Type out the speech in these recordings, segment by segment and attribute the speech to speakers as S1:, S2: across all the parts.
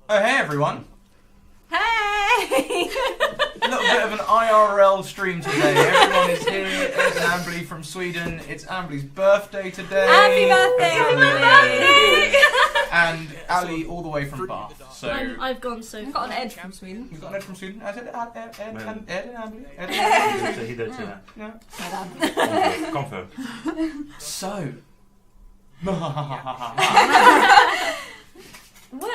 S1: Oh, hey everyone!
S2: Hey!
S1: A little bit of an IRL stream today. Everyone is here. It's Ambly from Sweden. It's Ambly's birthday today.
S2: Happy birthday!
S1: Happy birthday! And Ali all the way from Bath. So
S3: I've gone so
S2: I've
S3: far.
S2: got an Ed from Sweden.
S1: you've got an Ed from Sweden. I said Ed and Ambly. Ed and Ambly.
S4: He did say that.
S1: Yeah.
S4: Confirmed.
S1: So.
S2: Well,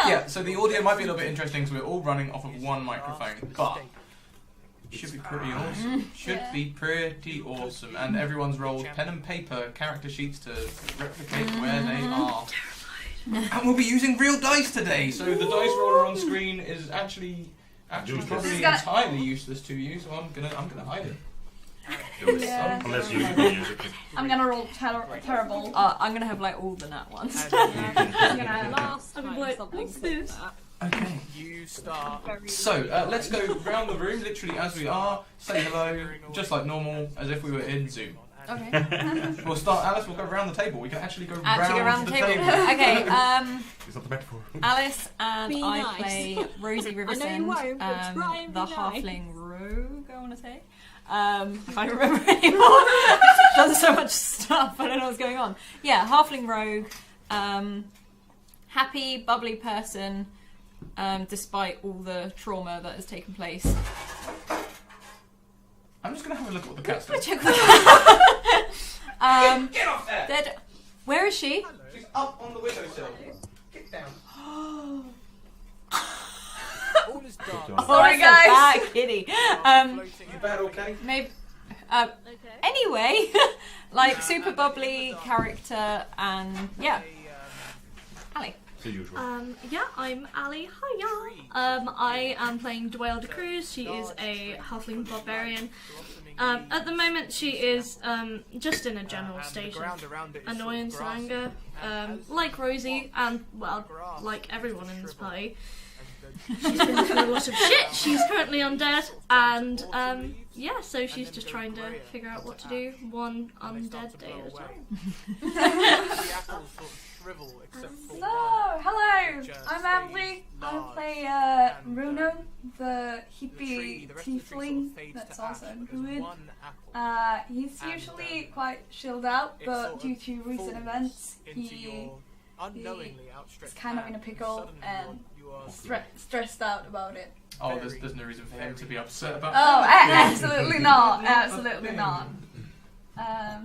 S1: Yeah, so the audio might be a little bit interesting because we're all running off of one microphone, but it should be pretty awesome. Should be pretty awesome. And everyone's rolled pen and paper character sheets to replicate where they are. And we'll be using real dice today, so the dice roller on screen is actually probably entirely useless to you, so I'm gonna hide it.
S3: Yeah.
S4: Unless you can use it.
S3: I'm gonna roll terrible.
S2: I'm gonna have like all the nat ones.
S3: I'm gonna
S2: Last
S3: I'm
S2: time
S3: like,
S2: something
S3: what's
S2: said
S3: this?
S2: that.
S1: Okay.
S5: You start.
S1: So let's go round the room, literally as we are. Say hello, just like normal, as if we were in Zoom.
S2: Okay.
S1: We'll start, Alice. We'll go round the table. We can actually go
S2: Around the table.
S1: table.
S2: Okay.
S4: It's not the metaphor.
S2: Alice and
S3: Be
S2: I
S3: nice.
S2: play Rosie Riversend, the halfling rogue. I want to say. I can't remember anymore. Done so much stuff. I don't know what's going on. Yeah, halfling rogue. Happy, bubbly person, despite all the trauma that has taken place.
S1: I'm just going to have a look at what the cat's doing.
S2: Check the
S1: Get off there!
S2: Dead. Where is she?
S1: She's up on the windowsill. Get down.
S5: All is dark.
S4: Oh,
S2: Sorry,
S3: guys.
S2: Bad kitty.
S1: You bad, okay?
S2: Maybe.
S3: Okay.
S2: Anyway, like super bubbly character, and yeah, Ali.
S4: the usual.
S3: Yeah, I'm Ali. Hiya. I am playing Dwayne de Cruz. She is a halfling barbarian. At the moment, she is just in a general state of annoyance and anger, like Rosie, and well, like everyone in this party. She's been through a lot of shit. She's currently undead, and yeah, so she's just trying to figure out what to do one undead day at a time.
S6: So, hello, I'm Ambly. I play Bruno, the hippie tiefling that's also in Druid. He's usually quite chilled out, but due to recent events, he's kind of in a pickle and stressed out about it.
S1: Oh, there's no reason for him to be upset about
S6: Oh,
S1: that.
S6: absolutely not, absolutely not. Yeah.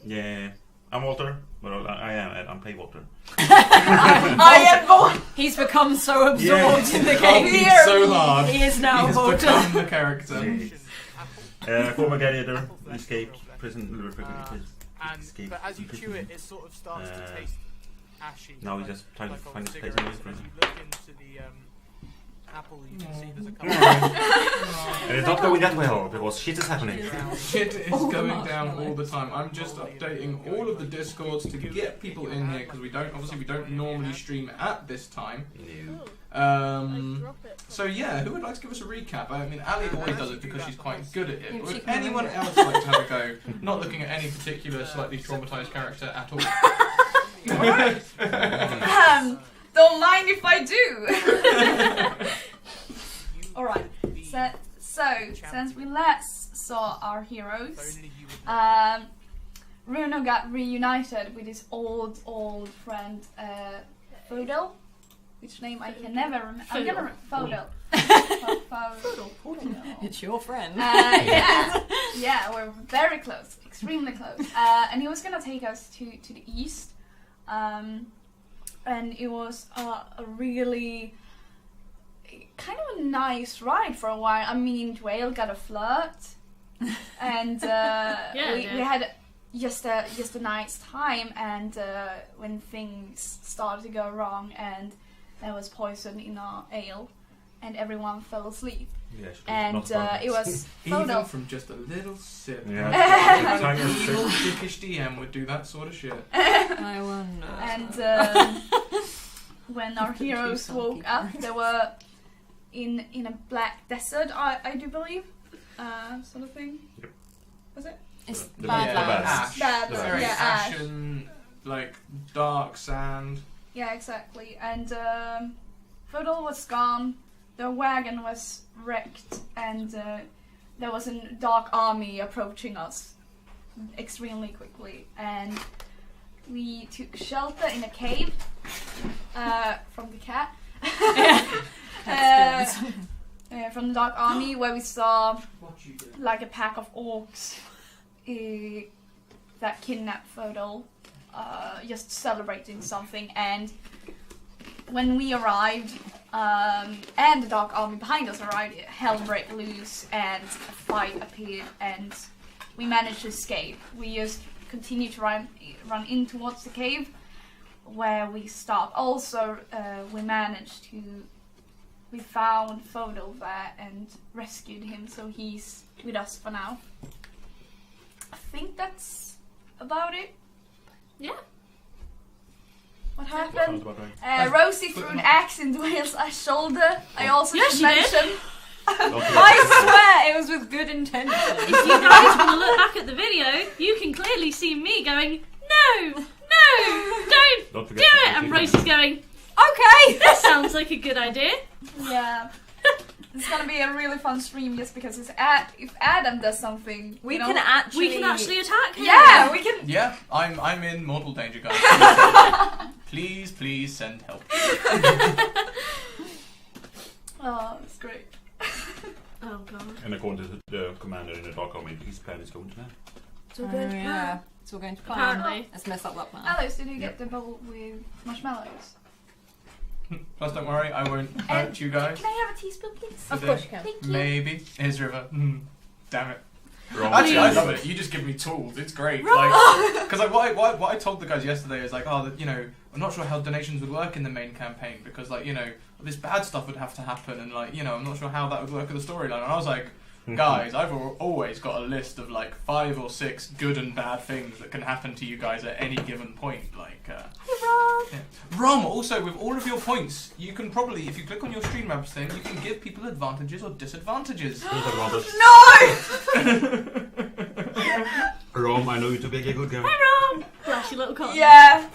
S4: Yeah. I'm Walter. Well, I'm Play Walter.
S6: I am born.
S2: He's become so absorbed in the
S1: Can't
S2: game.
S1: be so hard.
S2: He is now
S1: He's
S2: Walter.
S1: become the character.
S4: Former gladiator, escaped prison,
S5: But as you chew it, it sort of starts to taste ashy.
S4: Now he's just trying to find his place in
S5: As
S4: the
S5: you
S4: prison.
S5: look into the apple, you can see there's a couple.
S4: And it's not going that well because shit is happening.
S1: Shit is going down all the time. I'm just updating all of the discords to get people in here because we don't normally stream at this time. So yeah, who would like to give us a recap? I mean, Ali always does it because she's quite good at it. Would anyone else like to have a go? Not looking at any particular slightly traumatized character at all.
S6: Don't mind if I do. Alright, so since we last saw our heroes, Bruno got reunited with his old friend Foedal, which name I can never remember. I'm gonna Foedal.
S2: It's your friend.
S6: Yeah, we're very close, extremely close. And he was gonna take us to the east. And it was a really kind of a nice ride for a while. I mean, Dwayne got a flirt, and we had just a nice time. And when things started to go wrong, and there was poison in our ale, and everyone fell asleep.
S4: Yeah,
S6: And it was
S1: Even
S6: Foedal.
S1: from just a little sip.
S4: Yeah.
S1: Kind of evil, dickish DM would do that sort of shit.
S2: I wonder.
S6: And when our heroes woke up, they were in a black desert, I do believe, sort of thing.
S4: Yep.
S6: Was it?
S2: It's
S4: The
S2: bad
S4: bad.
S2: lands.
S1: Ash.
S6: Bad,
S1: Very
S6: yeah, ash.
S1: ashen, like dark sand.
S6: Yeah, exactly. And Foedal was gone, the wagon was wrecked, and there was a dark army approaching us extremely quickly. And we took shelter in a cave from the cat. From the dark army, where we saw like a pack of orcs that kidnapped Foedal, just celebrating something. And when we arrived, and the dark army behind us arrived, hell broke loose and a fight appeared, and we managed to escape. We just continued to run in towards the cave, where we stopped. Also, we found Foedal there and rescued him, so he's with us for now. I think that's about it.
S3: Yeah.
S6: What happened? Rosie threw an axe into Wales' shoulder. I also
S3: Yes,
S6: should
S3: she did.
S6: mention.
S2: I swear it was with good intention.
S3: If you guys want to look back at the video, you can clearly see me going, no, don't do it, and Rosie's going,
S2: Okay.
S3: that sounds like a good idea.
S6: Yeah. It's gonna be a really fun stream just because if Adam does something,
S2: We
S6: you know,
S2: can actually
S3: attack him.
S6: Yeah, we can.
S1: Yeah, I'm in mortal danger, guys. Please send help.
S6: Oh, that's great.
S3: Oh god.
S4: And according to the commander in the Dark Army, his plan is going to plan.
S3: It's all good.
S2: Yeah. It's all going to plan.
S3: Apparently.
S2: Let's mess up that plan.
S6: Alice, did you get the bowl with marshmallows?
S1: Plus, don't worry, I won't hurt you guys.
S6: Can I have a teaspoon, please?
S2: Of course you can.
S6: Thank you.
S1: Maybe. Here's River. Damn it.
S4: Wrong.
S1: Actually, I love it. You just give me tools. It's great. Because what I told the guys yesterday is like, I'm not sure how donations would work in the main campaign because this bad stuff would have to happen and I'm not sure how that would work in the storyline. And I was like, guys, I've always got a list of 5 or 6 good and bad things that can happen to you guys at any given point. Rom, also with all of your points, you can probably, if you click on your stream maps thing, you can give people advantages or disadvantages.
S6: No!
S4: Rom, I know you to be a good guy.
S3: Hi, Rom! Bless your little cotton.
S6: Yeah.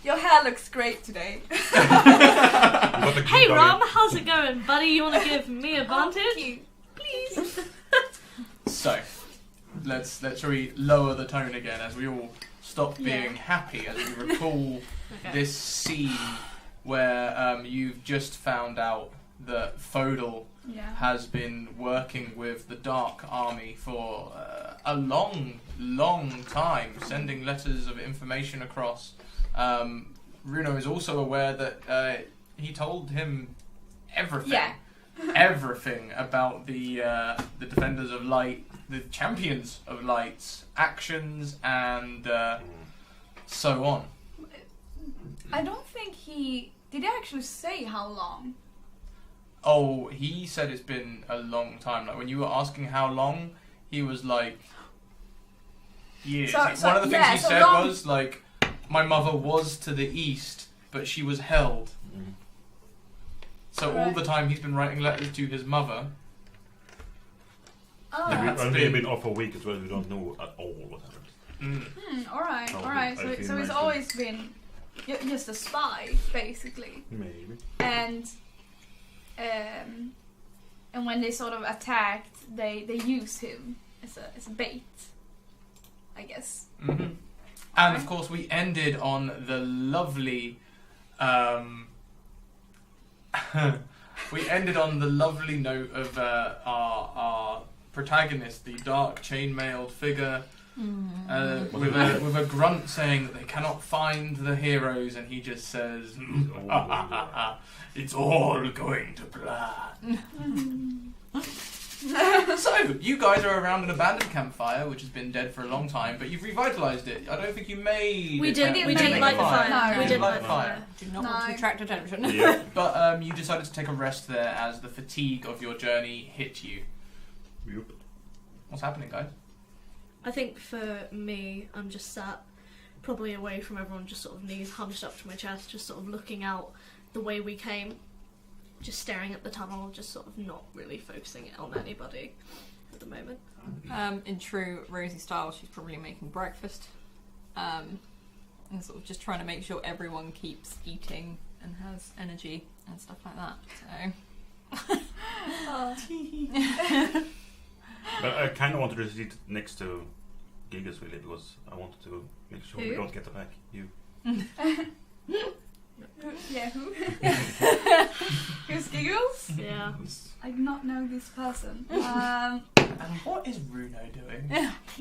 S6: Your hair looks great today.
S3: Hey, Rom, how's it going, buddy? You want to give me advantage?
S6: Thank you.
S3: Please.
S1: So, shall we lower the tone again as we all stop being happy as we recall this scene where you've just found out that Foedal has been working with the Dark Army for a long time, sending letters of information across. Runo is also aware that he told him everything.
S6: Yeah.
S1: Everything about the Defenders of Light, the Champions of Light's actions, and so on.
S6: I don't think did he actually say how long?
S1: Oh, he said it's been a long time. Like when you were asking how long, he was like years. One of the things he said was like, my mother was to the east, but she was held. So all the time he's been writing letters to his mother.
S6: Oh.
S4: And we've been off a week as well, we don't know at all what happened.
S6: Alright. So he's always been just a spy, basically.
S4: Maybe.
S6: And when they sort of attacked, they use him as a bait, I guess.
S1: Mm-hmm. And of course we ended on the lovely we ended on the lovely note of our protagonist, the dark chainmailed figure, with a grunt saying that they cannot find the heroes, and he just says, "It's all going to plan." So, you guys are around an abandoned campfire, which has been dead for a long time, but you've revitalised it. I don't think you made
S3: We
S1: it.
S3: didn't light the fire.
S6: No,
S3: we didn't
S1: light
S3: light
S1: the
S3: the fire.
S2: Do not want to attract attention.
S4: Yeah.
S1: But you decided to take a rest there as the fatigue of your journey hit you.
S4: Yep.
S1: What's happening, guys?
S3: I think for me, I'm just sat probably away from everyone, just sort of knees hunched up to my chest, just sort of looking out the way we came, just staring at the tunnel, just sort of not really focusing it on anybody at the moment.
S2: In true Rosie style, she's probably making breakfast. And and sort of just trying to make sure everyone keeps eating and has energy and stuff like that. So.
S4: But I kind of wanted to sit next to Gigas really because I wanted to make sure we don't get attacked. You.
S6: Yeah, who? Who's Giggles?
S3: Yeah.
S6: I do not know this person.
S1: And what is Bruno doing?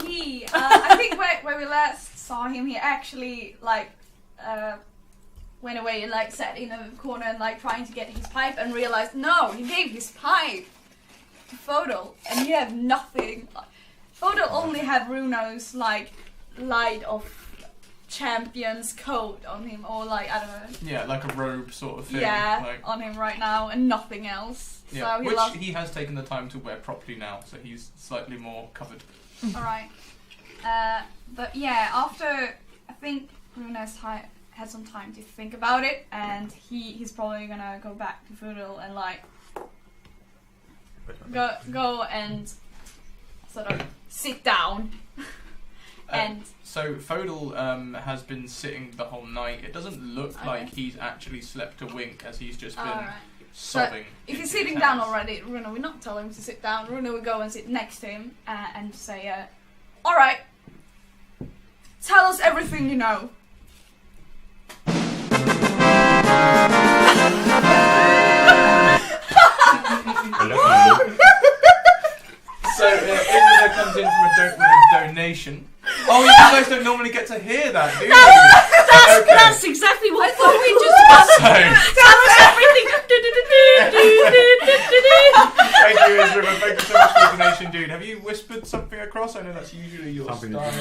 S6: He, I think where we last saw him, he actually like went away and like sat in a corner and like trying to get his pipe and realized no, he gave his pipe to Foedal and you have nothing. Foedal only had Bruno's like light of champion's coat on him, or like I don't know.
S1: Yeah, like a robe sort of thing.
S6: Yeah,
S1: like,
S6: on him right now and nothing else.
S1: yeah,
S6: So
S1: which he has taken the time to wear properly now, so he's slightly more covered.
S6: Alright. But yeah, after I think Bruno's had some time to think about it, and he's probably gonna go back to Foedal and like go and sort of sit down. And
S1: so Foedal has been sitting the whole night. It doesn't look like he's actually slept a wink, as he's just been sobbing.
S6: If he's sitting down already, Runa will not tell him to sit down. Runa will go and sit next to him and say, "Alright, tell us everything you know."
S1: So Isabella comes in from with a donation. Oh, you guys don't normally get to hear that, do you?
S3: That's exactly what I thought we just tell us everything.
S1: Thank you, Isabella. Thank you so much for the donation, dude. Have you whispered something across? I know that's usually your style.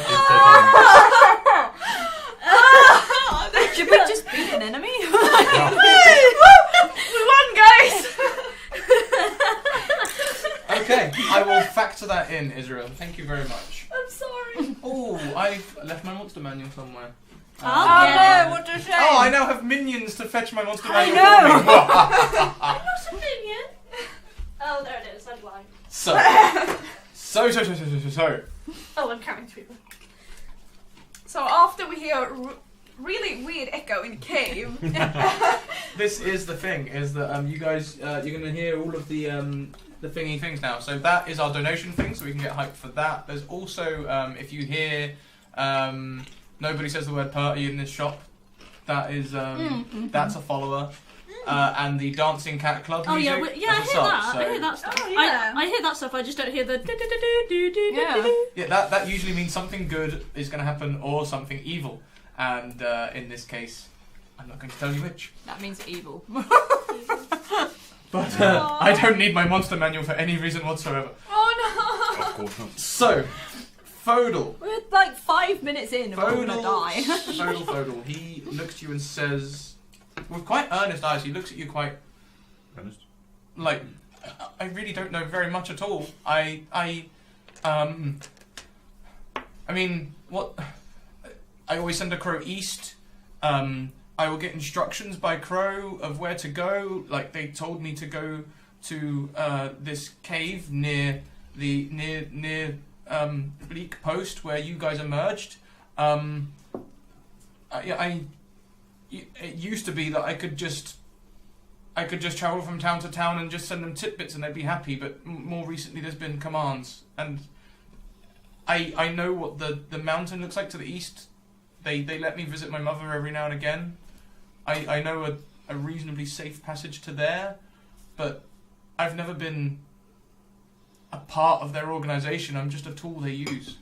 S2: Should we just beat an enemy?
S6: We won, guys!
S1: Okay, I will factor that in, Israel. Thank you very much.
S6: I'm sorry.
S1: Oh, I've left my monster manual somewhere.
S2: Oh no, what a shame.
S1: Oh, I now have minions to fetch my monster manual
S2: know.
S1: for me.
S3: What's a minion? Oh, there it is. I'm blind.
S1: So.
S3: Oh, I'm counting to people.
S6: So after we hear a really weird echo in the cave.
S1: This is the thing, is that you guys, you're going to hear all of the thingy things now. So that is our donation thing, so we can get hyped for that. There's also, if you hear, nobody says the word party in this shop, that is, that's a follower. And the Dancing Cat Club music.
S3: Oh yeah, I hear that stuff.
S6: Oh, yeah.
S3: I hear that stuff. I just don't hear the.
S1: Yeah, that usually means something good is going to happen or something evil. And in this case, I'm not going to tell you which.
S2: That means evil.
S1: But I don't need my monster manual for any reason whatsoever.
S6: Oh no!
S4: Of course not.
S1: So, Foedal.
S2: We're like 5 minutes in and we're gonna die.
S1: Foedal. He looks at you and says, with quite earnest eyes, he looks at you quite...
S4: Honest?
S1: Like, I really don't know very much at all. I mean, what... I always send a crow east. I will get instructions by crow of where to go. Like, they told me to go to this cave near the Bleak Post where you guys emerged. It used to be that I could just travel from town to town and just send them tidbits and they'd be happy. But more recently, there's been commands, and I know what the mountain looks like to the east. They let me visit my mother every now and again. I know a reasonably safe passage to there, but I've never been a part of their organisation. I'm just a tool they use.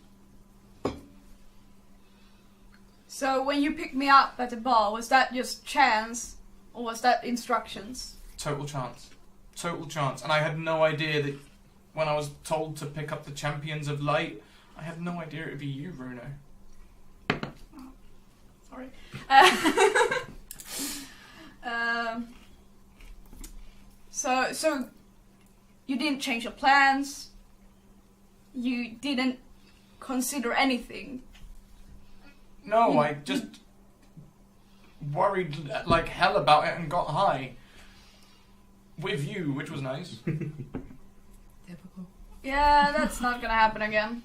S6: So when you picked me up at the bar, was that just chance, or was that instructions?
S1: Total chance. Total chance. And I had no idea that when I was told to pick up the Champions of Light, I had no idea it would be you, Bruno.
S6: Oh, sorry. So you didn't change your plans? You didn't consider anything?
S1: No, I just worried like hell about it and got high. With you, which was nice.
S2: Typical.
S6: Yeah, that's not gonna happen again.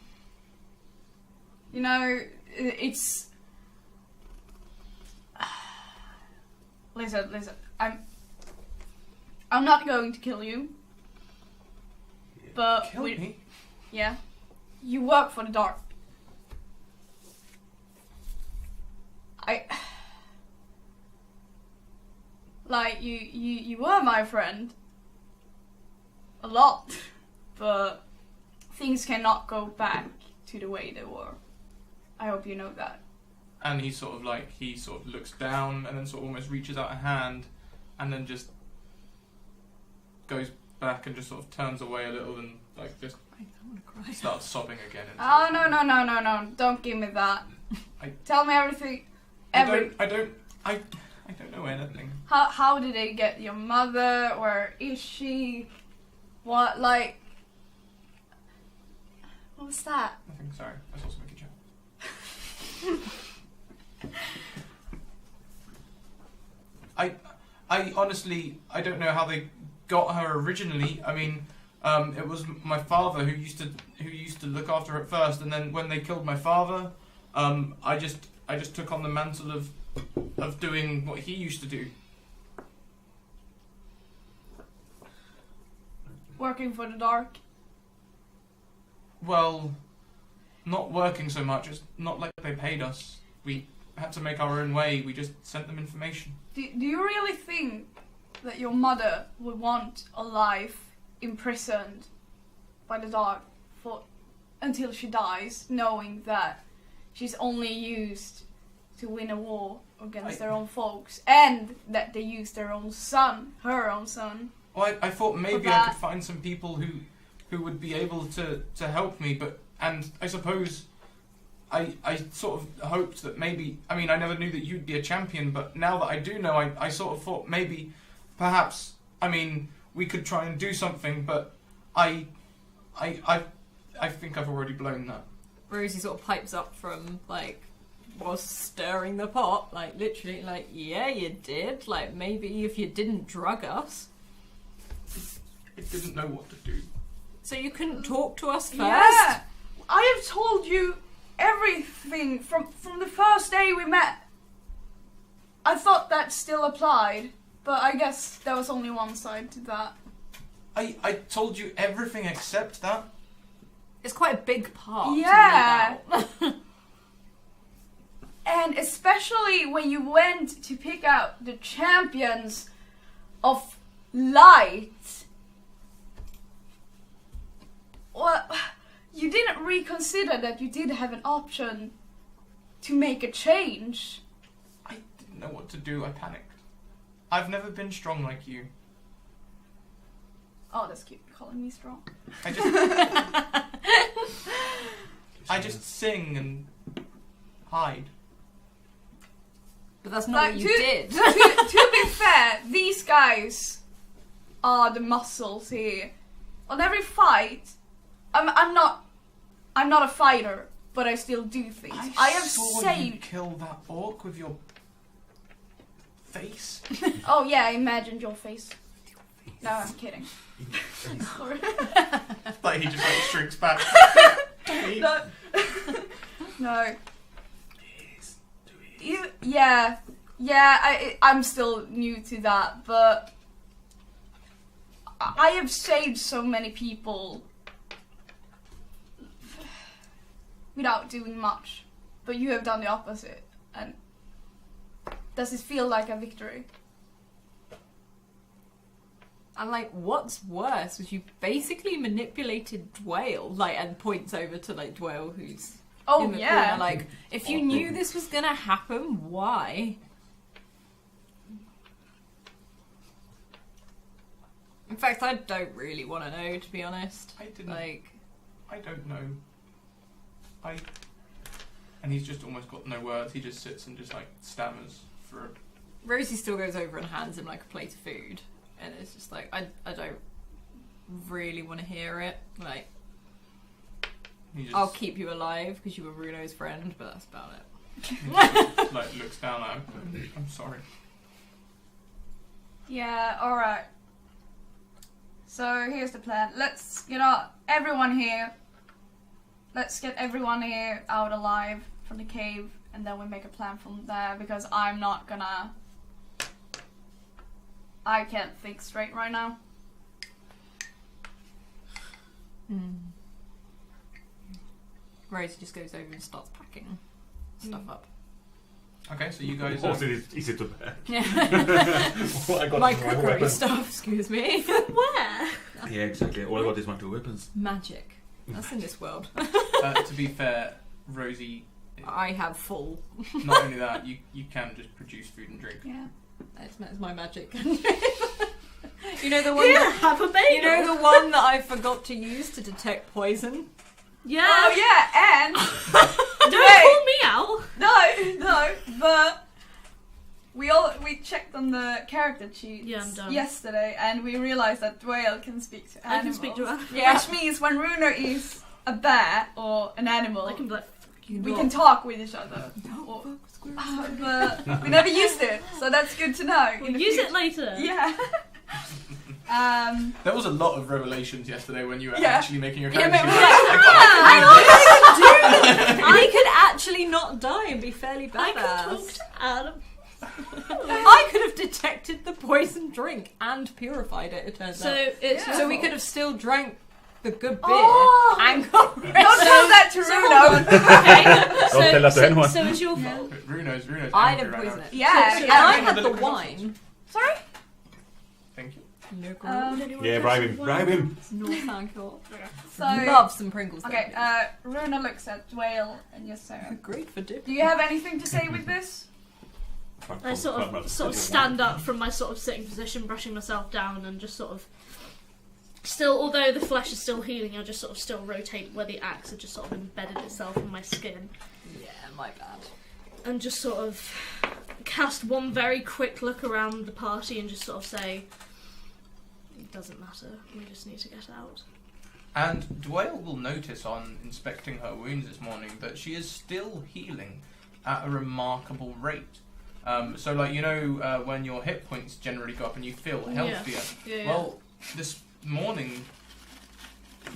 S6: You know, it's... Listen. I'm not going to kill you. But
S1: Kill me?
S6: Yeah. You work for the dark. Like, you were my friend. A lot. But things cannot go back to the way they were. I hope you know that.
S1: And he sort of looks down and then sort of almost reaches out a hand and then just goes back and just sort of turns away a little and like just starts sobbing again.
S6: Oh, no. Don't give me that. Tell me everything.
S1: I don't know anything.
S6: How did they get your mother? Where is she? What, like... What was that?
S1: Nothing, sorry. I saw something I honestly, I don't know how they got her originally. I mean, it was my father who used to look after her at first, and then when they killed my father, I just took on the mantle of doing what he used to do.
S6: Working for the dark?
S1: Well, not working so much. It's not like they paid us. We had to make our own way. We just sent them information.
S6: Do you really think that your mother would want a life imprisoned by the dark until she dies, knowing that she's only used to win a war against their own folks, and that they use her own son?
S1: Well, I thought maybe I could find some people who would be able to help me, and I suppose I sort of hoped that maybe, I mean, I never knew that you'd be a champion, but now that I do know, I sort of thought maybe, perhaps, I mean, we could try and do something, but I think I've already blown that.
S2: Rosie sort of pipes up from, like, whilst stirring the pot, like, literally, like, yeah, you did. Like, maybe if you didn't drug us.
S1: I didn't know what to do.
S2: So you couldn't talk to us first?
S6: Yeah! I have told you everything from the first day we met. I thought that still applied, but I guess there was only one side to that.
S1: I told you everything except that.
S2: It's quite a big part.
S6: Yeah. And especially when you went to pick out the champions of light. Well, you didn't reconsider that you did have an option to make a change.
S1: I didn't know what to do. I panicked. I've never been strong like you.
S6: Oh, that's cute. Calling me strong.
S1: I just sing and hide.
S2: But that's not what you did.
S6: To be fair, these guys are the muscles here. On every fight, I'm not a fighter, but I still do things. I have
S1: saw
S6: saved.
S1: You kill that orc with your face.
S6: Oh yeah, I imagined your face. No, I'm kidding.
S1: Like he just like shrinks back.
S6: No. No. Yeah. I'm still new to that, but I have saved so many people without doing much, but you have done the opposite. And does it feel like a victory?
S2: And like, what's worse was you basically manipulated Dwayne, like, and points over to like Dwayne, who's in the corner, like, if you knew this was gonna happen, why? In fact, I don't really want to know, to be honest.
S1: I don't know. And he's just almost got no words. He just sits and just like stammers for.
S2: Rosie still goes over and hands him like a plate of food, and it's just like I don't really want to hear it. Like, I'll keep you alive because you were Bruno's friend, but that's about it.
S1: He just, like looks down at him. I'm sorry.
S6: Yeah. All right. So here's the plan. Let's get everyone here. Let's get everyone here out alive from the cave, and then we make a plan from there, because I'm not gonna I can't think straight right now.
S2: Rosie just goes over and starts packing stuff up.
S1: Okay, so you guys.
S4: Also, it's easy to pack.
S2: Yeah.
S4: Well, I got
S2: My
S4: no
S2: cookery
S4: weapons.
S2: stuff, excuse me.
S3: Where?
S4: Yeah, exactly. All I got is my 2 weapons.
S2: Magic. That's in this world.
S1: To be fair, Rosie,
S2: I have full.
S1: not only that, you can just produce food and drink.
S6: Yeah.
S2: That's my magic. You know the one that,
S3: have a bagel.
S2: you know the one that I forgot to use to detect poison?
S3: Yeah.
S6: Oh yeah, and
S3: Don't call me out.
S6: no, but we checked on the character sheets
S3: Yeah, I'm done.
S6: yesterday, and we realized that Dwayne can speak to
S3: I
S6: animals.
S3: can speak to animals.
S2: Yeah.
S6: Which means when Runo is a bear or an animal,
S3: I can be like,
S6: we can talk with each other. But we never used it, so that's good to know.
S3: we'll use it later.
S6: Yeah.
S1: There was a lot of revelations yesterday when you were
S6: Yeah.
S1: actually making your
S6: Yeah,
S1: character
S6: but
S1: sheet.
S2: I could actually not die and be fairly
S3: I can talk
S2: badass.
S3: to Adam.
S2: I could have detected the poison drink and purified it, it turns
S3: So
S2: out.
S3: it's
S6: Yeah.
S2: So we could have still drank the good beer
S6: Oh!
S2: and got
S6: Don't tell that to Runo.
S3: okay.
S4: Don't tell that to anyone.
S3: So it's your fault.
S1: Runo's
S2: I
S1: angry
S2: didn't
S1: right
S2: poison
S1: now.
S2: it.
S6: Yeah,
S2: So,
S6: yeah.
S2: and I
S1: Yeah,
S2: had
S1: the
S2: the
S1: liquid
S2: wine.
S6: Sorry?
S1: Thank you.
S2: No
S4: Yeah, bribe him. Bribe him.
S2: No, thank you.
S6: So
S2: Love some Pringles.
S6: okay, Runo looks at Dwayne and Yasser.
S2: Great for dip.
S6: Do you have anything to say with this?
S3: I sort of stand up from my sort of sitting position, brushing myself down, and just sort of still, although the flesh is still healing, I just sort of still rotate where the axe had just sort of embedded itself in my skin,
S2: Yeah, my bad.
S3: and just sort of cast one very quick look around the party and just sort of say, "It doesn't matter. We just need to get out."
S1: And Dwayne will notice on inspecting her wounds this morning that she is still healing at a remarkable rate. So, like, you know, when your hit points generally go up and you feel healthier.
S3: Yeah.
S1: Well, this morning,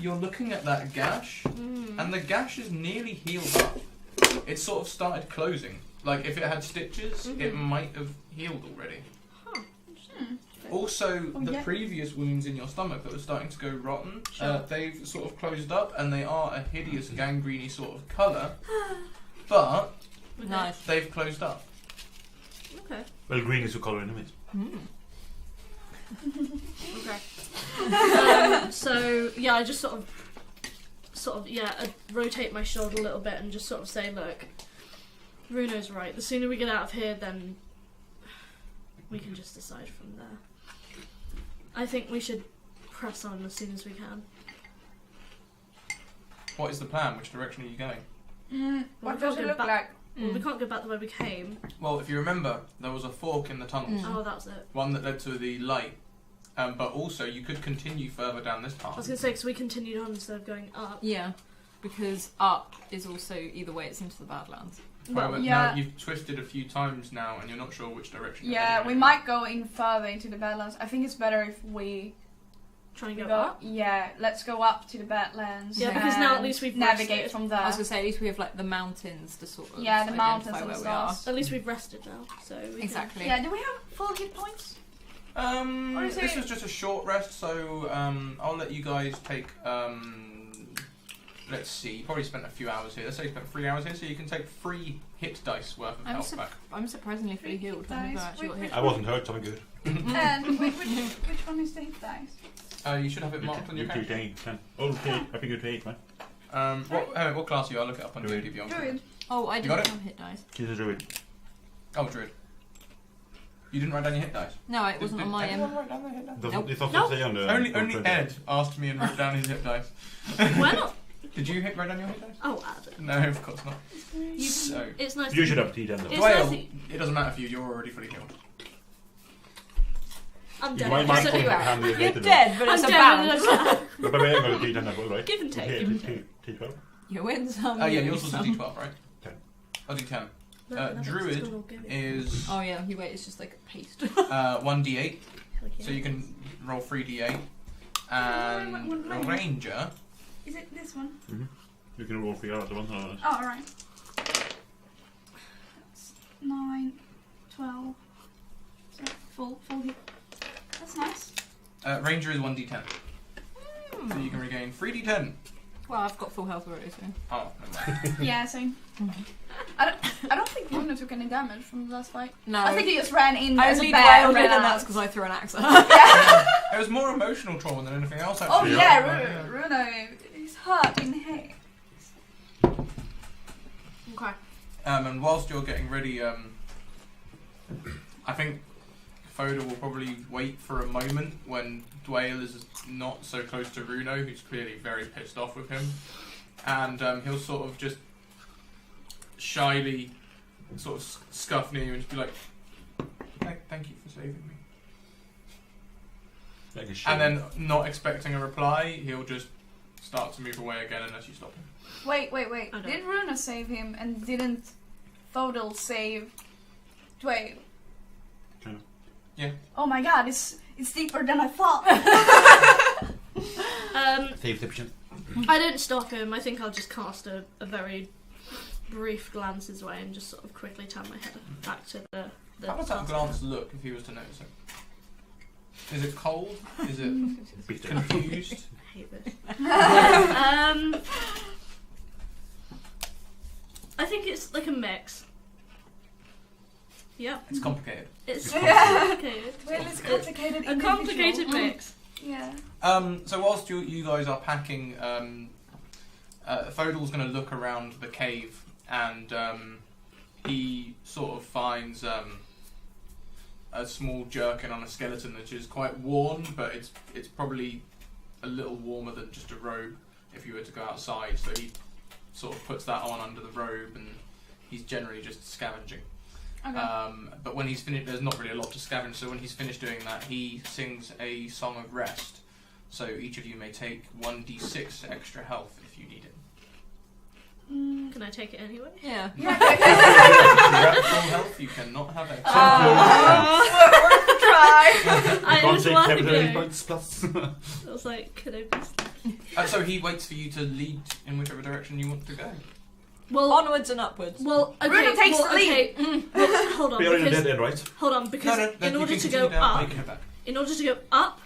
S1: you're looking at that gash, and the gash is nearly healed up. It sort of started closing. Like, if it had stitches, it might have healed already.
S3: Huh.
S1: Also, the
S6: yeah.
S1: previous wounds in your stomach that were starting to go rotten,
S3: Sure.
S1: they've sort of closed up, and they are a hideous gangreney sort of colour, but
S2: Nice.
S1: they've closed up.
S3: Okay.
S4: Well, green is the color enemies.
S3: Okay. So yeah, I just sort of I rotate my shoulder a little bit and just sort of say, look, Runo's right. The sooner we get out of here, then we can just decide from there. I think we should press on as soon as we can.
S1: What is the plan? Which direction are you going?
S3: Well,
S6: What does it look like?
S3: Well, we can't go back the way we came.
S1: Well, if you remember, there was a fork in the tunnels.
S3: Oh, that's it.
S1: One that led to the light. But also, you could continue further down this
S3: I
S1: path.
S3: was going to say, because we continued on instead of going up.
S2: Yeah, because up is also either way it's into the Badlands.
S1: However,
S6: yeah.
S1: now you've twisted a few times now, and you're not sure which direction. you're
S6: Yeah,
S1: heading
S6: we
S1: in.
S6: might go in further into the Badlands. I think it's better if we
S3: Try and
S6: go
S3: go up.
S6: Yeah, let's go up to the Badlands.
S3: Yeah, because now at
S6: and
S3: least we've
S6: navigate
S3: rested.
S6: from
S2: I
S6: there.
S2: was gonna say at least we have like the mountains to sort of
S6: Yeah, the mountains
S2: identify
S6: and
S2: where we are.
S6: stuff.
S3: At least we've rested now, so we
S2: Exactly.
S6: Yeah, do we have full hit points? Or is
S1: This
S6: it-
S1: was just a short rest, so I'll let you guys take. Let's see. You probably spent a few hours here. Let's say you spent 3 hours here, so you can take 3 hit dice worth of health back.
S2: I'm surprisingly fully healed. I've never actually got hit.
S4: I wasn't hurt, so I'm good.
S6: And which one is the hit dice?
S1: You should have it marked on your
S4: You
S1: character.
S4: 8, 10. Oh, okay. I think you're 8, man.
S1: What class are you? I'll look it up on
S4: Druid.
S1: D&D Beyond.
S6: Druid.
S2: Oh, I
S1: You
S2: didn't
S1: got it?
S2: have hit dice.
S4: She's a druid.
S1: Oh, Druid. You didn't write down your hit dice?
S2: No, it wasn't on my
S1: Anyone write down their hit dice?
S4: Doesn't it
S2: Nope.
S4: doesn't say on the...
S1: Only
S4: on the-
S1: Ed asked me and wrote down his hit dice.
S3: Why not?
S1: Did you write down your hit dice?
S3: Oh, Adam.
S1: No, of course not. So,
S3: It's nice.
S4: You
S3: to-
S4: should have T10 though.
S3: It's
S1: Dwayne,
S3: nice
S1: it doesn't matter for you. You're already fully healed.
S3: I'm
S4: You
S3: dead.
S4: might
S3: Just
S4: mark
S3: so you
S4: on
S3: are.
S4: hand
S2: You're
S4: later,
S2: dead, but
S3: I'm
S2: it's a
S3: dead,
S2: balance.
S4: But maybe I'm going to T10 as well, right?
S3: Give and take,
S4: Okay,
S3: give and take.
S4: T12.
S2: You win some.
S1: Oh yeah,
S2: you
S1: yours
S2: lose
S1: was a
S2: some.
S1: D12, right?
S4: 10.
S1: Oh, D10.
S3: No, no,
S1: Druid
S3: it's gonna give it.
S1: is
S2: Oh yeah, you wait. It's just like a paste.
S1: 1d8,
S3: Hell yeah.
S1: so you can roll 3d8. And
S6: Wait.
S1: Ranger,
S6: Is it this one?
S4: You can roll 3 other ones.
S6: Oh, alright. 9, 12. So full hit.
S1: Ranger is 1d10. So you can regain 3d10.
S2: Well, I've got full health already, so.
S1: Oh, never mind.
S6: Yeah, same. I don't think Luna took any damage from the last fight.
S2: No.
S6: I think he just ran in
S2: I
S6: as
S2: only
S6: a bear
S2: wailed
S6: and
S2: it,
S6: ran
S2: and
S6: out.
S2: that's because I threw an axe at her.
S1: It was more emotional trauma than anything else,
S6: Oh
S1: actually.
S6: yeah, Runa is hurt in the head.
S3: Okay.
S1: And whilst you're getting ready, I think Foedal will probably wait for a moment when Dwayne is not so close to Runo, who's clearly very pissed off with him. And he'll sort of just shyly sort of scuff near you and just be like, thank you for saving me.
S4: Like
S1: And then, not expecting a reply, he'll just start to move away again unless you stop him.
S6: Wait. Did Runa save him and didn't Foedal save Dwayne?
S1: Yeah.
S6: Oh my god, it's deeper than I thought.
S4: Save Tiption.
S3: I don't stop him. I think I'll just cast a very brief glance his way and just sort of quickly turn my head back to the
S1: How does that glance look if he was to notice it? Is it cold? Is it confused?
S3: I hate this. I think it's like a mix. Yep.
S1: It's complicated.
S3: It's
S6: Yeah.
S3: complicated.
S6: Well, it's complicated.
S3: A
S6: individual.
S3: complicated mix.
S6: Yeah.
S1: So whilst you guys are packing, Foedal's going to look around the cave, and he sort of finds a small jerkin on a skeleton which is quite worn, but it's probably a little warmer than just a robe if you were to go outside. So he sort of puts that on under the robe, and he's generally just scavenging.
S6: Okay.
S1: But when he's finished, there's not really a lot to scavenge, so when he's finished doing that, he sings a song of rest. So each of you may take 1d6 extra health if you need it.
S3: Can I take it anyway?
S2: Yeah.
S1: If you're at full health, you cannot have extra.
S6: Try.
S3: I
S4: Can't
S3: was
S4: take
S3: working
S4: capital
S3: there.
S4: points plus.
S3: I was like, could I please?
S1: So he waits for you to lead in whichever direction you want to go.
S3: Well,
S2: Onwards and upwards.
S3: well, okay.
S6: Runa takes
S3: well,
S6: the lead.
S3: okay. Well, hold on,
S4: We are in a
S3: because
S4: dead end, right?
S3: hold on, because in
S1: you
S3: order
S1: can
S3: to go
S1: continue down,
S3: up,
S1: you can head back.
S3: in order to go up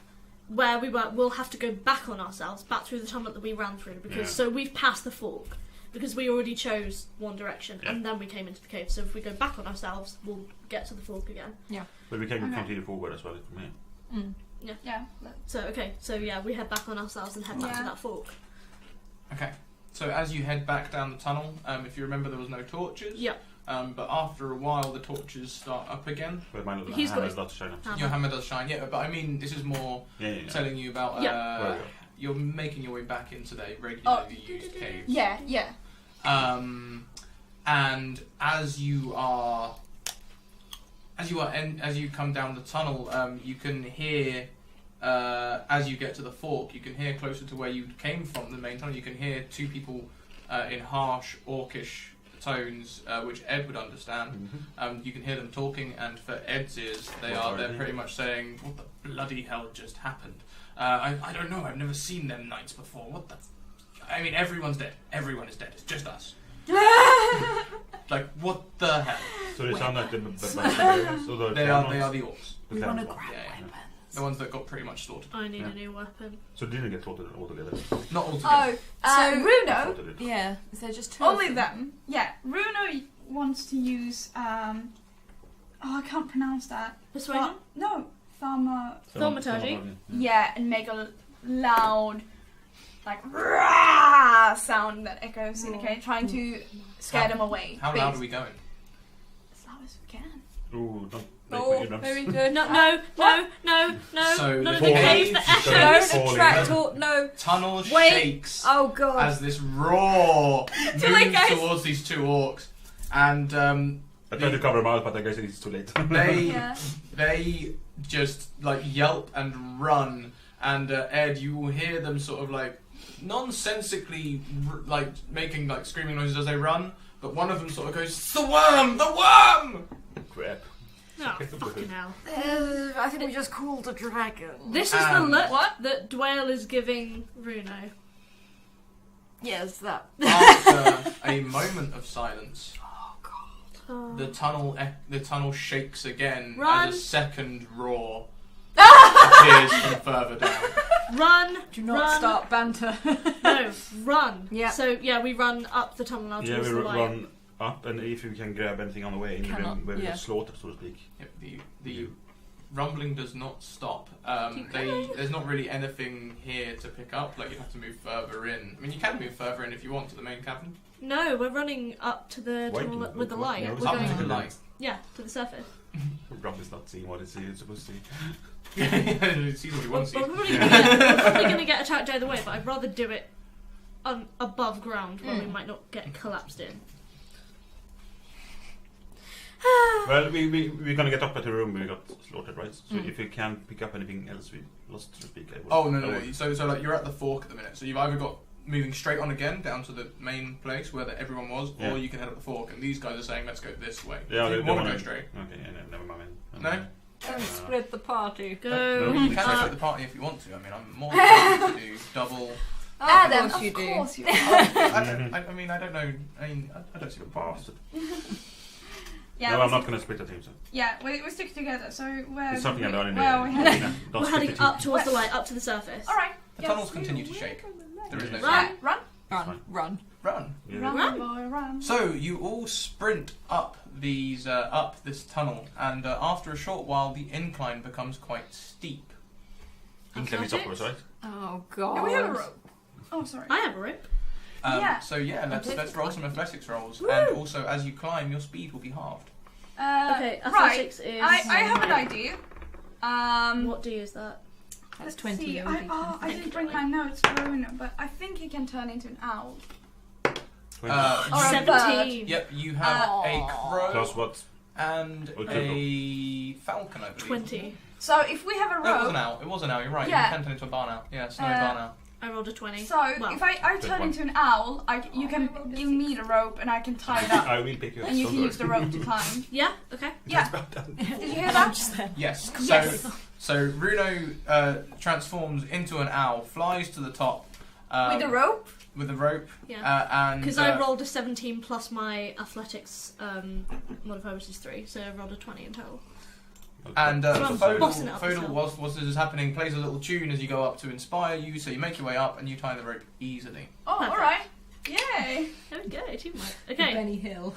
S3: where we were, we'll have to go back on ourselves, back through the tunnel that we ran through, because
S4: Yeah.
S3: so we've passed the fork, because we already chose one direction,
S4: Yeah.
S3: and then we came into the cave. So if we go back on ourselves, we'll get to the fork again.
S4: But we can
S6: Okay.
S4: continue forward as well from here.
S6: Yeah.
S3: So okay, so yeah, we head back on ourselves and head back to
S6: Yeah.
S3: that fork.
S1: Okay. So as you head back down the tunnel, if you remember, there was no torches.
S3: Yep.
S1: But after a while, the torches start up again.
S4: But mine
S3: He's got
S4: hammer
S3: his-
S4: is not shining.
S1: Your hammer does shine, yeah. But I mean, this is more
S4: Yeah.
S1: telling you about
S4: Right.
S1: you're making your way back into the regularly
S6: Oh.
S1: used cave.
S6: Yeah.
S1: And as you come down the tunnel, you can hear as you get to the fork, you can hear closer to where you came from, the main tunnel. You can hear two people in harsh, orcish tones, which Ed would understand. You can hear them talking, and for Ed's ears, they're pretty much saying, "What the bloody hell just happened? I don't know. I've never seen them knights before. What the? I mean, everyone's dead. Everyone is dead. It's just us. Like, what the hell?
S4: So they sound like the barbarians, or the
S1: They are the orcs.
S4: The
S2: We want to
S4: clan
S2: grab
S4: ones.
S1: Yeah, yeah.
S2: weapons.
S1: The ones that got pretty much slaughtered.
S3: I need
S4: Yeah.
S3: a new weapon.
S4: So they didn't get slaughtered altogether.
S1: Not altogether.
S6: So Runo,
S4: Slaughtered.
S2: Yeah. Is there just two?
S6: only
S2: of
S6: them. Yeah. Runo wants to use I can't pronounce that.
S3: Persuasion?
S6: No.
S3: Thaumaturgy.
S6: Yeah, and make a loud, like rah sound that echoes in the cave, trying to scare them away.
S1: How loud are we going?
S6: As loud as we can.
S4: Ooh, don't break
S2: Oh,
S4: my eardrums.
S2: very good.
S3: No,
S1: So
S3: none
S1: the
S3: of the caves
S1: cave
S3: that
S1: is
S3: echo.
S1: going
S2: Don't
S4: falling
S2: attract
S4: in.
S2: or no.
S1: Tunnel
S2: Wait.
S1: shakes
S2: Oh god.
S1: as this roar
S6: Too late,
S1: moves
S6: guys.
S1: towards these two orcs, and
S4: I tried to cover them out, but I guess it's too late.
S6: Yeah.
S1: they just like yelp and run, and Ed, you will hear them sort of like nonsensically like making like screaming noises as they run, but one of them sort of goes, "The worm! The worm!"
S4: Crap.
S3: Oh, fucking hell.
S2: I think we just called a dragon.
S3: This is the look
S6: What?
S3: that Dwayne is giving Runo.
S2: Yes, that.
S1: After a moment of silence,
S3: Oh.
S1: the tunnel shakes again
S3: Run.
S1: as a second roar appears from further down.
S3: Run!
S2: Do not start banter.
S3: No, run.
S2: Yeah.
S3: So, yeah, we run up the tunnel now towards the light.
S4: Run up, and if you can grab anything on the way, where we get slaughtered, so to speak.
S1: Yep, the rumbling does not stop. There's not really anything here to pick up. Like, you have to move further in. I mean, you can move further in if you want to the main cavern.
S3: No, we're running up to the tunnel with the light.
S4: No,
S3: We're
S1: Up
S3: going
S1: to the light.
S3: Yeah, to the surface.
S4: Rob is not seeing what it's supposed to see.
S1: He sees what he
S3: We're
S1: wants to see.
S3: probably going to get attacked either way, but I'd rather do it above ground where we might not get collapsed in.
S4: Well, we're gonna get up at the room we got slaughtered, right? So if you can pick up anything else we lost, so to speak, I will.
S1: Oh, no. So like, you're at the fork at the minute. So you've either got moving straight on again down to the main place where everyone was, or you can head up the fork. And these guys are saying, let's go this way.
S4: Yeah,
S1: so you want to go straight.
S4: Okay, yeah, never mind.
S1: No?
S2: Don't split the party.
S3: Go.
S1: You can split the party if you want to. I mean, I'm more than happy to do double.
S6: Adam,
S2: of course you do.
S6: course you
S1: I mean, I don't know. I mean, I don't see what the bastard.
S6: Yeah,
S4: no, I'm not going to split the team. So.
S6: Yeah, we stick together. So
S4: it's something I done in
S6: well,
S3: We're heading up towards the light, up to the surface.
S6: All right.
S1: The tunnels continue to shake. There is no
S3: Run.
S6: Run.
S1: Run.
S4: Yeah.
S6: Run, boy, run.
S1: So you all sprint up these up this tunnel, and after a short while, the incline becomes quite steep.
S4: Incline is upwards, right?
S2: Oh god.
S6: Do we have a rope? Oh, sorry.
S3: I have a rope.
S6: Yeah.
S1: So let's roll some athletics rolls, and also as you climb, your speed will be halved.
S3: Okay,
S6: right.
S3: athletics is...
S6: I have an idea.
S3: What D is that?
S2: That's
S6: Let's
S2: 20.
S6: see. I didn't bring my notes for Bruno, but I think he can turn into an owl.
S4: 20.
S6: Or a
S3: 17.
S1: Yep, you have a crow
S4: Plus what?
S1: and a falcon, I believe.
S3: 20.
S6: So if we have a
S1: No, it was
S6: rope,
S1: an owl. It was an owl. You're right.
S6: Yeah.
S1: You can turn into a barn owl. Yeah, snowy barn owl.
S3: I rolled a 20.
S6: so
S3: Well,
S6: if I turn into an owl, you can give me the rope and I can tie it up,
S4: I will pick you up.
S6: and you
S4: don't
S6: can
S4: worry.
S6: use the rope to climb.
S3: Yeah, okay.
S6: Yeah. Did you hear that?
S1: Yes.
S6: Yes.
S1: So Runo transforms into an owl, flies to the top.
S6: With the rope?
S1: With the rope.
S3: Yeah.
S1: And
S3: Because I rolled a 17 plus my athletics modifier, which is 3, so I rolled a 20 in total.
S4: Okay.
S1: And
S3: So I'm bossing it up
S1: Foedal,
S3: as
S1: whilst this is happening, plays a little tune as you go up to inspire you, so you make your way up and you tie the rope easily.
S6: Oh,
S3: Perfect.
S6: alright. Yay.
S3: There we go, teamwork. Okay.
S2: Benny Hill.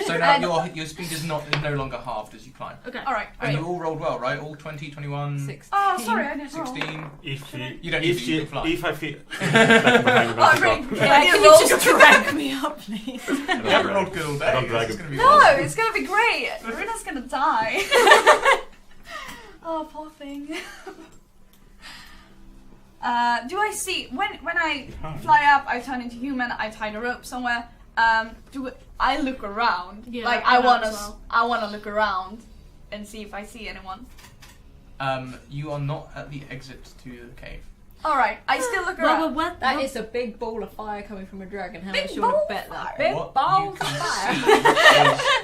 S1: So now your speed is no longer halved as you climb.
S3: Okay.
S6: Alright,
S1: And
S6: great.
S1: you all rolled well, right? All 20, 21,
S2: 16.
S6: Oh, sorry, I didn't roll.
S1: 16.
S4: If
S1: You don't need to, you can fly.
S4: If I feel behind
S6: Oh, really?
S2: Can you just drag me up, please?
S1: You haven't rolled good all day.
S4: Don't drag
S1: This is
S4: him.
S1: gonna be
S6: No,
S1: awesome.
S6: it's gonna be great. Runa's gonna die. Oh, poor thing. Do I see when I fly up? I turn into human. I tie the rope somewhere. Do I look around?
S3: Yeah,
S6: like
S3: I
S6: I wanna,
S3: as well.
S6: I wanna look around and see if I see anyone.
S1: You are not at the exit to the cave.
S6: All right, I still look around.
S2: That is a big ball of fire coming from a dragon. How
S6: Big
S2: much you want
S6: ball
S2: to bet that?
S6: of
S2: Big
S1: What
S2: ball
S1: you
S2: of
S1: can
S2: fire.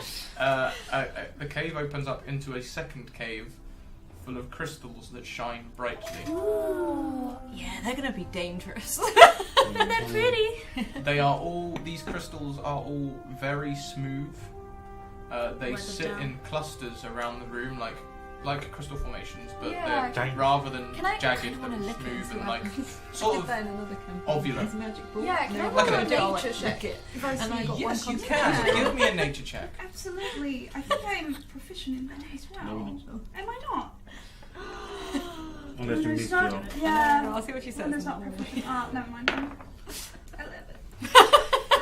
S1: see is the cave opens up into a second cave full of crystals that shine brightly.
S2: Ooh. Yeah, they're gonna be dangerous.
S3: But they're pretty.
S1: These crystals are all very smooth. They
S3: Weathered
S1: sit
S3: down.
S1: in clusters around the room, like crystal formations, but
S6: Yeah.
S1: they're rather than
S2: Can I
S1: jagged,
S2: wanna
S1: they're
S2: lick it
S1: smooth
S2: so
S1: and
S2: I
S1: like
S2: can-
S1: sort
S2: did
S1: of
S2: that in another campaign.
S1: ovular.
S2: His magic ball.
S6: Yeah, can I
S2: No,
S6: roll
S1: a
S2: I don't
S6: nature
S2: like
S6: check?
S2: it.
S6: If I
S2: And I
S6: see-
S2: got
S1: Yes,
S2: one
S1: you
S2: concentration.
S1: can. Give me a nature check.
S6: Absolutely. I think I'm proficient in that as well.
S4: No.
S6: Am I not?
S4: Unless you
S6: When I
S4: meet
S6: start-
S4: your...
S6: Yeah.
S2: I'll see what she says.
S6: When it's not proficient. Never mind. 11.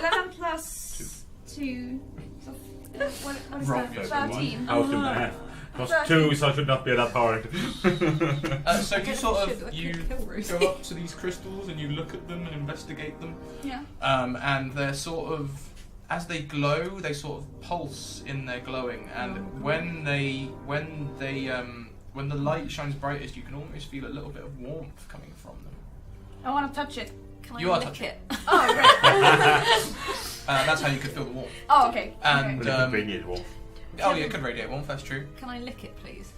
S6: 11 plus 2. So, what is
S1: Wrong.
S6: that? 13.
S4: Out of math. Plus 2, so I should not be that powered.
S1: So you sort
S2: Shit,
S1: of
S2: I
S1: you
S2: could kill Rosie.
S1: go up to these crystals and you look at them and investigate them.
S6: Yeah.
S1: And they're sort of, as they glow, they sort of pulse in their glowing, and when the light shines brightest, you can almost feel a little bit of warmth coming from them.
S6: I want to touch it.
S2: Can
S1: You
S2: I
S1: are
S2: lick
S1: touching
S2: it?
S6: Oh, great.
S1: That's how you could feel the warmth.
S6: Oh, okay.
S1: And
S4: Really good radiate wall.
S1: oh yeah, it could radiate warmth. That's true.
S2: Can I lick it, please?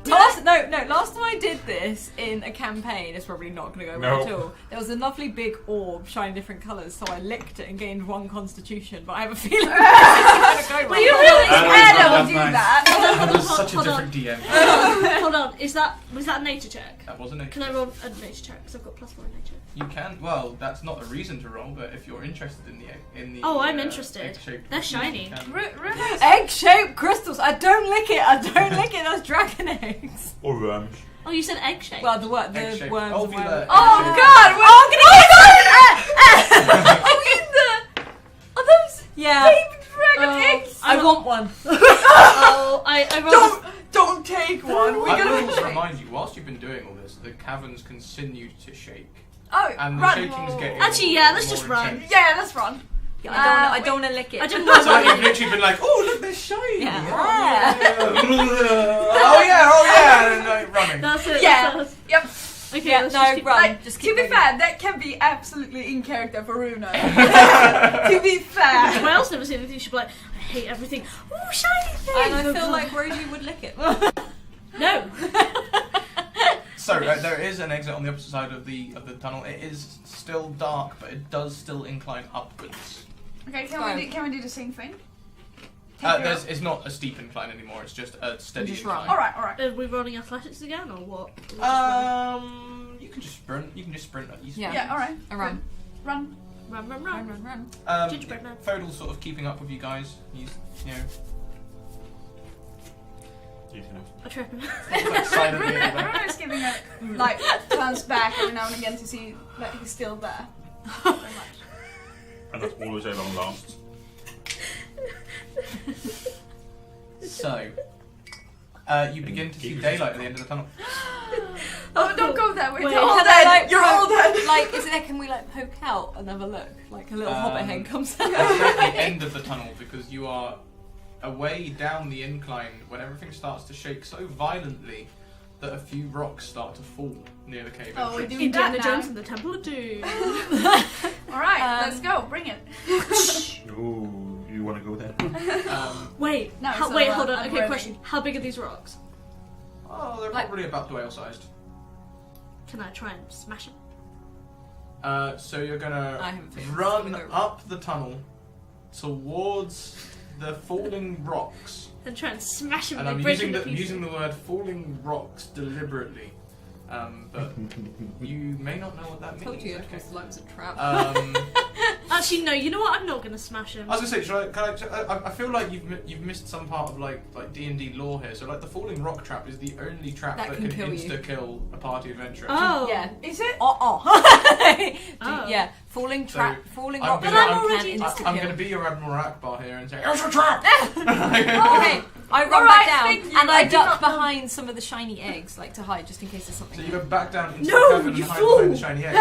S6: Toss
S2: Last time I did this in a campaign, it's probably not going to go well at all. There was a lovely big orb shining different colours, so I licked it and gained 1 constitution. But I have a feeling it's going to go well.
S6: You really scared of do that?
S1: That was such a different DM.
S3: Hold on. Was that a nature check?
S1: That was a nature.
S3: Can I roll a nature check? Because I've got +4 in nature.
S1: You can. Well, that's not a reason to roll, but if you're interested in the
S3: Oh, I'm interested.
S1: egg-shaped
S3: They're
S1: crystals,
S3: shiny.
S1: you can.
S2: Egg-shaped crystals. I don't lick it. That's dragon eggs.
S4: Or worms.
S3: Oh, you said egg shape.
S2: Well, the
S1: Egg-shaped.
S2: worms.
S1: Ovular
S6: Oh
S1: egg-shaped.
S6: god!
S2: Are those? Yeah.
S6: Baby dragon eggs!
S2: I want one.
S3: Oh, I rolled.
S6: Don't take one. We're
S1: I
S6: gonna
S1: will remind you, whilst you've been doing all this, the caverns continue to shake.
S6: Oh,
S1: And the
S6: run.
S1: shaking's getting
S3: Actually, yeah, let's
S1: more
S3: just run.
S1: intense.
S6: Yeah, let's run.
S2: I don't want to lick it.
S3: I didn't want
S1: So you've
S3: to.
S1: literally been like, oh look, they're shiny.
S2: Yeah.
S1: Oh yeah, and like running.
S3: That's it.
S6: Yeah.
S3: That's it.
S6: Yep.
S3: Okay,
S2: Yeah,
S3: let's
S2: no,
S3: just keep
S2: run.
S6: Like,
S2: Just
S6: to
S2: keep
S6: be
S2: going.
S6: fair, that can be absolutely in character for Runa. To be fair.
S3: Well, else never seen anything. She'd be like, I hate everything. Ooh, shiny thing.
S2: And I
S3: Oh,
S2: feel
S3: God.
S2: like Rosie would lick it.
S3: No.
S1: So there is an exit on the opposite side of the tunnel. It is still dark, but it does still incline upwards.
S6: Okay, can we do the same thing?
S1: It's not a steep incline anymore. It's just a steady
S2: Just
S1: incline.
S2: run.
S6: Alright.
S3: Are we running athletics again, or what?
S1: You can just sprint. You can just sprint at least.
S6: Yeah, alright.
S2: Run.
S6: Run.
S3: Run. Gingerbread man.
S1: Feudal's sort of keeping up with you guys. He's,
S4: Easy enough.
S3: I trip him.
S1: like silently in the back.
S6: Runa is giving a, like, turns back every now and again to see that he's still there. Very much.
S4: And that's always how long lasts.
S1: So, you begin to see daylight at the end of the tunnel.
S6: Oh, don't go that way.
S3: Wait,
S6: They're all
S2: can I,
S6: dead.
S2: like,
S6: You're all dead.
S2: Like, is there? Can we like poke out and have a look? Like a little hobbit head comes out.
S1: That's at the end of the tunnel because you are away down the incline when everything starts to shake so violently that a few rocks start to fall near the cave
S6: Oh, we're
S1: entrance.
S6: doing that
S3: Indiana
S6: now.
S3: Jones and the Temple of Doom.
S6: Alright, let's go. Bring it.
S4: Ooh, you want to go there?
S3: Wait,
S6: No, so,
S3: wait, hold on.
S6: I'm
S3: Okay,
S6: ready.
S3: question. How big are these rocks?
S1: Oh, they're probably about dwell sized.
S3: Can I try and smash them?
S1: So you're gonna
S2: I haven't finished
S1: run
S2: with it.
S1: up the tunnel towards the falling rocks.
S3: And try and smash them
S1: And
S3: and
S1: I'm
S3: they break
S1: using
S3: into pieces.
S1: using the word falling rocks deliberately. But you may not know what that
S2: I told
S1: means.
S2: you,
S1: Okay.
S2: because life was a trap.
S3: Actually, no. You know what? I'm not gonna smash them.
S1: I was gonna say, I feel like you've missed some part of like D&D lore here. So like the falling rock trap is the only trap
S2: That
S1: that
S2: can
S1: can
S2: kill you.
S1: insta kill a party adventurer.
S3: Oh.
S2: Yeah.
S6: Is it?
S3: Oh.
S2: Yeah, falling
S1: So,
S2: falling
S1: I'm
S2: rock
S1: gonna-
S2: trap
S1: I'm
S2: can
S3: already-
S2: insta
S1: I'm
S2: kill.
S1: gonna be your Admiral Akbar here and say, "There's a trap!"
S2: Okay, I run
S6: Alright,
S2: back
S6: thank
S2: down
S6: you,
S2: and
S6: I
S2: I
S6: did
S2: duck
S6: not know.
S2: behind some of the shiny eggs, like to hide, just in case there's something.
S1: So you go back down into
S3: No,
S1: the cavern
S3: you
S1: and hide
S3: fool!
S1: behind the shiny egg.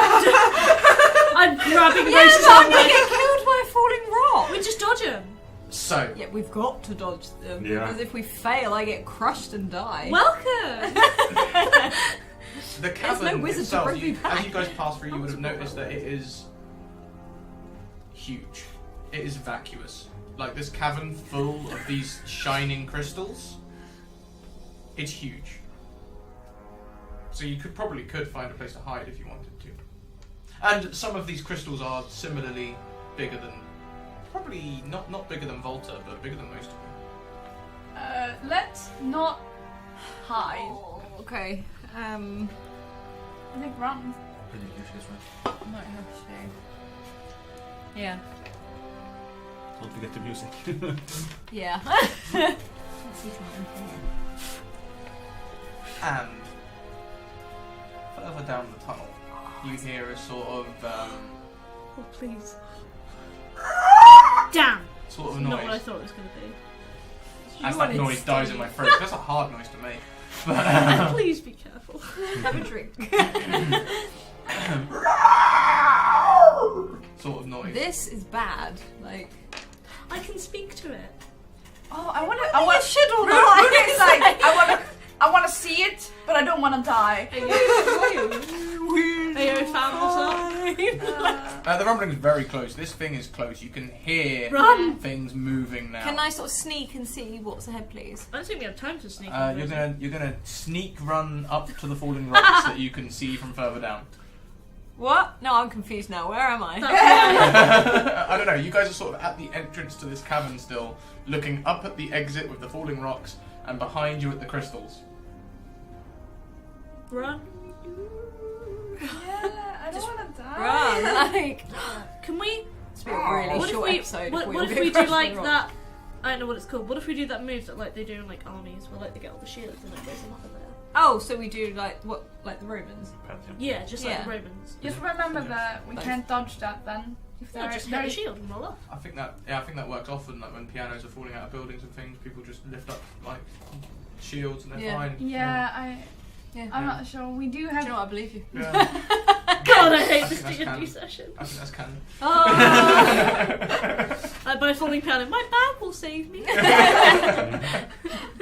S3: I'm grabbing
S2: Yeah,
S3: Rose's
S2: but I'm
S3: arm.
S2: gonna get killed by a falling rock.
S3: We just dodge him.
S1: So
S2: Yeah, we've got to dodge them
S4: Yeah.
S2: because if we fail, I get crushed and die.
S3: Welcome.
S1: the cavern
S2: wizard to
S1: itself,
S2: bring me back.
S1: as you guys pass through, you would have noticed that it is huge. It is vacuous. Like this cavern full of these shining crystals. It's huge. So you probably could find a place to hide if you wanted to. And some of these crystals are similarly bigger than, probably not bigger than Volta, but bigger than most of them.
S6: Let's not hide.
S2: Oh, okay.
S6: I think run.
S2: Might have to. Yeah.
S4: Don't forget the music.
S2: Yeah. Let's see something.
S1: And further down the tunnel, you hear a sort of
S3: Oh, please. Damn.
S1: sort of
S3: Not what I
S1: noise.
S3: thought it was going to be.
S1: As that
S2: wanted
S1: noise dies in my throat. That's a hard noise to make.
S3: Please be careful.
S2: Have a drink.
S1: Sort of noise.
S2: This is bad. Like.
S3: I can speak to it.
S6: Oh, I want
S2: shit all the
S6: Runa
S2: time.
S6: is like, I want to see it, but I don't want to die.
S3: Are you Leo found us up.
S1: The rumbling's very close. This thing is close. You can hear things moving now.
S2: Can I sort of sneak and see what's ahead, please?
S3: I don't think we have time to sneak.
S1: You're gonna sneak run up to the falling rocks that you can see from further down.
S2: What? No, I'm confused now. Where am I?
S1: I don't know. You guys are sort of at the entrance to this cavern still, looking up at the exit with the falling rocks, and behind you at the crystals.
S3: Run.
S6: Yeah, I don't want to die.
S2: Run, like.
S3: Can we?
S2: It's been a really
S3: What if
S2: short
S3: we?
S2: episode.
S3: What if we do like that? I don't know what it's called. What if we do that move that like they do in like armies, where like they get all the shields and it goes them up in there?
S2: Oh, so we do like what, like the Romans?
S3: Yeah, just like
S2: Yeah.
S3: the Romans.
S6: Just remember that we can't dodge that then. If
S3: No, just get a shield and roll off.
S1: I think that works often. Like when pianos are falling out of buildings and things, people just lift up like shields and they're fine.
S6: Yeah,
S2: Yeah.
S6: I'm not sure. We do have.
S2: Do you know what? I believe you.
S1: Yeah.
S3: God, I hate
S1: I
S3: this
S1: think that's
S3: D&D
S1: canon.
S3: session.
S1: I think that's canon.
S2: Oh.
S3: Like by falling piano, my bag will save me.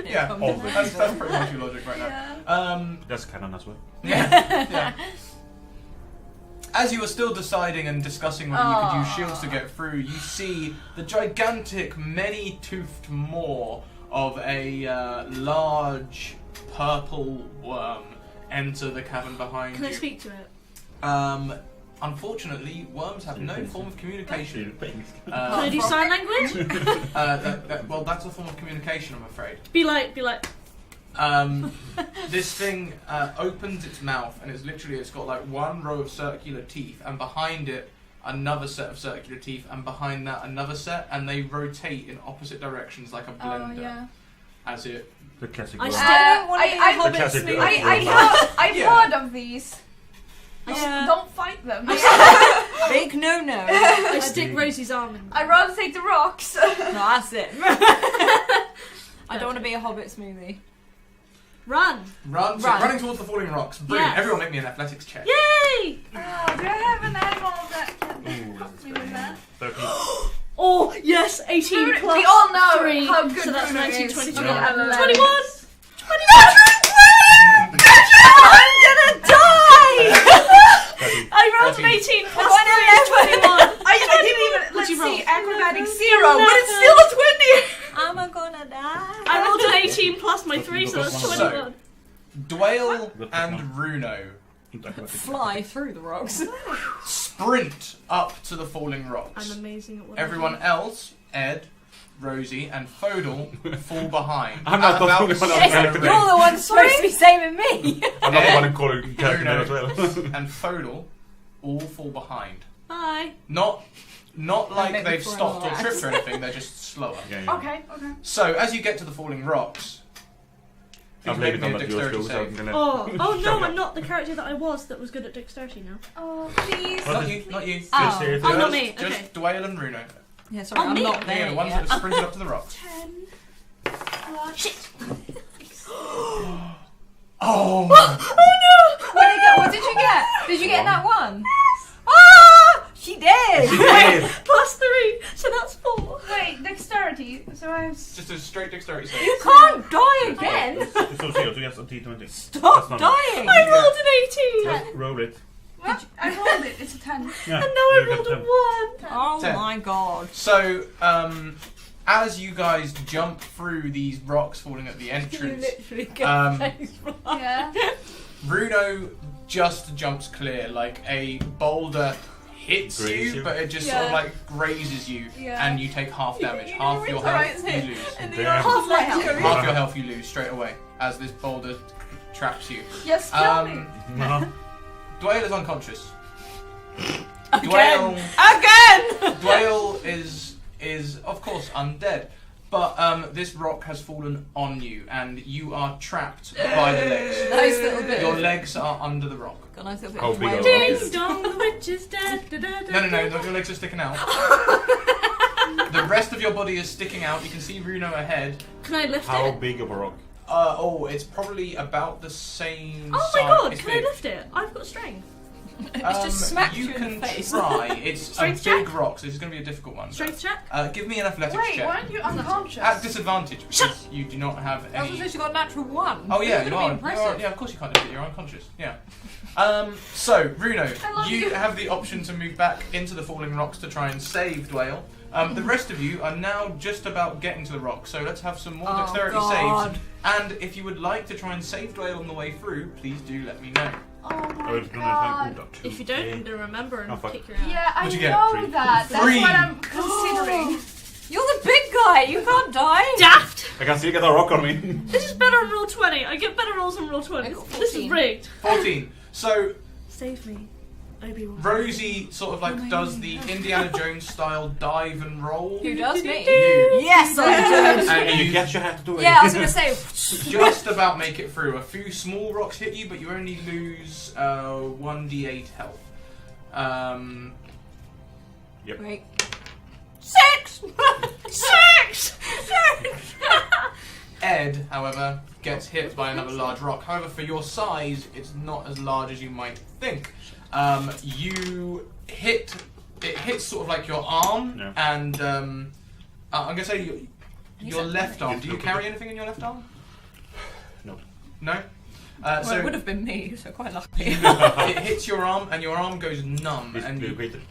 S1: Yeah,
S4: Always.
S1: that's pretty much your logic right now.
S4: That's canon as well.
S1: Yeah. As you are still deciding and discussing whether you could use shields to get through, you see the gigantic, many-toothed maw of a large purple worm enter the cavern behind
S3: Can
S1: you.
S3: I speak to it?
S1: Unfortunately, worms have no form of communication.
S3: Can I do sign language?
S1: Well, that's a form of communication, I'm afraid.
S3: Be like.
S1: This thing opens its mouth and it's got like one row of circular teeth, and behind it another set of circular teeth, and behind that another set, and they rotate in opposite directions like a blender.
S6: Oh yeah.
S1: As it.
S4: The classic.
S3: I
S4: worm.
S3: still don't want to be a
S6: I-
S3: hobbit
S4: classic
S3: smoothie.
S6: I've
S1: Yeah.
S6: heard of these.
S2: Yeah.
S6: Don't fight them.
S2: Big no-no.
S3: I stick Rosie's arm in.
S6: I'd rather take the rocks.
S2: No, that's it. I don't want to be a hobbit smoothie.
S3: Run!
S1: Run. So
S2: Run.
S1: running towards the falling rocks. Brilliant.
S3: Yes.
S1: Everyone make me an athletics check.
S3: Yay!
S6: Do I have an animal that can
S4: Ooh,
S6: help me with that?
S4: 13.
S3: Oh, yes, 18
S6: We
S3: plus
S6: all know
S3: 3.
S6: how good
S3: So that's
S6: Bruno
S3: 19,
S6: is.
S3: 22,
S1: Yeah.
S3: 21.
S6: 21!
S3: 21!
S2: I'm gonna die!
S3: I rolled an
S1: 13.
S3: 18 plus 3 is 21.
S6: I didn't even, let's
S3: What'd you roll?
S6: see, acrobatic 0, but it's still a 20!
S2: I'm gonna die.
S3: I rolled an 18 plus my 3, so that's
S4: So-
S3: 21.
S1: Dwayne and Runo
S2: Fly through the rocks.
S1: sprint up to the falling
S3: I'm
S1: rocks.
S3: amazing at what
S1: Everyone
S3: I
S1: else, Ed, Rosie, and Foedal fall behind.
S4: I'm not the
S1: About
S4: only one
S1: the
S4: on
S1: same
S4: character
S1: rate.
S2: You're the one supposed to be saving me.
S4: I'm not the one calling character
S1: Bruno
S4: name as well.
S1: and Foedal all fall behind.
S3: Bye.
S1: Not like
S2: maybe
S1: they've
S2: for
S1: stopped or
S2: another
S1: tripped or anything, they're just slower.
S4: Yeah.
S6: Okay.
S1: So, as you get to the falling rocks,
S4: I
S1: please
S4: blame
S1: make
S4: it
S1: me
S4: on
S1: a
S4: that
S1: dexterity
S4: yours, so I'm
S1: save.
S4: gonna.
S3: Oh
S4: shove
S3: no,
S4: you
S3: I'm
S4: up.
S3: not the character that I was that was good at dexterity now.
S6: Oh, please.
S4: What?
S1: Not you, not you.
S2: Oh.
S4: Seriously?
S3: Oh, not
S1: Just-
S3: me, okay.
S1: Just Dwayne and Runo.
S2: Yeah, sorry,
S3: Oh,
S2: I'm
S3: me?
S2: not there
S1: Yeah, the ones
S2: yet.
S1: that sprinted up to the rocks.
S6: 10. Plus.
S3: Shit!
S1: Oh!
S6: What did you get?
S2: Did you get that one?
S6: Ah!
S2: She did!
S3: Plus 3, so that's 4.
S6: Wait, dexterity. So I have.
S1: Just a straight dexterity save.
S2: You can't die again!
S4: So yes, on T20.
S2: Stop
S4: That's not
S2: dying!
S3: I rolled an 18!
S4: Just roll it.
S6: What? I rolled it. It's a 10.
S4: Yeah.
S3: And now I
S4: you got
S3: rolled a
S4: 10.
S3: 1!
S2: Oh
S1: 10.
S2: my god.
S1: So, as you guys jump through these rocks falling at the
S2: You
S1: entrance,
S2: literally get
S1: Um,
S2: face fly.
S6: Yeah.
S1: Bruno just jumps clear, like a boulder hits
S4: Graze
S1: you,
S4: you?
S1: but it just sort of
S6: Yeah.
S1: like grazes you,
S6: Yeah.
S1: and you take half damage.
S2: You
S1: Half
S2: know
S1: your
S2: it's alright,
S1: health
S2: isn't
S1: you
S2: it?
S1: lose.
S2: And then
S4: Damn.
S2: you're half my health.
S1: Half your health you lose straight away as this boulder traps you.
S6: Yes, kill me.
S4: No.
S1: Dwayne is unconscious.
S2: Again!
S1: Dwayne, Dwayne is of course undead, but this rock has fallen on you, and you are trapped by the legs.
S2: Nice little bit.
S1: Your legs are under the rock.
S2: Got a nice little bit
S4: How
S2: of
S4: big are
S2: whale
S4: the
S2: legs.
S3: Ding dong, the witch is dead. Da, da, da,
S1: No,
S3: da.
S1: your legs are sticking out. The rest of your body is sticking out. You can see Runo ahead.
S3: Can I lift
S4: How
S3: it?
S4: big of a rock?
S1: It's probably about the same
S3: Oh
S1: size.
S3: my god,
S1: It's
S3: can I
S1: big.
S3: lift it? I've got strength.
S2: It's just smacked
S1: you
S2: you in
S1: can
S2: the face.
S1: try. It's a
S3: Strength
S1: big
S3: check?
S1: rock, so this is going to be a difficult one.
S3: Strength check?
S1: Give me an athletics
S6: Wait,
S1: check.
S6: why aren't you unconscious?
S1: At disadvantage, because you do not have
S2: I was
S1: any...
S2: gonna say she got a natural 1.
S1: Oh yeah,
S2: It's
S1: you
S2: gonna
S1: are.
S2: be impressive.
S1: Yeah, of course you can't do it. You're unconscious. Yeah. So Bruno,
S6: I love
S1: you
S6: you.
S1: have the option to move back into the falling rocks to try and save Dwayne. The rest of you are now just about getting to the rock, so let's have some more
S2: Oh,
S1: dexterity
S2: God.
S1: saves. And if you would like to try and save Dwayne on the way through, please do let me know.
S6: Oh my
S4: it's gonna
S6: god.
S4: up to
S3: If you don't, then remember and
S4: Oh, fuck.
S3: kick your ass.
S6: Yeah, I
S1: What'd you get?
S6: know
S4: 3.
S6: that. That's
S1: 3.
S6: what I'm considering.
S2: You're the big guy. You can't die.
S3: Daft!
S4: I can still get a rock on me.
S3: This is better on roll 20. I get better rolls on roll 20.
S2: I got
S3: This is
S2: 14.
S3: rigged.
S1: 14. So
S3: Save me, Obi-Wan.
S1: Rosie sort of like does the Indiana Jones style dive and roll.
S2: Who does me?
S1: You.
S2: Yes, I do.
S1: And
S4: You
S1: you
S4: get your hat to do it.
S2: Yeah, I was gonna say.
S1: just about make it through. A few small rocks hit you, but you only lose 1d8 health.
S2: Wait.
S3: 6! 6!
S1: Ed, however, gets hit by another large rock. However, for your size, it's not as large as you might think. You hit. It hits sort of like your arm,
S4: Yeah.
S1: and I'm gonna say your
S2: said
S1: left arm.
S4: nothing.
S1: Do you carry anything in your left arm?
S4: No.
S1: No.
S2: Well,
S1: So
S2: it would have been me, so quite lucky.
S1: it hits your arm, and your arm goes numb. And you,
S4: Dislocated.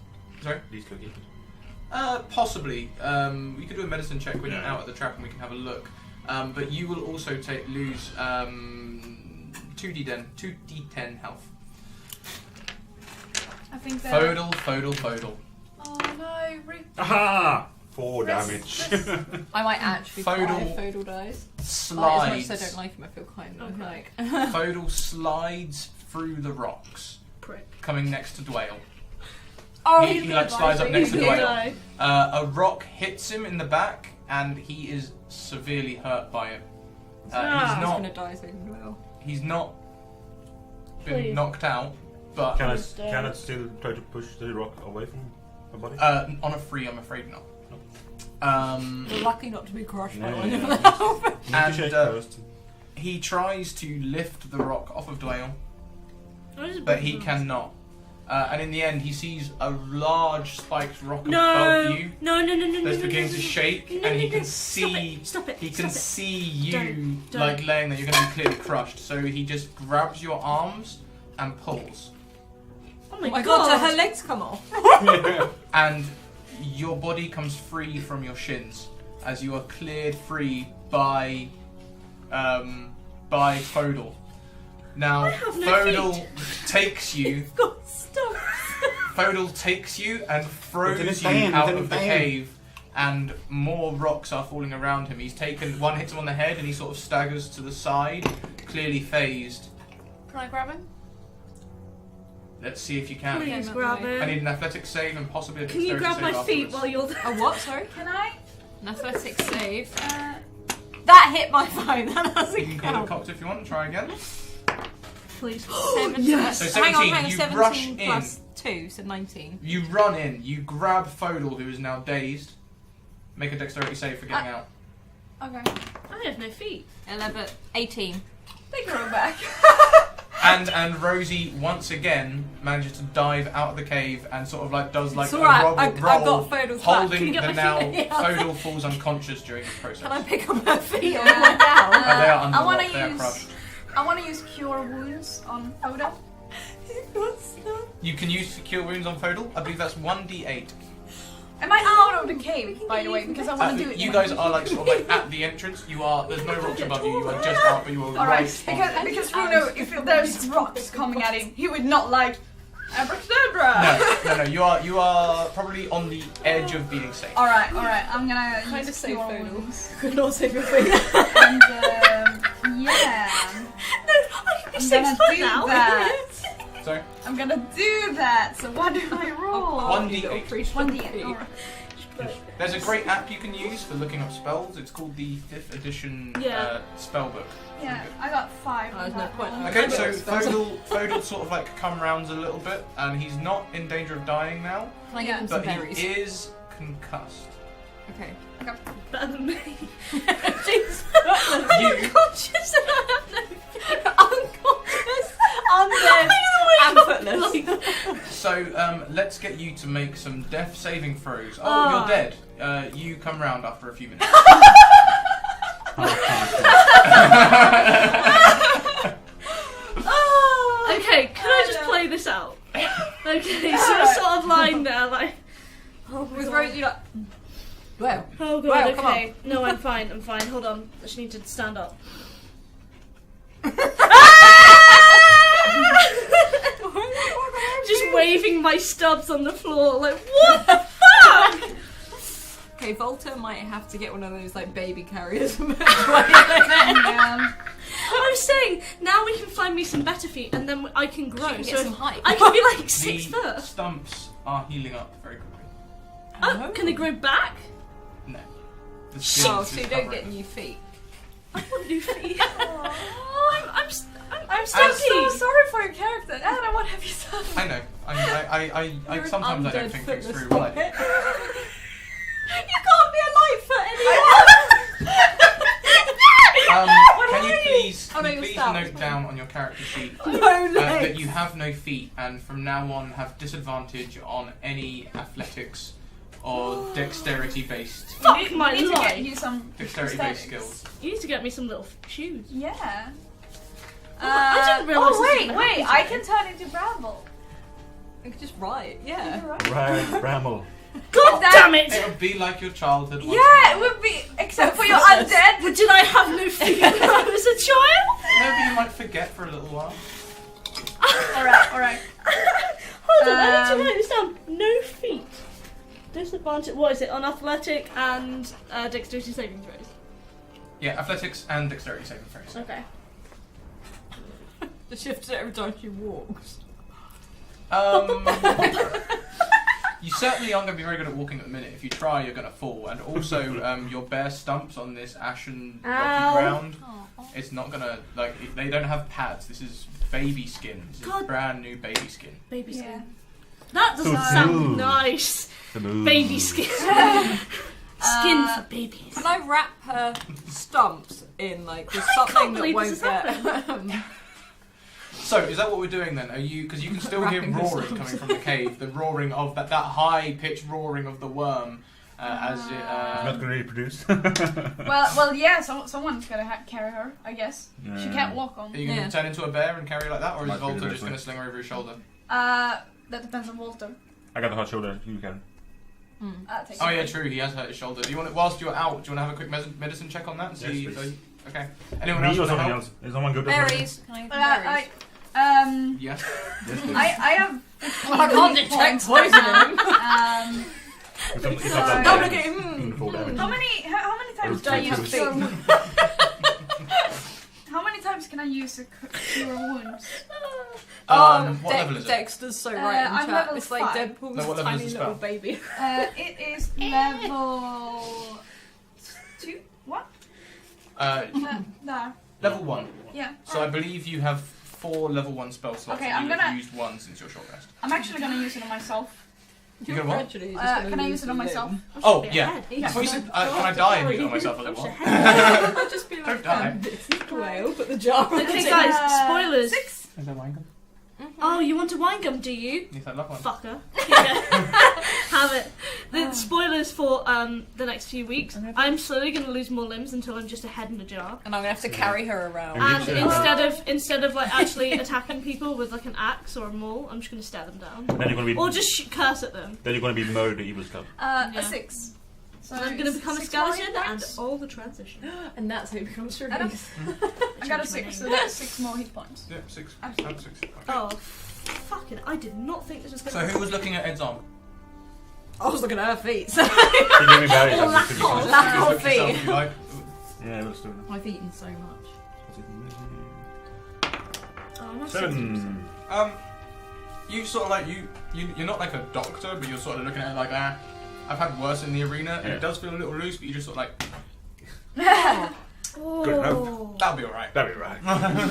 S1: sorry.
S4: Dislocated.
S1: Possibly. We could do a medicine check when you're out at the trap, and we can have a look. But you will also lose 2d10 health.
S6: I think that.
S1: Foedal.
S6: Oh no, Rick.
S4: Aha! 4
S6: This-
S4: damage.
S2: I might actually cry
S1: Foedal
S2: if Foedal dies. Like, as
S1: Slides.
S2: much as I don't like him, I feel kind of like.
S1: Foedal slides through the rocks,
S3: Prick.
S1: coming next to Dwayne.
S6: Oh,
S1: He like slides up next to
S3: He's gonna
S1: Dwayne.
S3: die.
S1: A rock hits him in the back, and he is severely hurt by it.
S3: Ah.
S2: He's
S1: He's not.
S2: gonna die so well.
S1: He's not been
S3: Please.
S1: knocked out, but
S4: Can I still try to push the rock away from my body?
S1: on a free, I'm afraid not.
S2: You're lucky not to be crushed by
S4: No,
S2: one
S4: yeah,
S2: of
S4: yeah.
S2: them.
S4: Need to
S1: and,
S4: shake first.
S1: He tries to lift the rock off of Dwayne,
S3: What is
S1: but he
S3: Bob's
S1: cannot. And in the end, he sees a large spiked rock
S3: No!
S1: above you
S3: No!
S1: that's beginning to shake, and he can
S3: Stop
S1: see.
S3: it! Stop it!
S1: He can
S3: Stop it.
S1: see you
S3: Don't.
S1: like laying there. You're going to be clearly crushed. So he just grabs your arms and pulls,
S3: Oh
S2: Oh
S3: my
S2: my
S3: god!
S2: god, so her legs come off.
S1: and your body comes free from your shins as you are cleared free by Foedal. Now
S3: I have no
S1: Foedal
S3: feet.
S1: takes you.
S3: God, stop!
S1: Foedal takes you and throws
S4: It's
S1: you
S4: in pain,
S1: out
S4: it's in
S1: of the
S4: pain.
S1: cave, and more rocks are falling around him. He's taken one, hits him on the head, and he sort of staggers to the side, clearly phased.
S6: Can I grab him?
S1: Let's see if you can.
S3: Please
S2: Okay,
S3: grab
S2: okay.
S1: I
S3: him.
S1: need an athletics save and possibly a
S3: Can you
S1: dexterity
S3: grab my
S1: save
S3: feet
S1: afterwards.
S3: while you're there?
S2: A what, sorry?
S6: Can I?
S2: An athletics save.
S6: That
S2: Hit my phone, that
S1: You
S2: doesn't
S1: can call it
S2: count.
S1: cocked if you want. Try again.
S3: Please.
S2: Yes.
S1: So
S2: hang on,
S1: 17, you
S2: 17
S1: rush in.
S2: plus 2, so 19.
S1: You run in. You grab Foedal, who is now dazed. Make a dexterity save for getting out.
S6: Okay.
S3: I have no feet.
S2: 11, 18.
S6: They grow back.
S1: And Rosie once again manages to dive out of the cave and sort of like does like
S2: It's
S1: a
S2: alright,
S1: roll,
S2: I've
S1: roll
S2: got Foedal's back.
S3: Can
S1: holding
S3: you get
S1: the
S3: my
S1: now
S3: feet?
S1: Foedal falls unconscious during this process.
S2: Can I pick up her feet
S6: Yeah.
S2: on my way down?
S1: And they are under
S6: I wanna
S1: lock, they are
S6: use-
S1: crushed.
S6: I want to use Cure Wounds on Foedal.
S1: You can use Cure Wounds on Foedal. I believe that's 1d8.
S6: Am I out of the cave, by the way? Because I want to do it.
S1: You guys are like sort of like at the entrance. You are. There's no rocks above you. You are just out, but you are
S6: All
S1: right
S6: right,
S1: on
S6: because
S1: it.
S6: because Bruno, if there's rocks coming at him, he would not like abracadabra.
S1: No. You are probably on the edge of being safe.
S6: All right. I'm gonna
S2: Kind
S6: use
S2: of save
S6: Cure
S2: Foedal.
S6: Wounds.
S2: Could not save your feet.
S6: And yeah,
S3: No, I can be
S6: I'm
S3: 6
S6: gonna
S3: foot
S6: do
S3: now.
S6: that.
S1: Sorry.
S6: I'm gonna do that. So what do I roll?
S1: 1d8.
S6: 1d8. All right.
S1: There's a great app you can use for looking up spells. It's called the 5th edition
S3: Yeah.
S1: spellbook.
S6: Yeah, I got 5.
S2: Oh, there's no point.
S1: Okay, so
S2: Spells.
S1: Foedal sort of like come rounds a little bit, and he's not in danger of dying now,
S2: Can I get him some
S1: but
S2: berries?
S1: he is concussed.
S2: Okay.
S3: Better than me.
S2: Jesus.
S1: You,
S3: Unconscious and I have no feet.
S2: Unconscious, undead, and footless.
S1: So let's get you to make some death saving throws. Oh, you're dead. You come round after a few minutes.
S3: Okay, can I just play this out? Okay, so we're sort of lying there like. Oh my
S2: With
S3: god.
S2: Rose, you're like. Well.
S3: Oh god,
S2: Well, come
S3: okay. No, I'm fine, hold on. I just need to stand up. Just waving my stubs on the floor, like, what the fuck?
S2: Okay, Volta might have to get one of those like baby carriers.
S6: Yeah.
S3: I'm saying, now we can find me some better feet and then I can grow.
S2: She can get
S3: so
S2: some height.
S3: I can be like 6
S1: The
S3: foot.
S1: stumps are healing up very quickly.
S3: Oh, can they grow back?
S1: No. The
S2: Oh,
S1: skins
S2: so you
S1: is
S2: don't
S1: covering
S2: get
S1: them.
S2: new feet.
S3: I want new feet. I'm
S6: I'm so
S3: stumpy.
S6: sorry for your character. Anna, what have you done?
S1: I know. I
S2: You're an
S1: sometimes I don't
S2: undead
S1: think things
S2: fitness
S1: through.
S2: puppet.
S1: Right.
S2: You can't be a light foot anymore.
S1: Can you please,
S2: Oh, no,
S1: can you
S2: you're
S1: please
S2: stabbed.
S1: note down on your character sheet
S2: No
S1: that
S2: legs.
S1: you have no feet, and from now on have disadvantage on any athletics or dexterity-based
S3: Fuck my
S6: We need to get
S3: life.
S6: you some
S1: dexterity-based
S6: aesthetics.
S1: skills.
S3: You need to get me some little shoes.
S6: Yeah.
S3: I didn't realise
S6: Oh
S3: this was
S6: wait,
S3: gonna
S6: wait!
S3: happen
S6: I
S3: today.
S6: can turn into Bramble.
S2: You could just write, yeah.
S6: You're right.
S4: Right, Bramble.
S3: God
S6: That-
S3: damn it!
S1: It would be like your childhood. once
S6: Yeah, it
S1: more.
S6: would be, except for your undead.
S3: But did I have no feet when I was a child?
S1: No, but you might forget for a little while.
S6: Alright.
S3: Hold on, I need to write this down. No feet. Disadvantage. What is it? On athletic and dexterity saving throws.
S1: Yeah, athletics and dexterity saving throws.
S3: Okay.
S2: The shift it every time she walks.
S1: You certainly aren't going to be very good at walking at the minute. If you try, you're going to fall. And also, your bare stumps on this ashen, rocky
S3: Ow.
S1: ground, it's not going to, like, they don't have pads. This is baby skin. This is
S3: God.
S1: brand new baby skin.
S3: Baby skin.
S6: Yeah.
S3: That doesn't
S4: Smooth.
S3: sound nice. Baby skin. Skin for babies.
S2: Can I wrap her stumps in like with something that
S3: believe
S2: won't
S3: this
S2: get?
S3: is
S1: So, is that what we're doing then? Are you, because you can still hear
S2: Wrapping the
S1: roaring
S2: stumps.
S1: coming from the cave, the roaring of that high-pitched roaring of the worm as it...
S4: It's not going to reproduce.
S6: Well, yeah. Someone's gonna carry her, I guess. She can't walk on.
S1: Are you going to
S2: Yeah.
S1: turn into a bear and carry like that, or is
S4: Might be the
S1: Volta
S4: best
S1: just going
S4: way.
S1: to sling her over his shoulder?
S6: That depends on Walter.
S4: I got a hot shoulder. You can.
S6: Take
S1: Oh
S6: it.
S1: yeah, true. He has hurt his shoulder. Do you want, whilst you're out, do you want to have a quick medicine check on that and see?
S4: Yes,
S1: if
S4: please.
S1: okay. Anyone
S4: Me
S1: else?
S4: or
S1: want to
S4: something
S1: help?
S4: else? Is someone good at
S2: Berries. Can I have berries?
S1: Yes.
S4: Yes, please.
S6: I have.
S2: I can't detect poisoning.
S4: It's not
S6: Sorry.
S4: that
S2: No,
S4: bad.
S2: okay,
S4: You can fall damage.
S6: How many times do I
S4: Those
S6: use
S4: two
S6: cure
S2: things.
S6: wounds? How many times can I use a cure wounds?
S1: What level is it?
S2: Dexter's so right in
S6: I'm
S2: chat.
S6: level
S2: It's like
S6: 5.
S2: Deadpool's
S1: No, what level is
S2: tiny
S1: the
S2: little
S1: spell?
S2: baby.
S6: It is level 2. What? No.
S1: Level 1.
S6: Yeah.
S1: So I believe you have 4 level 1 spell slots.
S6: Okay,
S1: and
S6: I'm
S1: you have
S6: gonna-
S1: used 1 since your short rest.
S6: I'm actually gonna use it on myself.
S1: You gonna what?
S2: Gradually, you're just gonna
S6: Can I
S2: lose
S6: use it on
S2: a limb.
S6: myself?
S1: Oh
S3: Be
S1: yeah.
S3: ahead.
S6: Yeah.
S1: I thought you said, can I die and use it on myself? I was like, what?
S2: I'll just be like,
S1: Don't die.
S2: this is the whale, put the jar on
S3: Okay,
S2: it.
S3: guys, spoilers.
S6: 6.
S1: Is that wine gum?
S3: Oh, you want a wine gum, do you?
S1: Yes, I love one.
S3: Fucker. Yeah. Have it. The spoilers for the next few weeks. I'm slowly going to lose more limbs until I'm just a head in a jar.
S2: And I'm gonna have to carry her around.
S3: And
S4: Yeah.
S3: instead of like actually attacking people with like an axe or a maul, I'm just going to stare them down.
S4: Then you're going to be.
S3: Or just curse at them.
S4: Then you're going to be mode the evil scum.
S6: A
S3: Yeah.
S6: 6. So
S3: I'm going to become a
S6: 6 more
S3: skeleton
S6: hit
S3: and
S6: points.
S3: all the transition.
S2: And that's how it becomes
S6: I don't-
S2: Therese.
S6: I got a 6, so that's 6 more hit points.
S1: Yeah, 6.
S6: Absolutely.
S1: 6. Okay.
S3: Oh, fucking! I did not think this was going
S1: So who was looking at Ed's arm?
S2: I was looking at her feet. So
S4: She gave me berries.
S3: Oh,
S4: I'm just gonna be
S2: lack
S1: Just
S2: of
S1: look yourself
S2: feet.
S1: if you like.
S4: Yeah, we'll just do it.
S2: I've eaten so much.
S3: Oh, I'm not
S4: 7.
S1: You sort of like you're not like a doctor, but you're sort of looking at it like I've had worse in the arena, and
S4: Yeah.
S1: it does feel a little loose, but you just sort of like
S4: Good
S3: Oh.
S1: that'll be alright.
S4: That'll be right.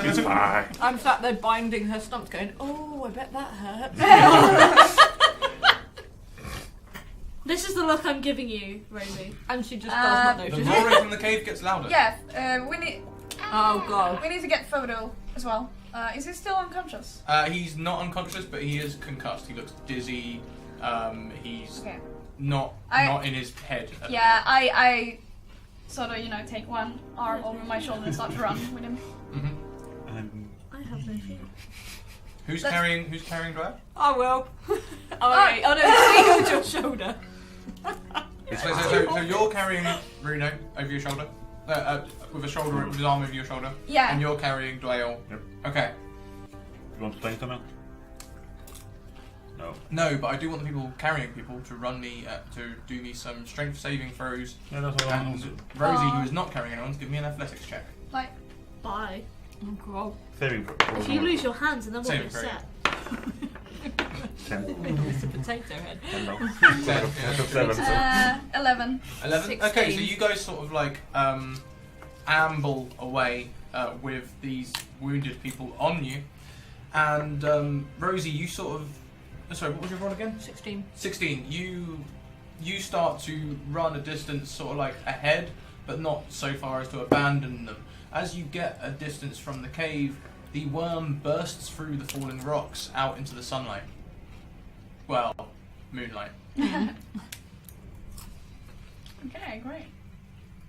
S4: It's fine.
S2: I'm sat there binding her stump going, oh, I bet that hurts.
S3: This is the look I'm giving you, Rosie.
S2: And she just does not
S1: The
S2: notice.
S1: roaring from the cave gets louder.
S6: Yeah, we need
S2: Oh god.
S6: to get Foedal as well. Is he still unconscious?
S1: He's not unconscious, but he is concussed. He looks dizzy. He's
S6: Okay.
S1: not in his head.
S6: Yeah, I sort of, take one arm over my shoulder and start to run with him.
S3: I have no fear.
S1: Who's carrying Dwyer?
S2: I will. Oh no, it's your shoulder.
S1: So you're carrying Bruno over your shoulder, with his arm over your shoulder.
S6: Yeah.
S1: And you're carrying Dwyer.
S4: Yep.
S1: Okay.
S4: You want to play or not? No.
S1: No, but I do want the people carrying people to run me to do me some strength saving throws.
S4: Yeah, that's all I
S1: And
S4: want.
S1: Rosie, who is not carrying anyone, give me an athletics check.
S6: Like,
S3: Bye.
S2: Oh god.
S4: Saving for
S3: If you lose your hands, and then what
S1: Saving
S3: you
S1: throw.
S3: set?
S4: 10.
S2: It's a potato head.
S4: 10 now.
S1: 10,
S4: I got 7.
S6: 11.
S1: 11?
S2: 16.
S1: Okay, so you guys sort of like amble away with these wounded people on you. And Rosie, you sort of... Sorry, what was your roll again?
S2: 16.
S1: 16. You start to run a distance sort of like ahead, but not so far as to abandon them. As you get a distance from the cave, the worm bursts through the falling rocks out into the sunlight. Well, moonlight.
S6: Okay, great.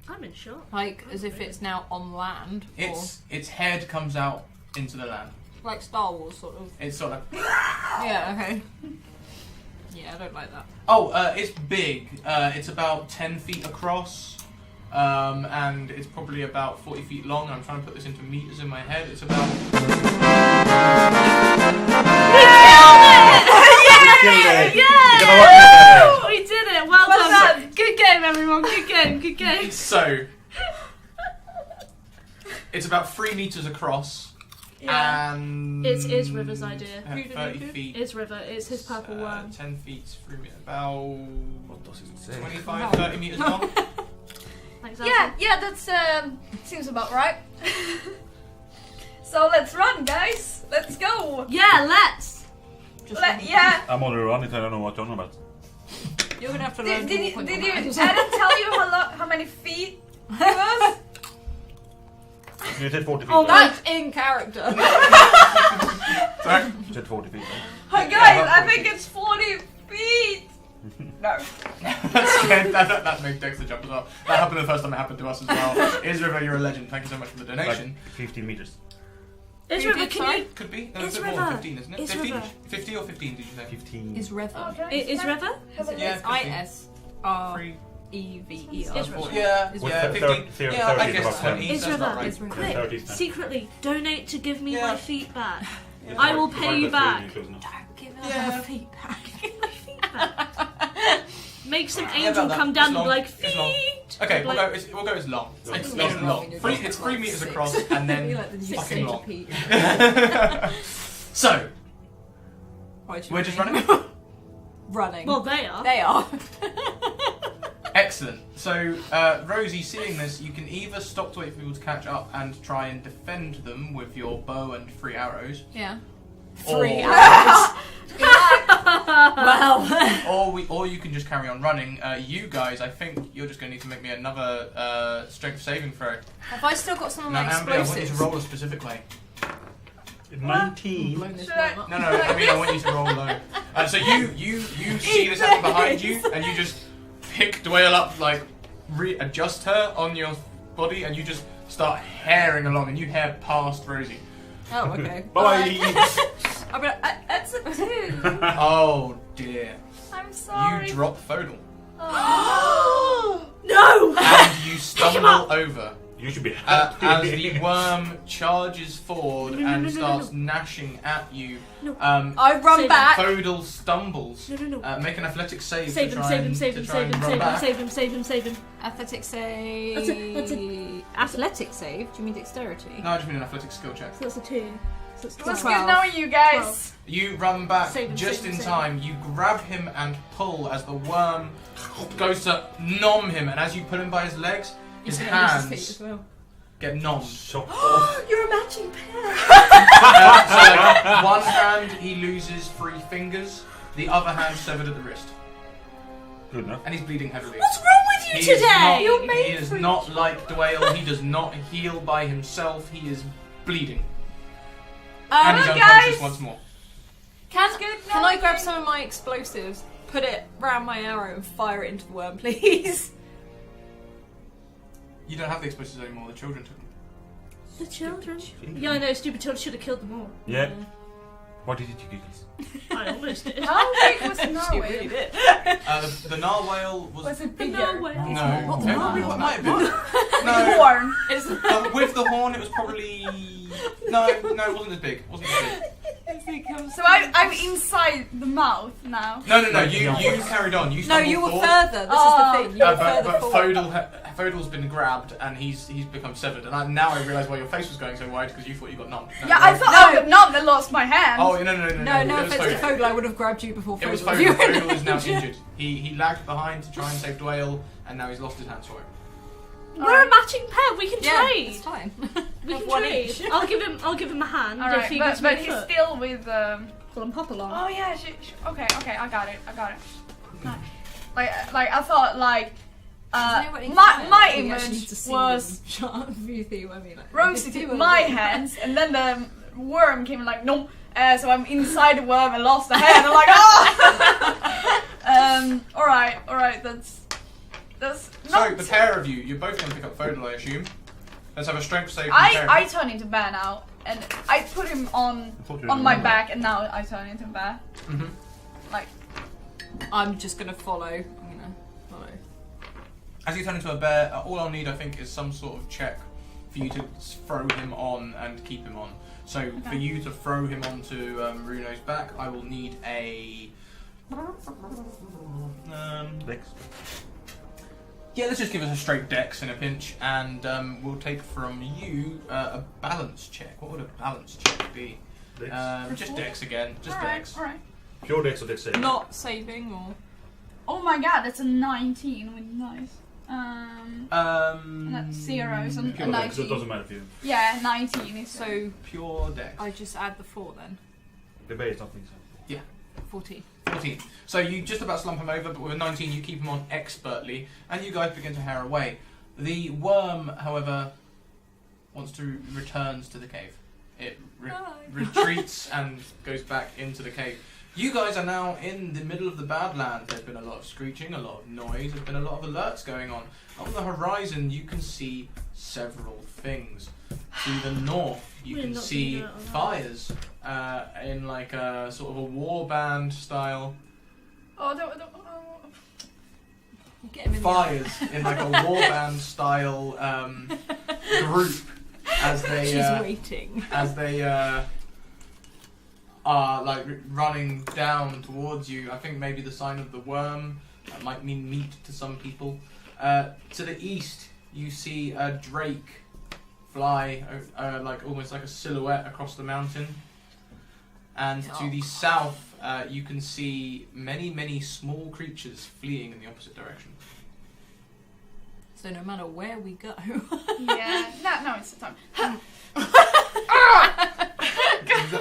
S3: I'm in shock.
S2: Like as if it's now on land.
S1: Its head comes out into the land.
S2: Or like Star Wars sort of.
S1: It's sort of...
S2: Yeah, okay. Yeah, I don't like that.
S1: Oh, it's big. It's about 10 feet across. And it's probably about 40 feet long. I'm trying to put this into meters in my head. It's about...
S3: Yeah! We did it! Well done! Good game, everyone. Good game. Good game.
S1: So, it's about 3 meters across.
S3: Yeah.
S1: And...
S3: It's River's idea.
S1: 30 feet.
S3: It's River. It's his purple worm.
S1: 10 feet, 3 meters. About...
S4: What does it say?
S1: 25, 30 meters long.
S3: Thanks,
S6: Yeah, that's seems about right. So let's run, guys. Let's go.
S3: Yeah, let's!
S6: Yeah.
S4: I'm on the run if I don't know what you're on about.
S2: You're gonna have to learn
S6: Did
S2: to walk
S6: you?
S2: on your
S6: I
S2: hands.
S6: didn't tell you how many feet it was.
S4: You said 40 feet.
S3: Oh,
S4: right?
S2: That's in character.
S1: Sorry?
S4: You said 40 feet. Right?
S6: Hi guys, I think it's 40 feet. No.
S1: that makes Dexter jump as well. That happened the first time it happened to us as well. River, you're a legend. Thank you so much for the donation.
S4: Like 15 meters.
S3: Is
S2: You
S3: River,
S2: did
S3: can you...
S1: Could be. No,
S3: Is
S1: it's a bit more than
S3: River.
S1: 15, isn't it?
S3: Is
S1: 15?
S3: River.
S1: 50 or 15, did you say?
S4: 15.
S2: Is Rever.
S3: Is River?
S1: Yeah,
S2: It's ISREVER.
S1: Free.
S3: Is River.
S1: Yeah,
S2: Is
S1: yeah,
S4: River.
S1: 15.
S4: 30
S1: Yeah, I
S4: is
S1: guess
S4: about
S1: 20.
S3: Is
S1: That's
S3: River.
S1: not right.
S2: Is River.
S3: Quick,
S4: 30s now.
S3: secretly, donate to give me
S1: Yeah.
S3: my feet back.
S1: Yeah.
S3: I will pay you back.
S2: Don't give her
S1: Yeah.
S2: her feet back.
S3: My feet back. Make some
S1: Yeah,
S3: angel
S1: about that.
S3: come down
S1: It's
S3: and be
S1: long.
S3: like,
S1: It's long.
S3: feet!
S1: Okay,
S3: Like-
S1: we'll go as long.
S4: Long.
S1: It's
S2: Yeah.
S1: long. It's 3 meters across and then
S2: You're like the new
S1: fucking long.
S2: centipede.
S1: So,
S2: Why do you
S1: we're just
S2: mean?
S1: running?
S2: Running.
S3: Well, they are.
S2: They are.
S1: Excellent. So, Rosie, seeing this, you can either stop to wait for people to catch up and try and defend them with your bow and 3 arrows.
S2: Yeah.
S1: Or-
S2: 3 hours. Well.
S1: Or you can just carry on running. You guys, I think you're just going to need to make me another strength saving throw.
S2: Have I still got some of
S1: Now,
S2: my
S1: Amber, I want you to
S2: explosives?
S1: roll a specific way.
S4: 19.
S2: Blown this
S6: Should I-
S2: one up.
S1: No, I mean I want you to roll low. So you see this happen behind you, and you just pick Dwayne up, like readjust her on your body, and you just start haring along, and you hair past Rosie.
S2: Oh, okay.
S4: Bye!
S2: I'll be like,
S6: That's a 2.
S1: Oh dear!
S6: I'm sorry.
S1: You drop Foedal,
S3: No!
S1: and you
S3: him
S1: stumble
S3: up.
S1: over.
S4: You should be
S1: As
S4: happy.
S1: the worm charges forward
S3: No,
S1: and
S3: no,
S1: starts gnashing at you,
S3: No.
S2: I run
S3: Save
S2: back.
S1: Foedal stumbles.
S3: No.
S1: Make an athletics save
S3: Save
S1: to
S3: him,
S1: try
S3: save
S1: and,
S3: him, save
S1: to
S3: him,
S1: try
S3: save
S1: and
S3: him,
S1: run
S3: save him,
S1: back.
S3: save him, save him, save him.
S2: Athletic save.
S3: That's
S2: Athletic save? Do you mean dexterity?
S1: No, I just mean an athletics skill check.
S3: So that's a 2. So it's
S6: It was
S3: 12.
S6: good knowing you guys.
S1: You run back
S3: Save him,
S1: just
S3: save him,
S1: in
S3: save
S1: time. You grab him and pull as the worm goes to nom him, and as you pull him by his legs, his
S2: He's gonna lose his feet
S1: hands
S2: as well.
S1: get nommed.
S4: Shot.
S3: You're a matching pair!
S1: So like, one hand he loses 3 fingers, the other hand severed at the wrist,
S4: Good enough.
S1: and he's bleeding heavily.
S3: What's wrong with you
S1: He is
S3: today?
S1: not-
S3: You're
S1: He is not like Dwayne. He does not heal by himself. He is bleeding. And he's unconscious once more.
S2: Can I grab some of my explosives, put it round my arrow, and fire it into the worm, please?
S1: You don't have the explosives anymore. The children took them.
S3: The children? Yeah, I know. Stupid children should have killed them all.
S4: Yeah. What did you giggles?
S3: I almost did.
S6: How big was the
S2: She
S6: narwhal?
S2: really did.
S1: The narwhal
S6: Was it
S3: The
S6: bigger?
S3: narwhal.
S1: No.
S2: What the
S1: It
S2: narwhal?
S1: might have been.
S6: The
S1: No.
S6: horn.
S2: It's
S1: With the horn, it was probably... No, it wasn't as big. It wasn't as big.
S6: So I'm inside the mouth now.
S1: No. You carried on. You
S2: no,
S1: stumbled
S2: you were
S1: forward.
S2: further. This is the thing. You were
S1: But
S2: further forward.
S1: Foedal's been grabbed and he's become severed. And now I realise why your face was going so wide because you thought you got numbed. No,
S6: Yeah, I thought I got numbed and lost my hand.
S1: Oh, no.
S2: No
S1: It was
S2: offense to
S1: Foedal.
S2: Foedal, I would have grabbed you before
S1: It was
S2: Foedal.
S1: Foedal. Foedal is now injured. He lagged behind to try and save Dwayne, and now he's lost his hands for it.
S3: We're a matching pair. We can
S2: Yeah,
S3: trade.
S2: it's fine.
S3: We
S2: Have
S3: can
S2: one
S3: trade.
S2: each.
S3: I'll give him a hand if
S6: Alright,
S3: he gives me
S6: but
S3: a
S6: he's
S3: foot.
S6: still with
S3: Call him Pop along.
S6: Oh yeah, okay, I got it. Like I thought like my image was roasted in my hands, and then the worm came like no. So I'm inside the worm and lost the hand. I'm like oh. All right. That's not.
S1: So the pair of you both going to pick up Foedal, I assume. Let's have a strength save. from the pair of
S6: I
S1: you.
S6: turn into bear now, and I put him on
S4: on
S6: my back, and now I turn into bear.
S1: Mhm.
S6: Like
S2: I'm just gonna follow. I'm gonna follow.
S1: As you turn into a bear, all I'll need, I think, is some sort of check for you to throw him on and keep him on. So for you to throw him onto Runo's back, I will need a.
S4: Dex.
S1: Yeah, let's just give us a straight dex in a pinch, and we'll take from you a balance check. What would a balance check be?
S4: Dex.
S1: Just dex again, just dex.
S6: alright.
S4: Pure Dex or Dex save?
S2: Not saving or.
S6: Oh my god, that's a 19 with nice. That's zeros and
S4: Pure
S6: a
S4: Dex, so it
S6: 19.
S4: doesn't matter if you.
S6: Yeah, 19 is
S2: So
S1: Pure dex.
S2: I just add the 4 then.
S4: The base, I think so.
S2: 14.
S1: 14. So you just about slump him over, but with a 19 you keep him on expertly, and you guys begin to harrow away. The worm, however, returns to the cave. It retreats and goes back into the cave. You guys are now in the middle of the Badlands. There's been a lot of screeching, a lot of noise, there's been a lot of alerts going on. On the horizon you can see several things. To the north you
S3: We're
S1: can
S3: not
S1: see
S3: doing that on
S1: fires in like a sort of a warband style.
S6: Oh.
S2: Get him in
S1: Fires in like a warband style group as they
S2: She's waiting.
S1: are like running down towards you. I think maybe the sign of the worm. That might mean meat to some people. To the east you see a drake fly like almost like a silhouette across the mountain. And to the south you can see many small creatures fleeing in the opposite direction.
S2: So no matter where we go.
S6: Yeah, no, it's the time.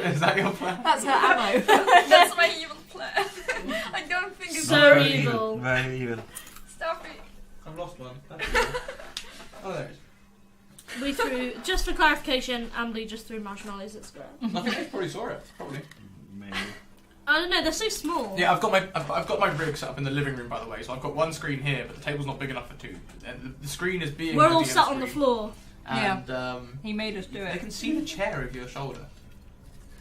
S1: Is that your plan?
S2: That's her ammo.
S6: That's my evil plan. I don't think it's
S3: So
S4: Very
S3: evil.
S4: Very evil.
S6: Stop it.
S1: I've lost one. Oh, there it is.
S3: We threw, just for clarification, Ambly just threw marshmallows at Square.
S1: I think they probably saw it. Probably.
S4: Maybe.
S3: I don't know, they're so small.
S1: Yeah, I've got my rig set up in the living room, by the way. So I've got one screen here, but the table's not big enough for two. And the screen is being.
S3: We're all
S1: put
S3: sat
S1: against
S3: on the
S1: screen.
S3: floor.
S1: And
S2: He made us do
S1: they
S2: it.
S1: can see the chair over your shoulder.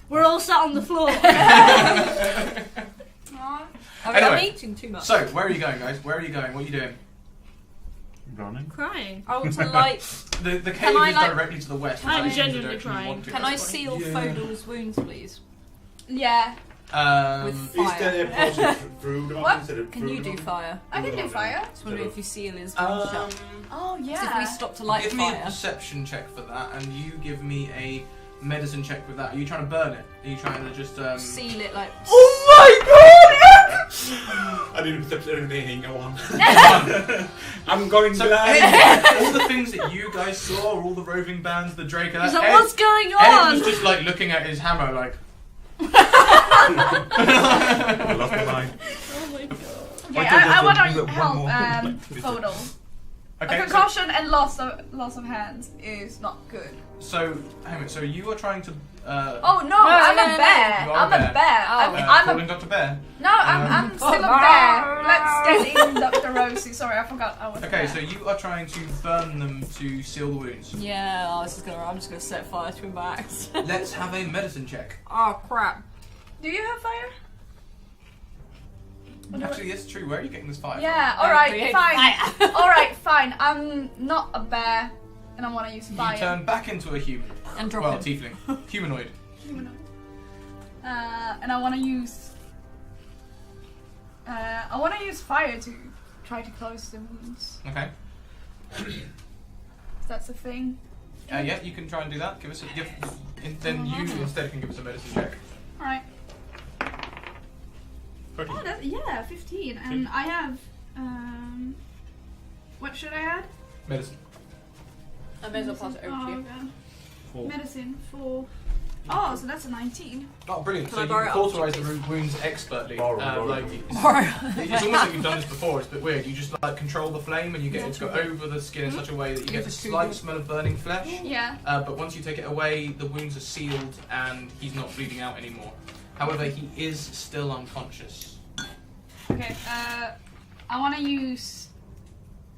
S3: We're all sat on the floor.
S6: Aw.
S2: I'm
S1: Anyway,
S2: eating too much.
S1: So where are you going, guys? Where are you going? What are you doing?
S4: Running.
S3: Crying.
S2: I want to light.
S1: The cave
S2: Can I,
S1: is
S2: like-
S1: directly to the west.
S3: I'm
S1: which is the
S3: genuinely
S1: direction you
S3: crying.
S1: want to.
S2: Can I seal
S4: Yeah.
S2: Foedal's wounds, please?
S6: Yeah,
S2: With
S4: Is
S2: fire.
S4: there a passage through the
S6: What?
S4: mountains? Is there
S2: Can
S4: through
S2: you
S4: the
S2: do
S4: mountains?
S2: fire?
S6: I can do fire.
S2: Just wondering if you seal his
S1: Um,
S2: wounds shut.
S6: Oh
S2: So if we
S6: yeah.
S2: stop to light
S1: give me a
S2: fire.
S1: perception check for that, and you give me a medicine check with that. Are you trying to burn it? Are you trying to just
S2: Seal it like.
S1: Oh my god!
S4: I didn't accept anything. I'm going
S1: So
S4: blind.
S1: all the things that you guys saw, all the roving bands, the Drake, and
S3: He's
S1: that,
S3: like,
S1: Ed,
S3: what's going
S1: Ed
S3: on?
S1: was just like looking at his hammer, like.
S4: I lost my mind.
S3: Oh my god.
S6: Okay,
S4: Why don't
S6: I
S4: you
S6: want
S4: do
S6: to
S4: one
S6: help
S4: more?
S6: Foedal. A
S1: Okay,
S6: concussion and loss of hands is not good.
S1: so hang on. So you are trying to
S6: Oh no, I'm a bear.
S1: You are
S6: I'm a bear. I'm
S1: calling Dr. Bear.
S6: No, I'm still a bear. Let's get in, Dr. Rosie. Sorry, I forgot I was
S1: Okay, so you are trying to burn them to seal the wounds.
S2: Yeah, I'm just gonna set fire to him back.
S1: Let's have a medicine check.
S2: Oh crap.
S6: Do you have fire?
S1: Actually, that's true. Where are you getting this fire
S6: Yeah,
S2: I
S6: alright,
S2: create
S6: fine. Alright, fine. I'm not a bear and I want to use
S1: from?
S6: fire.
S1: You turn back into a human.
S2: And drop
S1: Well,
S2: him.
S1: tiefling. Humanoid.
S6: And I want to use... I want to use fire to try to close the wounds.
S1: Okay.
S6: If that's a thing.
S1: Yeah, you can try and do that. Give us a... then you instead can give us a medicine check.
S6: Alright.
S4: 13.
S6: Oh, yeah, 15. And I have... what should I add?
S1: Medicine.
S2: I may as well pass it over to you.
S6: God.
S4: 4.
S6: Medicine for... Oh, so that's a 19.
S1: Oh, brilliant.
S2: Can
S1: So
S2: I
S1: you
S2: borrow it
S1: cauterize the wounds expertly.
S4: Borrow.
S1: Like, it's almost like you've done this before. It's a bit weird. You just like control the flame and you get it to go over the skin in such a way that you get a slight smell of burning flesh.
S6: Yeah.
S1: But once you take it away, the wounds are sealed and he's not bleeding out anymore. However, he is still unconscious.
S6: Okay, I want to use...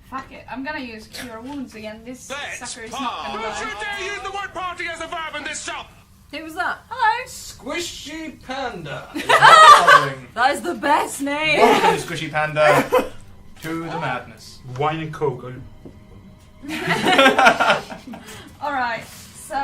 S6: Fuck it, I'm gonna use Cure Wounds again. This sucker is not gonna die.
S5: use the word party as a verb in this shop?
S2: Who was that?
S6: Hello!
S1: Squishy Panda. Is following.
S2: That is the best name!
S1: Welcome, Squishy Panda, to the madness.
S4: Wine and coke.
S6: Alright, so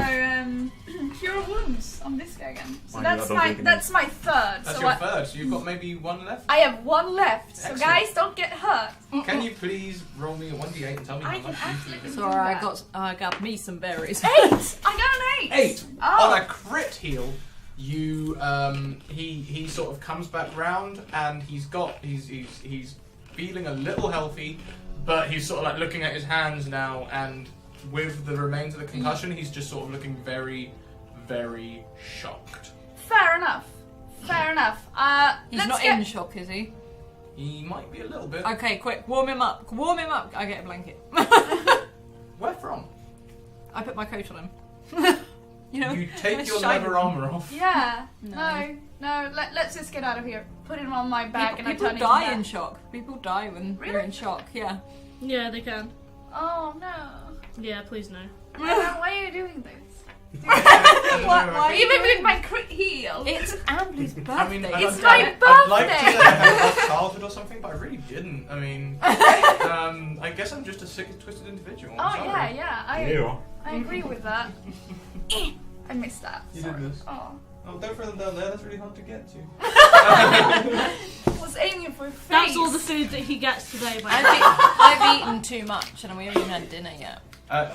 S6: Cure Wounds on this guy again. So
S4: Why
S6: that's
S4: you
S6: my
S4: don't
S6: that's my third.
S1: That's
S6: So
S1: your third, so you've got maybe one left?
S6: I have one left. So
S1: Excellent.
S6: guys, don't get hurt.
S1: Can you please roll me a 1d8 and tell me
S6: I
S1: how
S6: can
S1: much you
S6: actually
S1: think?
S6: do
S2: Sorry,
S6: that.
S2: I got me some berries.
S6: 8! I got an 8!
S1: 8!
S6: Oh.
S1: On a crit heal, you he sort of comes back round and he's feeling a little healthy, but he's sort of like looking at his hands now, and with the remains of the concussion, he's just sort of looking very, very shocked.
S6: Fair enough. Fair enough.
S2: He's
S6: let's
S2: not
S6: get...
S2: in shock, is he?
S1: He might be a little bit.
S2: Okay, quick, warm him up. Warm him up. I get a blanket.
S1: Where from?
S2: I put my coat on him. You know,
S1: You take
S2: I
S1: your
S2: shine
S1: leather
S2: him.
S1: armor off.
S6: Yeah.
S2: No.
S6: No. Let's just get out of here. Put him on my back and I
S2: People
S6: turn into
S2: die
S6: that.
S2: in shock. People die when they're
S6: Really?
S2: in shock, yeah.
S3: Yeah, they can.
S6: Oh no.
S3: Yeah, please no.
S6: Why are you doing this?
S2: Why
S6: Even with my crit heal.
S2: It's Ambly's birthday.
S1: I mean,
S6: It's
S1: I'd
S6: my
S1: like to say
S6: birthday.
S1: I had a rough childhood or something, but I really didn't. I mean, I guess I'm just a sick, twisted individual. I'm
S6: Oh
S1: sorry.
S6: yeah. I agree with that. I missed that.
S1: You
S6: Sorry.
S1: did this.
S6: Oh.
S1: Oh, don't throw them down there. That's really hard to get to.
S6: I was aiming for face.
S3: That's all the food that he gets today, by the way.
S2: I've eaten too much and we haven't even had dinner yet.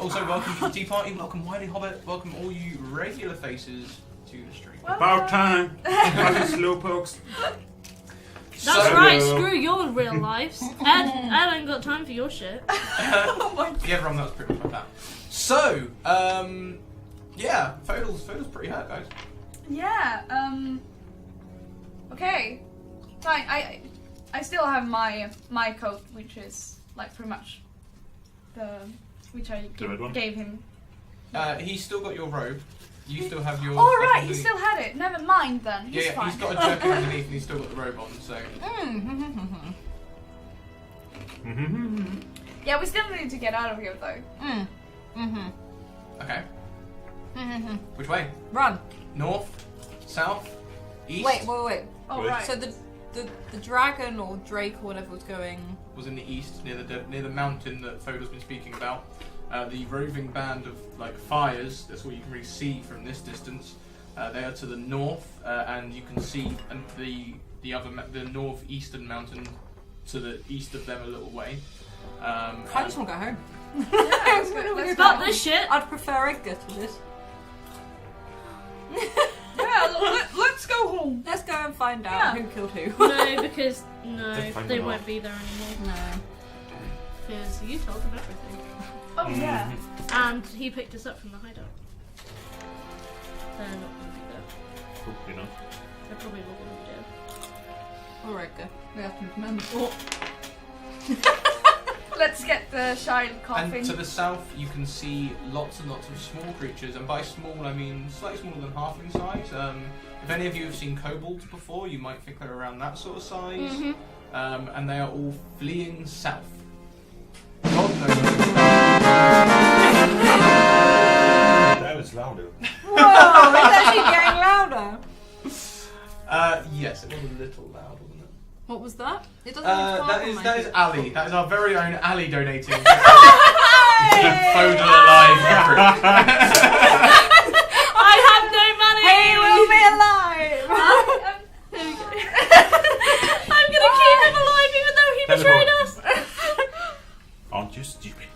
S1: Also, welcome to the Tea Party. Welcome, Wiley Hobbit. Welcome, all you regular faces to the stream.
S4: About time. Fucking slowpokes.
S3: That's right, screw your real lives. Ed ain't got time for your shit.
S1: Yeah, Ron, that was pretty much like that. So, yeah, Foedal's pretty hurt, guys.
S6: Yeah. Okay. Fine. I still have my coat, which is like pretty much which I
S4: red one?
S6: gave him.
S1: He's still got your robe. You still have your.
S6: Oh right, he
S1: underneath.
S6: still had it. Never mind then. He's
S1: Yeah,
S6: fine.
S1: he's got a jacket underneath and he's still got the robe on, so.
S6: Yeah, we still need to get out of here though.
S1: Okay. Which way?
S2: Run.
S1: North? South? East?
S2: Wait.
S6: Oh
S4: Wait.
S6: right.
S2: So the dragon or Drake or whatever was going.
S1: Was in the east, near the mountain that Foedal's been speaking about. The roving band of like fires, that's what you can really see from this distance. They are to the north, and you can see the northeastern mountain to the east of them a little way.
S2: I just want to go home.
S6: Yeah, let's
S3: Stop
S6: go.
S3: this shit.
S2: I'd prefer Edgar to this.
S6: Yeah, let's go home.
S2: Let's go and find out
S6: Yeah.
S2: who killed who.
S3: No, because
S4: Let's find
S3: they
S4: them
S3: won't
S4: out.
S3: be there anymore.
S2: No.
S3: Because you told them everything.
S6: Oh yeah.
S3: And he picked us up from the hideout. They're not going to be there.
S4: Hopefully not.
S3: They're probably all going to be dead.
S2: Or Edgar. We have to command the fort.
S6: Let's get the shine coffin.
S1: And to the south, you can see lots and lots of small creatures, and by small, I mean slightly smaller than halfling size. If any of you have seen kobolds before, you might think they're around that sort of size. And they are all fleeing south. God knows.
S4: That was louder.
S2: Whoa, it's actually getting louder.
S1: Yes, it was a little loud, wasn't it?
S2: What was that? It doesn't even
S1: that is Ali. That is our very own Ali donating. Foedal alive.
S3: I have no money!
S2: He will be alive!
S3: I'm gonna keep him alive even though he betrayed us!
S4: Aren't you stupid?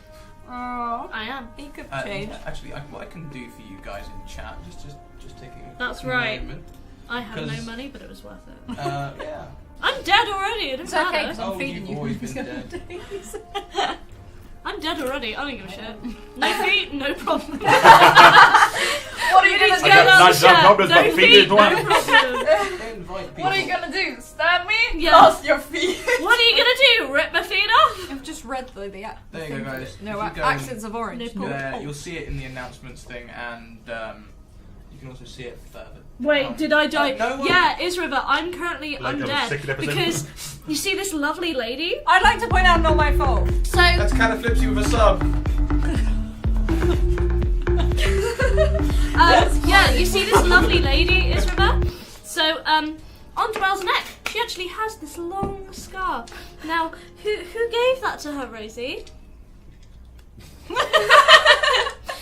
S2: Oh,
S3: I am.
S2: he could change.
S1: Actually, what I can do for you guys in chat, just taking a
S3: That's
S1: quick
S3: right.
S1: moment.
S3: I have no money, but it was worth it.
S1: Yeah.
S3: I'm dead already, it
S2: It's
S3: doesn't
S2: okay,
S3: matter.
S2: because I'm feeding
S1: you've
S2: you.
S1: always been dead.
S3: I'm dead already, I don't give a shit. No feet, no problem.
S6: What are you gonna
S3: Please
S6: do?
S3: get out
S4: Nice
S3: the chat.
S4: problems,
S3: No
S4: but feet
S3: feet,
S4: is
S3: no
S4: one.
S3: problem.
S6: What are you gonna do? Stab me?
S3: Yeah.
S6: Lost your feet.
S3: What are you gonna do? Rip my feet off?
S2: I've just read the
S1: There you go, guys.
S2: No,
S1: If you go
S2: accents of orange.
S3: Nipple.
S1: You'll see it in the announcements thing, and you can also see it further.
S3: Wait, did I die?
S1: no one-
S3: Yeah, Isriver, I'm currently
S4: Like a
S3: undead.
S4: second episode.
S3: Because you see this lovely lady?
S2: I'd like to point out, not my fault.
S3: So,
S1: That's kind of flips you with a sub.
S3: yeah, you see this lovely lady, Isriver? So, on Dwell's neck, she actually has this long scar. Now, who gave that to her, Rosie?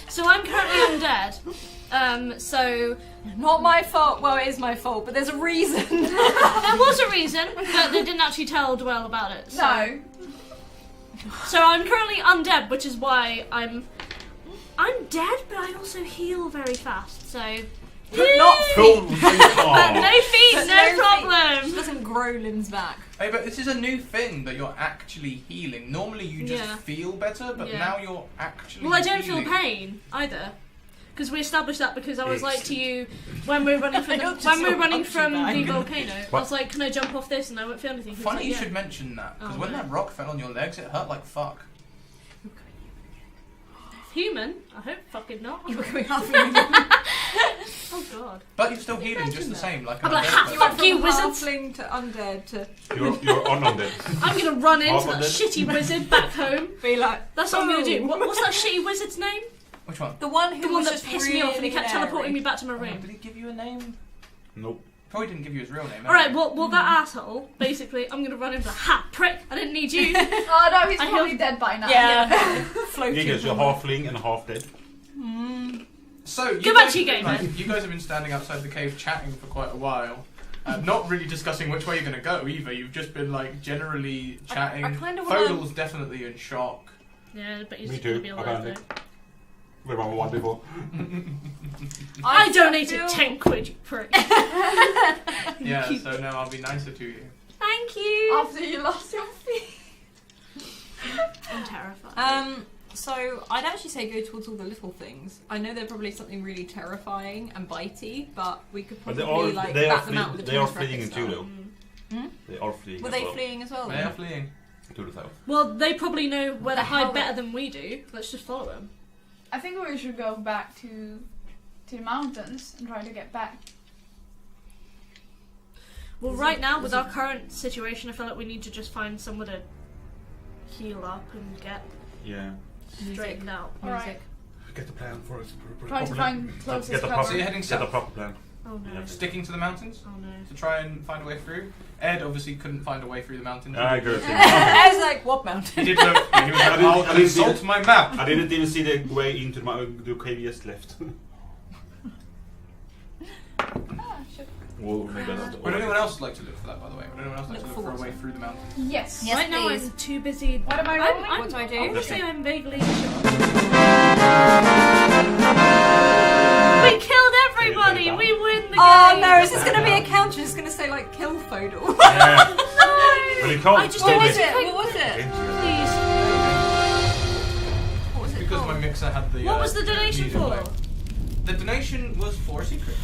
S3: So I'm currently undead. So
S2: Not my fault. Well, it is my fault, but there's a reason.
S3: there was a reason, but they didn't actually tell Dwell about it. So.
S6: No.
S3: So I'm currently undead, which is why I'm dead, but I also heal very fast. So
S2: Not
S4: Cool.
S3: but no feet,
S2: But
S3: no
S2: no feet.
S3: problem.
S2: She doesn't grow limbs back.
S1: Hey, but this is a new thing that you're actually healing. Normally you just
S3: Yeah.
S1: feel better, but
S3: Yeah.
S1: now you're actually
S3: Well, I don't
S1: healing.
S3: feel pain either. Because we established that because I was like to you when we were running from
S2: You're
S3: the,
S2: just
S3: when we were
S2: so
S3: running
S2: punchy
S3: from
S2: bag.
S3: the volcano. I
S4: What?
S3: was like, can I jump off this? And I won't feel anything. He was
S1: Funny
S3: like,
S1: you
S3: yeah.
S1: should mention that, because
S3: Oh,
S1: when
S3: no.
S1: that rock fell on your legs, it hurt like fuck.
S3: Human? I hope fucking not.
S2: You were going half a million.
S3: Oh god.
S1: But you're still healing
S3: imagine
S1: just the
S3: that?
S1: same. Like
S3: I'm
S1: an
S3: like,
S1: undead
S3: ha,
S1: person.
S3: fuck you,
S2: From
S3: wizards!
S2: halfling to undead to
S4: You're on undead.
S3: I'm gonna run into
S4: Half
S3: that
S4: undead.
S3: shitty wizard back home.
S2: be like.
S3: That's what I'm gonna do.
S2: "Boom."
S3: What's that shitty wizard's name?
S1: Which one?
S2: The one who
S3: The one
S2: was
S3: that
S2: just
S3: pissed me off and he kept
S2: really
S3: teleporting me
S2: airy.
S3: back to my
S1: Oh,
S3: room.
S1: did he give you a name?
S4: Nope.
S1: Probably didn't give you his real name.
S3: Alright, well that asshole, basically, I'm gonna run into ha, prick, I didn't need you.
S6: Oh no, he's
S3: I
S6: probably
S3: healed-
S6: dead by now.
S2: Yeah. Floating.
S4: Gigas, you're halfling and half dead.
S1: So you
S3: Go back
S1: guys,
S3: to your game,
S1: like,
S3: then.
S1: you guys have been standing outside the cave chatting for quite a while. Not really discussing which way you're going to go either. You've just been like generally chatting.
S2: I kinda wanna-
S1: Foedal's definitely in shock.
S3: Yeah, but he's
S4: Me
S3: gonna
S4: too,
S3: be alive
S4: apparently.
S3: though.
S4: Where am I one before?
S3: I donated 10 quid, you prick.
S1: Yeah, so now I'll be nicer to you.
S3: Thank you.
S6: After you lost your feet.
S3: I'm terrified.
S2: So I'd actually say go towards all the little things. I know they're probably something really terrifying and bitey, but we could
S4: But
S2: probably like bat them out with a
S4: they are
S2: tennis
S4: fleeing
S2: racket
S4: too
S2: style.
S4: though. They are fleeing.
S2: Were
S4: as
S2: they
S4: well.
S2: fleeing as well?
S1: They
S2: then?
S1: are fleeing.
S4: To the south.
S3: Well, they probably know where to
S2: The hell
S3: hide better than we do. Let's just follow them.
S6: I think we should go back to the mountains and try to get back.
S3: Well, right now, with our current situation, I feel like we need to just find somewhere to heal up and get
S4: Yeah.
S3: straightened out.
S6: Alright.
S4: Get the plan for us.
S6: Try to find closest
S4: Get the
S6: cover.
S4: proper.
S1: So you're heading
S4: Get the
S1: south?
S4: proper plan.
S3: Oh no.
S4: Yeah.
S1: Sticking to the mountains
S3: Oh no.
S1: to try and find a way through. Ed obviously couldn't find a way through the mountains.
S4: I agree.
S2: I was like, what mountain?
S1: He did look. He was like, I'll
S4: I didn't see
S1: consult
S4: it.
S1: my map.
S4: I didn't even see the way into the cave just left.
S6: Ah, shit.
S4: Well, maybe that's
S1: Would anyone else like to look for that, by the way? Would anyone else like to
S2: Look
S1: look for a
S2: forward.
S1: way through the mountains?
S6: Yes.
S2: Yes,
S3: right now,
S2: please.
S3: I'm too busy.
S6: What am I rolling?
S2: What do I do?
S3: Obviously, I'm vaguely sure. We killed everybody. We win the game.
S2: Oh no, is this going to be a counter? It's going to say like kill Foedal.
S4: Yeah. Well, you can't.
S3: I just
S2: What
S3: don't
S2: was
S3: need
S2: it?
S3: to
S2: What was it?
S3: Please.
S2: What was it
S1: Because
S2: called?
S1: my mixer had the.
S3: What was the donation
S1: music
S3: for?
S1: playing. The donation was for a secret.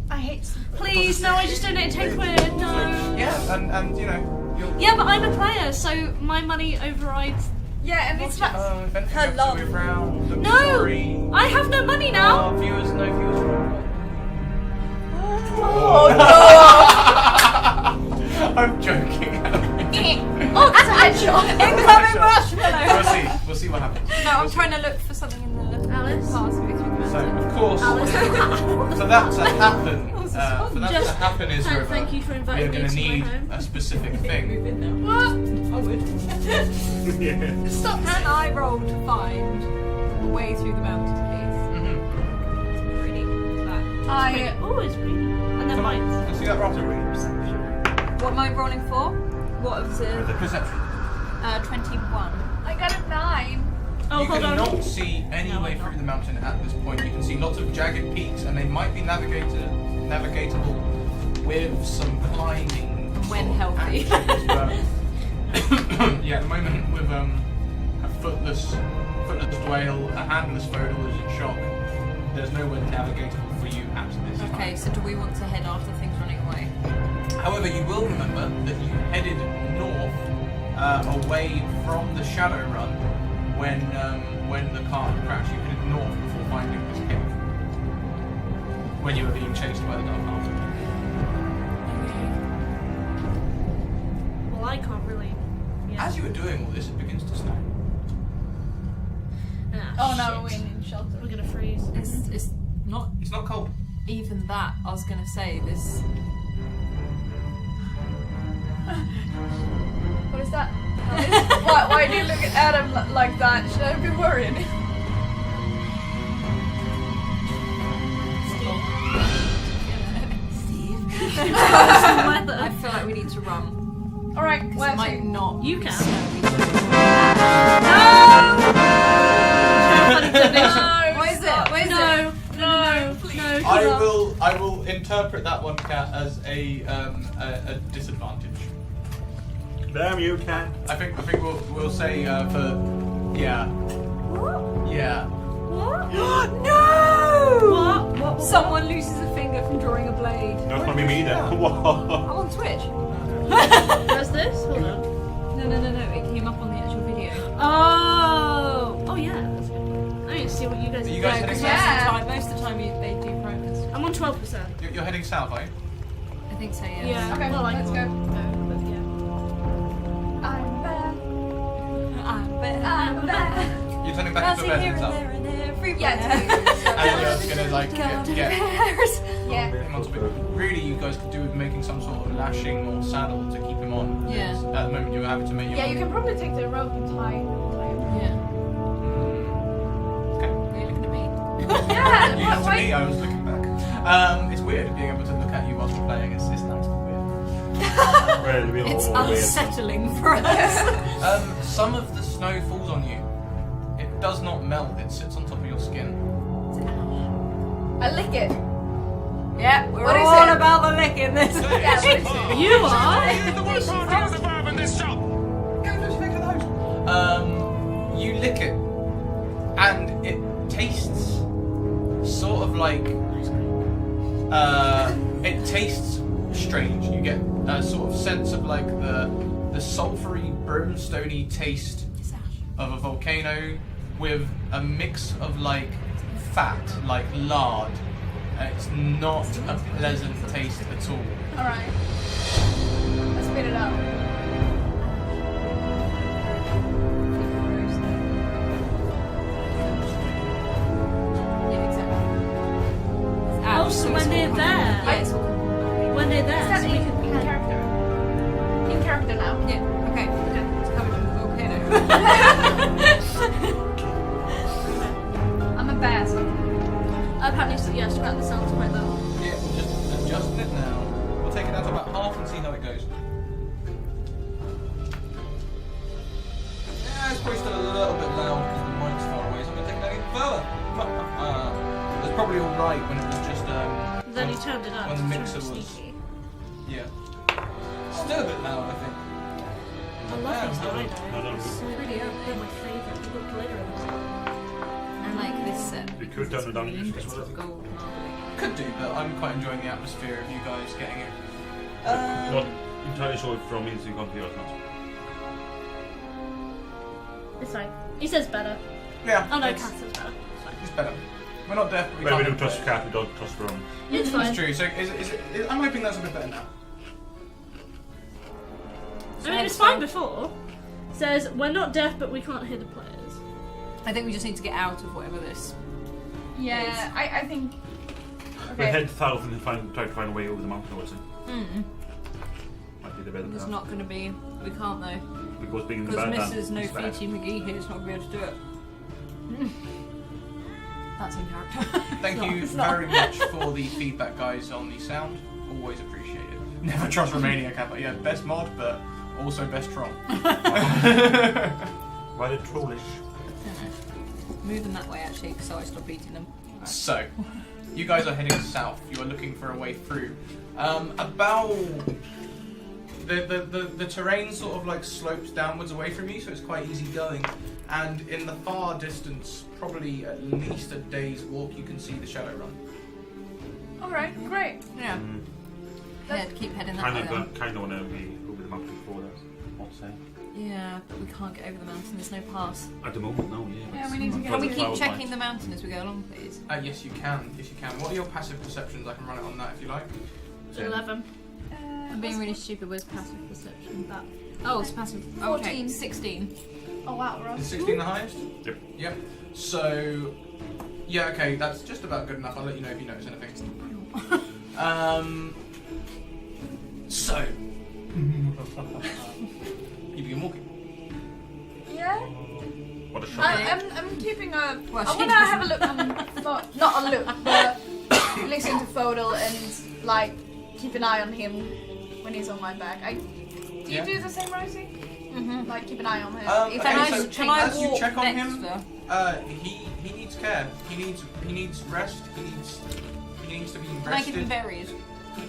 S6: I hate.
S3: Please, no, I just donated 10 quid. No.
S1: Yeah, and you know,
S3: Yeah, but I'm a player, so my money overrides.
S6: Yeah, and it's not.
S1: If anything
S6: Her
S1: happens
S6: love.
S1: to round, I'm
S3: No!
S1: sorry.
S3: I have no money now!
S1: Oh, viewers, no viewers.
S6: Oh
S1: I'm joking.
S6: no! Oh, that's a headshot. Incoming marshmallow.
S1: We'll see what happens.
S2: No, I'm trying to look for something in the
S3: Alice?
S2: past.
S1: So, of course,
S3: Alice.
S1: for that to happen,
S3: Just
S1: is
S3: thank you for
S1: we're
S3: inviting me
S1: going to
S3: to my
S1: need
S3: home.
S1: a specific thing.
S2: What? I would.
S4: Yeah.
S2: Stop. Can I roll to find a way through the mountain, please?
S1: Mm-hmm.
S2: Pretty. That.
S3: Oh, it's pretty. And then mine.
S1: Let's see that roll.
S2: What am I rolling for? What of the
S1: Perception.
S2: 21?
S6: I got a 9.
S3: Oh,
S1: You
S3: hold on.
S1: cannot see any
S3: No,
S1: way
S3: I'm not.
S1: through the mountain at this point. You can see lots of jagged peaks, and they might be navigatable with some climbing.
S2: When
S1: sort of
S2: healthy.
S1: actions, but yeah, at the moment with a footless Dwayne, a handless Foedal is in shock. There's nowhere navigatable for you at this time.
S2: Okay, so do we want to head after things running away?
S1: However, you will remember that you headed north away from the shadow run when the car crashed. You headed north before finding this cave. When you were being chased by the dark after.
S3: Well, I can't really. Yeah.
S1: As you were doing all this, it begins to snow.
S6: Oh no,
S3: shit.
S6: we're in shelter.
S3: We're gonna freeze.
S2: It's not
S1: It's not cold.
S2: even that. I was gonna say this.
S6: What is that? Why do you look at Adam like that? Should I be worried?
S2: I feel like we need to run.
S6: Alright,
S2: 'Cause
S6: where
S2: it might
S6: to?
S2: not.
S3: You
S2: be
S3: can.
S2: snowy. What is it? What is it?
S3: No,
S1: I will interpret that one, Kat, as a disadvantage.
S4: Damn you, Cat.
S1: I think we'll say for yeah.
S2: No!
S3: What?
S2: Someone loses a finger from drawing a blade.
S4: Not gonna be me then.
S2: I'm
S4: Whoa.
S2: on Twitch.
S3: Where's this? Hold on.
S2: No. It came up on the actual video.
S3: Oh yeah, that's good. I need to see what you guys
S1: Are you
S3: do.
S1: guys
S2: Because
S1: heading
S2: most of the time they do practice.
S3: I'm on 12%.
S1: You're heading south, are you?
S2: I think so, yes.
S3: Yeah.
S6: Okay,
S3: well,
S6: let's go.
S3: But yeah.
S6: I'm back.
S2: I'm back.
S6: I'm back.
S1: You're turning back into a
S2: Bouncing
S1: bed
S2: here
S1: and
S2: and
S1: south.
S2: there and everywhere.
S6: Yeah,
S1: And you're gonna like get
S6: Yeah.
S1: him onto it. Really, you guys could do with making some sort of lashing or saddle to keep him on.
S2: Yeah.
S1: At the moment, you're having to make your
S6: Yeah, you can probably take the rope and tie him.
S2: Yeah.
S1: Okay.
S2: Are you looking at me?
S6: Yeah,
S1: You looked at
S6: why?
S1: me, I was looking back. It's weird being able to look at you whilst we're playing. It's nice but weird.
S4: Well, we'll
S2: It's
S4: all wait.
S2: unsettling for us.
S1: Some of the snow falls on you. It does not melt. It sits on top of your skin.
S6: I lick it.
S2: Yeah, we're
S6: What is
S2: all
S6: it?
S2: about the licking this.
S6: Yeah, what is it?
S3: You are?
S1: You lick it, and it tastes sort of like. It tastes strange. You get a sort of sense of like the sulphury, brimstony taste of a volcano with a mix of like fat, like lard. It's not a pleasant taste at all.
S6: Alright. Let's spit it out.
S2: Yeah, exactly.
S3: Oh, so when they're there.
S2: Yeah, it's all
S3: When they're there,
S6: Is that
S3: so we
S6: in
S3: can.
S6: character? In character now.
S2: Yeah, okay. It's covered in the volcano.
S6: I'm a bass.
S3: Apparently, so yeah, scrap the sounds quite low.
S1: Yeah, we're just adjusting it now. We'll take it down to about half and see how it goes. Yeah, it's probably still a little bit loud because the mic's far away, so I'm going to take it down even further. It's probably alright when it was just.
S3: Then he turned it up.
S1: When the
S3: to
S1: mixer
S3: try and be
S1: was.
S3: sneaky.
S1: Yeah. Still a bit loud, I think.
S3: I love these
S4: No,
S3: dinos.
S4: no.
S2: Pretty up.
S3: They're my favourite. They've got glitter in them.
S2: And like this set.
S4: You could turn it down
S2: Really
S4: as
S2: interesting
S4: well.
S2: gold marbling.
S1: Could do, but I'm quite enjoying the atmosphere of you guys getting it.
S4: Not entirely sure from me, so you can't hear us now.
S3: It's fine. He says better.
S1: Yeah.
S3: Oh no,
S1: it's-
S3: Cat says better. It's fine.
S1: It's better. We're not deaf, but we
S4: Well, we
S1: can't.
S4: don't trust Cat, we don't trust Ron.
S3: It's fine.
S1: That's true. So I'm hoping that's a bit better now.
S3: I mean, it's fine before. It says, we're not deaf, but we can't hear the players.
S2: I think we just need to get out of whatever this.
S6: Yeah, I think.
S4: We
S6: Okay.
S4: head south and try to find a way over the mountain, I would say. Might be the better
S2: It's
S4: path.
S2: not going to be. We can't though.
S4: Because being in the
S2: Because
S4: bad path
S2: Mrs. No
S4: is bad.
S2: Fiji McGee here is not going to be able to do it. That's in character.
S1: Thank you very much for the feedback, guys, on the sound. Always appreciate it. Never trust Romania, Kappa. Yeah, best mod, but also best troll.
S4: Why the trollish?
S2: Move them that way actually, so I stop beating them.
S1: So, you guys are heading south. You are looking for a way through. About the terrain sort of like slopes downwards away from you, so it's quite easy going. And in the far distance, probably at least a day's walk, you can see the Shadowrun.
S6: Alright, great.
S2: Yeah. Yeah, keep heading that way. then.
S4: Kind of want to be over the mountain before that. I'll say.
S2: Yeah, but we can't get over the mountain. There's no pass.
S4: At the moment, no.
S6: Yeah, we need to get
S2: Can we
S6: over
S2: keep
S6: the
S2: checking the mountain as we go along, please?
S1: Yes, you can. Yes, you can. What are your passive perceptions? I can run it on that if you like.
S3: 11.
S2: I'm being really stupid with passive perception.
S3: That.
S2: Oh, it's passive. Okay,
S6: 14.
S2: 16.
S6: Oh wow, we're on.
S1: Is 16 the highest?
S4: Yep.
S1: Yep. So, yeah, okay, that's just about good enough. I'll let you know if you notice anything. So, you begin walking.
S6: Yeah.
S4: What a shot.
S6: I'm keeping a.
S2: Well,
S6: I
S2: she
S6: want to have a
S2: doesn't.
S6: look on. Not a look, but listen to Foedal and like keep an eye on him when he's on my back. Do you do the same, Rosie?
S2: Mm-hmm.
S6: Like keep an eye on him.
S1: Okay,
S2: Can I,
S1: so
S2: can I
S1: as you
S2: walk
S1: check on
S2: next
S1: him,
S2: though?
S1: he needs care. He needs rest. He needs to be
S2: Can I give him
S1: rested,
S2: berries?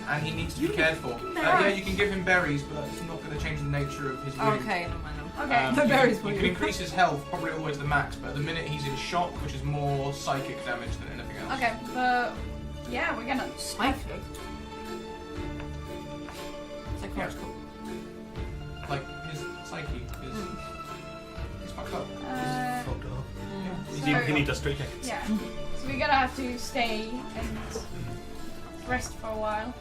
S1: and he needs to be cared for. Yeah, you can give him berries, but it's not going to change the nature of his wound.
S2: Okay, never mind.
S6: Okay.
S2: No berries for
S1: you
S2: you.
S1: can increase his health, probably always the max, but at the minute he's in shock, which is more psychic damage than anything else.
S6: Okay, but yeah, we're gonna.
S2: Psychic. Psychological.
S1: Like his psyche is he's fucked up.
S4: He needs a straight jacket.
S6: Yeah. So we're gonna have to stay and rest for a while.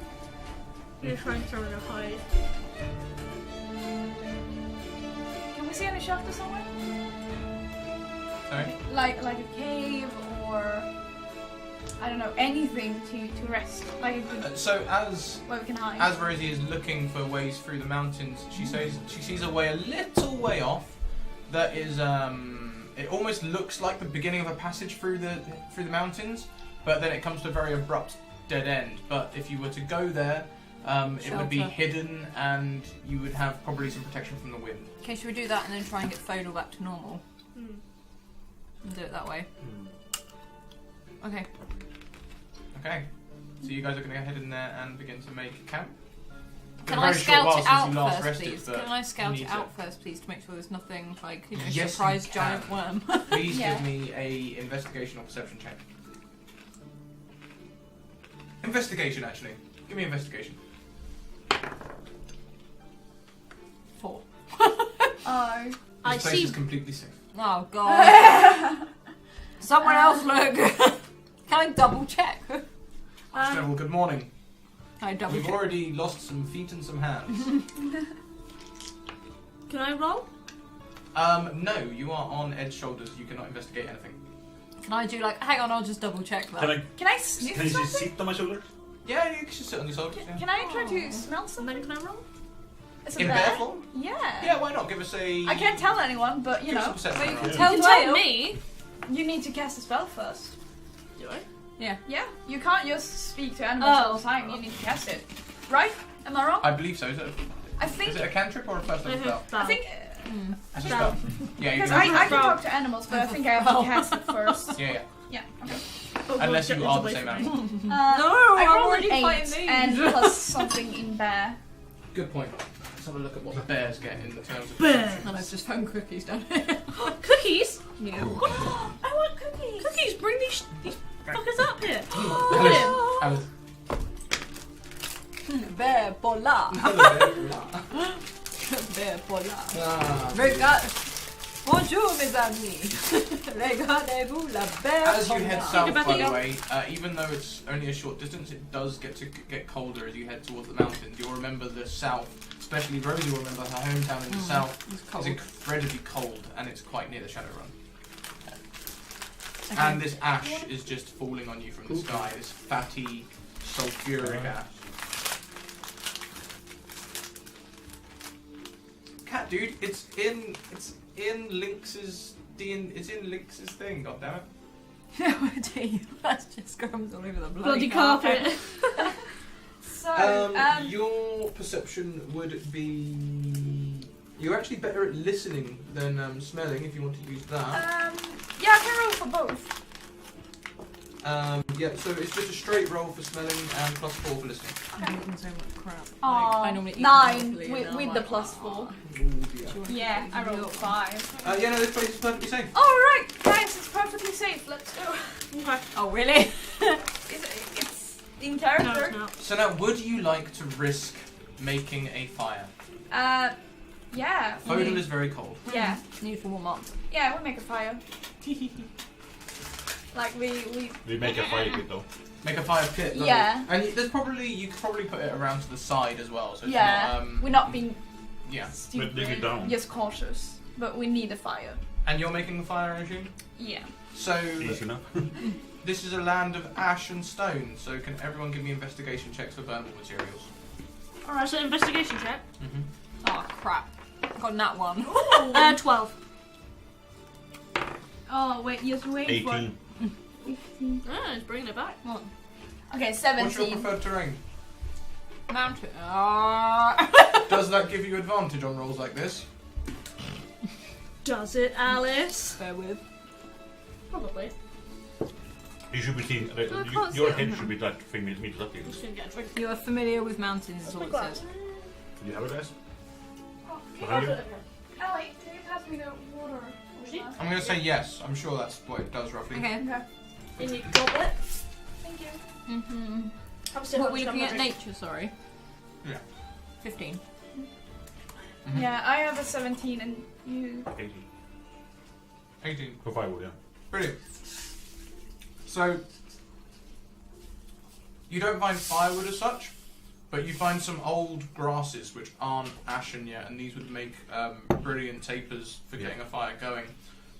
S3: You're trying to run a hide.
S6: Can we see any shelter somewhere?
S1: Sorry.
S6: Like a cave or I don't know, anything to rest. Like a good
S1: So as
S6: where we can hide.
S1: As Rosie is looking for ways through the mountains, she sees a way a little way off that is it almost looks like the beginning of a passage through the mountains, but then it comes to a very abrupt dead end. But if you were to go there, it would be
S2: Shelter.
S1: hidden and you would have probably some protection from the wind.
S2: Okay, should we do that and then try and get Foedal back to normal?
S3: Hmm.
S2: And do it that way. Okay.
S1: Okay. So you guys are going to go ahead in there and begin to make camp. It's been
S2: Can
S1: a
S2: I
S1: very short while
S2: scout it
S1: since
S2: out
S1: you last
S2: first,
S1: rested,
S2: please?
S1: but
S2: Can I scout
S1: you
S2: it
S1: need
S2: out first, please, to make sure there's nothing like, you know,
S1: Yes, you
S2: surprise
S1: can.
S2: giant worm?
S1: Please
S6: Yeah.
S1: give me a investigation or perception check. Investigation, actually. Give me investigation.
S2: 4.
S6: Oh.
S3: I
S1: This place
S3: see.
S1: is completely safe.
S2: Oh god. Someone else look. Can I double check? Can
S1: Well, good morning.
S2: I double
S1: We've
S2: check?
S1: already lost some feet and some hands.
S3: Can I roll?
S1: No, you are on Ed's shoulders. You cannot investigate anything.
S2: Can I do like, hang on, I'll just double check that.
S6: Can I sniff
S4: Can you
S6: something?
S4: sit on my shoulder?
S1: Yeah, you can just sit on your shoulders. Yeah.
S6: Can I try to smell
S3: And
S6: something?
S3: then can I roll?
S6: Is it
S1: In
S6: there?
S1: bear form?
S6: Yeah.
S1: Yeah, why not? Give us a.
S6: I can't tell anyone, but you
S1: Give us a
S6: know,
S1: perception
S2: Well, you
S1: roll.
S2: can
S3: You
S2: tell
S3: can tell
S2: Whale.
S3: me.
S6: you need to cast a spell first.
S3: Do I?
S2: Yeah.
S6: Yeah, you can't just speak to animals all the time. You need to cast it, right? Am I wrong?
S1: I believe so. Is it
S6: I think.
S1: a cantrip or a first level spell?
S6: I think.
S1: It's a spell. Yeah, you
S6: Because
S1: can.
S6: I can talk to animals, but I think I have to cast it first.
S1: Yeah, yeah.
S6: Yeah. Okay.
S3: Oh,
S1: Unless
S3: well,
S1: you
S3: get
S1: are
S3: this
S1: the
S3: away
S1: same
S3: from me.
S1: animal.
S2: No,
S6: I
S2: I'm
S6: rolled
S2: already
S6: an 8
S2: fighting these.
S6: and plus something in bear.
S1: Good point. Let's have a look at what the bears get in the terms of
S3: Bears.
S1: perception.
S2: And I've just found cookies down here.
S3: Cookies?
S2: Yeah.
S6: I want cookies.
S3: Cookies, bring these fuckers up here.
S1: Alice, Alice.
S2: Bear polar. Bear polar. Bonjour, mes amis. Regardez-vous la bear
S1: As you head south, by the
S3: Back
S1: way, even though it's only a short distance, it does get colder as you head towards the mountains. You'll remember the south, especially Rosie will remember her hometown in the south. It's incredibly cold, and it's quite near the Shadowrun.
S2: Okay.
S1: And this ash is just falling on you from the sky. This fatty, sulfuric ash. Cat dude, it's in Lynx's thing. God damn it!
S2: No idea. That's just crumbs all over the
S3: Bloody carpet.
S6: So,
S1: your perception would be. You're actually better at listening than smelling. If you want to use that.
S6: yeah, I can roll for both.
S1: Yeah, so it's just a straight roll for smelling and +4 for listening.
S2: I'm eating so much crap.
S6: Aw,
S2: I normally eat
S6: 9
S2: healthily,
S6: with,
S2: and now
S6: with
S2: I'm
S6: the
S2: like,
S6: +4.
S1: Ooh, dear.
S6: Yeah, I rolled 5.
S1: Yeah, no, this place is perfectly safe.
S6: Alright, guys, it's perfectly safe. Let's go.
S3: Okay.
S2: Oh, really?
S6: It's in
S3: No,
S6: character.
S3: it's not.
S1: So now, would you like to risk making a fire?
S6: Yeah.
S1: Foedal is very cold.
S6: Yeah.
S2: Need to warm up.
S6: Yeah, we make a fire. Like we
S4: We make a fire pit though.
S1: Make a fire pit. Lovely.
S6: Yeah.
S1: And you could probably put it around to the side as well. So it's
S6: yeah.
S1: not,
S6: We're not being
S1: yeah.
S6: stupid.
S4: But dig it down.
S6: Just cautious. But we need a fire.
S1: And you're making the fire, I assume?
S6: Yeah.
S1: So
S4: Easy enough.
S1: this is a land of ash and stone. So can everyone give me investigation checks for burnable materials?
S3: Alright, so investigation check.
S1: Mm-hmm.
S2: Oh, crap. Got that one.
S3: 12.
S6: Oh wait, just wait for
S4: 18.
S6: 15.
S3: Oh, it's bringing it back.
S6: Okay,
S1: What's your
S6: 17.
S1: preferred terrain?
S2: Mountain.
S1: Does that give you advantage on rolls like this?
S3: Does it, Alice?
S2: Bear with.
S3: Probably.
S4: You should be seeing.
S3: I can't
S4: Your
S3: see
S4: head
S3: it.
S4: should be like 3 meters up here.
S3: I'm just gonna get a drink.
S2: You are familiar with mountains, is all it says.
S4: Do you have it, guys?
S6: Oh,
S4: Behind you?
S6: Ellie, can you pass me the water?
S1: I'm going to say yes. I'm sure that's what it does roughly.
S2: Okay.
S6: Okay.
S3: In your goblet.
S6: Thank you.
S2: Mm-hmm.
S3: Obviously,
S2: What
S3: I'm
S2: were you
S3: just
S2: looking at?
S3: gonna drink.
S2: Nature, sorry.
S1: Yeah.
S2: 15.
S1: Mhm.
S6: Yeah, I have a 17 and you.
S4: 18.
S1: 18.
S4: For firewood, yeah.
S1: Brilliant. So, you don't find firewood as such, but you find some old grasses which aren't ashen yet, and these would make brilliant tapers for getting a fire going.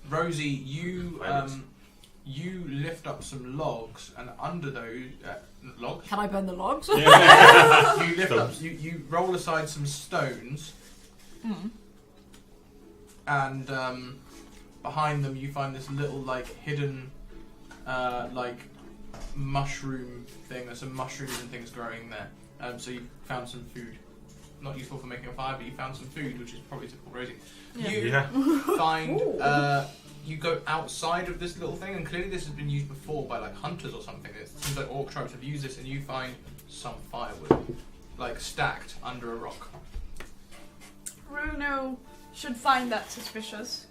S1: Rosie, you lift up some logs, and under those logs,
S2: Can I burn the logs?
S1: you lift up, you roll aside some stones,
S2: Mm.
S1: and behind them you find this little like hidden like mushroom thing. There's some mushrooms and things growing there. So you found some food. Not useful for making a fire, but you found some food, which is probably typical Rosie.
S3: Yeah.
S1: You find you go outside of this little thing, and clearly this has been used before by like hunters or something. It seems like orc tribes have used this, and you find some firewood like stacked under a rock.
S6: Bruno should find that suspicious.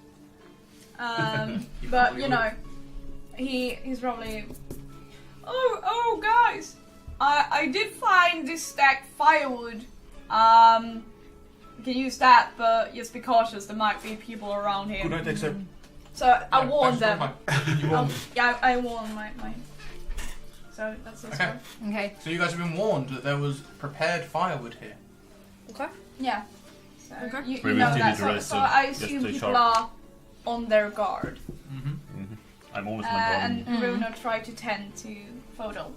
S1: He
S6: But
S1: probably
S6: you know, he's probably. Oh guys, I did find this stacked firewood. You can use that, but just be cautious. There might be people around here.
S4: Good night, except.
S6: So I warned them.
S1: You warned them.
S6: Yeah, I warned my. So that's this
S1: Okay.
S6: one.
S2: Okay.
S1: So you guys have been warned that there was prepared firewood here.
S3: Okay.
S6: Yeah. So
S3: Okay.
S6: you
S4: Maybe
S6: know
S4: we
S6: that.
S4: still need to
S6: So
S4: rest,
S6: I
S4: just
S6: assume
S4: stay
S6: people
S4: sharp.
S6: are on their guard.
S1: Mm-hmm.
S4: I'm almost in my garden.
S6: And Bruno tried to tend to Foedal.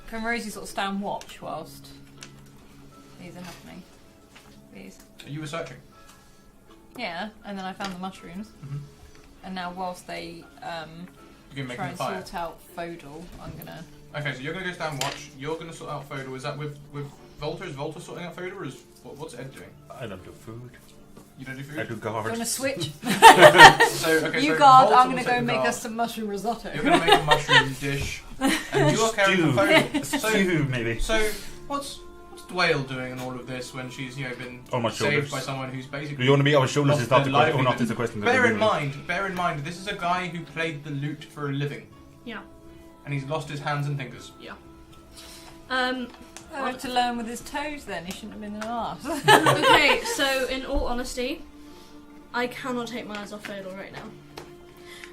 S2: Can Rosie sort of stand watch whilst these are happening? These.
S1: You were searching.
S2: Yeah, and then I found the mushrooms.
S1: Mhm.
S2: And now whilst they
S1: You're going to
S2: try
S1: make
S2: and
S1: a fire.
S2: sort out Foedal, I'm gonna...
S1: Okay, so you're going to go stand watch. You're going to sort out Foedal. Is that with Volta? Is Volta sorting out Foedal, or is what's Ed doing?
S4: I don't do food.
S1: You don't do
S4: I
S1: food.
S4: do
S2: Do you want to
S4: guards.
S2: switch?
S1: So
S2: guard,
S1: Volta
S2: I'm
S1: will
S2: gonna
S1: take
S2: go
S1: the
S2: make
S1: guard.
S2: us some mushroom risotto.
S1: You're going to make a mushroom dish, and you are caring for Foedal.
S4: Stew, maybe.
S1: So what's Dwayne doing in all of this when she's been
S4: On my
S1: saved
S4: shoulders.
S1: by someone who's
S4: Do
S1: basically
S4: you want to be our shoulders?
S1: lost
S4: Is not
S1: their
S4: the question. Or
S1: livelihood?
S4: not is the question.
S1: Bear in mind, this is a guy who played the lute for a living.
S3: Yeah.
S1: And he's lost his hands and fingers.
S3: Yeah.
S2: I have to learn with his toes then, he shouldn't have been an arse.
S3: Okay, so in all honesty, I cannot take my eyes off Foedal right now.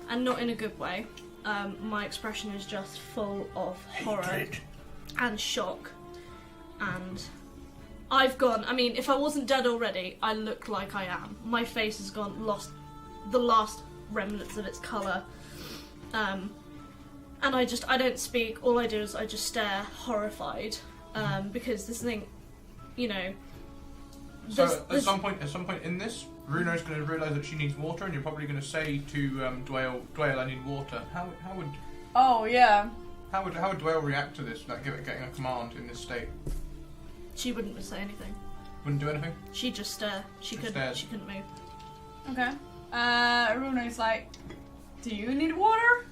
S3: And not in a good way. My expression is just full of horror and shock. And I've gone, I mean, if I wasn't dead already, I look like I am. My face has lost the last remnants of its colour. And I don't speak, all I do is I just stare horrified. Because this thing, you know...
S1: So at some point in this, Runo's going to realise that she needs water, and you're probably going to say to Dwayl, I need water. How would...
S6: Oh, yeah.
S1: How would Dwayl react to this, like getting a command in this state?
S3: She wouldn't say anything.
S1: Wouldn't do anything?
S3: She'd just stare. She couldn't move.
S6: Okay. Runo's like, do you need water?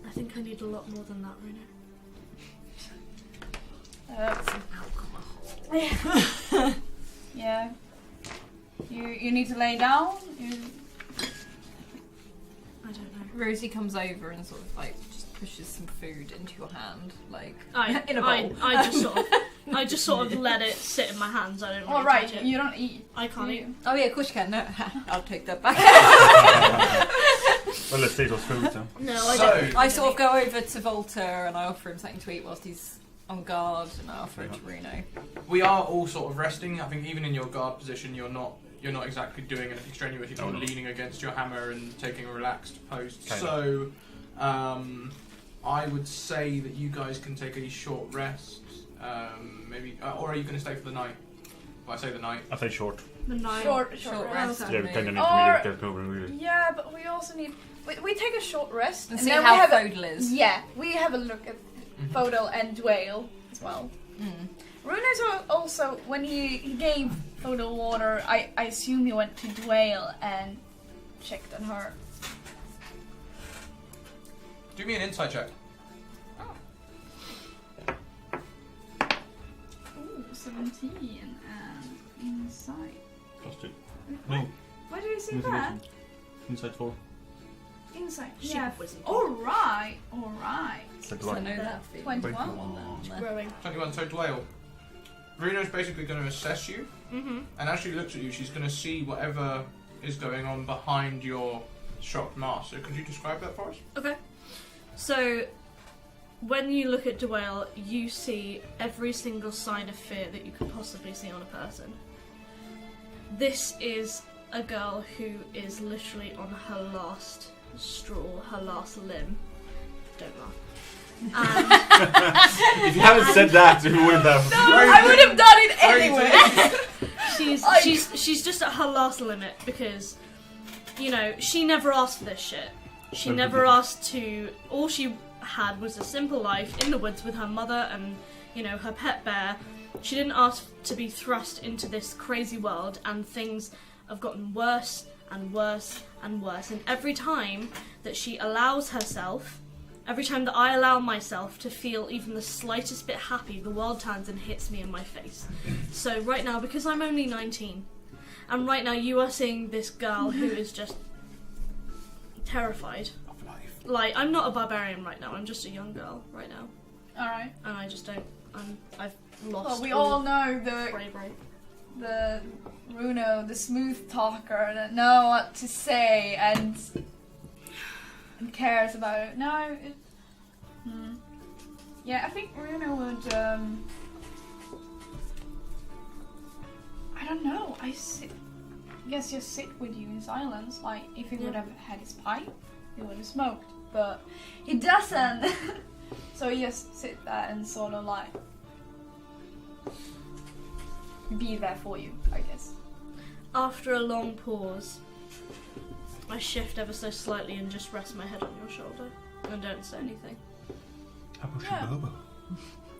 S3: I think I need a lot more than that, Runo.
S2: Some alcohol.
S6: Yeah. You need to lay down?
S3: I don't know.
S2: Rosie comes over and sort of like just pushes some food into your hand, like
S3: in a bowl. I just sort of let it sit in my hands. I don't really touch it.
S6: You don't eat.
S3: I can't eat.
S2: Oh yeah, of course you can. No, I'll take that back.
S4: Well, let's say it was food, so.
S3: No, I
S1: So-
S3: don't.
S2: I sort of go over to Volta and I offer him something to eat whilst he's on guard, and I offer it to Runo.
S1: We are all sort of resting. I think even in your guard position, you're not exactly doing anything strenuous. You're not leaning against your hammer and taking a relaxed pose. So, I would say that you guys can take a short rest. Maybe, or are you going to stay for the night? Well, I say the night.
S4: I say short.
S3: The nine.
S6: Short
S2: rest.
S6: rest.
S4: Yeah, we kind of need
S6: Or-
S4: to get moving, really.
S6: Yeah, but we also need... We take a short rest.
S2: And see
S6: then
S2: how
S6: we have
S2: Foedal is.
S6: Yeah, we have a look at Foedal and Dwayl as well. Runo's also, when he gave Foedal water, I assume he went to Dwayl and checked on her.
S1: Do me an insight check.
S6: Ooh, 17 and insight.
S4: +2.
S6: Why-
S4: No.
S6: Why do you say that?
S4: Inside 4.
S6: Insight.
S3: She
S6: Yeah.
S3: wasn't.
S6: Alright.
S4: Said
S2: So I
S4: what?
S2: know that feeling.
S6: 21.
S3: It's growing.
S1: 21. So Dwayl. Runo's basically going to assess you, and as she looks at you, she's going to see whatever is going on behind your shocked mask. So could you describe that for us?
S3: Okay. So, when you look at Dwayl, you see every single sign of fear that you could possibly see on a person. This is a girl who is literally on her last straw, her last limb. Don't laugh.
S4: If you haven't said that, we wouldn't have.
S6: I would have done it anyway.
S3: She's just at her last limit because, you know, she never asked for this shit. She never asked to. All she had was a simple life in the woods with her mother and, you know, her pet bear. She didn't ask to be thrust into this crazy world, and things have gotten worse and worse and worse. And every time that she allows herself, every time that I allow myself to feel even the slightest bit happy, the world turns and hits me in my face. So right now, because I'm only 19, and right now you are seeing this girl who is just terrified.
S1: Of life.
S3: Like, I'm not a barbarian right now, I'm just a young girl right now.
S6: Alright.
S3: And I just don't, I've lost
S6: Well, we all know
S3: bravery.
S6: the Runo, the smooth talker that know what to say and cares about it. No, yeah, I think Runo would. I don't know. Guess just sit with you in silence. Like if he would have had his pipe, he would have smoked, but he doesn't. So he just sit there and sort of like be there for you, I guess.
S3: After a long pause, I shift ever so slightly and just rest my head on your shoulder and don't say anything.
S6: Yeah.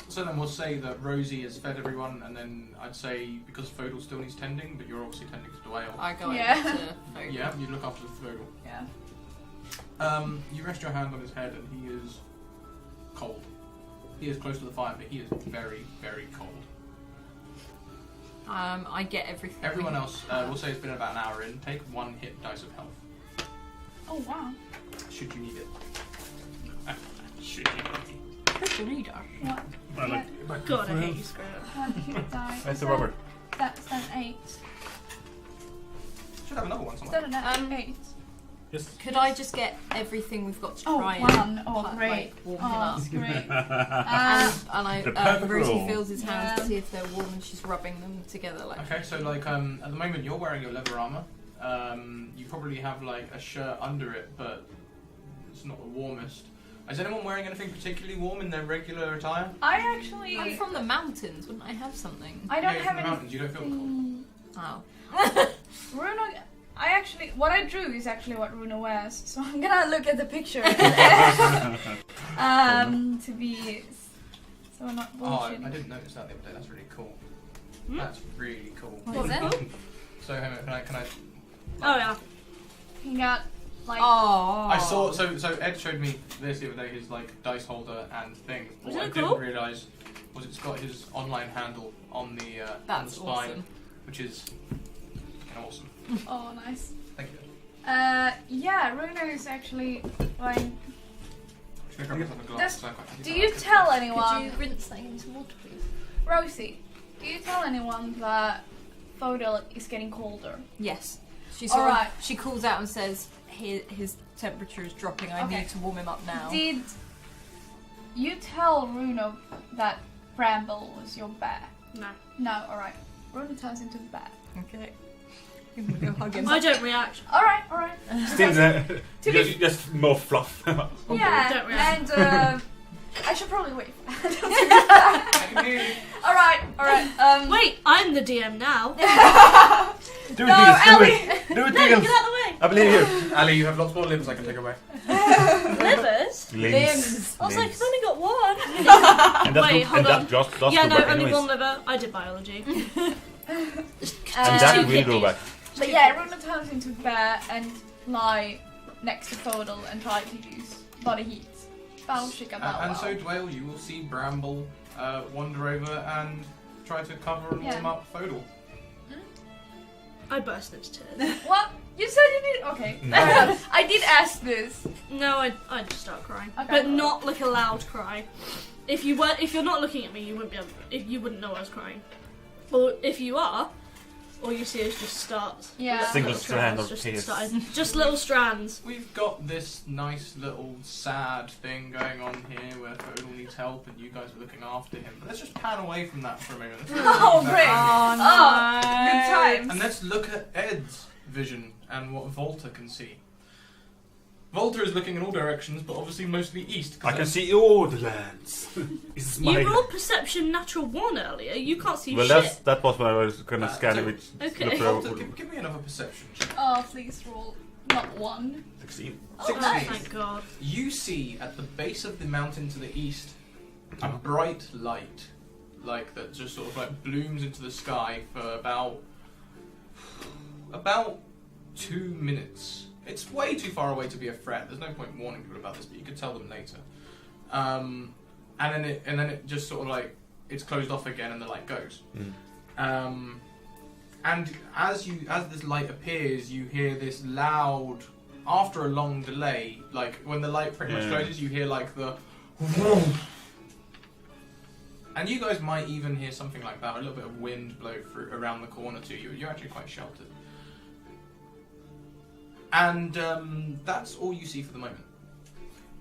S1: So then we'll say that Rosie has fed everyone, and then I'd say because Foedal still needs tending, but you're obviously tending to Dwayl.
S2: I go
S6: Yeah.
S2: over to Foedal.
S1: Yeah, you look after the Foedal.
S6: Yeah.
S1: You rest your hand on his head, and he is cold. He is close to the fire, but he is very, very cold.
S2: I get everything.
S1: Everyone else, we'll say it's been about an hour in. Take 1 hit dice of health.
S6: Oh wow.
S1: Should you need it. Should you need it.
S2: Mr. Leader.
S6: What?
S4: I like
S3: God, I hate you, Scrap.
S6: 1 hit die.
S4: That's the rubber.
S6: That's an 8.
S1: Should have another one
S6: Is
S1: somewhere.
S6: that an 8?
S4: Yes.
S2: Could I just get everything we've got to
S6: Oh,
S2: try
S6: 1. Oh,
S2: like,
S6: great.
S2: warm him
S6: Oh,
S2: up?
S6: great.
S2: And
S4: The perfect
S2: Rosie
S4: roll.
S2: feels his hands to
S6: Yeah.
S2: see if they're warm, and she's rubbing them together like.
S1: Okay, so like at the moment you're wearing your leather armor. You probably have like a shirt under it, but it's not the warmest. Is anyone wearing anything particularly warm in their regular attire?
S6: I actually...
S2: I'm from the mountains. Wouldn't I have something?
S6: I don't
S1: Yeah,
S6: have
S1: from the mountains, you don't feel
S6: anything...
S2: Oh.
S6: Runo... I actually... What I drew is actually what Runo wears, so I'm gonna look at the picture. to be... So we're not
S1: Oh,
S6: bullshitting.
S1: I didn't notice that the other day. That's really cool.
S3: Hmm?
S1: That's really cool.
S2: What is it?
S1: So can I?
S3: Oh yeah.
S6: He got, like...
S2: Oh.
S1: I saw. So Ed showed me this the other day. His like dice holder and thing.
S3: Was
S1: What I
S3: it
S1: didn't
S3: cool?
S1: realise was it's got his online handle on the
S2: That's
S1: spine,
S2: awesome.
S1: which is awesome.
S6: Oh, nice.
S1: Thank you.
S6: Yeah, Runo is actually, like...
S1: Should I grab myself a glass?
S6: Does-
S1: 'Cause I'm quite
S6: Do
S1: happy
S6: you
S1: to
S6: tell
S2: Could
S6: anyone...
S2: you rinse that into water, please?
S6: Rosie, do you tell anyone that Foedal is getting colder?
S2: Yes. She
S6: All
S2: sort of-
S6: right.
S2: she calls out and says, his temperature is dropping. I
S6: Okay.
S2: need to warm him up now.
S6: Did you tell Runo that Bramble was your bear?
S3: No.
S6: No, alright. Runo turns into a bear.
S2: Okay. I'm gonna go hug him.
S3: I don't react.
S6: Alright.
S4: Still
S6: To be-
S4: just more fluff.
S6: Yeah,
S3: don't react.
S6: and I should probably wait.
S1: I can hear you.
S6: Alright.
S3: Wait, I'm the DM now.
S4: Do
S6: No,
S4: deals,
S6: Ellie!
S4: do it
S3: No, get out
S4: deals.
S3: of the way.
S4: I believe you.
S1: Ali, you have lots more limbs I can take away.
S3: Livers?
S2: Limbs.
S3: I was like, I've only got one.
S4: And that's
S3: Wait,
S4: good-
S3: hold
S4: and
S3: on.
S4: that just does
S3: Yeah,
S4: go
S3: no,
S4: back
S3: only
S4: anyways.
S3: one liver. I did biology.
S4: And
S6: Uh,
S4: that
S3: two
S4: will go
S3: kidneys.
S4: back.
S6: But yeah, Runo turns into a bear and lie next to Foedal and try to use body heat. Bow shika bow
S1: And
S6: wow.
S1: so, Dwayne, you will see Bramble wander over and try to cover and warm
S6: Yeah.
S1: up Foedal.
S3: I burst into tears.
S6: What? You said you did? Okay.
S4: No.
S6: I did ask this.
S3: No, I'd just start crying,
S6: Okay.
S3: but not like a loud cry. If you're not looking at me, you wouldn't be able. You wouldn't know I was crying. Or if you are, all you see is just start.
S6: Yeah.
S4: Single
S3: little
S4: strand
S3: strands,
S4: of
S3: just
S4: tears.
S3: started- just little strands.
S1: We've got this nice little sad thing going on here where Foedal needs help and you guys are looking after him. But let's just pan away from that for a moment. Let's
S6: Oh,
S1: leave that
S6: great.
S1: out here.
S6: Oh, good times.
S1: And let's look at Ed's vision and what Volta can see. Volta is looking in all directions, but obviously mostly east. 'cause
S4: I can
S1: that's-
S4: see all the lands. This is my.
S3: You rolled perception natural 1 earlier. You can't see
S4: Well,
S3: shit.
S4: that was what I was gonna scan
S1: so-
S4: it with.
S3: Okay.
S4: look
S1: Volta,
S4: for-
S1: give me another perception check.
S6: Oh, please roll. Not 1.
S4: 16.
S3: Oh,
S1: 16.
S3: thank God.
S1: You see at the base of the mountain to the east a bright light, like that just sort of like blooms into the sky for about 2 minutes. It's way too far away to be a threat. There's no point warning people about this, but you could tell them later. And then it just sort of like it's closed off again, and the light goes. And as this light appears, you hear this loud. After a long delay, like when the light pretty much
S4: Yeah.
S1: closes, you hear like the. And you guys might even hear something like that, a little bit of wind blow through around the corner to you. You're actually quite sheltered. And that's all you see for the moment.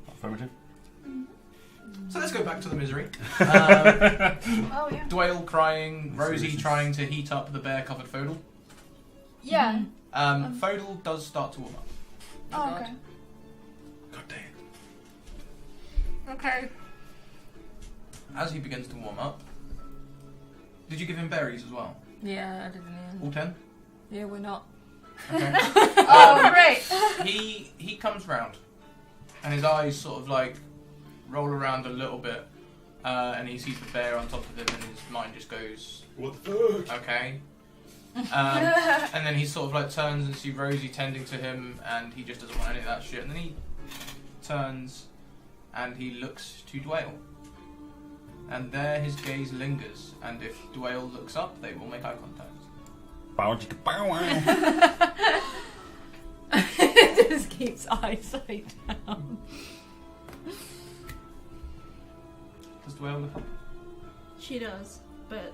S4: Affirmative.
S1: So let's go back to the misery.
S6: Oh, yeah.
S1: Dwayne crying, Rosie trying to heat up the bear-covered Foedal.
S6: Yeah.
S1: Foedal does start to warm up.
S6: Oh, okay.
S1: God damn.
S2: Okay.
S1: As he begins to warm up, did you give him berries as well?
S2: Yeah, I did in the end.
S1: All 10?
S2: Yeah, we're not.
S1: Okay.
S6: Oh, great.
S1: He comes round, and his eyes sort of like roll around a little bit, and he sees the bear on top of him, and his mind just goes,
S4: What the fuck?
S1: okay. And then he sort of like turns and sees Rosie tending to him, and he just doesn't want any of that shit. And then he turns and he looks to Dwayne. And there his gaze lingers, and if Dwayne looks up, they will make eye contact.
S4: Bow chicka bow.
S2: It just keeps eyesight down.
S1: Does Dwayne look up?
S3: She does, but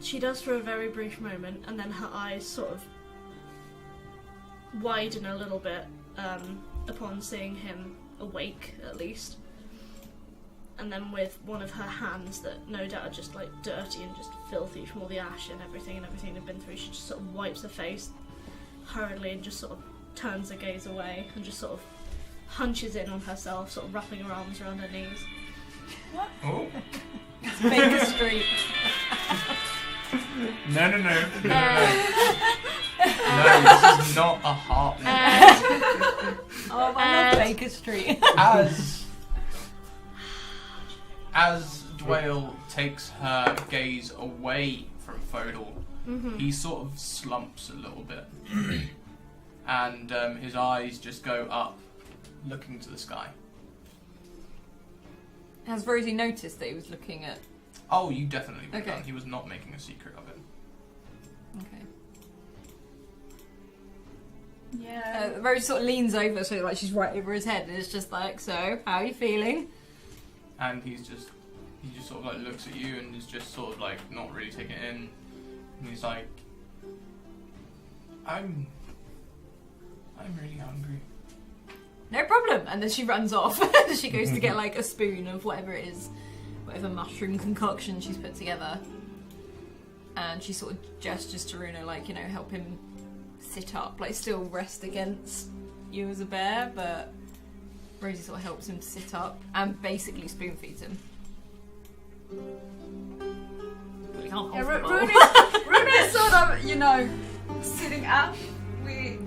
S3: she does for a very brief moment, and then her eyes sort of widen a little bit upon seeing him awake, at least. And then with one of her hands that no doubt are just like dirty and just filthy from all the ash and everything they've been through, she just sort of wipes her face hurriedly and just sort of turns her gaze away and just sort of hunches in on herself, sort of wrapping her arms around her knees.
S2: What?
S1: Oh.
S2: It's Baker Street.
S1: No, this is not a heart.
S2: Oh, I love Baker Street.
S1: As Dwayne takes her gaze away from Foedal, he sort of slumps a little bit. And his eyes just go up, looking to the sky.
S2: Has Rosie noticed that he was looking at...
S1: Oh, you definitely would have
S2: Okay.
S1: done. He was not making a secret of it.
S2: Okay.
S6: Yeah.
S2: Rosie sort of leans over, so like she's right over his head, and it's just like, so, how are you feeling?
S1: And he just sort of like looks at you and is just sort of like not really taking it in. And he's like, I'm really hungry.
S2: No problem. And then she runs off. She goes to get like a spoon of whatever it is, whatever mushroom concoction she's put together. And she sort of gestures to Runo, like, you know, help him sit up, like still rest against you as a bear, but Rosie sort of helps him to sit up and basically spoon feeds him. But he can't hold the bowl.
S6: Runo's sort of, you know, sitting up with him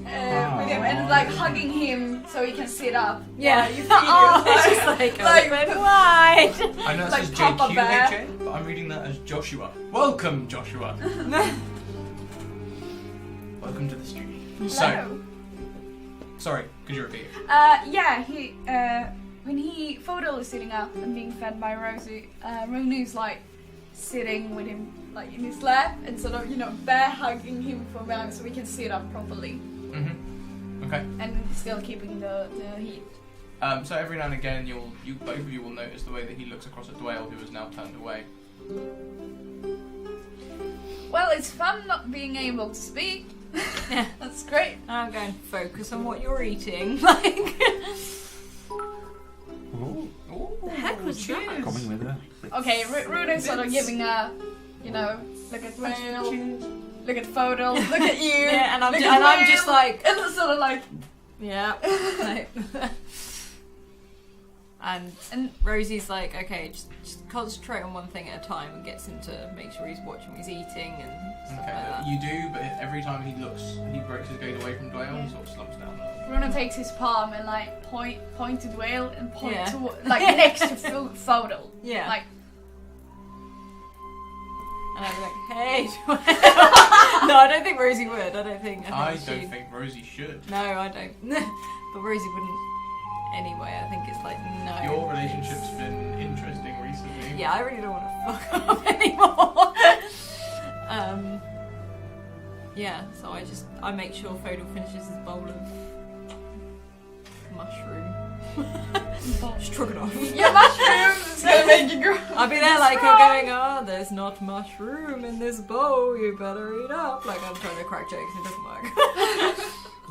S6: and like hugging him so he can sit up.
S2: Yeah,
S6: you feel
S2: it's just like open wide.
S1: I know it
S6: Like
S1: says
S6: Papa Bear.
S1: JQHA, but I'm reading that as Joshua. Welcome, Joshua. Welcome to the stream. So, sorry, could you repeat?
S6: Yeah, when Foedal is sitting up and being fed by Rosie, Runo's like sitting with him like in his lap and sort of, you know, bear hugging him from behind so we can sit up properly.
S1: Okay.
S6: And still keeping the heat.
S1: So every now and again, both of you will notice the way that he looks across at Dwayne, who has now turned away.
S6: Well, it's fun not being able to speak.
S2: Yeah.
S6: That's great.
S2: I'm going to focus on what you're eating. Like,
S4: Ooh,
S3: The heck was that?
S4: coming with a...
S6: Okay, Runo's sort of giving a, you know, look at Whale, look at Foedal, look at you.
S2: yeah, and I'm
S6: look
S2: just,
S6: at
S2: and I'm
S6: Whale,
S2: just like,
S6: and it's sort of like,
S2: yeah. Like, and Rosie's like, okay, just concentrate on one thing at a time, and gets him to make sure he's watching what he's eating and stuff like that.
S1: You do, but every time he breaks his gaze away from Dwayne, he sort of slumps down.
S6: Runo takes his palm and like point to Whale and point
S2: Yeah.
S6: to like next to Foedal.
S2: Yeah.
S6: Like,
S2: And I'm like, hey. No, I don't think Rosie would. I don't think
S1: Rosie should.
S2: No, I don't. But Rosie wouldn't anyway. I think it's like, no.
S1: Your relationship's been interesting recently.
S2: Yeah, I really don't want to fuck up anymore. Yeah, so I make sure Foedal finishes his bowl of mushroom. Stroganoff.
S6: your mushroom is gonna make you grow.
S2: I'll be there like her going, oh, there's not mushroom in this bowl, you better eat up. Like I'm trying to crack jokes, it doesn't work.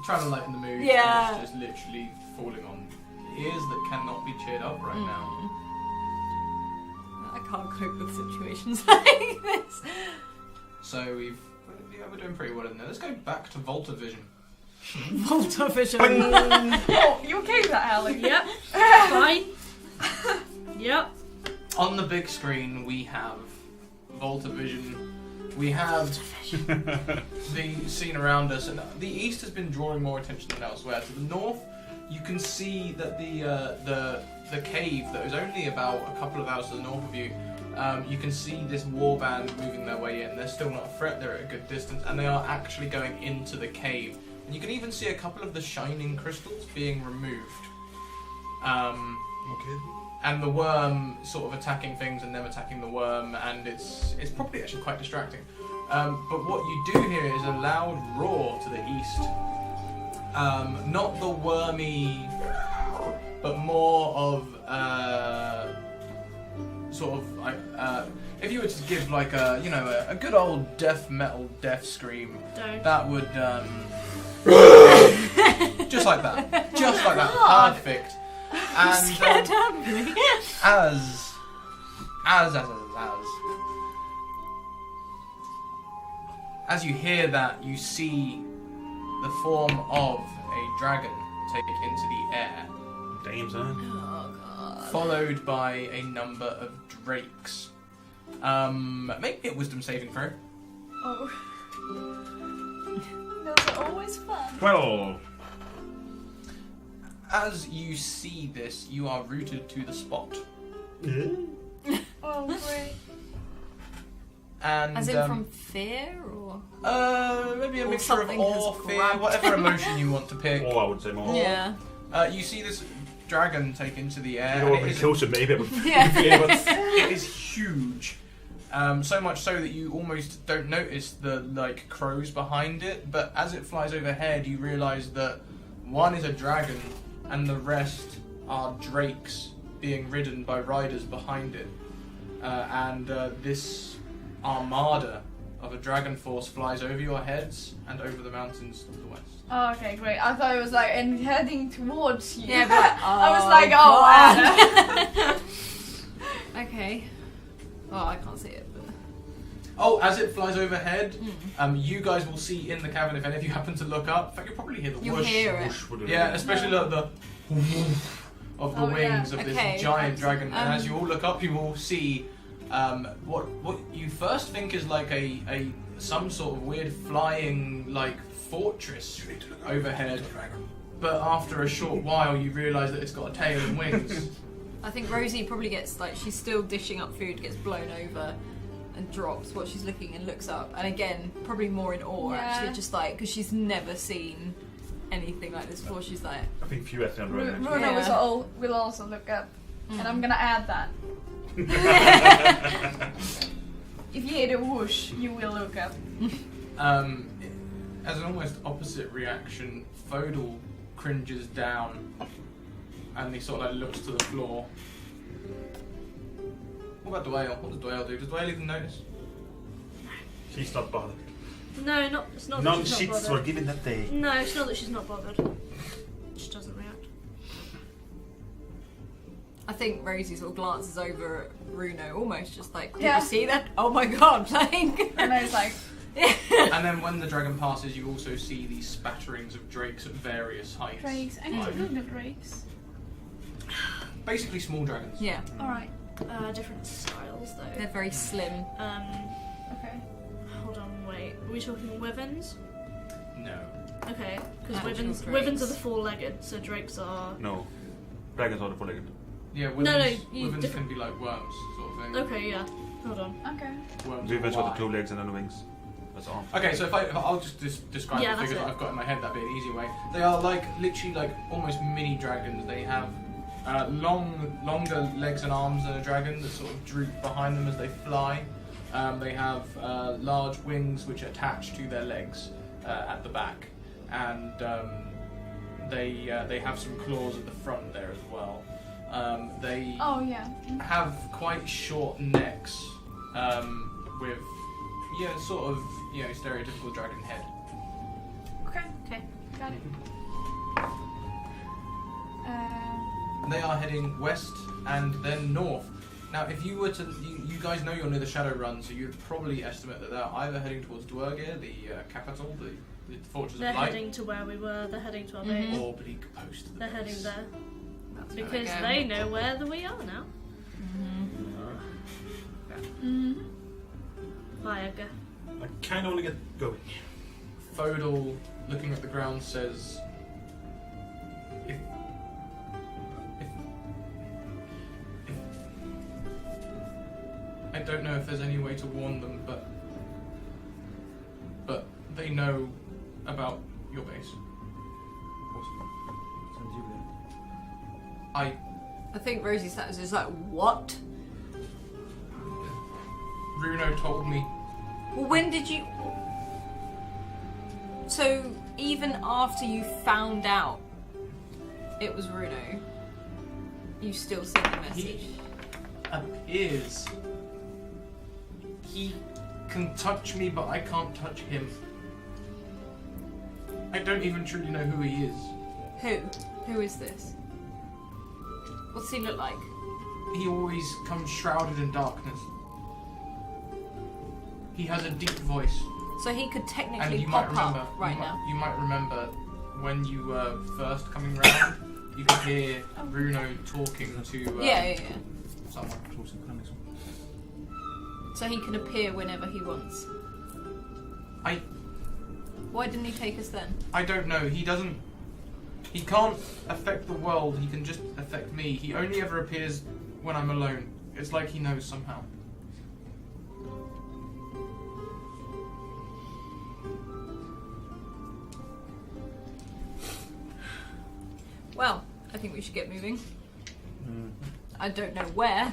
S1: Trying to lighten the mood.
S2: Yeah.
S1: And it's just literally falling on ears that cannot be cheered up right now.
S2: I can't cope with situations like this.
S1: So we're doing pretty well in there. Let's go back to Volta Vision.
S2: Volta Vision.
S6: Oh, you okay with that, Alec?
S3: Yep. Fine. Yep.
S1: On the big screen we have Volta Vision. We have the scene around us, and the east has been drawing more attention than elsewhere. To the north, you can see that the cave that is only about a couple of hours to the north of you. You can see this warband moving their way in. They're still not a threat, they're at a good distance, and they are actually going into the cave. And you can even see a couple of the shining crystals being removed.
S4: Okay.
S1: And the worm sort of attacking things and them attacking the worm, and it's probably actually quite distracting. But what you do hear is a loud roar to the east. not the wormy, but more of sort of like if you were to give like a a good old death metal death scream, that would just like that, perfect. And as you hear that, you see the form of a dragon take into the air.
S4: Damn, son.
S2: Oh god.
S1: Followed by a number of drakes. Make a wisdom saving throw.
S6: Oh. Those are always fun.
S4: 12.
S1: As you see this, you are rooted to the spot.
S6: Oh, great.
S1: And
S2: as in from fear, or
S1: maybe a
S2: or
S1: mixture of
S2: something
S1: awe,
S2: has
S1: fear,
S2: grabbed.
S1: whatever emotion you want to pick.
S4: Or I would say more.
S2: yeah.
S1: You see this dragon take into the air.
S4: You know,
S1: and it is-
S4: closer maybe. But
S2: Yeah.
S1: it is huge. So much so that you almost don't notice the like crows behind it, but as it flies overhead you realise that one is a dragon and the rest are drakes being ridden by riders behind it. And this armada of a dragon force flies over your heads and over the mountains to the west.
S6: Oh, okay, great. I thought it was like and heading towards you.
S2: Yeah, but
S6: I was like, oh, wow.
S2: Okay. Oh, I can't see it. But...
S1: Oh, as it flies overhead, you guys will see in the cavern if any of you happen to look up. In fact, you'll probably hear the
S2: You'll
S1: whoosh.
S2: hear it.
S1: Yeah, especially the of the wings of this
S2: Okay.
S1: giant dragon. And as you all look up, you will see what you first think is like a some sort of weird flying like fortress overhead. But after a short while, you realise that it's got a tail and wings.
S2: I think Rosie probably gets like she's still dishing up food, gets blown over, and drops what she's looking and looks up. And again, probably more in awe actually, just like because she's never seen anything like this before. She's like,
S4: I think few at the under actually.
S6: Bruno
S2: Yeah.
S6: will also look up, and I'm gonna add that. If you hear the whoosh, you will look up.
S1: As an almost opposite reaction, Foedal cringes down and he sort of like looks to the floor. What about Dwayne? What does Dwayne do? Does Dwayne even notice?
S4: She's not bothered.
S3: No, it's not that
S4: None
S3: she's
S4: shits
S3: not
S4: were
S3: bothered.
S4: given that day.
S3: No, it's not that she's not bothered. She doesn't react.
S2: I think Rosie sort of glances over at Bruno, almost just like, did
S6: Yeah.
S2: you see that? Oh my god, like.
S6: And I was like,
S1: And then when the dragon passes, you also see these spatterings of drakes at various heights.
S6: drakes. I need to look at drakes.
S1: Basically small dragons.
S2: Yeah,
S6: Alright,
S3: Different styles though.
S2: they're very slim.
S6: okay.
S3: Hold on, wait. Are we talking wyverns?
S1: No.
S3: Okay, because
S2: Actual
S3: wyverns
S2: drakes.
S3: are the four-legged, so drakes are.
S4: No. Dragons are the four-legged.
S1: Yeah,
S3: No,
S1: wyverns,
S3: you
S1: wyverns
S3: different-
S1: can be like worms, sort of thing.
S3: Okay, yeah. Hold on.
S6: Okay.
S1: Worms
S4: Wyverns
S1: or
S4: got the two
S1: why.
S4: legs and then the wings. That's all.
S1: Okay, so if I'll just describe
S3: Yeah,
S1: the
S3: that's
S1: figures that
S3: it.
S1: I've got in my head, that'd be an easy way. They are like literally like almost mini dragons. They have longer legs and arms than a dragon that sort of droop behind them as they fly. They have large wings which attach to their legs at the back, and they have some claws at the front there as well. They
S6: Oh yeah.
S1: have quite short necks with sort of stereotypical dragon head.
S6: Okay.
S3: Okay.
S6: Got it.
S1: They are heading west and then north. Now, if you were to, you guys know you're near the Shadowrun, so you'd probably estimate that they're either heading towards Dwergir, the capital, the Fortress
S3: They're
S1: of Light,
S3: heading to where we were. They're heading to our
S2: Mhm.
S3: base.
S1: or Bleak Post.
S3: They're heading there
S2: That's where
S3: because
S2: they're
S3: they
S2: going.
S3: know where we are now.
S6: Mm.
S3: Viagra.
S4: I kind of want to get going.
S1: Foedal, looking at the ground, says, if I don't know if there's any way to warn them, but they know about your base. I
S2: think Rosie sat was just like, what?
S1: Bruno told me.
S2: Well, when did you? So even after you found out it was Runo, you still sent the message.
S1: He appears. He can touch me, but I can't touch him. I don't even truly know who he is.
S2: Who? Who is this? What's he look like?
S1: He always comes shrouded in darkness. He has a deep voice.
S2: So he could
S1: And
S2: technically
S1: you might
S2: pop
S1: remember,
S2: up right now.
S1: You might remember when you were first coming round, you could hear Bruno talking to
S2: Yeah.
S1: someone.
S2: So he can appear whenever he wants. Why didn't he take us then?
S1: I don't know. He can't affect the world. He can just affect me. He only ever appears when I'm alone. It's like he knows somehow.
S2: Well, I think we should get moving. I don't know where.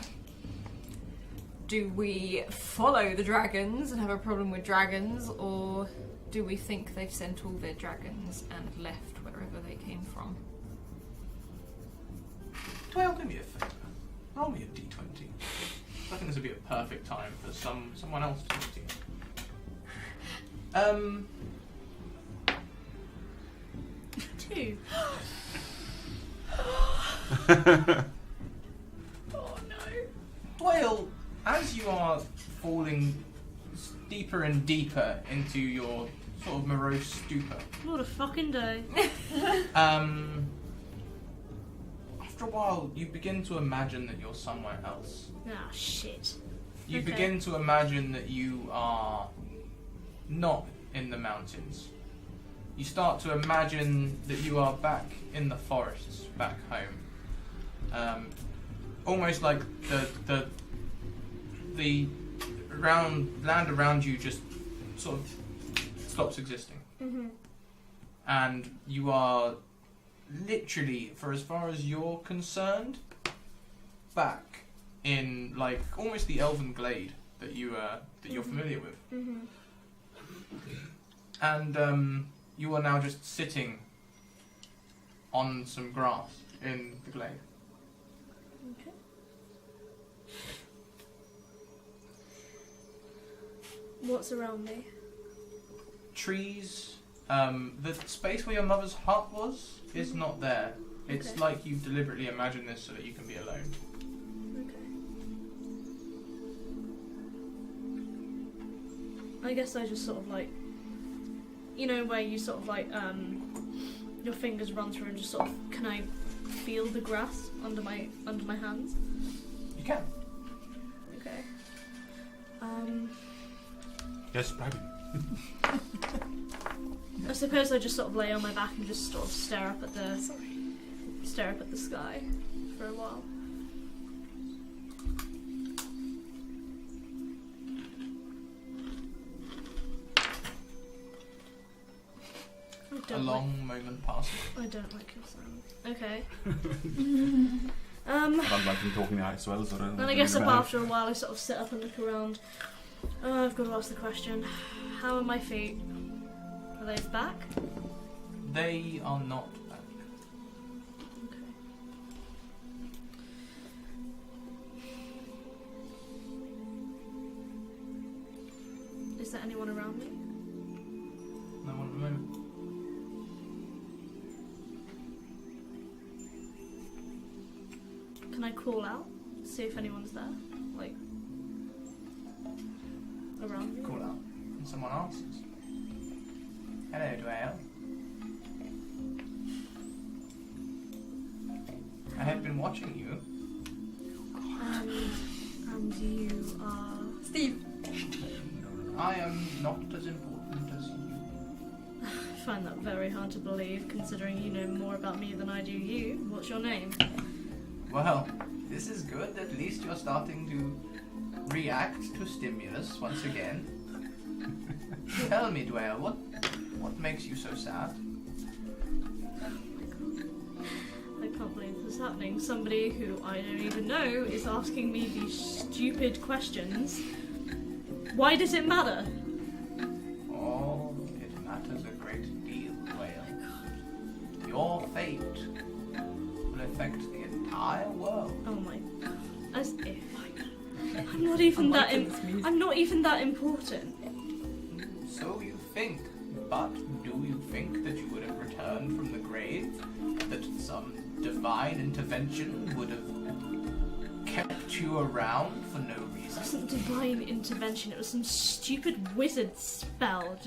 S2: Do we follow the dragons and have a problem with dragons, or do we think they've sent all their dragons and left wherever they came from?
S1: Dwayne, do me a favour. Roll me a d20. I think this would be a perfect time for someone else to meet you.
S3: 2.
S2: Oh no.
S1: Dwayne, as you are falling deeper and deeper into your sort of morose stupor,
S3: What a fucking day.
S1: after a while you begin to imagine that you're somewhere else.
S3: Ah, shit.
S1: You
S3: Okay.
S1: begin to imagine that you are not in the mountains. You start to imagine that you are back in the forests, back home. Almost like the land around you just sort of stops existing.
S3: Mm-hmm.
S1: And you are literally, for as far as you're concerned, back in like almost the elven glade that you're familiar with.
S3: Mm-hmm.
S1: And you are now just sitting on some grass in the glade.
S3: Okay. What's around me?
S1: Trees. The space where your mother's hut was is not there. It's
S3: Okay.
S1: like you've deliberately imagined this so that you can be alone.
S3: Okay. I guess I just sort of like, you know, where you sort of like, your fingers run through and just sort of, can I feel the grass under my hands?
S1: You can.
S3: Okay.
S4: Yes, private.
S3: I suppose I just sort of lay on my back and just sort of stare up at the sky for a while.
S1: A long moment passes.
S3: I don't like your sound. Okay.
S4: I don't like him talking as well, so
S3: Then I guess up after a while I sort of sit up and look around. Oh, I've got to ask the question. How are my feet? Are they back?
S1: They are not back.
S3: Okay. Is there anyone around me?
S1: No one at the moment.
S3: Can I call out? See if anyone's there? Like, around me?
S1: Call out. And someone answers. Hello, Dwayne. I have been watching you.
S3: And you are...
S6: Steve.
S1: I am not as important as you.
S3: I find that very hard to believe, considering you know more about me than I do you. What's your name?
S1: Well, this is good. At least you're starting to react to stimulus once again. Tell me, Dwayne, what makes you so sad?
S3: I can't believe this is happening. Somebody who I don't even know is asking me these stupid questions. Why does it matter?
S1: Oh, it matters a great deal. affect the entire world.
S3: Oh my god. As if. I'm not even I'm not even that important.
S1: So you think, but do you think that you would have returned from the grave? That some divine intervention would have kept you around for no
S3: It
S1: reason?
S3: wasn't divine intervention, it was some stupid wizard spell.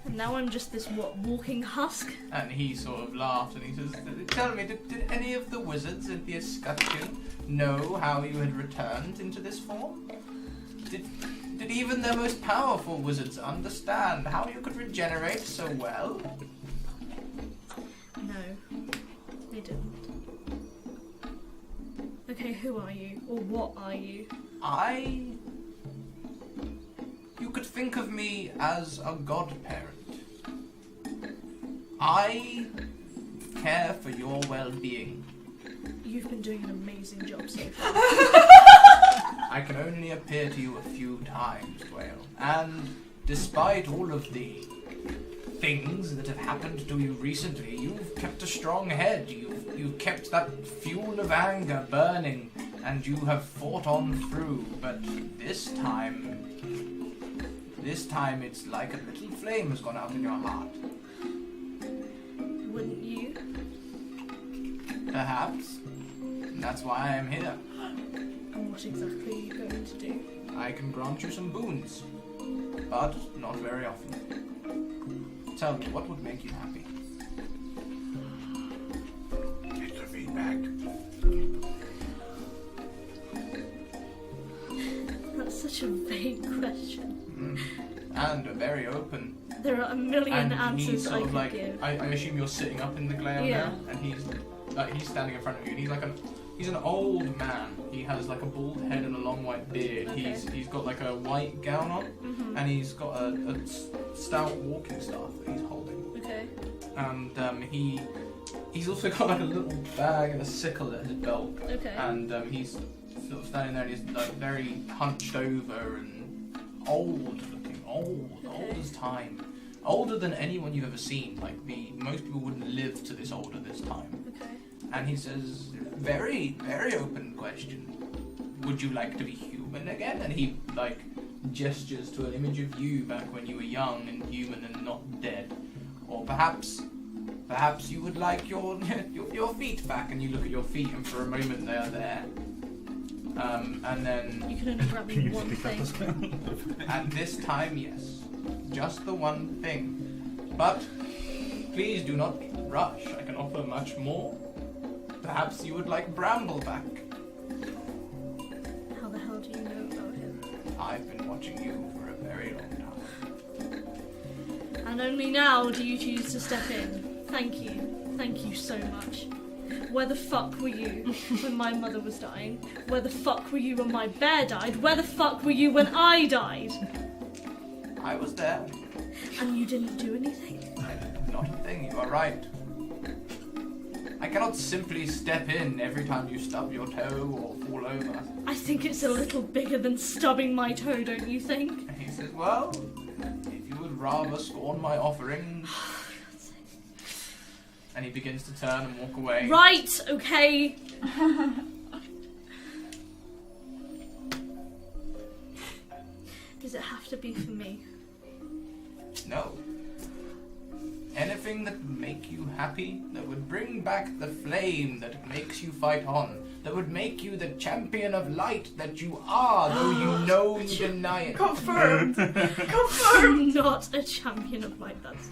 S3: And now I'm just this, walking husk?
S1: And he sort of laughed and he says, tell me, did any of the wizards at the escutcheon know how you had returned into this form? Did even the most powerful wizards understand how you could regenerate so well?
S3: No, they didn't. Okay, who are you? Or what are you?
S1: You could think of me as a godparent. I care for your well-being.
S3: You've been doing an amazing job so far.
S1: I can only appear to you a few times, Whale. And despite all of the things that have happened to you recently, you've kept a strong head. You've kept that fuel of anger burning, and you have fought on through. But this time it's like a little flame has gone out in your heart.
S3: Wouldn't you?
S1: Perhaps. That's why I am here.
S3: And what exactly are you going to do?
S1: I can grant you some boons, but not very often. Tell me, what would make you happy?
S4: Get your feedback.
S3: That's such a vague question.
S1: And a very open.
S3: There are a million
S1: And he's
S3: answers
S1: sort
S3: I
S1: of
S3: could
S1: like,
S3: give.
S1: I assume you're sitting up in the glare
S3: Yeah.
S1: now, and he's standing in front of you, and he's an old man. He has like a bald head and a long white beard.
S3: Okay.
S1: He's got like a white gown on, and he's got a stout walking staff that he's holding.
S3: Okay.
S1: And he's also got like a little bag and a sickle at his belt.
S3: Okay.
S1: And he's sort of standing there and he's like very hunched over and old looking, old as time. Older than anyone you've ever seen. Like most people wouldn't live to this old at this time.
S3: Okay.
S1: And he says, very, very open question. Would you like to be human again? And he like gestures to an image of you back when you were young and human and not dead. Or perhaps you would like your feet back, and you look at your feet, and for a moment they are there. And then
S3: You can only grab me one thing.
S1: at this time, yes, just the one thing. But please do not rush. I can offer much more. Perhaps you would like Bramble back.
S3: How the hell do you know about him?
S1: I've been watching you for a very long time.
S3: And only now do you choose to step in. Thank you. Thank you so much. Where the fuck were you when my mother was dying? Where the fuck were you when my bear died? Where the fuck were you when I died?
S1: I was there.
S3: And you didn't do anything?
S1: Not a thing, you are right. I cannot simply step in every time you stub your toe or fall over.
S3: I think it's a little bigger than stubbing my toe, don't you think?
S1: And he says, well, if you would rather scorn my offering... And he begins to turn and walk away.
S3: Right, okay. Does it have to be for me?
S1: No. Anything that would make you happy, that would bring back the flame that makes you fight on, that would make you the champion of light that you are, though you know you deny it.
S6: Confirmed.
S3: I'm not a champion of light, that's...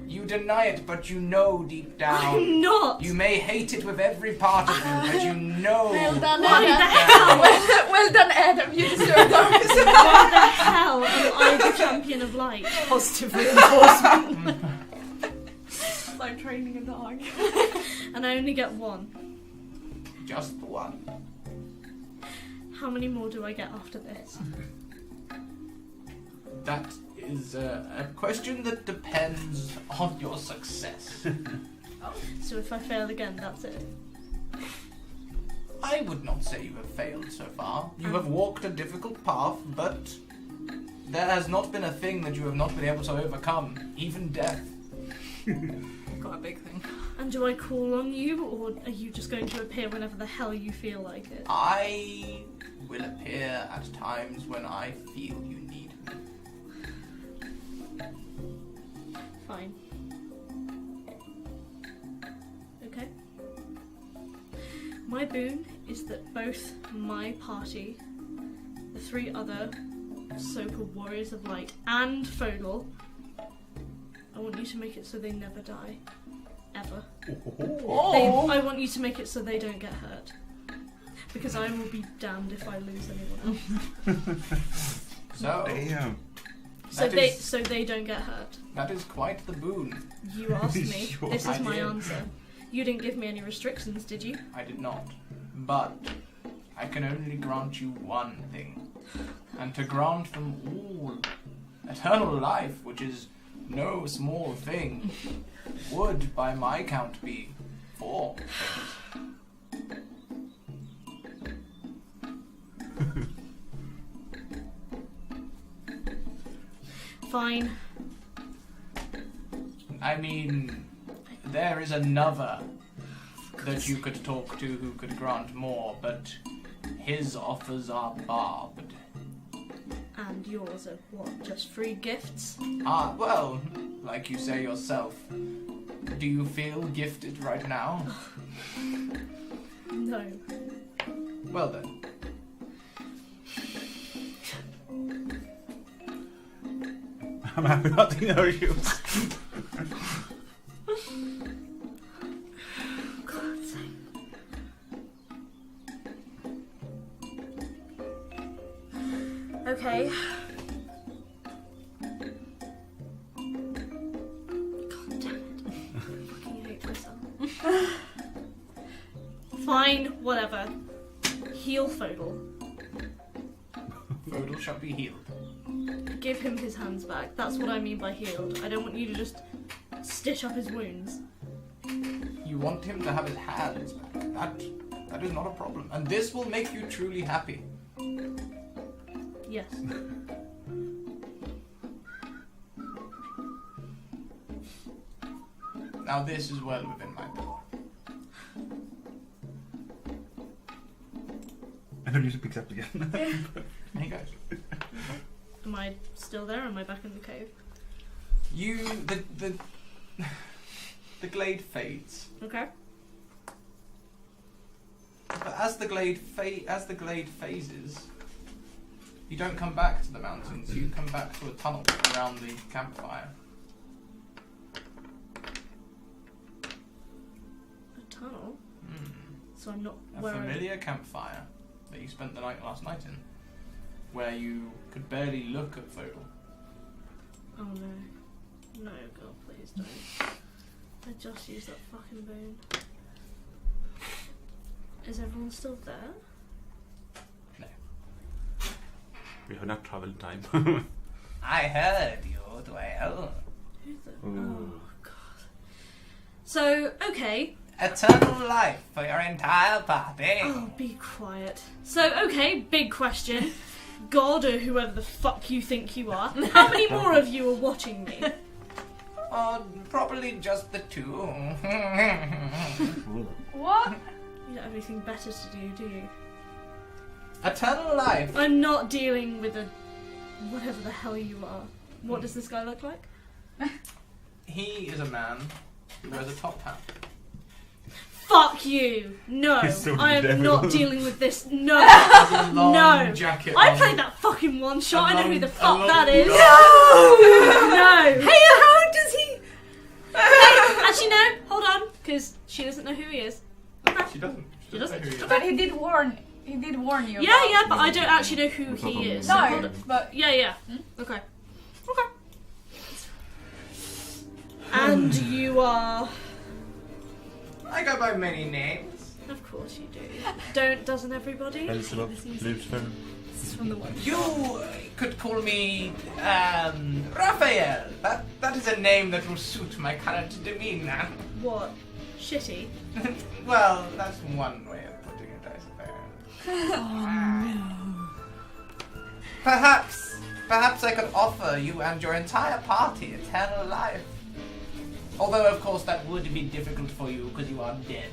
S1: You deny it, but you know deep down.
S3: I'm not!
S1: You may hate it with every part of you, but you know.
S6: Well done,
S3: Why the
S6: Adam. Well done, Adam. You deserve those.
S3: Why the hell am I the champion of light?
S2: Positive reinforcement.
S6: It's like training a dog.
S3: And I only get one.
S1: Just the one.
S3: How many more do I get after this?
S1: That is a question that depends on your success.
S3: So if I fail again, that's it.
S1: I would not say you have failed so far. You have walked a difficult path, but there has not been a thing that you have not been able to overcome, even death.
S2: Got a big thing.
S3: And And do I call on you, or are you just going to appear whenever the hell you feel like it?
S1: I will appear at times when I feel you need me.
S3: Fine. Okay. My boon is that both my party, the 3 other so-called warriors of light, and Foedal, I want you to make it so they never die. Ever. I want you to make it so they don't get hurt. Because I will be damned if I lose anyone else.
S1: So,
S4: Damn.
S3: So they don't get hurt.
S1: that is quite the boon.
S3: You asked me.
S4: Sure.
S3: This
S1: I
S3: is my
S1: did.
S3: answer. You didn't give me any restrictions, did you?
S1: I did not. But I can only grant you one thing. And to grant them all eternal life, which is no small thing, would, by my count, be 4 things.
S3: Fine.
S1: I mean, there is another that you could talk to who could grant more, but his offers are barbed.
S3: And yours are what? Just free gifts?
S1: Ah, well, like you say yourself, do you feel gifted right now?
S3: No.
S1: Well then.
S4: I'm happy not to know you.
S3: God's sake. Okay. God damn it. I fucking hate myself. Fine, whatever. Heal Foedal.
S1: Foedal shall be healed.
S3: Give him his hands back. That's what I mean by healed. I don't want you to just stitch up his wounds.
S1: You want him to have his hands back. That is not a problem. And this will make you truly happy.
S3: Yes.
S1: Now this is well within my power.
S4: And the music picks up again.
S1: And he goes.
S3: Am I still there or am I back in the cave?
S1: The glade fades.
S3: Okay.
S1: But as the glade phases, you don't come back to the mountains. You come back to a tunnel around the campfire.
S3: A tunnel?
S1: Hmm.
S3: So I'm not
S1: A
S3: where
S1: familiar campfire that you spent the night last night in, where you could barely look at Foedal.
S3: Oh no. No, God, please don't. I just used that fucking boon. Is everyone still there?
S1: No.
S4: We have enough travel time.
S1: I heard you, Dwayne.
S3: Who the?
S4: Ooh.
S3: Oh, God. So, okay.
S1: Eternal life for your entire party.
S3: Oh, be quiet. So, okay, big question. God, or whoever the fuck you think you are, how many more of you are watching me?
S1: Oh, probably just the 2.
S6: What?
S3: You don't have anything better to do you?
S1: Eternal life.
S3: I'm not dealing with a... whatever the hell you are. What does this guy look like?
S1: He is a man who wears a top hat.
S3: Fuck you! No,
S4: He's so
S3: I am
S4: devil.
S3: not dealing with this. No!
S1: Has a long
S3: No.
S1: jacket
S3: I
S1: on.
S3: played that fucking one shot, I know who the
S1: A
S3: fuck
S1: long-
S3: that is.
S2: No!
S3: No!
S2: Hey, how does he?
S3: Actually, no, hold on, because she doesn't know who he is.
S1: She doesn't.
S3: She doesn't?
S1: know who he is.
S6: But he did warn you.
S3: Yeah, yeah, but I don't actually know who he is. So hold
S6: No,
S3: on.
S6: but
S3: Yeah, yeah. Okay. Okay. And you are...
S1: I go by many names.
S3: Of course you do. Doesn't everybody?
S4: Elizabeth, Lucifer.
S3: From the one.
S1: You could call me Raphael. That is a name that will suit my current demeanor.
S3: What? Shitty?
S1: Well, that's one way of putting it, I suppose. Perhaps I could offer you and your entire party eternal life. Although, of course, that would be difficult for you because you are dead.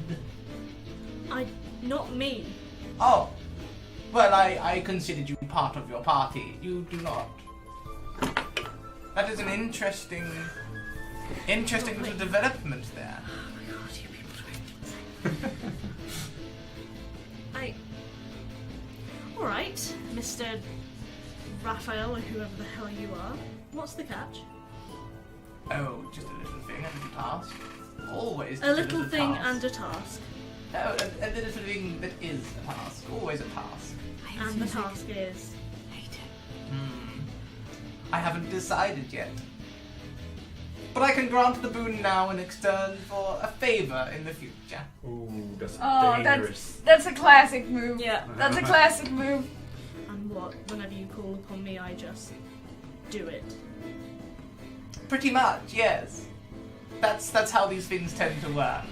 S3: Not me.
S1: Oh. Well, I considered you part of your party. You do not. That is an interesting little development there.
S3: Oh my god, you people are Alright, Mr. Raphael, or whoever the hell you are. What's the catch?
S1: Oh, just a little thing, a little task. Always
S3: A little thing
S1: task.
S3: and a task.
S1: Oh, a little thing that is a task. Always a task.
S3: And the task is...
S1: I haven't decided yet. But I can grant the boon now in exchange for a favor in the future.
S4: Ooh, that's
S6: dangerous. That's a classic move.
S2: Yeah.
S6: That's a classic move.
S3: And what? Whenever you call upon me, I just do it.
S1: Pretty much, yes. That's how these things tend to work.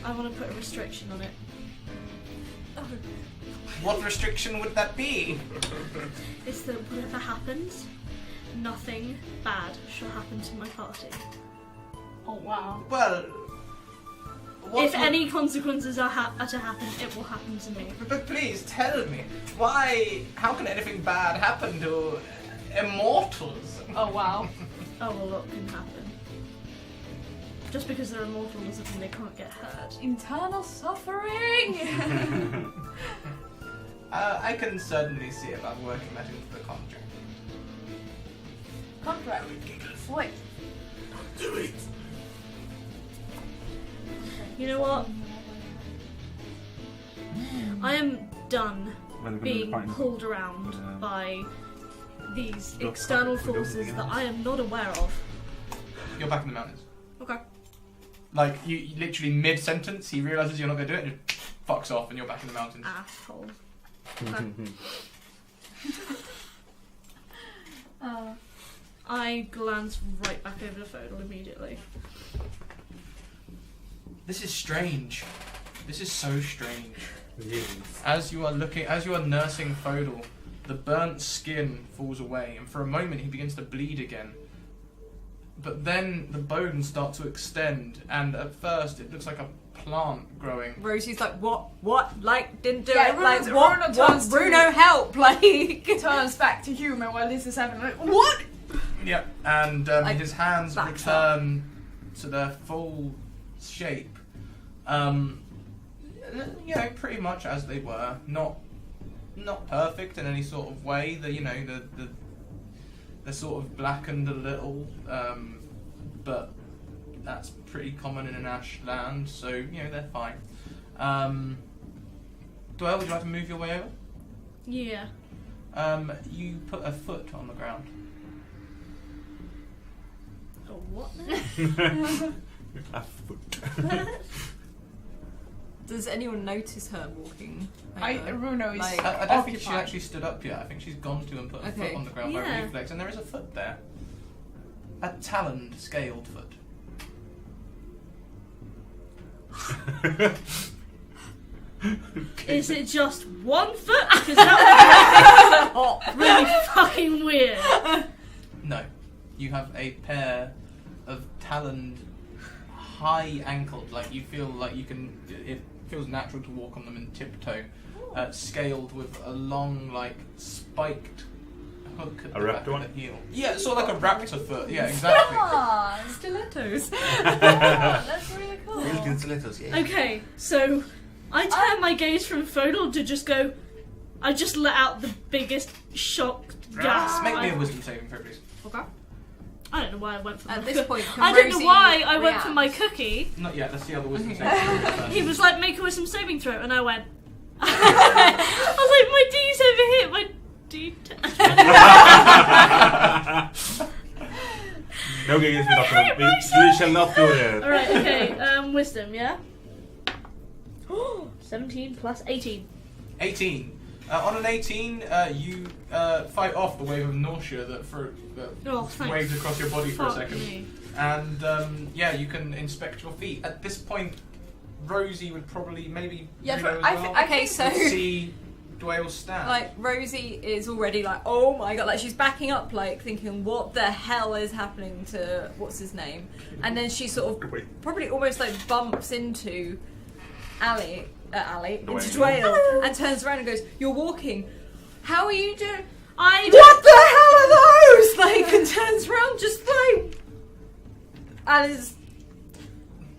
S3: I want to put a restriction on it.
S1: What restriction would that be?
S3: It's that whatever happens, nothing bad shall happen to my party.
S6: Oh wow.
S1: Well,
S3: If any consequences are to happen, it will happen to me.
S1: But please tell me, why? How can anything bad happen to immortals?
S6: Oh wow.
S3: Oh, a lot can happen. Just because they're immortal doesn't mean they can't get hurt.
S6: Internal suffering.
S1: I can certainly see about working that into the contract.
S6: Contract. Wait.
S4: Do it.
S3: You know what? I am done being pulled around by these external forces that I am not aware of.
S1: You're back in the mountains.
S3: Okay.
S1: Like, you literally mid-sentence, he realises you're not going to do it and just fucks off and you're back in the mountains.
S3: Asshole. Okay. I glance right back over to Foedal immediately.
S1: This is strange. This is so strange.
S4: Yes.
S1: As you are nursing Foedal, the burnt skin falls away, and for a moment he begins to bleed again. But then the bones start to extend, and at first it looks like a plant growing.
S2: Rosie's like, what? Like, didn't do
S6: Yeah,
S2: it. Like,
S6: Bruno
S2: what?
S6: turns to-
S2: Bruno, help! Like,
S6: Turns back to human while this is happening. Like, what?
S1: Yep, and
S2: Like,
S1: his hands
S2: backs
S1: return to their full shape. You know, pretty much as they were. Not perfect in any sort of way. They're sort of blackened a little, but that's pretty common in an ash land, so, you know, they're fine. Doyle, would you like to move your way over?
S3: Yeah.
S1: You put a foot on the ground.
S3: A what now?
S4: A foot.
S2: does anyone notice her walking?
S6: Bruno is
S2: Like,
S1: I don't think she
S6: occupied.
S1: actually stood up yet. I think she's gone to and put a foot
S2: Okay.
S1: on the ground by
S3: Yeah.
S1: reflex, and there is a foot there. A taloned, scaled foot.
S3: Is it just 1 foot? Because that would be really fucking weird.
S1: No. You have a pair of taloned, high-ankled, like you feel like you can, it feels natural to walk on them in tiptoe, scaled with a long, like, spiked hook at
S4: A
S1: the back
S4: raptor
S1: of the heel. Yeah, it's sort of like a raptor foot, yeah, exactly.
S6: Ah,
S2: stilettos.
S6: that's really cool.
S4: Built-in stilettos, yeah.
S3: Okay, so I turn my gaze from Foedal to just go. I just let out the biggest shocked gasp.
S1: Make me a wisdom saving throw, please.
S3: Okay. I don't know why I went for
S2: At
S3: my
S2: this
S3: cookie.
S2: point, can
S3: I don't know
S2: Rosie
S3: why I went for
S2: react?
S3: my cookie.
S1: Not yet, let's see how the wisdom
S2: Okay.
S1: saving throw goes
S3: He
S1: first.
S3: was like, make a wisdom saving throw, and I went. I was like, my D's over here, my D.
S4: No games, we shall not do that.
S3: Alright, okay, wisdom, yeah? 17 plus 18.
S1: 18. On an 18, you fight off the wave of nausea that
S3: Oh, thank
S1: waves across your body for a
S3: fuck
S1: second.
S3: me.
S1: And yeah, you can inspect your feet. At this point, Rosie would probably maybe
S6: Yeah,
S1: Bruno
S6: I
S1: as well,
S6: think
S2: so
S1: would see Dwayle's stand?
S2: Like, Rosie is already like, oh my god, like she's backing up, like thinking, what the hell is happening to what's his name? And then she sort of probably almost like bumps into into Dwayle, and turns around and goes, "You're walking. How are you doing? What the hell are those?" Like, and turns around just like, and is.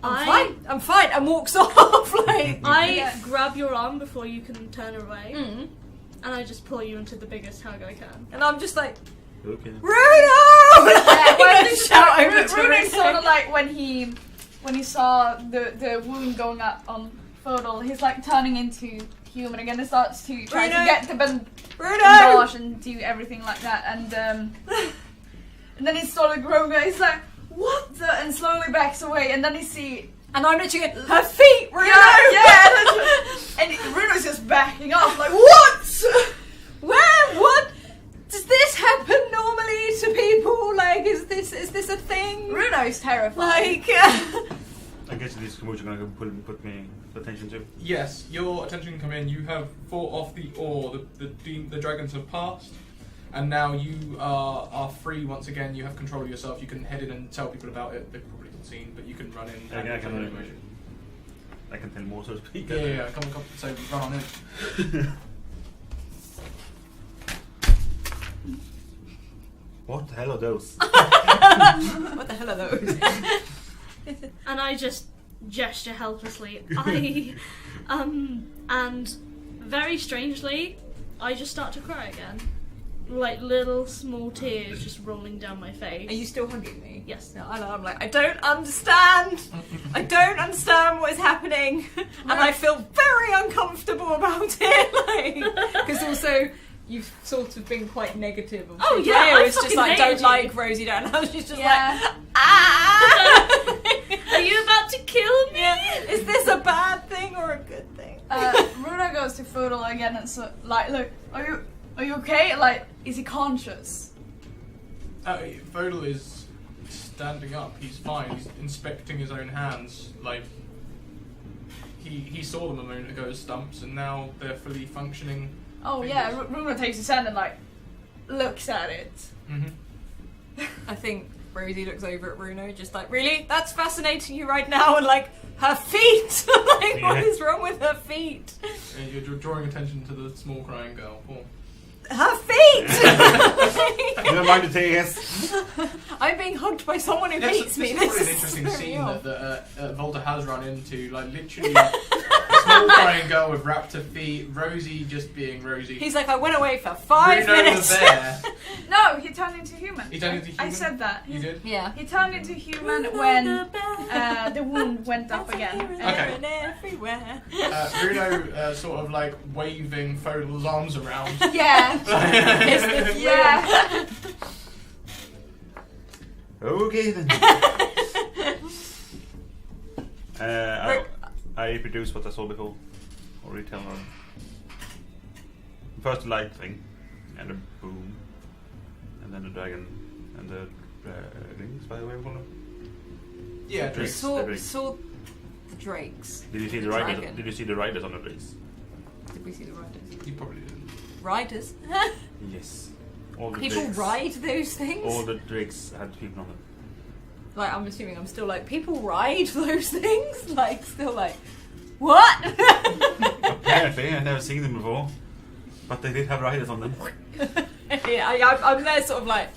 S2: I'm fine, and walks off. Like,
S3: I grab your arm before you can turn away, and I just pull you into the biggest hug I can.
S2: And I'm just like,
S4: Okay.
S2: Bruno!
S6: Shout over to Bruno. Sort of like when he saw the wound going up on Foedal, he's like turning into human again and starts to try to get the bandage and do everything like that, and then he sort of growing. He's like, what the? And slowly backs away, and then you see. And I'm literally going, her feet, Bruno! Yeah! And Bruno's just backing off, like, what?
S2: Where? What? Does this happen normally to people? Like, is this a thing?
S6: Bruno's terrified.
S2: Like,
S4: I guess this commotion gonna put me attention to.
S1: Yes, your attention can come in. You have fought off the ore. The dragons have passed. And now you are free once again. You have control of yourself. You can head in and tell people about it. They've probably not seen, but you can run in.
S4: I can tell more, so to speak.
S1: Yeah. Come. So run on in.
S4: What the hell are those?
S2: what the hell are those?
S3: And I just gesture helplessly. And very strangely, I just start to cry again. Like little small tears just rolling down my face.
S2: Are you still hugging me?
S3: Yes.
S2: No, I'm like, I don't understand. I don't understand what is happening, and I feel very uncomfortable about it. Because also, you've sort of been quite negative.
S3: Oh yeah,
S2: it's just like, don't like Rosie, don't. And she's just like,
S3: Are you about to kill me?
S2: Yeah. Is this a bad thing or a good thing?
S6: Bruno goes to Foedal again and so like, look, are you okay? Like, is he conscious?
S1: Foedal is standing up. He's fine. He's inspecting his own hands. Like, he saw them a moment ago as stumps, and now they're fully functioning.
S6: Oh
S1: fingers.
S6: yeah, Bruno takes his hand and like looks at it.
S1: Mm-hmm.
S2: I think Rosie looks over at Bruno, just like, really? That's fascinating you right now, and like, her feet! Like, what is wrong with her feet?
S1: You're drawing attention to the small crying girl. Paul.
S2: Her feet!
S4: Never mind the tears.
S2: I'm being hugged by someone who hates me.
S1: This is an interesting scene that Volta has run into. Like, literally, a small crying girl with raptor feet, Rosie just being Rosie.
S2: He's like, I went away for 5
S1: Bruno
S2: minutes.
S1: was there.
S6: No, he turned into human.
S1: He turned into human?
S6: I said that.
S1: You did?
S2: Yeah.
S6: He turned into human when the wound went up again.
S1: Okay.
S2: Everywhere.
S1: Bruno sort of like waving Foedal's arms around.
S6: Yeah. Yeah.
S4: Okay then. I reproduce what I saw before, or retell her. First the light thing, and the boom, and then the dragon, and the rings, by the way, we call them.
S1: Yeah,
S4: Drakes.
S2: Saw
S4: The drakes.
S2: the drakes.
S4: Did you see the
S2: dragon.
S4: riders? Did you see the riders on the drakes?
S2: Did we see the riders?
S1: You probably didn't.
S2: Riders?
S4: Yes. All the
S2: People
S4: drakes,
S2: ride those things?
S4: All the drakes had people on them.
S2: Like, I'm assuming I'm still like, people ride those things? Like, still like, what?
S4: Apparently, I've never seen them before, but they did have riders on them.
S2: Yeah, I'm there sort of like,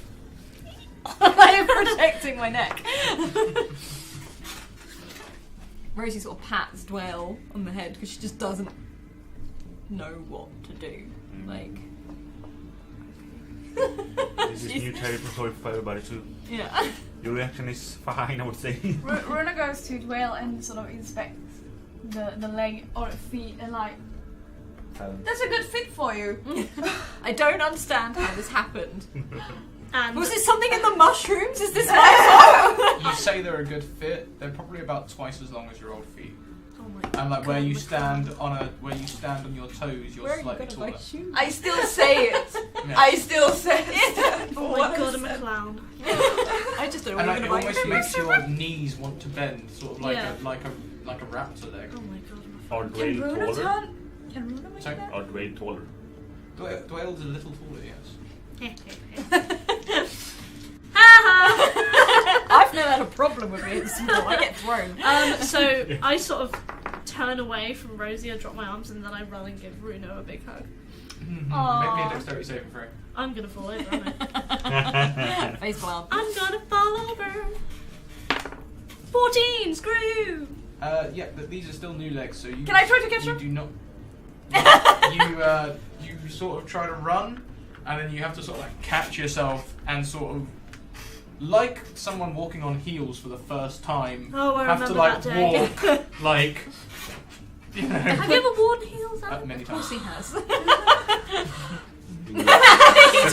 S2: I'm protecting my neck. Rosie sort of pats Dwayle on the head because she just doesn't know what to do. Like,
S4: This is new territory for everybody too.
S2: yeah.
S4: Your reaction is fine, I would say.
S6: Runa goes to Dwayle and sort of inspects the leg or feet and like, that's a good fit for you.
S2: I don't understand how this happened.
S3: And
S2: Was it something in the mushrooms? Is this my
S1: You say they're a good fit. They're probably about twice as long as your old feet.
S3: oh my god.
S1: And like where you stand on your toes, you're
S2: Where are you
S1: slightly
S2: gonna buy
S1: taller.
S2: shoes?
S6: I still say it.
S1: Yeah.
S6: I still say it.
S3: Oh my god, I'm a clown.
S2: I just don't know
S1: And
S2: what
S1: like,
S2: you're
S1: it
S2: gonna
S1: almost
S2: buy.
S1: makes your knees want to bend, sort of like
S3: Yeah.
S1: a raptor leg.
S3: Oh my god, I'm a
S4: Are
S6: Can
S4: Dwayne
S6: Runa
S4: taller?
S6: turn? Can Runa make
S1: Sorry?
S6: that?
S4: Or way taller.
S1: Dwayle's a little taller, yes.
S2: I've never had a problem with being small. I get thrown.
S3: So I sort of turn away from Rosie, I drop my arms, and then I run and give Runo a big hug.
S1: Make me a dexterity saving throw.
S3: I'm gonna fall over, aren't I?
S2: Face plant.
S3: I'm gonna fall over. 14, screw!
S1: Yeah, but these are still new legs, so you.
S6: Can I try to catch
S1: you
S6: him?
S1: do not. You sort of try to run, and then you have to sort of like catch yourself and sort of, like someone walking on heels for the first time,
S3: Oh, I
S1: have to
S3: remember
S1: like
S3: that day.
S1: walk like. You know.
S3: Have you ever worn heels? Adam?
S1: Many
S2: Of course
S1: times.
S2: he has.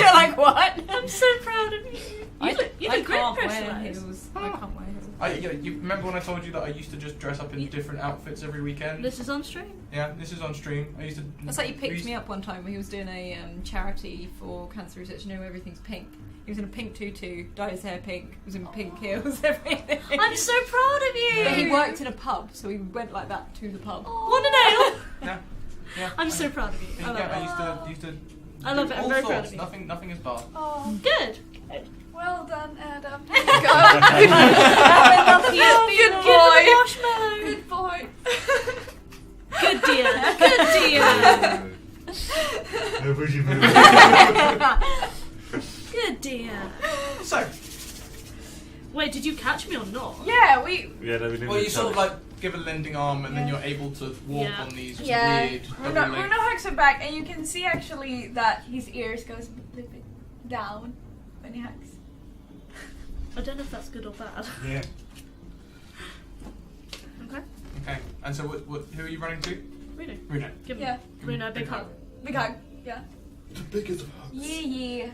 S2: You're like, what?
S3: I'm so proud of you. You look great
S2: can't wear
S3: personalised.
S2: heels. I can't wear heels.
S1: You remember when I told you that I used to just dress up in different outfits every weekend?
S3: This is on stream.
S1: Yeah, this is on stream. I used to.
S2: That's like he picked me up one time when he was doing a charity for cancer research. You know, everything's pink. He was in a pink tutu, dyed his hair pink, was in pink heels, everything.
S3: I'm so proud of you.
S2: But he worked in a pub, so he went like that to the pub.
S3: Want to know?
S1: Yeah.
S3: I'm so proud of you. I love
S1: I
S3: it.
S1: used to.
S3: I love
S1: do
S3: it. I'm
S1: all
S3: very
S1: sorts.
S3: proud of you.
S1: Nothing is bad.
S6: Oh,
S3: Good.
S6: well done, Adam.
S2: Good
S6: Good boy.
S3: Good dear. Good dear. Good dear.
S1: So,
S3: Wait, did you catch me or not?
S6: Yeah, we.
S1: well, you sort of like give a lending arm, and then you're able to walk
S3: Yeah.
S1: on these
S6: Yeah.
S1: weird.
S6: Runa
S1: double legs.
S6: hugs him back, and you can see actually that his ears goes a little bit down when he hugs.
S3: I don't know if that's good or bad.
S4: Yeah.
S3: Okay.
S1: Okay, and so who are you running to?
S3: Runo.
S1: Runo.
S3: Give me
S6: Yeah.
S3: Runo a big hug.
S6: Big hug. Yeah.
S4: The biggest of hugs.
S6: Yeah.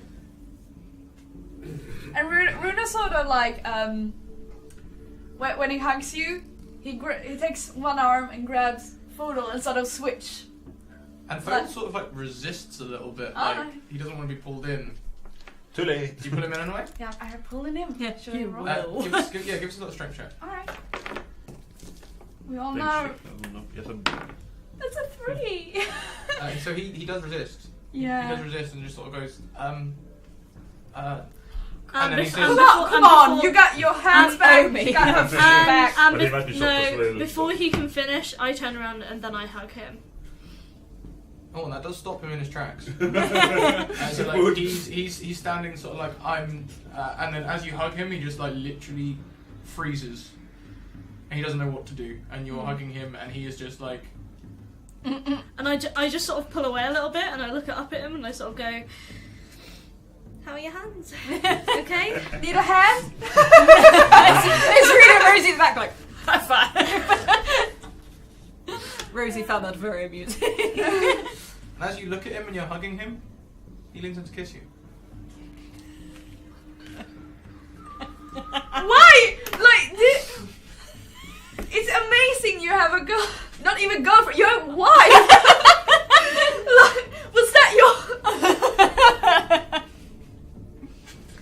S6: And Runa sort of like when he hugs you, he takes one arm and grabs Foedal and sort of switch.
S1: And Foedal sort of like resists a little bit, like he doesn't want to be pulled in.
S4: Too late.
S1: Do you pull him in anyway?
S6: Yeah, I am pulling him.
S2: Yeah,
S6: Should I
S2: you
S6: roll?
S2: will.
S1: Give us a little strength check.
S6: Alright. We all
S4: Thanks,
S6: know.
S4: Rick. No. Yes,
S6: That's a 3.
S1: So he does resist.
S6: Yeah.
S1: He does resist and just sort of goes, and
S3: And
S1: then he
S3: bef-
S1: says,
S3: and
S6: Come on, you got your hands
S2: and
S6: back.
S2: Omi.
S6: You got her feet back.
S4: But he might be shocked as well.
S3: before he can finish, I turn around and then I hug him.
S1: oh, and that does stop him in his tracks. So like he's standing sort of like and then as you hug him, he just like literally freezes, and he doesn't know what to do. And you're hugging him, and he is just like.
S3: And I just sort of pull away a little bit and I look up at him and I sort of go, how are your hands? Okay?
S6: Need a hand?
S2: It's really Rosie's back like, high five. Rosie found that very amusing.
S1: And as you look at him and you're hugging him, he leans in to kiss you.
S6: Why? Like, it's amazing you have a girl. Not even girlfriend. You have a wife. Like, was that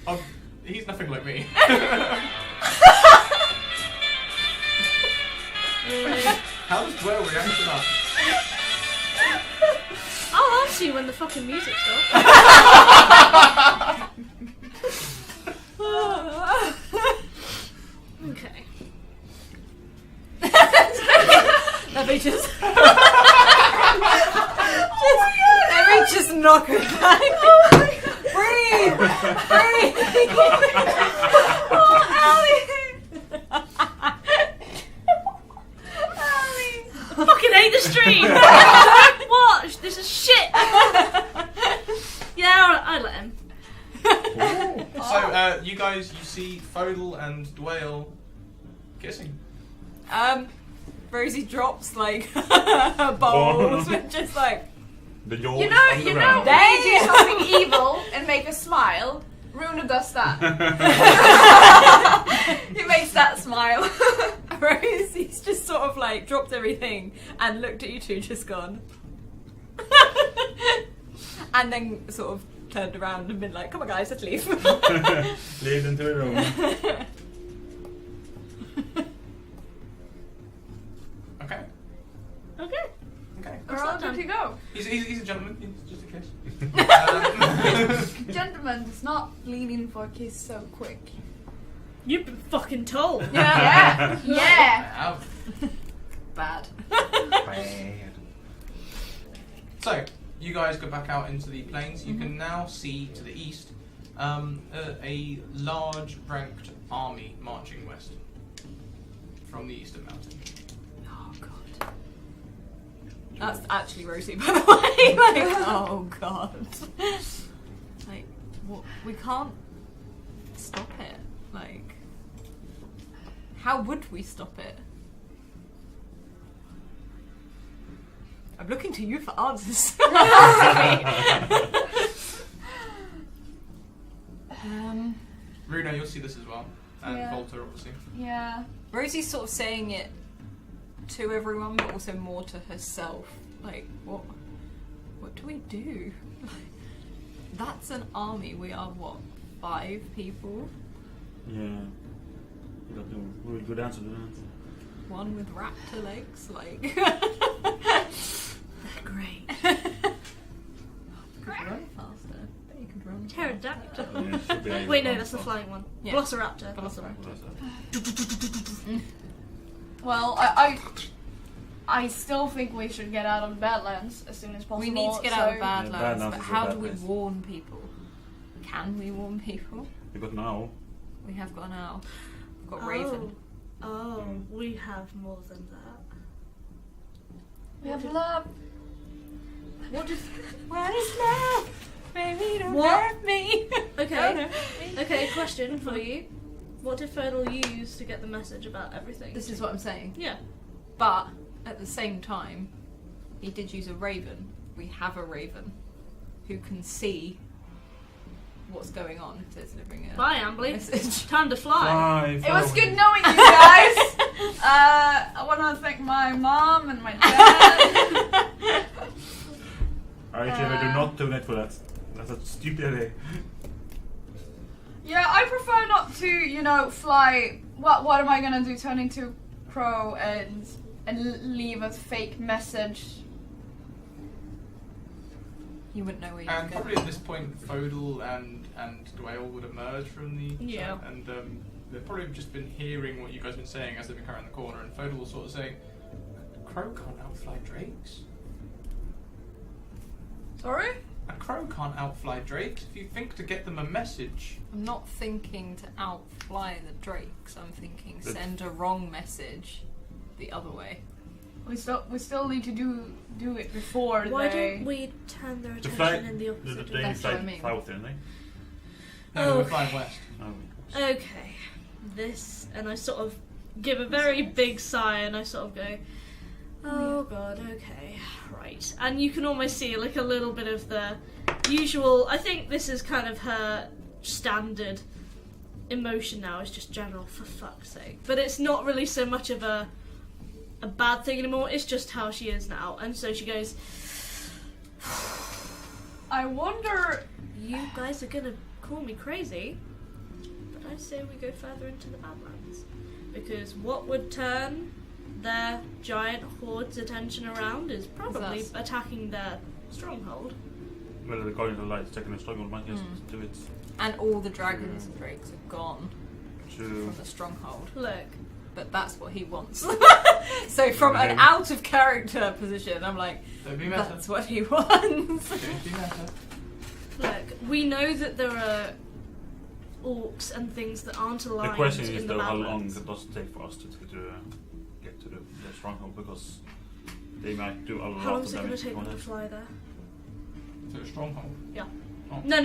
S6: your?
S1: He's nothing like me. How does Dwell react to that?
S3: I'll ask you when the fucking music stops. Okay.
S2: Let me just. Let me just knock her back. Breathe! Breathe!
S6: Oh, Allie. Allie.
S3: Fucking hate the stream! Watch! This is shit! Yeah, I'd let him.
S1: So, you guys, you see Foedal and Dwayne kissing.
S2: Rosie drops like her bowls with just like.
S4: The
S6: You know when you do something evil and make a smile, Runa does that. He makes that smile.
S2: Rosie's just sort of like dropped everything and looked at you two, just gone. And then sort of turned around and been like, come on guys, let's leave.
S4: Lead into the room.
S1: Okay.
S3: Okay.
S1: Okay.
S6: We're all good to go.
S1: He's a gentleman, just in case.
S6: Gentleman does not lean in for a kiss so quick.
S3: You've been fucking told.
S6: Yeah. Yeah.
S2: Bad.
S1: So, you guys go back out into the plains. You can now see to the east a large ranked army marching west from the eastern mountain.
S2: Oh god. That's actually Rosie, by the way. Like, oh god. Like, what? We can't stop it. Like, how would we stop it? I'm looking to you for answers.
S1: Runa, you'll see this as well. And
S6: Yeah.
S1: Volta, obviously.
S6: Yeah.
S2: Rosie's sort of saying it to everyone, but also more to herself. Like, what do we do? That's an army. We are, what, 5 people?
S4: Yeah. We got no really good answer to that.
S2: One with raptor legs, like...
S3: They're great.
S2: Could run faster. Bet you could run
S3: Pterodactyl.
S4: Yeah, should be able
S3: Wait,
S4: to
S3: no,
S4: run
S3: that's the
S4: fast.
S3: flying one.
S2: Yeah.
S3: Velociraptor.
S2: Velociraptor.
S6: Well, I still think we should get out of Badlands as soon as possible.
S2: We need to get out of
S6: so-
S2: Badlands,
S4: Badlands
S2: but
S4: is a
S2: how
S4: bad
S2: do we
S4: place.
S2: warn people? Can we warn people?
S4: We got now.
S2: We have got an owl. We've got Raven.
S3: Oh, we have more than that.
S6: We have love.
S3: What if...
S2: What is love? Baby, don't
S3: What?
S2: hurt me.
S3: Okay. Okay, question for you. What did Foedal use to get the message about everything?
S2: This is what I'm saying.
S3: Yeah.
S2: But at the same time, he did use a raven. We have a raven who can see what's going on if there's delivering a
S3: Bye, Ambly.
S2: message.
S3: Time to fly.
S6: It was good knowing you guys. I want to thank my mom and my dad.
S4: Alright, Jimmy, do not donate for that. That's a stupid idea.
S6: Yeah, I prefer not to, fly. What am I gonna do? Turn into crow and leave a fake message?
S2: You wouldn't know where you
S1: And
S2: were
S1: probably
S2: going.
S1: at this point, Foedal and Dwayne would emerge from the
S3: Yeah.
S1: and they've probably just been hearing what you guys have been saying as they've been carrying the corner, and Foedal will sort of say, "A crow can't outfly drakes.
S6: Sorry?
S1: A crow can't outfly drakes. If you think to get them a message,
S2: I'm not thinking to outfly the drakes. I'm thinking send a wrong message the other way.
S6: We still need to do it before
S3: Why
S6: they.
S3: don't we turn their
S4: The
S3: attention
S4: fly,
S3: in the opposite
S4: they
S3: direction?
S2: That's what I
S4: fly
S2: mean.
S4: south, didn't they?
S1: no, we're
S3: Okay.
S1: flying west.
S4: Oh.
S3: Okay. This, and I sort of give a very big sigh and I sort of go, oh god, okay, right. And you can almost see like a little bit of the usual, I think this is kind of her standard emotion now, is just general for fuck's sake. But it's not really so much of a bad thing anymore, it's just how she is now. And so she goes,
S6: I wonder.
S3: you guys are gonna call me crazy, but I say we go further into the Badlands. Because what would turn their giant horde's attention around is probably
S2: Is us.
S3: attacking their stronghold.
S4: Well, the Guardian of the Light is taking a stronghold, might just do it.
S2: And all the dragons and drakes are gone
S4: To
S2: from the stronghold.
S3: Look,
S2: But that's what he wants. So from an out of character position, I'm like,
S1: Don't be meta.
S2: that's what he wants.
S1: Don't be meta.
S3: look, we know that there are orcs and things that aren't
S4: the
S3: aligned
S4: question
S3: in
S4: is
S3: the
S4: though how long
S3: Badlands.
S4: it does take for us to get to the stronghold, because they might do a lot
S3: How long
S4: of
S3: is it going
S4: damage
S3: to take
S4: on
S3: them to
S4: it.
S3: fly there?
S1: To a stronghold.
S3: Yeah.
S1: Oh.
S3: No,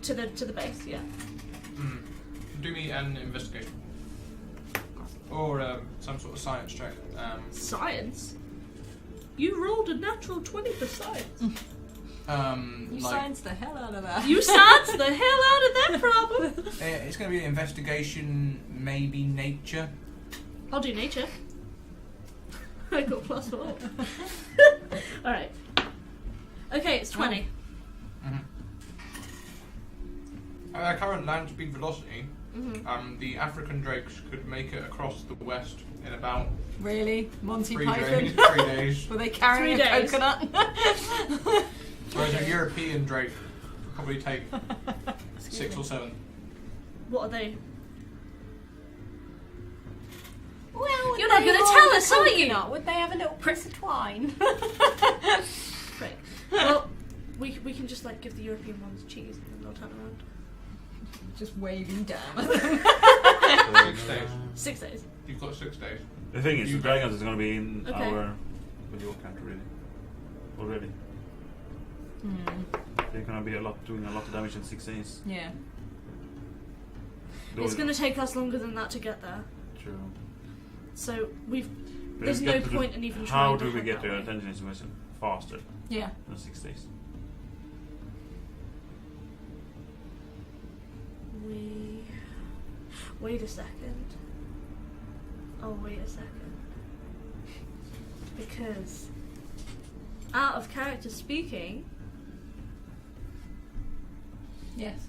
S3: to the base. Yeah.
S1: Do me an investigation. Or some sort of science check.
S3: Science. You rolled a natural 20 for science.
S2: You
S1: like,
S2: science the hell out of that.
S3: You science the hell out of that problem.
S1: it's going to be an investigation, maybe nature.
S3: I'll do nature. I got +4. Alright. Okay, it's 20.
S1: At our current land speed velocity, The African drakes could make it across the west in about
S2: Really? Monty
S1: 3
S2: Python?
S1: days. 3 days.
S2: Were they carrying
S3: 3
S2: a
S3: days.
S2: coconut?
S1: Whereas a European drake would probably take 6 or 7.
S3: What are they?
S2: Well,
S3: You're not going to tell us, are you?
S2: Would they have a little piece of twine?
S3: Right. Well, we can just like give the European ones cheese and then they'll turn around.
S2: Just waving down.
S1: 6 days.
S3: 6 days.
S1: You've got 6 days.
S4: The thing is, the dragons is going to be in
S3: Okay.
S4: our with your character really already. They're going to be doing a lot of damage in 6 days.
S2: Yeah.
S3: It's going to take us longer than that to get there.
S4: True.
S3: So
S4: But
S3: there's
S4: we
S3: no
S4: get to
S3: point in even
S4: How
S3: trying to
S4: do we
S3: head
S4: get
S3: that
S4: their
S3: way.
S4: attention situation faster
S2: Yeah.
S4: than 6 days?
S3: Wait a second. Oh, wait a second. Because out of character speaking,
S2: Yes.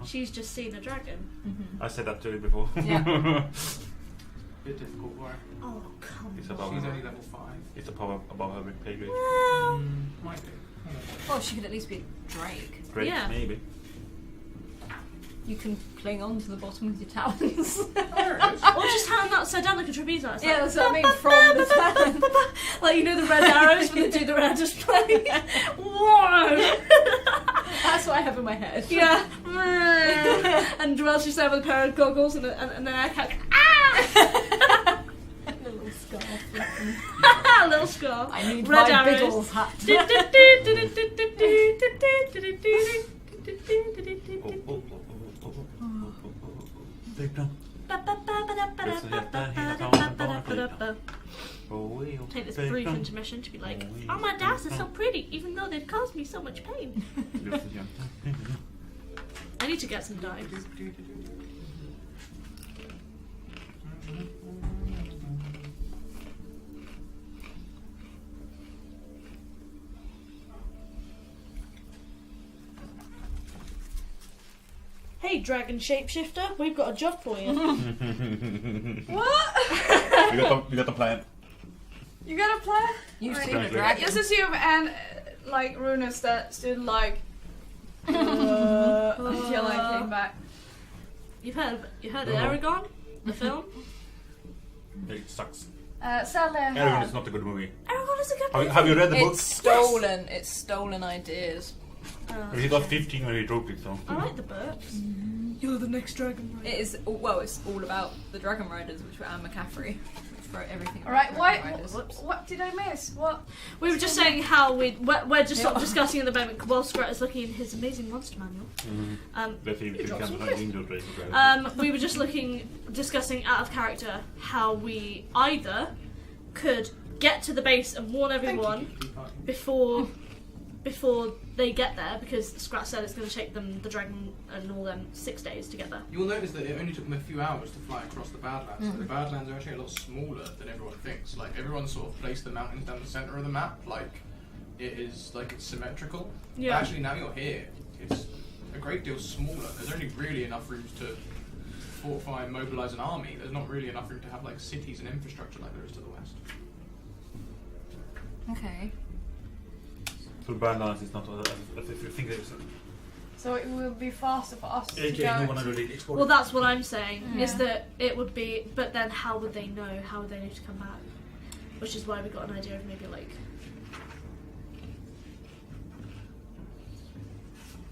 S3: she's just seen a dragon.
S2: Mm-hmm.
S4: I said that to you before.
S2: Yeah.
S1: Bit difficult for her.
S3: Oh, come
S4: It's
S3: on.
S4: above
S1: She's only level 5.
S4: It's above her pay grade.
S3: Well,
S1: Might be.
S2: Well, she could at least be a drake.
S4: Great,
S3: yeah.
S4: maybe.
S2: You can cling on to the bottom with your talons.
S1: There it is.
S3: or just hand upside down like a trapeze artist.
S2: Yeah,
S3: like,
S2: that's what I mean, from the talons.
S3: like, you know the red arrows when they do the red display? Whoa!
S2: That's what I have in my head.
S3: Yeah. and Joelle's just there with a pair of goggles and then I can't. Ah!
S2: A little scarf.
S3: A little scarf.
S2: I need
S3: Red
S2: my
S3: arrows.
S2: Biggles hat.
S3: Take this brief intermission to be like, oh, my dads are so pretty, even though they've caused me so much pain. I need to get some dye. Hey, dragon shapeshifter, we've got a job for you.
S6: What?
S4: We got the plan.
S6: You got a plan?
S2: You've
S6: Right.
S2: seen a dragon.
S6: Let's assume and like Runa stood like until I came back.
S3: You heard of
S4: No.
S3: Aragon, the film?
S4: It sucks.
S6: Sadly, I
S4: Everyone
S6: have.
S4: is not a good movie.
S3: Aragon is a good
S4: Have you read the book?
S2: It's stolen. It's stolen ideas.
S4: He got 15 when he wrote it, so.
S3: I like the books. You're the next dragon rider.
S2: It is it's all about the Dragon Riders, which were Anne McCaffrey, which wrote everything.
S6: All right,
S2: about
S6: what?
S2: Dragon Riders.
S6: What did I miss? What?
S3: We were just saying how we're just sort of discussing at the moment while Scrat is looking in his amazing monster manual.
S4: That he becomes an angel dragon.
S3: We were just discussing out of character how we either could get to the base and warn everyone before they get there, because Scrat said it's going to take them, the dragon and all them, 6 days to get there.
S1: You'll notice that it only took them a few hours to fly across the Badlands. So the Badlands are actually a lot smaller than everyone thinks. Like, everyone sort of placed the mountains down the centre of the map, like it's symmetrical.
S3: Yeah.
S1: But actually, now you're here, it's a great deal smaller. There's only really enough room to fortify and mobilise an army. There's not really enough room to have like cities and infrastructure like there is to the west.
S2: Okay.
S4: So the Badlands is not as if you think it is.
S6: So it will be faster for us to
S4: AJ, no one
S6: go.
S4: already explored.
S3: Well, that's what I'm saying, is
S2: Yeah.
S3: that it would be, but then how would they know? How would they know to come back? Which is why we got an idea of maybe like...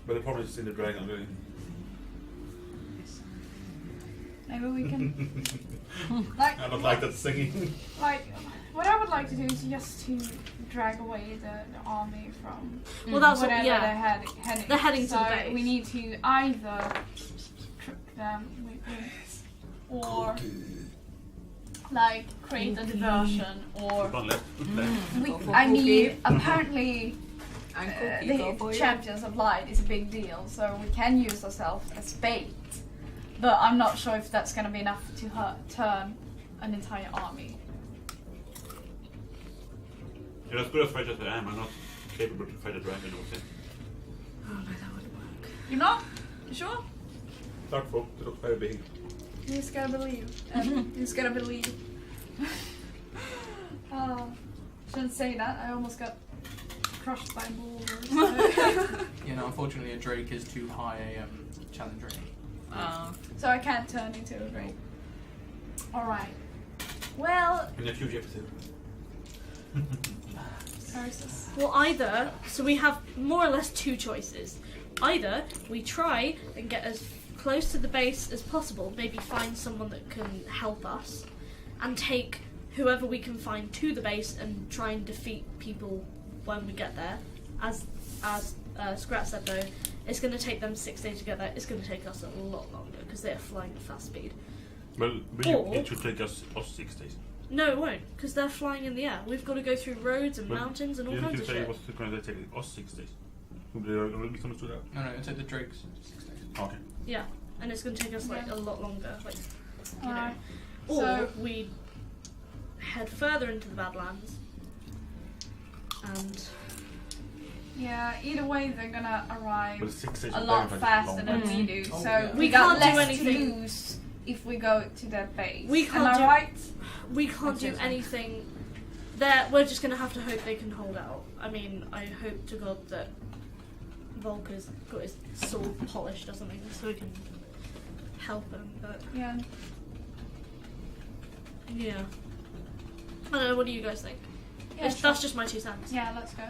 S4: But the problem is in the dragon, really.
S6: Maybe we can. Like,
S4: I don't like that singing.
S6: like, what I would like to do is just to drag away the army from
S3: Well, that's what,
S6: whatever
S3: yeah.
S6: they're heading.
S3: They're heading to
S6: so
S3: the base.
S6: we need to either trick them or like create a diversion, or
S4: One left.
S6: I mean, apparently
S2: And
S6: the champions of light is a big deal, so we can use ourselves as bait. But I'm not sure if that's going to be enough to turn an entire army.
S4: You're as good a fighter as I am. I'm not capable to fight a dragon, I would say.
S3: Oh no, that wouldn't work.
S6: You're not? You sure?
S4: Dark folk, it looks very big.
S6: You just gotta believe. You just gotta believe. Oh, shouldn't say that. I almost got crushed by boulders.
S1: You know, unfortunately, a drake is too high a challenge rating.
S6: So I can't turn into a drake. Alright. Well.
S4: In a future episode.
S3: Well, either, so we have more or less two choices. Either we try and get as close to the base as possible, maybe find someone that can help us, and take whoever we can find to the base and try and defeat people when we get there. As Scrat said though, it's going to take them 6 days to get there. It's going to take us a lot longer because they are flying at fast speed.
S4: Well, it should take us 6 days.
S3: No, it won't, because they're flying in the air. We've got to go through roads and mountains and all kinds of shit.
S4: You didn't say it was going to take us 6 days. Did I misunderstood that?
S1: No, it'll take the drakes 6 days.
S4: Okay.
S3: Yeah, and it's going to take us like a lot longer, like you know.
S6: Alright.
S3: Or
S6: So-
S3: we head further into the Badlands, and
S6: Yeah, either way they're gonna arrive
S4: Well, 6 days
S6: a
S4: is
S6: lot
S4: very
S6: faster
S4: long.
S6: than we do.
S1: Oh,
S6: So
S1: yeah.
S6: we got
S3: can't do
S6: less
S3: anything.
S6: to lose if we go to that base.
S3: We can't
S6: Am I
S3: do-
S6: right?
S3: we can't do anything. We're just going to have to hope they can hold out. I mean, I hope to God that Volker's got his sword polished or something so we can help him, but
S6: Yeah.
S3: yeah. I don't know, what do you guys think?
S6: Yeah,
S3: That's just my 2 cents.
S6: Yeah, let's go.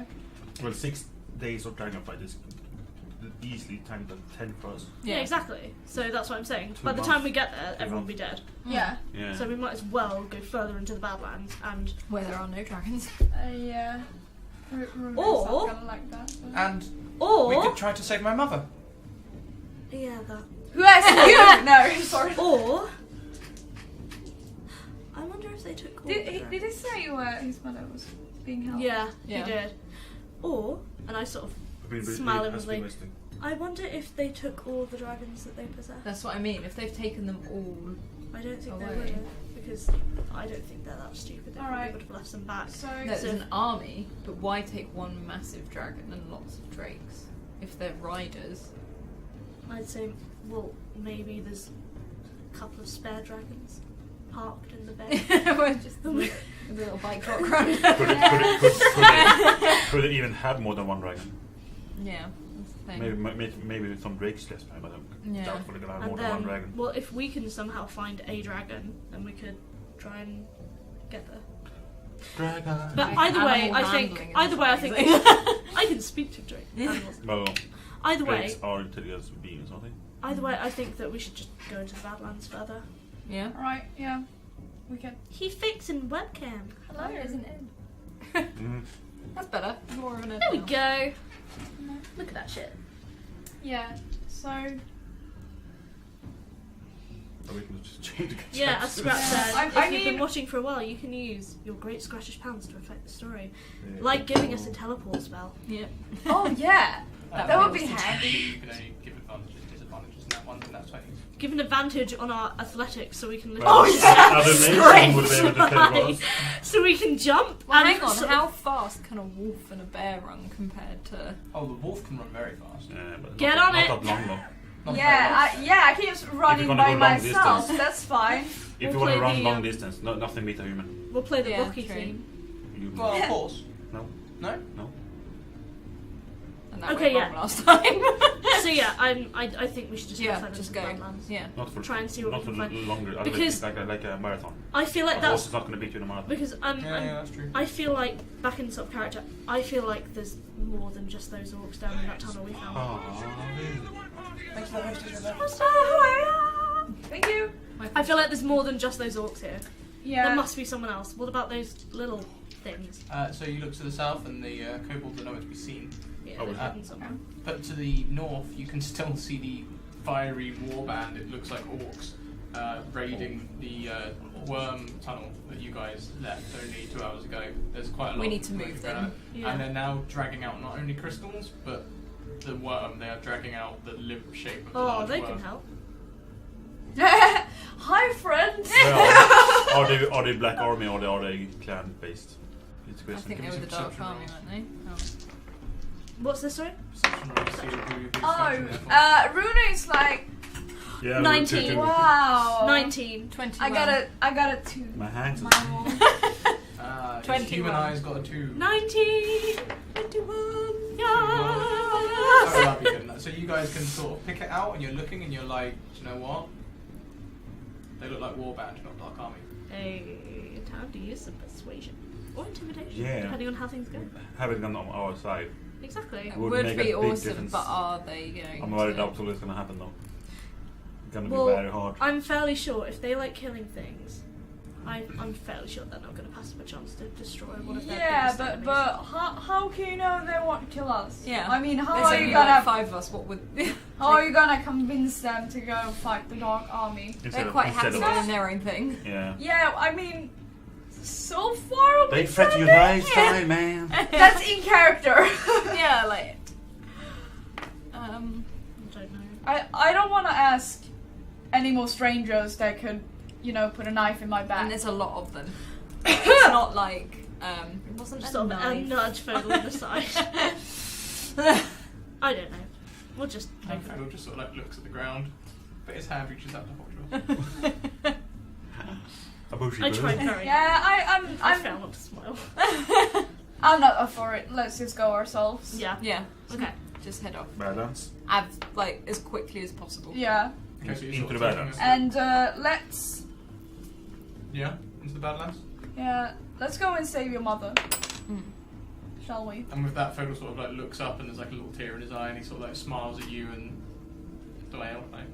S4: Well, 6 days of dragonflight is easily times 10 for us.
S3: Yeah, exactly. So that's what I'm saying.
S4: 2
S3: By the
S4: months.
S3: time we get there, everyone will be dead.
S6: Yeah.
S4: Yeah.
S3: So we might as well go further into the Badlands and
S2: Where there are no dragons.
S6: Yeah. Runa's
S3: Or-
S6: not gonna like that. but-
S1: And
S3: or
S1: we could try to save my mother.
S3: yeah, that.
S6: Who asked you? No, sorry.
S3: Or I wonder if they took all the
S6: Did he
S3: dragons.
S6: say his mother was being held?
S3: Yeah,
S2: Yeah.
S3: he did. Or, and I sort of smile inwardly. I wonder if they took all the dragons that they possess.
S2: That's what I mean. If they've taken them all,
S3: I don't think they
S2: away.
S3: would have, because I don't think they're that stupid. They probably
S6: Alright.
S3: would have left them back.
S6: So
S2: there's
S3: So-
S2: an army, but why take one massive dragon and lots of drakes? If they're riders,
S3: I'd say, well, maybe there's a couple of spare dragons parked in the bay.
S2: we're just a little bike rock run.
S4: Could it even have more than one dragon?
S2: Yeah, that's the thing.
S4: Maybe some drakes left behind, but I'm
S2: Yeah.
S4: doubtful they're gonna have
S3: And
S4: more than one
S3: then,
S4: dragon.
S3: well, if we can somehow find a dragon, then we could try and get there.
S4: Dragon.
S3: But
S2: Like
S3: either way,
S2: animal
S3: I
S2: handling
S3: think.
S2: is
S3: Either way, I think
S2: amazing.
S3: I can speak to animals.
S4: Well,
S3: Either way,
S4: drakes are intelligent beings, aren't they?
S3: either way, I think that we should just go into the Badlands further.
S2: Yeah.
S6: Alright, yeah. We can.
S3: He fixing webcam.
S2: Hello, there's an N.
S4: Mm.
S2: That's better. More of an N.
S3: There we
S2: now.
S3: go. Look at that shit.
S6: Yeah. So
S4: Or we can just change the
S3: Yeah, as Scrap said,
S6: I
S3: if you've
S6: mean-
S3: been watching for a while, you can use your great Scrattish pants to affect the story.
S4: Yeah.
S3: Like giving us a teleport spell.
S2: Yeah.
S6: oh yeah. That would be
S1: also
S6: handy.
S1: You can only give advantages and disadvantages in that one, and that's 20.
S3: Give an advantage on our athletics so we can lift
S4: Well,
S3: up-
S4: other nations would be able to teleport us.
S3: so we can jump.
S2: Well,
S3: and
S2: hang on.
S3: sort
S2: How
S3: of
S2: fast can a wolf and a bear run compared to?
S1: Oh, the wolf can run very fast.
S4: Yeah, but
S3: Get
S4: not,
S3: on
S4: not
S3: it.
S4: that long though.
S1: Not very
S6: Yeah,
S1: long.
S6: I keep running
S4: gonna
S6: by
S4: go long
S6: myself.
S4: distance.
S6: That's fine.
S4: If
S3: We'll
S4: you want to
S3: play
S4: run
S3: the,
S4: long distance, nothing beats a human.
S3: We'll play the
S2: Yeah,
S3: Rocky
S2: true.
S3: theme.
S4: You
S1: Well, of course.
S4: No,
S1: No?
S4: no.
S2: And that
S3: Okay,
S2: went wrong
S3: yeah.
S2: last time.
S3: So yeah, I think we should just go
S2: yeah,
S3: further
S2: just
S3: into
S2: go.
S3: the Badlands.
S2: Yeah.
S4: Not for
S3: Try and see what
S4: not
S3: we
S4: for
S3: can find.
S4: longer.
S3: Because-
S4: like a marathon.
S3: I feel like
S4: A horse
S3: that's
S4: is not going to beat you in a marathon.
S3: because
S1: Yeah, that's true.
S3: I feel like back in sort of character, I feel like there's more than just those orcs down in that tunnel we found.
S1: Thanks for the hosting, Rebecca.
S6: Thank you.
S3: I feel like there's more than just those orcs here.
S6: Yeah.
S3: There must be someone else. What about those little things?
S1: So you look to the south, and the kobolds are nowhere to be seen.
S3: Yeah,
S4: Oh,
S3: they're
S4: yeah.
S3: hidden somewhere.
S1: But to the north, you can still see the fiery warband. It looks like orcs raiding the worm tunnel that you guys left only 2 hours ago. There's quite a lot.
S2: We need to
S1: of
S2: move
S1: movement
S2: them.
S1: around.
S3: Yeah.
S1: And they're now dragging out not only crystals, but the worm. They are dragging out the limp shape of the
S3: Oh,
S1: large
S3: they
S1: worm.
S3: can help.
S6: Hi, friends.
S4: Well, are they Black Army or are they clan based? It's a
S2: I
S4: question.
S2: think they were the Dark Army, weren't they? Oh.
S3: What's this, sorry?
S1: Perception roll to see who
S6: Oh, Runa is like,
S4: Yeah,
S3: 19.
S6: Wow.
S3: 19.
S2: 21.
S6: I got a 2.
S4: My hands are...
S6: My roll.
S1: 21. Human Eye's got a 2.
S3: 19. 21. Yeah.
S1: Oh, that'd be good enough. So you guys can sort of pick it out, and you're looking, and you're like, do you know what? They look like Warband, not Dark Army.
S3: A time to use some persuasion or intimidation,
S4: Yeah.
S3: depending on how things go.
S4: Having them on our side.
S3: Exactly.
S2: It
S4: Would
S2: would
S4: make
S2: be
S4: a big
S2: awesome,
S4: difference.
S2: but are they going
S4: I'm worried
S2: to...
S4: that's what's going to happen though. It's going to
S3: Well,
S4: be very hard.
S3: I'm fairly sure if they like killing things, I'm fairly sure they're not going to pass up a chance to destroy one of their
S6: Yeah,
S3: biggest
S6: but
S3: enemies.
S6: how can you know they won't kill us?
S2: Yeah.
S6: I mean, how
S2: There's
S6: are
S2: only
S6: you
S2: like
S6: gonna
S2: 5 of us, what would...
S6: how are you gonna convince them to go fight the Dark Army?
S2: They're quite happy doing their own thing.
S4: Yeah.
S6: Yeah, I mean, so far
S4: They
S6: we've
S4: fed
S6: done
S4: you
S6: that.
S4: lifestyle, man.
S6: That's in character.
S2: Yeah, like...
S3: I don't know.
S6: I don't want to ask any more strangers that could, you know, put a knife in my
S2: And
S6: back.
S2: there's a lot of them. It's not like... it wasn't
S3: Just
S2: a
S3: sort of a
S2: knife.
S3: nudge Foedal in the side. I don't know. We'll just.
S1: And Foedal just sort of like looks at the ground, but his hand reaches out to hold yours.
S4: A bushy
S3: I
S4: boo.
S3: tried very.
S6: Yeah,
S3: I
S6: I'm
S3: found not to smile.
S6: I'm not up for it. Let's just go ourselves.
S3: Yeah.
S2: Yeah.
S3: Okay.
S2: Just head off.
S4: Badlands.
S2: Like, as quickly as possible.
S6: Yeah,
S1: Okay, so you're
S4: Into
S1: sort of
S4: the
S1: taking
S4: Badlands.
S1: us-
S6: and let's
S1: into the Badlands.
S6: let's go and save your mother,
S2: Mm.
S6: shall we?
S1: And with that, Foedal sort of like looks up, and there's like a little tear in his eye, and he sort of like smiles at you and Dwayne. Like,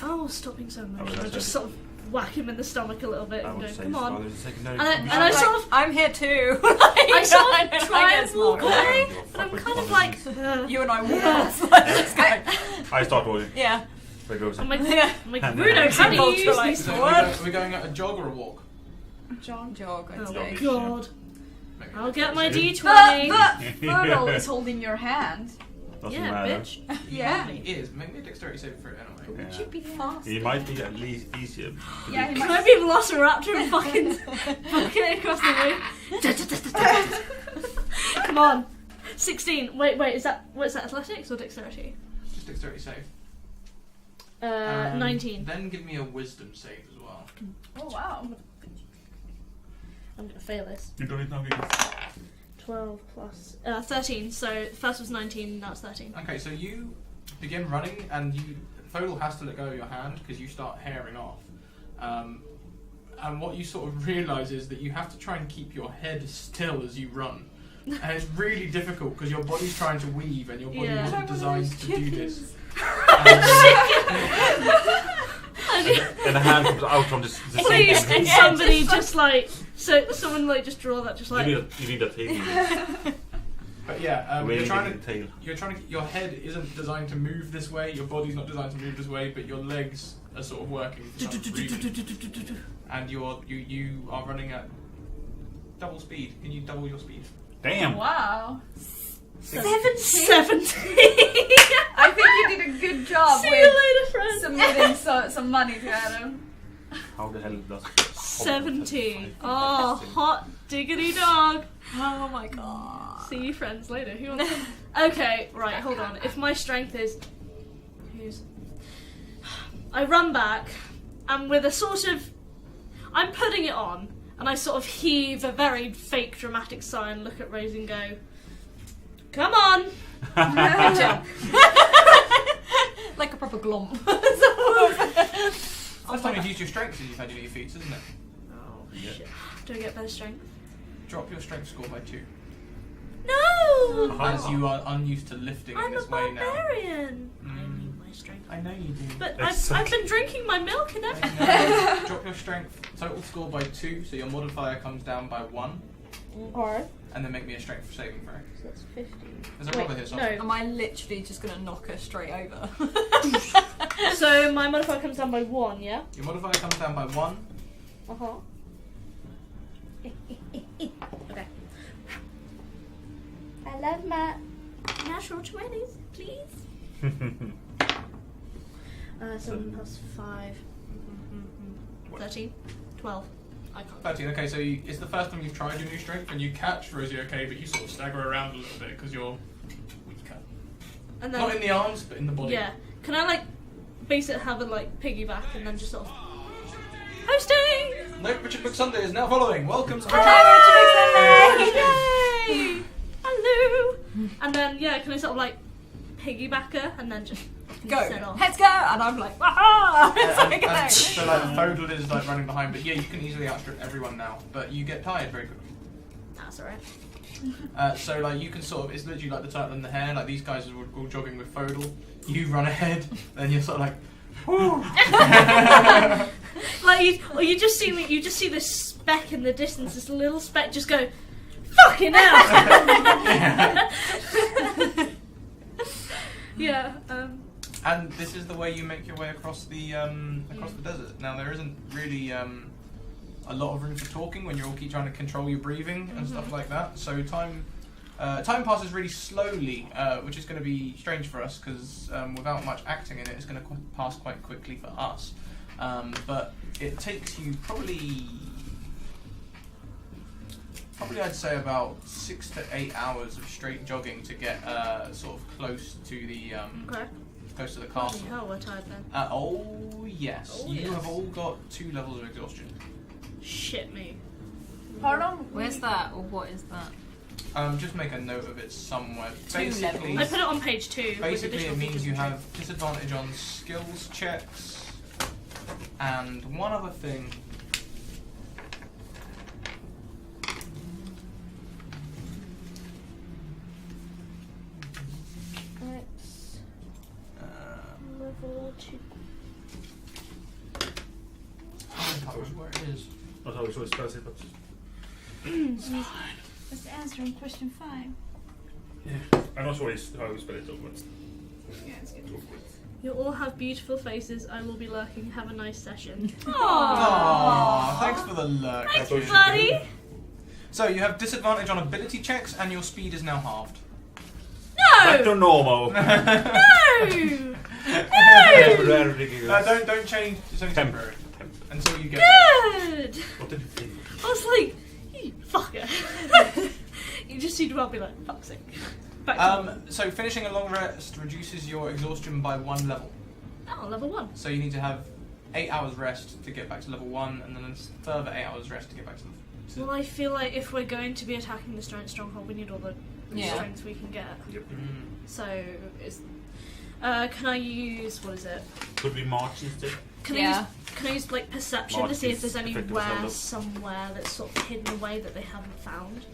S3: Oh, stop being so
S4: I
S3: emotional.
S4: would
S3: Just
S4: say-
S3: sort of whack him in the stomach a little bit
S4: I
S3: and
S4: would
S3: go,
S4: say
S3: come on.
S4: father's a secondary
S3: And I
S4: condition.
S3: sort of-
S2: I'm here too.
S3: I sort of
S2: I
S3: try
S2: guess
S3: and walk
S2: not.
S3: away,
S4: Yeah.
S3: but I'm
S4: Fuck
S3: kind
S4: with
S3: of like.
S4: politics.
S2: You and I walk off. Like, this guy.
S4: I start walking.
S2: Yeah.
S4: Where goes
S3: I'm
S4: it?
S3: like,
S2: Yeah.
S3: I'm like,
S4: And
S3: Bruno,
S4: then-
S3: how do you
S2: Vulture
S3: use
S2: like
S3: these?
S1: so
S2: What?
S1: we're going at a jog or a walk?
S6: John.
S2: Jog, I'd
S3: Oh
S2: say.
S3: god.
S1: Maybe
S3: I'll get my
S1: D.
S3: D20.
S6: The Foedal is holding your hand.
S4: Doesn't
S3: Yeah,
S4: matter.
S3: bitch.
S6: Yeah.
S1: He is. Make me a dexterity save for it anyway.
S4: Yeah.
S2: Would you be fast?
S4: He might be at least easier. to
S6: Yeah,
S4: beat.
S6: he
S3: Can
S6: might.
S3: I be Velociraptor and fucking fucking it across the room? Come on. 16. Wait, what's that, athletics or dexterity?
S1: Just dexterity save.
S3: 19.
S1: Then give me a wisdom save as well.
S6: Oh wow.
S3: I'm gonna fail this.
S4: You don't need now, Giggles.
S3: 12 plus 13. So first was 19, now it's 13.
S1: Okay, so you begin running, and Foedal has to let go of your hand because you start hairing off. And what you sort of realise is that you have to try and keep your head still as you run. And it's really difficult because your body's trying to weave, and your body
S3: Yeah.
S1: wasn't designed to do this.
S4: And the hand comes out from the
S3: Please,
S4: same
S3: can somebody just like someone like just draw that just like
S4: You need a tail.
S1: But yeah,
S4: The way
S1: you're
S4: you
S1: trying
S4: get
S1: to.
S4: the tail.
S1: You're trying to. Your head isn't designed to move this way. Your body's not designed to move this way. But your legs are sort of working for some reason. And you are running at double speed. Can you double your speed?
S4: Damn.
S6: Wow.
S3: 17.
S6: I think you did a good job
S3: See
S6: with
S3: you later, friend.
S6: submitting some money to Adam.
S4: How the hell does
S3: 17. Oh, hot diggity dog.
S2: Oh my god.
S3: See you friends later. Who wants Okay, right, hold on. If my strength is I run back and with a sort of I'm putting it on and I sort of heave a very fake dramatic sigh and look at Rose and go, come on!
S2: Good job. Like a proper glomp.
S1: First time you've used your strength since you've had your feats, isn't it?
S3: Oh
S4: Yeah.
S3: shit. Do I get better strength?
S1: Drop your strength score by 2.
S3: No!
S1: As you are unused to lifting in
S3: I'm a
S1: this way now.
S3: barbarian! I
S1: Mm.
S3: need my strength.
S1: I know you do.
S3: But
S4: It's
S3: I've been drinking my milk and
S1: I
S3: everything.
S1: know. Drop your strength total score by 2, so your modifier comes down by 1,
S3: Alright.
S1: and then make me a strength saving throw.
S3: So that's 50.
S1: There's a robber here,
S3: no.
S1: somewhere.
S2: Am I literally just gonna knock her straight over?
S3: So my modifier comes down by 1, yeah?
S1: Your modifier comes down by 1.
S3: Uh-huh. Okay. I love my natural 20s, please. 7 plus 5. 13. 12. I can't.
S1: 13, okay, so it's the first time you've tried your new strength, and you catch Rosie okay, but you sort of stagger around a little bit because you're weaker.
S3: And
S1: Not in the arms, but in the body.
S3: yeah. Can I like basically have a like piggyback and then just sort of hosting.
S1: Nope, Richard McSunday is now following. Welcome to
S3: Yay! Hello. And then can I sort of like piggyback her and then just
S2: Go.
S3: set off?
S2: Let's go! And I'm like, waha!
S1: and so like Foedal is like running behind, but yeah, you can easily outstrip everyone now, but you get tired very quickly.
S3: That's alright.
S1: So like you can sort of, it's literally like the turtle and the hare, like these guys are all jogging with Foedal, you run ahead, then you're sort of like, whoo!
S3: Like you just see this speck in the distance, this little speck just go, fucking hell! Yeah.
S1: And this is the way you make your way across the desert. Now there isn't really a lot of room for talking when you all keep trying to control your breathing and stuff like that. So time passes really slowly, which is going to be strange for us because without much acting in it, it's going to pass quite quickly for us. But it takes you probably I'd say about 6 to 8 hours of straight jogging to get sort of close to the close to the castle.
S3: Bloody hell, we're tired then.
S1: Oh yes, you have all got 2 levels of exhaustion.
S3: Shit me.
S6: Pardon?
S2: Where's that, or what is that?
S1: Just make a note of it somewhere.
S2: 2
S1: Basically,
S3: I put it on page 2.
S1: basically it means you have disadvantage on skills checks and one other thing.
S3: Level 2.
S1: Where it is.
S4: Not how we always spells it, but
S6: That's the answer on question 5.
S4: I'm not sure how we spell it, so but
S6: Yeah, it's good.
S3: You all have beautiful faces. I will be lurking. Have a nice session.
S1: Aww, thanks for the lurk.
S3: Thank you, buddy.
S1: So you have disadvantage on ability checks and your speed is now halved.
S4: back to
S3: No!
S4: normal.
S3: No!
S1: Don't change, it's only temporary. Until you get
S3: Good!
S4: What did you think?
S3: I was like, you fucker. You just seem to well be like, fuck's sake. Back to
S1: so finishing a long rest reduces your exhaustion by 1 level.
S3: oh, level 1.
S1: So you need to have 8 hours rest to get back to level 1, and then a further 8 hours rest to get back to level 2.
S3: Well, I feel like if we're going to be attacking the stronghold, we need all the strength we can get.
S4: Yep.
S3: So, can I use, what is it?
S4: Could we march instead?
S3: Can I use like perception
S4: March
S3: to see if
S4: is
S3: there's
S4: effective as
S3: anywhere
S4: well.
S3: somewhere that's sort of hidden away that they haven't found?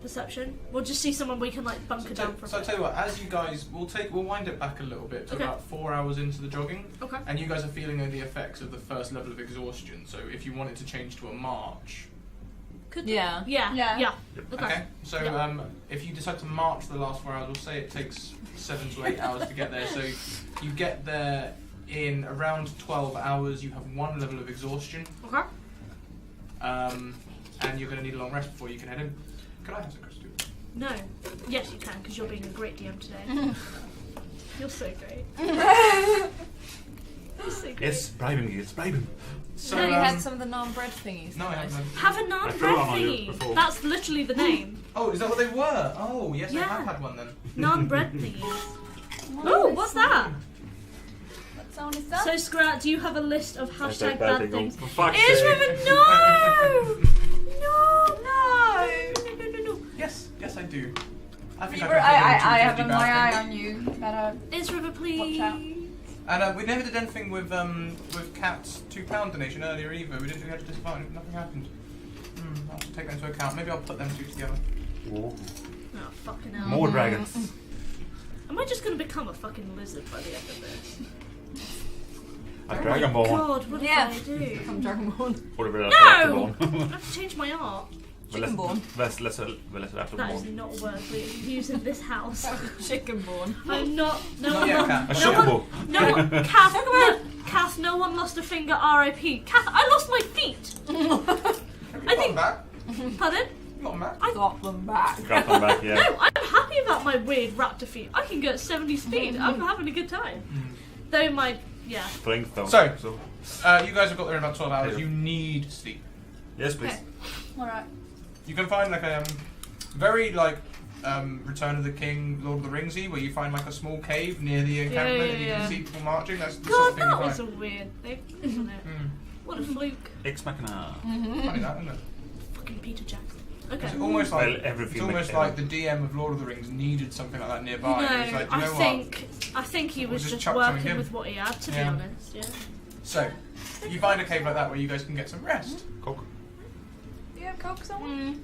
S3: Perception? We'll just see someone we can like bunker down for a
S1: So I
S3: bit.
S1: tell you what, as you guys, we'll wind it back a little bit to
S3: Okay.
S1: about 4 hours into the jogging,
S3: Okay.
S1: and you guys are feeling the effects of the first level of exhaustion. So if you wanted to change to a march,
S3: Could
S2: Yeah.
S3: Yeah.
S6: Yeah.
S3: Okay.
S1: okay. So
S3: Yeah.
S1: if you decide to march the last 4 hours, we'll say it takes 7 to 8 hours to get there. So you get there in around 12 hours. You have 1 level of exhaustion,
S3: Okay.
S1: and you're going to need a long rest before you can head in. Can I have some crystal?
S3: No. Yes, you can, because you're being a great DM today. You're so great. You're so great.
S4: Yes, bribe him, kids, bribe him.
S1: So
S2: No, you had some of the non-bread thingies.
S1: no, I haven't.
S3: Have a
S4: I
S3: non-bread
S4: threw one on you
S3: thingy.
S4: before.
S3: That's literally the name.
S1: Oh, is that what they were? Oh, yes, I
S3: Yeah.
S1: have had one then.
S3: Non-bread thingies. Oh, what's that?
S6: What sound is that?
S3: So, Scrat, do you have a list of hashtag bad things?
S4: For fuck's
S3: Is
S4: sake.
S3: River no! No! No!
S1: Yes, I do. I think
S6: Reaper,
S1: I
S6: I have my eye on you. Better.
S3: Is River, please?
S6: Watch out.
S1: And we never did anything with Kat's £2 donation earlier either. We didn't have to disadvantage. Nothing happened. I'll have to take that into account. Maybe I'll put them 2 together.
S4: Oh,
S3: Oh, fucking hell.
S4: more dragons.
S3: Am I just gonna become a fucking lizard by the end of this?
S4: A dragonborn.
S3: God, what
S2: Yeah.
S3: did I do?
S2: From Dragonborn.
S4: Borde väl
S3: No! I
S4: dragonborn.
S3: have to change my art.
S2: Chickenborn.
S4: Let's
S3: That is
S4: dragonborn.
S3: not a word we use in this house.
S2: Chickenborn.
S3: I'm not. No
S1: Not
S3: one.
S1: yet,
S3: Lost,
S1: Kat.
S4: A
S3: no
S4: chocobo.
S3: one. No one. Kath. No, Kath. No one lost a finger. R.I.P. Kath. I lost my feet.
S1: Have you got them back?
S3: Pardon?
S1: You got them back?
S2: I got them back.
S4: Got them back, yeah.
S3: No, I'm happy about my weird raptor feet. I can go at 70 speed. I'm having a good time. Though my
S4: Strength though.
S1: So, you guys have got there in about 12 hours. You need sleep.
S4: Yes, please.
S6: Alright.
S1: You can find like a very like Return of the King, Lord of the Ringsy, where you find like a small cave near the encampment and you can see people marching. That's the sort
S3: God,
S1: of thing
S3: that
S1: you
S3: was a
S1: find.
S3: weird thing, isn't it? What a fluke.
S4: Ex Machina.
S1: Funny that, isn't it?
S3: Fucking Peter Jackson. Okay.
S1: It's almost like
S4: Well, everything
S1: it's almost
S4: makes
S1: like the DM of Lord of the Rings needed something like that nearby.
S3: No,
S1: He was like, "Do you know
S3: I think he
S1: We'll
S3: was
S1: just
S3: just
S1: chuck something
S3: working
S1: in.
S3: with what he had, to be
S1: Yeah.
S3: honest. Yeah.
S1: So, you find a cave like that where you guys can get some rest.
S4: Coke.
S6: Do you have Coke somewhere?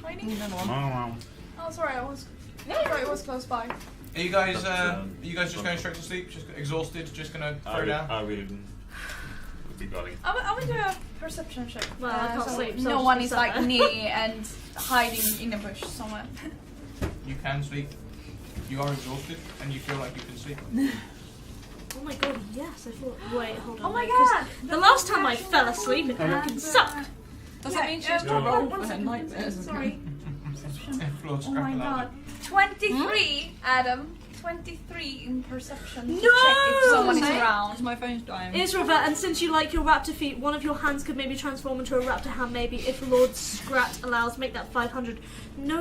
S6: Tiny?
S4: Wow.
S6: Oh, sorry, I thought it was close by.
S1: Are you guys just going straight to sleep? Just exhausted? Just gonna throw down?
S4: I will be going.
S6: I will do a perception check.
S3: Well, I can't
S6: so
S3: sleep, so
S6: no
S3: I'll
S6: one
S3: just
S6: is
S3: be
S6: like
S3: sat there.
S6: near me and hiding in a bush somewhere.
S1: You can sleep. You are exhausted and you feel like you can sleep.
S3: Oh my god, yes, I thought. Wait, hold on.
S6: Oh my
S3: wait, 'cause
S6: god!
S3: The last time I fell asleep, it fucking sucked.
S2: Does
S6: Yeah,
S2: that mean she's
S6: yeah,
S2: got
S6: one
S2: rolled for her
S6: second.
S2: nightmares?
S6: Sorry.
S1: Floor
S6: Oh my god. 23, Adam. 23 in perception.
S3: No!
S6: To check if someone is
S2: Say?
S6: around.
S2: Because my phone's dying.
S3: Israva, and since you like your raptor feet, one of your hands could maybe transform into a raptor hand, maybe, if Lord Scrat allows, make that 500. No.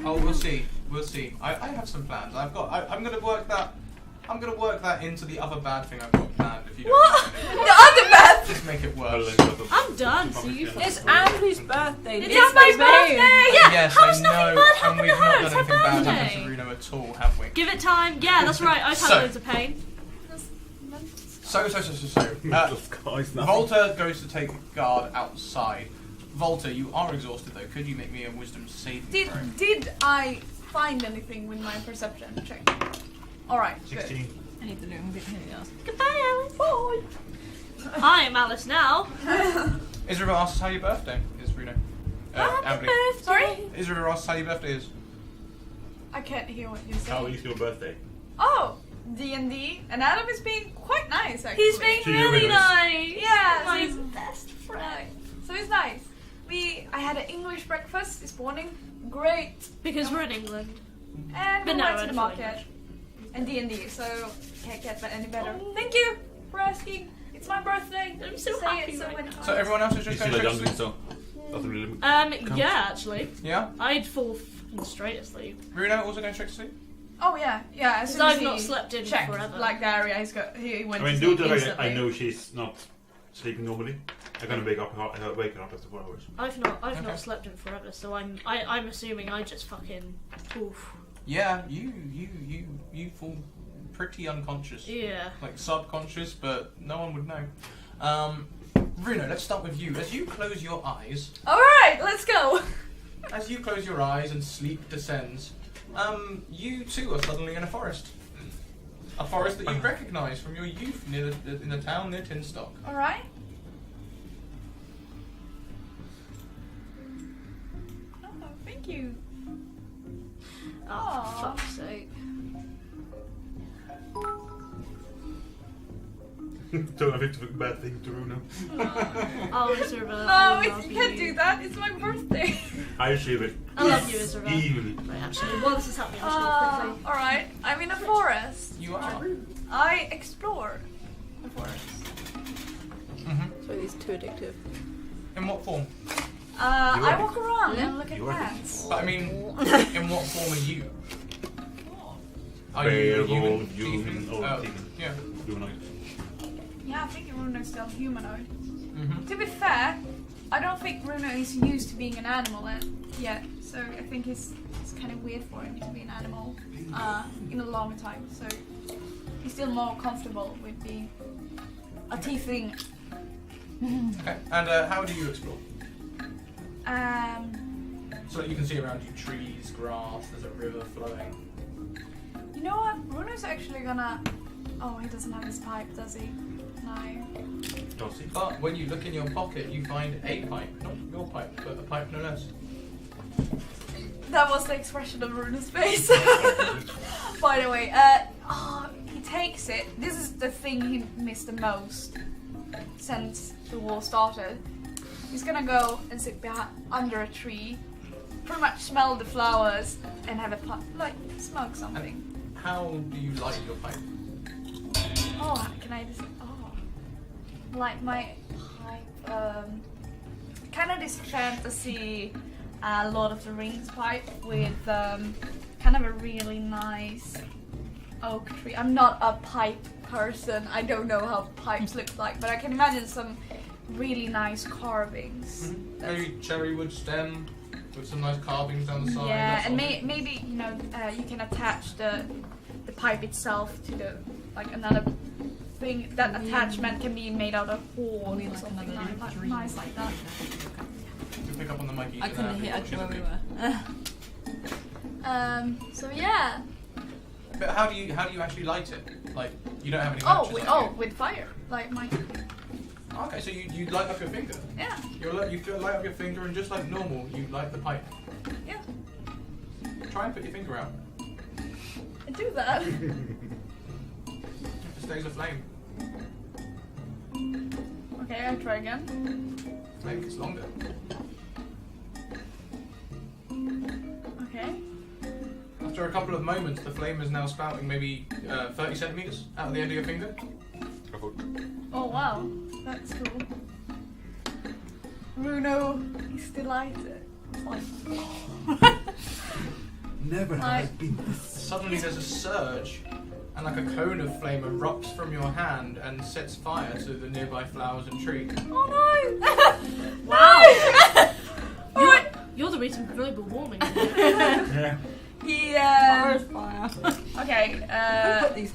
S1: Oh, we'll see. We'll see. I have some plans. I'm gonna work that. I'm gonna work that into the other bad thing I've got planned. If you don't
S3: What?
S1: mind.
S6: The other bad.
S1: Just make it worse.
S3: I'm done, so you
S2: It's Andrew's birthday.
S3: It's my birthday! Yeah!
S1: Yes,
S3: How's
S1: I
S3: nothing
S1: know.
S3: bad
S1: And
S3: happened
S1: we've
S3: to
S1: not
S3: her?
S1: done
S3: It's her
S1: anything bad happen
S3: birthday!
S1: to Bruno at all, have we?
S3: Give it time. Yeah, that's right. I've had
S1: So-
S3: loads of pain.
S1: So. Volta goes to take guard outside. Volta, you are exhausted though. Could you make me a wisdom saving throw?
S6: Did I find anything with my perception check? Alright, good.
S4: 16.
S2: I need the new one.
S3: Goodbye, Alice. Bye. I am Alice now.
S1: Israel asks how your birthday is, Bruno.
S3: Happy
S1: Ambly.
S3: birthday.
S6: Sorry?
S1: Israel asks how your birthday is.
S6: I can't hear what you're
S4: How
S6: saying.
S4: is your birthday?
S6: Oh, D&D. And Adam is being quite nice, actually.
S3: He's being
S4: To you,
S3: really
S4: Alice.
S3: nice.
S6: Yeah,
S3: My
S6: so he's
S3: best friend.
S6: right. So it's nice. I had an English breakfast this morning. Great.
S3: Because we're in England.
S6: And
S3: But
S6: we
S3: no,
S6: went to
S3: I
S6: the
S3: don't
S6: market.
S3: English.
S6: And D&D, so can't get any better. Thank you for asking. It's my birthday.
S3: I'm so
S6: Say
S3: happy
S6: it so
S3: right
S6: many
S3: now.
S6: times.
S1: So everyone else is
S4: He's
S1: just
S4: still
S1: going
S4: a
S1: straight to
S4: youngling,
S1: sleep?
S4: so doesn't really.
S3: Yeah, actually.
S1: Yeah?
S3: I'd fall fucking straight asleep.
S1: Bruno also going straight to sleep?
S6: Oh yeah, yeah. As
S3: Because
S6: soon as
S3: I've
S6: he
S3: not slept in
S6: checked,
S3: forever.
S6: like the area, he went
S4: I mean,
S6: to
S4: due
S6: sleep
S4: to the fact that
S6: instantly.
S4: I know she's not sleeping normally, I'm gonna wake her up after 4 hours.
S3: I've
S1: Okay.
S3: not slept in forever, so I'm assuming I just fucking oof.
S1: Yeah, you fall pretty unconscious.
S3: Yeah.
S1: Like subconscious, but no one would know. Bruno, let's start with you. As you close your eyes,
S6: Alright, let's go.
S1: as you close your eyes and sleep descends, you too are suddenly in a forest. A forest that you recognise from your youth near in the town near Tinstock.
S6: Alright. Oh, thank you.
S3: Oh,
S6: Aw.
S3: for fuck's sake.
S4: Don't have it bad thing to Bruno.
S3: Oh, Isabel.
S6: No,
S3: I
S6: you
S3: love
S6: can't do that. It's my birthday.
S4: I achieve it.
S3: I love you, Isabel.
S4: Evilly.
S3: Wait, actually, while this is happening, I'm just gonna quickly.
S6: Alright, I'm in a forest.
S1: You are.
S6: I explore the forest.
S1: Mm-hmm.
S2: So he's too addictive.
S1: In what form?
S6: I walk around and look at
S4: You are-
S6: plants.
S1: But I mean, in what form are you? Are you a human?
S4: Werewolf, human, or
S1: Oh,
S4: demon.
S1: yeah.
S4: Humanoid.
S6: Yeah, I think Bruno is still humanoid.
S1: Mm-hmm.
S6: To be fair, I don't think Bruno is used to being an animal yet, so I think it's kind of weird for him to be an animal in a long time. So he's still more comfortable with being a tiefling.
S1: Okay. And how do you explore? So that you can see around you trees, grass. There's a river flowing.
S6: You know what? Bruno's actually gonna. Oh, he doesn't have his pipe, does he? No.
S4: Does he?
S1: But when you look in your pocket, you find a pipe, not your pipe, but a pipe no less.
S6: That was the expression of Bruno's face. By the way, he takes it. This is the thing he missed the most since the war started. He's gonna go and sit under a tree, pretty much smell the flowers, and have a like smoke something.
S1: How do you light your pipe?
S6: Oh, can I just? Oh, like my pipe. Kind of this fantasy Lord of the Rings pipe with kind of a really nice oak tree. I'm not a pipe person. I don't know how pipes look like, but I can imagine some really nice carvings.
S1: Maybe cherry wood stem with some nice carvings down the side.
S6: Yeah, and maybe you know you can attach the pipe itself to the another thing. That attachment can be made out of horn or something nice like that.
S1: You pick up on the mic.
S2: I couldn't hear where we were.
S6: So yeah.
S1: But how do you actually light it? Like you don't have any matches.
S6: With fire, like my.
S1: Okay, so you light up your finger.
S6: Yeah.
S1: You light up your finger, and just like normal, you light the pipe.
S6: Yeah.
S1: Try and put your finger out.
S6: I do that.
S1: It stays aflame.
S6: Okay, I try again.
S1: Flame gets longer.
S6: Okay.
S1: After a couple of moments, the flame is now spouting maybe 30 centimeters out of the end of your finger.
S6: Oh wow, that's cool. Bruno is delighted.
S4: Never have I been this.
S1: Suddenly there's a surge, and like a cone of flame erupts from your hand and sets fire to the nearby flowers and trees.
S6: Oh no!
S3: Wow!
S6: No!
S3: You're the reason for global warming.
S4: Yeah.
S6: He
S2: Fire.
S6: Okay.
S2: Put these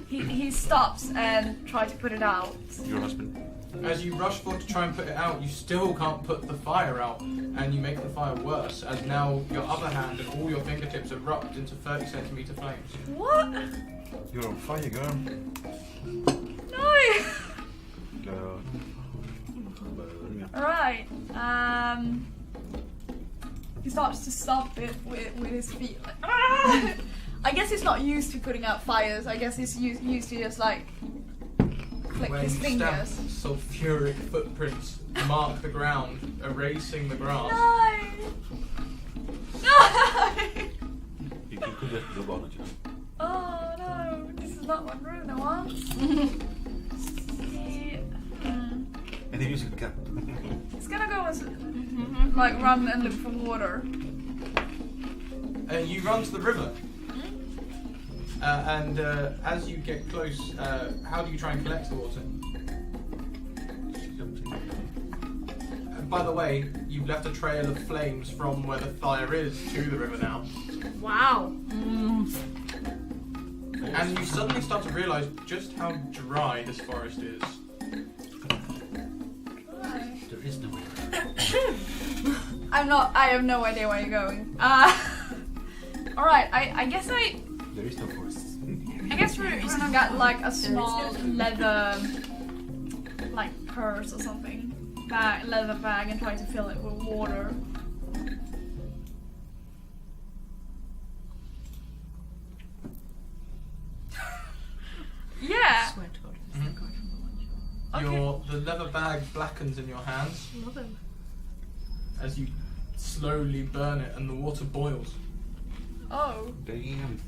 S2: here.
S6: He stops and tries to put it out.
S4: Your husband.
S1: As you rush forward to try and put it out, you still can't put the fire out, and you make the fire worse, as now your other hand and all your fingertips erupt into 30 centimeter flames.
S6: What?
S4: You're on fire, girl.
S6: No!
S4: Girl.
S6: Alright. He starts to stop it with his feet. Like, ah! I guess he's not used to putting out fires. I guess he's used to just like flick his fingers.
S1: Sulfuric footprints mark the ground, erasing the grass.
S6: No! No!
S4: You could just go on it, you know.
S6: Oh no! This is not what Bruno wants.
S4: And the music cap.
S6: He's gonna go and like run and look for water.
S1: You run to the river. And as you get close, how do you try and collect the water? By the way, you've left a trail of flames from where the fire is to the river now.
S3: Wow.
S1: And you suddenly start to realise just how dry this forest is.
S4: There is no way.
S6: I have no idea where you're going. Alright, I guess
S4: There is no forest.
S6: I guess we're gonna get like a small leather like purse or something. Leather bag and try to fill it with water. Yeah.
S2: Swear to God.
S6: Okay.
S1: The leather bag blackens in your hands
S3: Love him.
S1: as you slowly burn it and the water boils.
S6: Oh.
S4: Damn.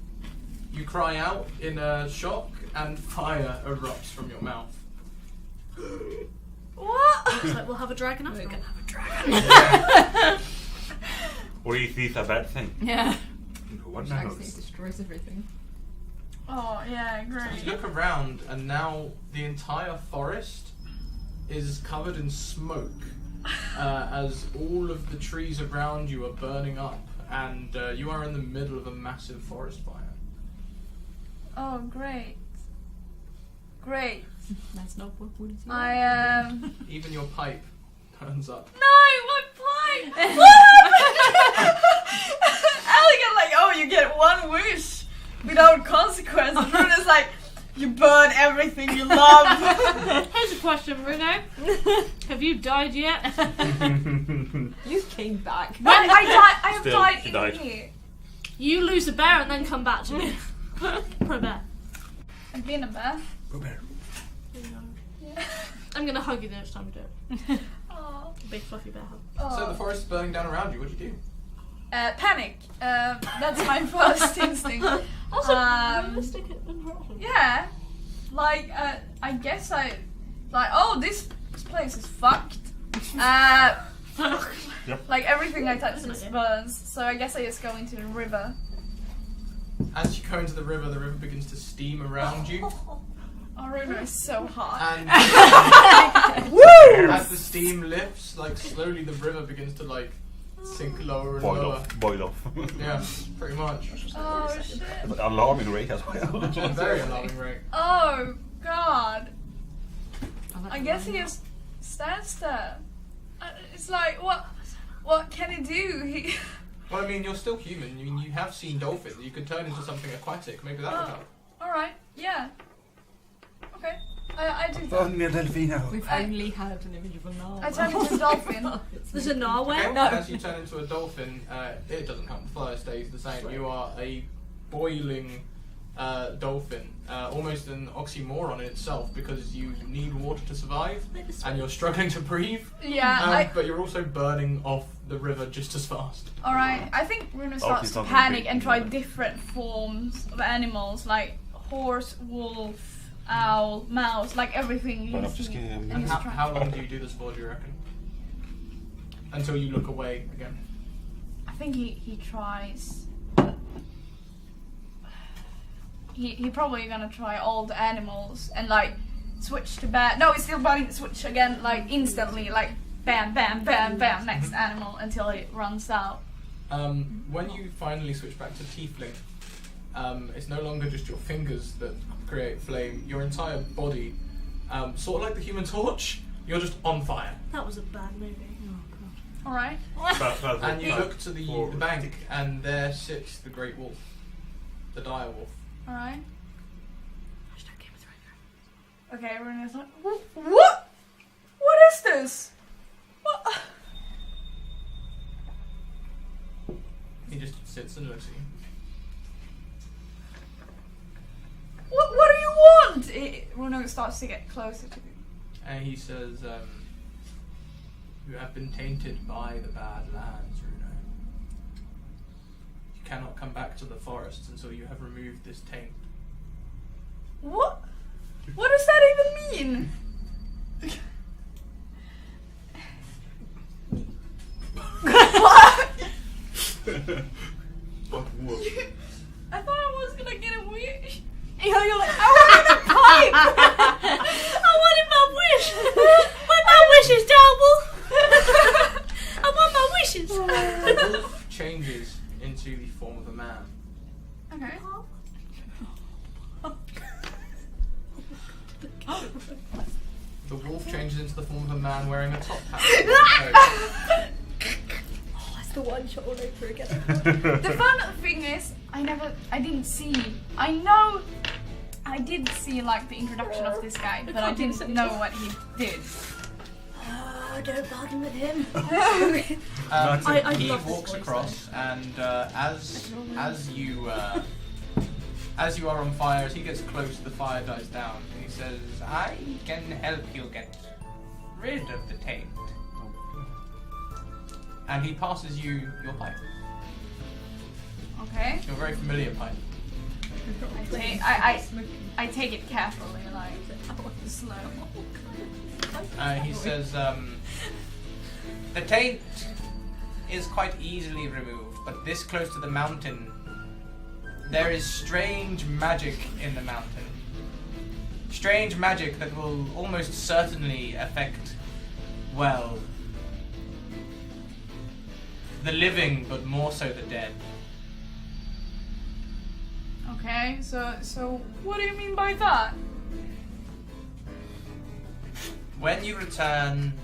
S1: You cry out in shock and fire erupts from your mouth.
S6: What?
S3: Looks like we'll have a dragon after.
S2: We're gonna have a dragon.
S4: Or is this a bad thing?
S2: Yeah.
S4: No one
S2: Which actually
S4: knows.
S2: destroys everything.
S6: Oh yeah,
S1: You
S6: great.
S1: look around and now the entire forest is covered in smoke as all of the trees around you are burning up and you are in the middle of a massive forest fire.
S6: Oh great. Great.
S2: That's not what would you
S6: I am.
S1: Even your pipe burns up.
S6: No, my pipe! Allie got like, oh, you get one wish without consequence. And Bruno's like, you burn everything you love.
S3: Here's a question, Bruno. Have you died yet?
S2: You came back.
S6: I have
S4: Still,
S6: died
S4: she
S6: in
S4: died.
S6: here.
S3: You lose a bear and then come back to me. Pro bear.
S6: I've been a bear.
S4: Robert.
S6: Yeah.
S3: I'm gonna hug you the next time we do it.
S6: Oh.
S3: Big fluffy bear hug.
S1: So the forest is burning down around you. What do you do?
S6: Panic. That's my first instinct.
S3: Also, realistic and horrific.
S6: Yeah. Like, I guess oh, this place is fucked.
S4: Yep.
S6: Like everything I touch just burns. So I guess I just go into the river.
S1: As you go into the river begins to steam around you.
S6: Our river is so hot.
S1: And
S6: Woo!
S1: as the steam lifts, like slowly the river begins to like sink lower and lower.
S4: Boil off.
S1: Yeah, pretty much.
S6: Oh shit.
S4: Alarming rate as well.
S1: A very alarming rate.
S6: Oh god. I guess he just stands there. It's like, what can he do? He.
S1: Well, I mean, you're still human. I mean, you have seen dolphins. You could turn into something aquatic. Maybe that would help.
S6: Alright, yeah. Okay, I do that.
S2: We've only had an image of a narwhal.
S6: I turn into a dolphin.
S3: There's a narwhal?
S1: Okay,
S2: No.
S1: as you turn into a dolphin, it doesn't count. The fire stays the same. You are a boiling dolphin. Almost an oxymoron in itself because you need water to survive and you're struggling to breathe.
S6: Yeah,
S1: but you're also burning off the river just as fast.
S6: Alright, I think Bruno starts to panic and try different forms of animals like horse, wolf, owl, mouse, like everything.
S4: Why not just get him?
S1: And how long do you do this for, do you reckon? Until you look away again.
S6: I think he tries. He probably gonna try all the animals and like switch to bad. No, he's still burning. Switch again, like instantly, like bam, bam, bam, bam. Next animal until it runs out.
S1: When you finally switch back to tiefling, it's no longer just your fingers that create flame. Your entire body, sort of like the Human Torch, you're just on fire.
S3: That was a bad movie. Oh,
S6: All right.
S1: And you look to the bank, and there sits the Great Wolf, the dire wolf.
S6: All right.
S3: Hashtag Game of Thrones.
S6: Okay, Bruno's like, what? What is this? What?
S1: He just sits and looks at you.
S6: What do you want? Bruno starts to get closer to you.
S1: And he says, you have been tainted by the bad lands, Runo. You cannot come back to the forests until you have removed this taint.
S6: What? What does that even mean? What? I thought I was gonna get a wish. You're like, I wanted a pipe.
S3: I wanted my wish. But my wish is double. I want my wishes.
S1: The wolf changes into the form of a man.
S6: Okay.
S1: The wolf changes into the form of a man wearing a top hat.
S3: Oh, that's the one shot all over again.
S6: The fun thing is, I didn't see. I know I did see like the introduction of this guy, but I didn't know what he did.
S3: Oh, don't bargain with him.
S1: He walks across, and as you are on fire, as he gets close, the fire dies down. And he says, "I can help you get rid of the taint." And he passes you your pipe.
S6: Okay.
S1: Your very familiar pipe.
S6: I take it carefully, like slow.
S1: He says, "The taint is quite easily removed, but this close to the mountain, there is strange magic in the mountain. Strange magic that will almost certainly affect, well, the living, but more so the dead."
S6: Okay, so what do you mean by that?
S1: When you return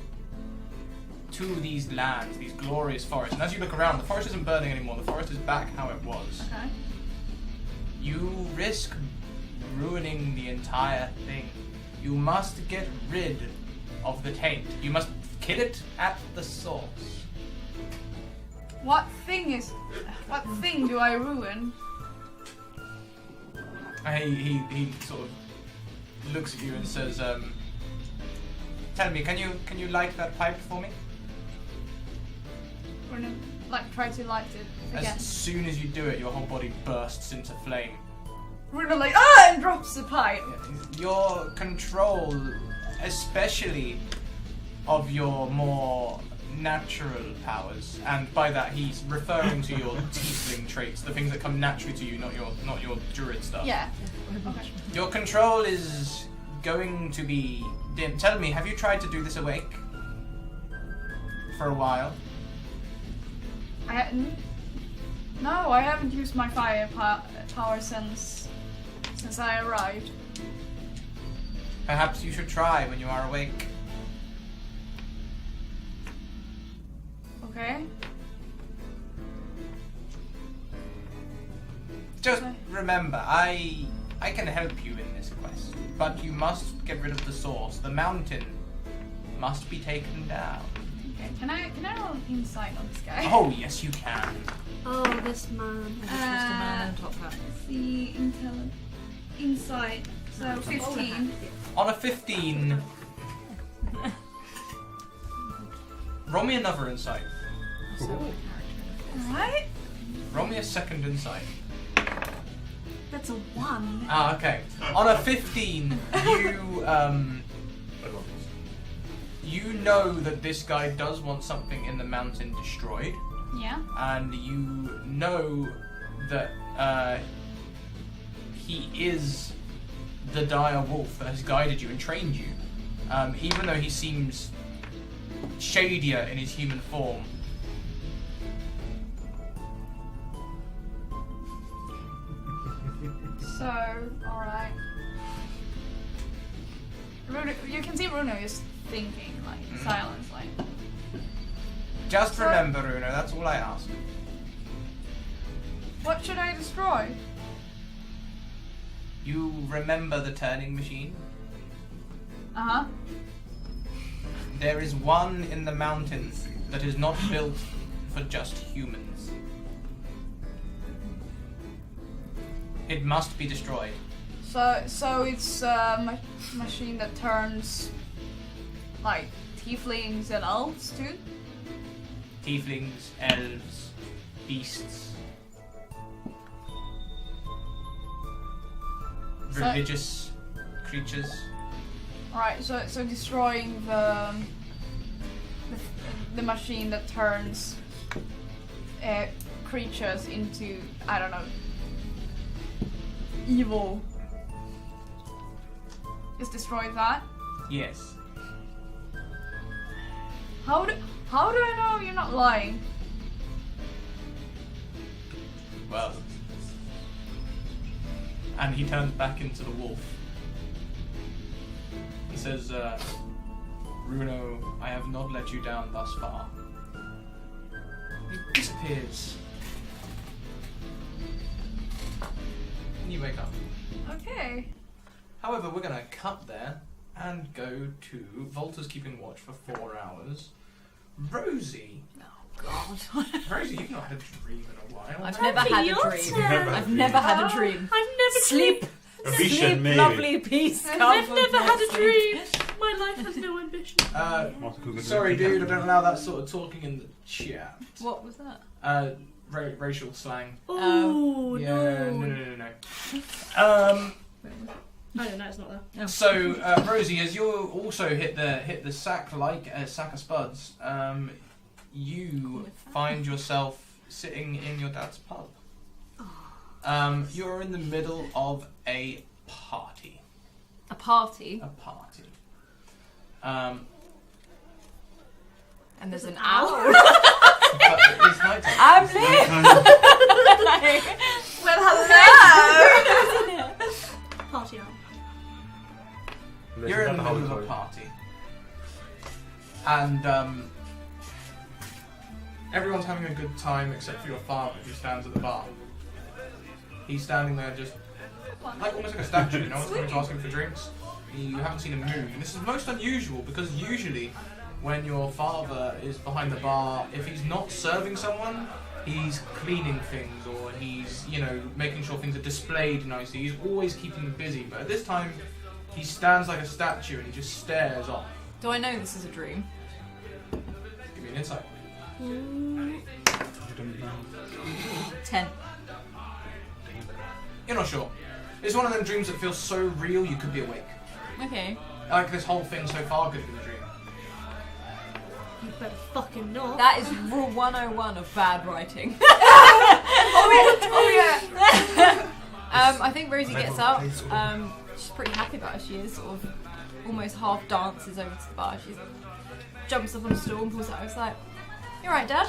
S1: to these lands, these glorious forests, and as you look around, the forest isn't burning anymore, the forest is back how it was.
S6: Okay.
S1: You risk ruining the entire thing. You must get rid of the taint. You must kill it at the source.
S6: What thing do I ruin?
S1: He sort of looks at you and says, "Tell me, can you light that pipe for me?"
S6: We're gonna like try to light it again.
S1: As soon as you do it, your whole body bursts into flame.
S6: We're gonna like and drops the pipe.
S1: Your control, especially of your more natural powers, and by that he's referring to your tiefling traits, the things that come naturally to you, not your druid stuff.
S6: Yeah. Okay.
S1: Your control is going to be dim. Tell me, have you tried to do this awake? For a while?
S6: No, I haven't used my firepower since I arrived.
S1: Perhaps you should try when you are awake.
S6: Okay.
S1: Just remember, I can help you in this quest, but you must get rid of the source. The mountain must be taken down.
S6: Okay. Can I roll insight on this guy?
S1: Oh yes, you can.
S3: Oh, this man.
S2: Trust a man on top hat.
S6: The insight. So 15.
S1: On a 15, roll me another insight.
S6: Alright.
S1: Roll me a second insight.
S6: That's a 1.
S1: Ah, okay. On a 15, you know that this guy does want something in the mountain destroyed,
S6: Yeah.
S1: and you know that he is the dire wolf that has guided you and trained you. Even though he seems shadier in his human form.
S6: So, alright. You can see Bruno is thinking, like, silence, like.
S1: Just remember, Uno, that's all I ask.
S6: What should I destroy?
S1: You remember the turning machine?
S6: Uh-huh.
S1: There is one in the mountains that is not built for just humans. It must be destroyed.
S6: So it's a machine that turns, like, tieflings and elves too?
S1: Tieflings, elves, beasts. Religious creatures.
S6: Alright, so destroying the machine that turns creatures into, I don't know, evil. Is destroy that?
S1: Yes.
S6: How do I know you're not lying?
S1: Well. And he turns back into the wolf. He says, Bruno, I have not let you down thus far. He disappears. And you wake up.
S6: Okay.
S1: However, we're gonna cut there and go to Volta's keeping watch for 4 hours. Rosie.
S2: Oh God.
S1: Rosie, you've not had a dream in a while.
S2: I've never had a dream. I've never had a dream.
S3: I've never
S2: Sleep.
S4: A vision,
S2: Sleep,
S4: maybe.
S2: lovely peace.
S3: I've never had a dream. My life has no ambition.
S1: Sorry, dude, I don't allow that sort of talking in the chat.
S2: What was that?
S1: Racial slang.
S3: Oh,
S1: Yeah,
S3: no.
S1: no.
S3: I don't know, it's not there.
S1: So, Rosie, as you also hit the sack like a sack of spuds, you find yourself sitting in your dad's pub. You're in the middle of a party.
S2: A party?
S1: A party.
S2: And there's an owl.
S1: But it's nighttime.
S2: I'm Liv!
S6: Well, hello!
S3: Party on.
S1: You're in the middle of a party. And, everyone's having a good time except for your father, who stands at the bar. He's standing there just like almost like a statue. No one's coming to ask him for drinks. You haven't seen him move. And this is most unusual because usually when your father is behind the bar, if he's not serving someone, he's cleaning things or he's, making sure things are displayed nicely. He's always keeping busy. But at this time, he stands like a statue and he just stares off.
S2: Do I know this is a dream?
S1: Give me an insight.
S2: 10.
S1: You're not sure. It's one of them dreams that feels so real you could be awake.
S2: Okay.
S1: Like this whole thing so far could have been a dream.
S3: You better fucking not.
S2: That is rule 101 of bad writing.
S6: Oh yeah.
S2: I think Rosie gets up. She's pretty happy about how she is. Sort of almost half dances over to the bar. She jumps up on a stool and pulls out. It's like, "You alright, Dad?"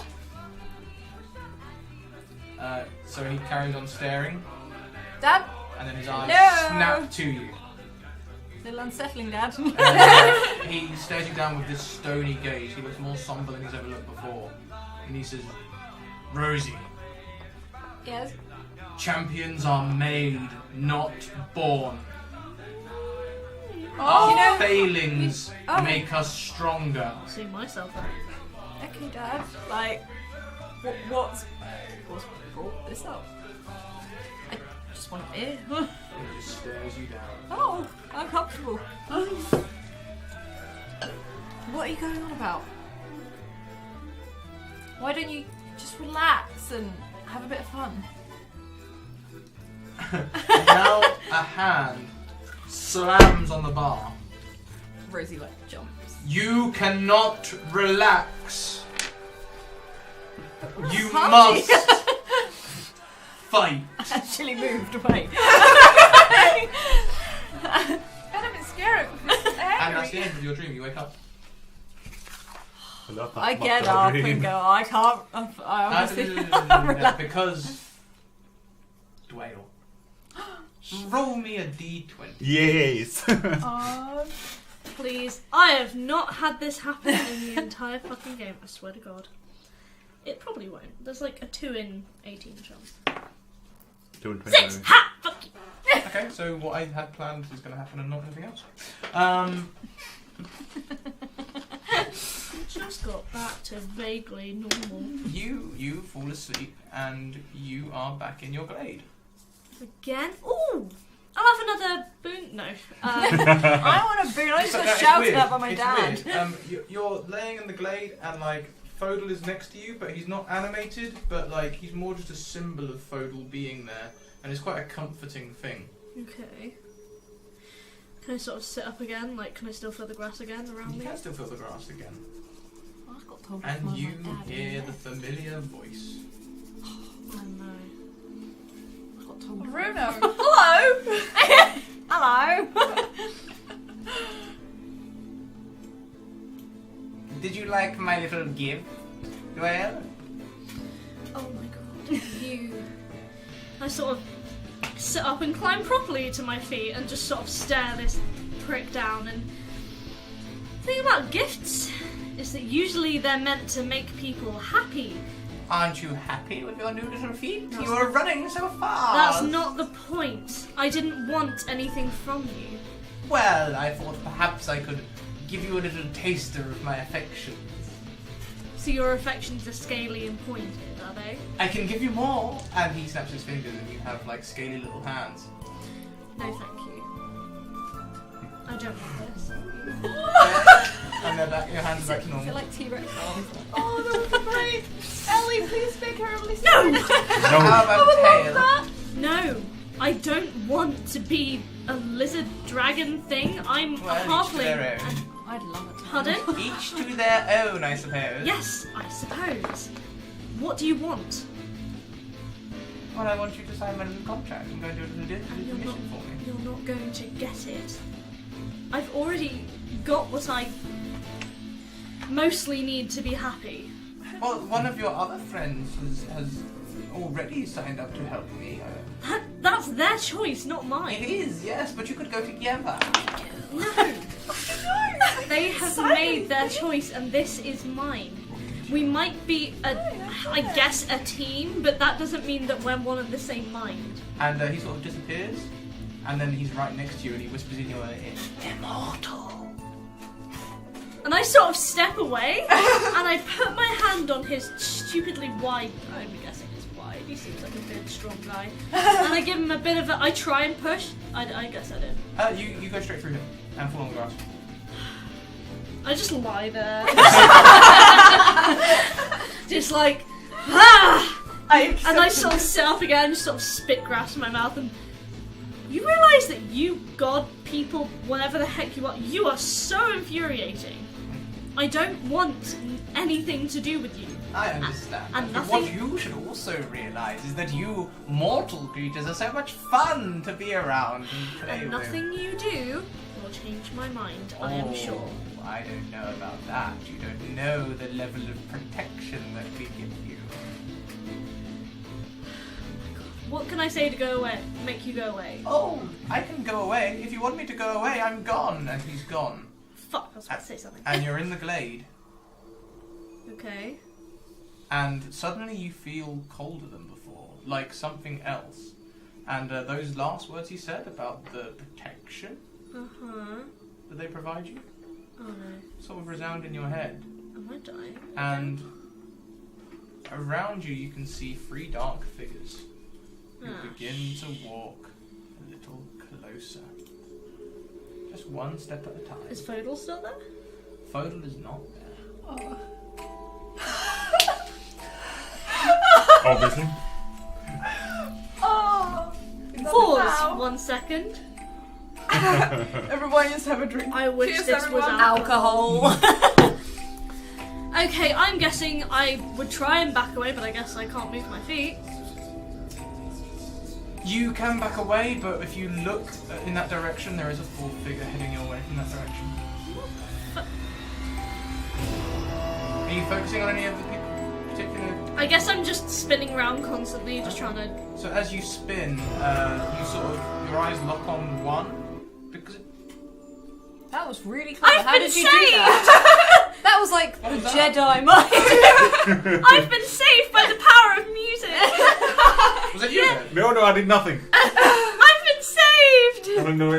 S1: So he carries on staring,
S2: Dad?
S1: and then his eyes
S2: No!
S1: snap to you.
S2: A little unsettling, Dad.
S1: He stares you down with this stony gaze. He looks more somber than he's ever looked before. And he says, Rosie,
S2: Yes.
S1: champions are made, not born.
S2: Oh,
S1: Our failings
S2: Oh.
S1: make us stronger.
S3: See myself out.
S2: Okay, Dad. Like, what's brought this up? I just want a beer.
S1: He just stares you down.
S2: Oh, uncomfortable. What are you going on about? Why don't you just relax and have a bit of fun?
S1: And now a hand slams on the bar.
S2: Rosie like jumps.
S1: You cannot relax. You
S2: Party.
S1: must fight.
S2: Actually moved away.
S6: I'm a bit scared.
S1: And that's the end of your dream. You wake up.
S2: I get up and go, I can't. I obviously can't relax.
S1: Because Dwayne. Roll me a d20.
S4: Yes.
S3: Please. I have not had this happen in the entire fucking game, I swear to God. It probably won't. There's like a 2 in 18 chance.
S4: 2 in
S3: 6! Ha! Fuck you!
S1: Okay, so what I had planned is going to happen and not anything else.
S3: Just got back to vaguely normal.
S1: You fall asleep and you are back in your glade.
S3: Again? Ooh! I'll have another boon. No.
S2: I want a boon. I just
S1: So,
S2: got
S1: no, it's
S2: shouted
S1: weird.
S2: at by my
S1: It's
S2: dad.
S1: weird. You're laying in the glade and like Foedal is next to you, but he's not animated, but like he's more just a symbol of Foedal being there, and it's quite a comforting thing.
S3: Okay. Can I sort of sit up again? Like, can I still feel the grass again around
S1: You
S3: me?
S1: can still feel the grass again,
S2: I got told
S1: and
S2: by
S1: you
S2: my dad.
S1: hear the familiar voice.
S3: Oh no.
S2: I got told.
S6: Bruno. Hello.
S2: Hello.
S1: Did you like my little gift, Well?
S3: Oh my God. You. I sort of sit up and climb properly to my feet and just sort of stare this prick down. And the thing about gifts is that usually they're meant to make people happy.
S1: Aren't you happy with your new little feet?
S3: That's
S1: You are running so fast.
S3: That's not the point. I didn't want anything from you.
S1: Well, I thought perhaps I could give you a little taster of my affections.
S3: So your affections are scaly and pointed, are they?
S1: I can give you more. And he snaps his fingers and you have like scaly little hands.
S3: No, thank you. I don't want this.
S1: And then your hands are back to
S2: Is it
S1: normal.
S2: like T-Rex arms?
S6: Oh, that would be great. Ellie, please make her listen.
S3: No!
S1: How about tail?
S3: No! I don't want to be a lizard dragon thing. I'm
S1: Well,
S3: a
S1: each to
S3: halfling.
S1: their own.
S3: And-
S2: I'd love it.
S3: Pardon?
S1: Each to their own, I suppose.
S3: Yes, I suppose. What do you want?
S1: Well, I want you to sign my little contract and go do a little
S3: You're not,
S1: mission for me.
S3: you're not going to get it. I've already got what I mostly need to be happy.
S1: Well, one of your other friends has already signed up to help me.
S3: That's their choice, not
S1: It
S3: mine.
S1: is, yes, but you could go together.
S3: No. They have made their choice and this is mine. We might be, I guess, a team, but that doesn't mean that we're one of the same mind.
S1: And he sort of disappears, and then he's right next to you and he whispers in your ear, "Immortal."
S3: And I sort of step away, and I put my hand on his stupidly wide, I'm guessing it's wide, he seems like a big, strong guy. And I give him a bit of I try and push, I guess I did.
S1: You go straight through him and fall on the grass.
S3: I just lie there. Just like, and I sort of sit up again, sort of spit grass in my mouth, and you realise that you god people, whatever the heck you are so infuriating. I don't want anything to do with you.
S1: I understand.
S3: And
S1: but
S3: nothing...
S1: what you should also realize is that you mortal creatures are so much fun to be around and play
S3: And nothing you do will change my mind, I am sure.
S1: I don't know about that. You don't know the level of protection that we give you.
S3: What can I say to go away? Make you go away?
S1: Oh, I can go away. If you want me to go away, I'm gone. And he's gone.
S3: Fuck, I was about to say something.
S1: And you're in the glade.
S3: Okay.
S1: And suddenly you feel colder than before, like something else. And those last words he said about the protection that they provide you,
S3: oh no,
S1: sort of resound in your head.
S3: Am I dying?
S1: And around you, you can see 3 dark figures who begin to walk a little closer. Just one step at a time.
S3: Is Foedal still there?
S1: Foedal is not there.
S6: Oh.
S4: Obviously.
S6: Oh.
S3: Pause 1 second.
S6: Everyone just have a drink.
S3: I wish
S6: Cheers,
S3: this was
S6: everyone.
S3: alcohol. Okay, I'm guessing I would try and back away, but I guess I can't move my feet.
S1: You can back away, but if you look in that direction, there is a 4th figure heading your way from that direction. Are you focusing on any of the people particular?
S3: I guess I'm just spinning around constantly, just trying to...
S1: So as you spin, you sort of, your eyes lock on one, because
S2: That was really clever.
S3: I've
S2: How
S3: been
S2: did you
S3: saved!
S2: do that? That was like
S1: What
S2: the
S1: was that?
S2: Jedi mind.
S3: I've been saved by the power of music!
S1: was that you then?
S4: No, I did nothing.
S3: I've been saved!
S4: I don't know.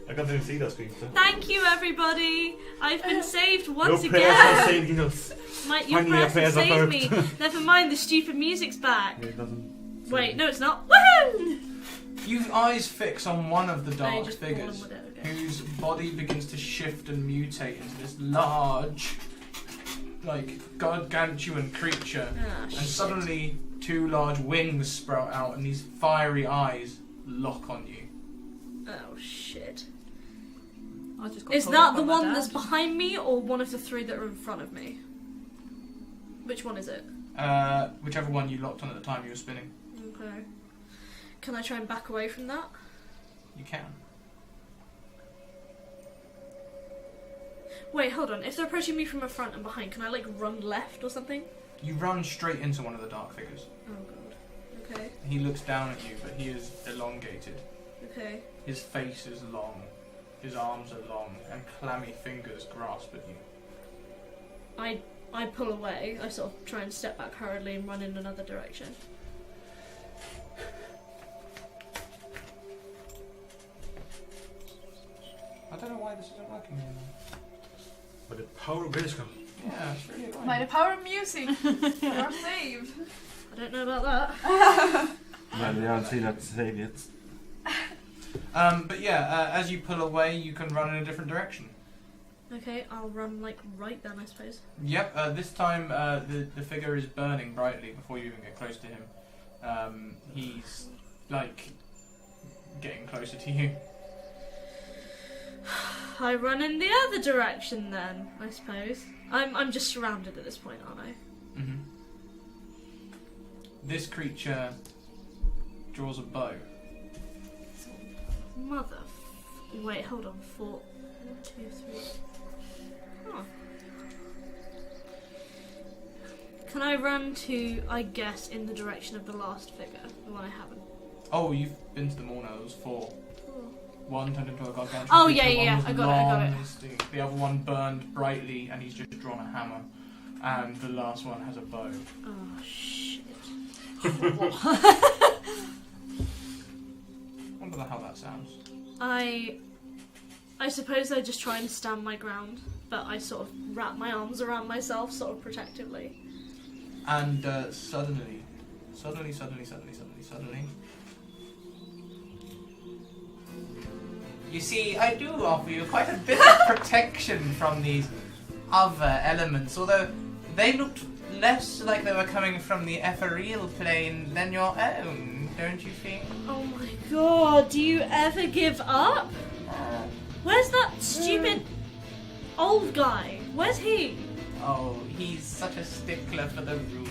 S4: I can't even see that screen. So.
S3: Thank you, everybody. I've been saved once
S4: Your prayers are
S3: again.
S4: saving us.
S3: Your
S4: Finally, your
S3: prayers have
S4: prayers are
S3: saved me.
S4: heard.
S3: Never mind, the stupid music's back.
S4: It doesn't.
S3: Wait, no, it's not. Woohoo!
S1: Your eyes fix on one of the dark
S3: just pulled
S1: figures,
S3: him with it, okay.
S1: whose body begins to shift and mutate into this large, like, gargantuan creature.
S3: Ah,
S1: And
S3: shit.
S1: suddenly, 2 large wings sprout out, and these fiery eyes lock on you.
S3: Oh, shit.
S2: I just got
S3: Is
S2: told
S3: that
S2: off
S3: the
S2: by my
S3: one
S2: dad.
S3: that's behind me, or one of the 3 that are in front of me? Which one is it?
S1: Whichever one you locked on at the time you were spinning.
S3: Okay. Can I try and back away from that?
S1: You can.
S3: Wait, hold on. If they're approaching me from the front and behind, can I, like, run left or something?
S1: You run straight into one of the dark figures.
S3: Oh, God. Okay.
S1: He looks down at you, but he is elongated.
S3: Okay.
S1: His face is long. His arms are long, and clammy fingers grasp at you.
S3: I pull away. I sort of try and step back hurriedly and run in another direction.
S1: I don't know why this isn't working anymore.
S4: But the power of Grayskull.
S1: Yeah, it's really annoying.
S6: By the power of music, you're saved.
S3: I don't know about that.
S4: Well, we haven't seen that save yet.
S1: But yeah, as you pull away, you can run in a different direction.
S3: Okay, I'll run, like, right then, I suppose.
S1: Yep, this time the figure is burning brightly before you even get close to him. He's, like, getting closer to you.
S3: I run in the other direction then, I suppose. I'm just surrounded at this point, aren't I?
S1: Mm-hmm. This creature draws a bow.
S3: Mother. Wait, hold on. 4, 1, 2, 3. Huh. Can I run to, I guess, in the direction of the last figure? The one I haven't.
S1: Oh, you've been to them all now. There was 4. One turned into a gargantuan
S3: Oh,
S1: creature,
S3: yeah,
S1: one was
S3: I got it, I got
S1: long,
S3: it.
S1: distinct. The other one burned brightly, and he's just drawn a hammer. And the last one has a bow.
S3: Oh, shit.
S1: Wonder how that sounds.
S3: I suppose I just try and stand my ground, but I sort of wrap my arms around myself sort of protectively.
S1: And suddenly, you see, I do offer you quite a bit of protection from these other elements, although they looked less like they were coming from the ethereal plane than your own, don't you think?
S3: Oh my god, do you ever give up? Where's that stupid... old guy. Where's he?
S1: Oh, he's such a stickler for the rules.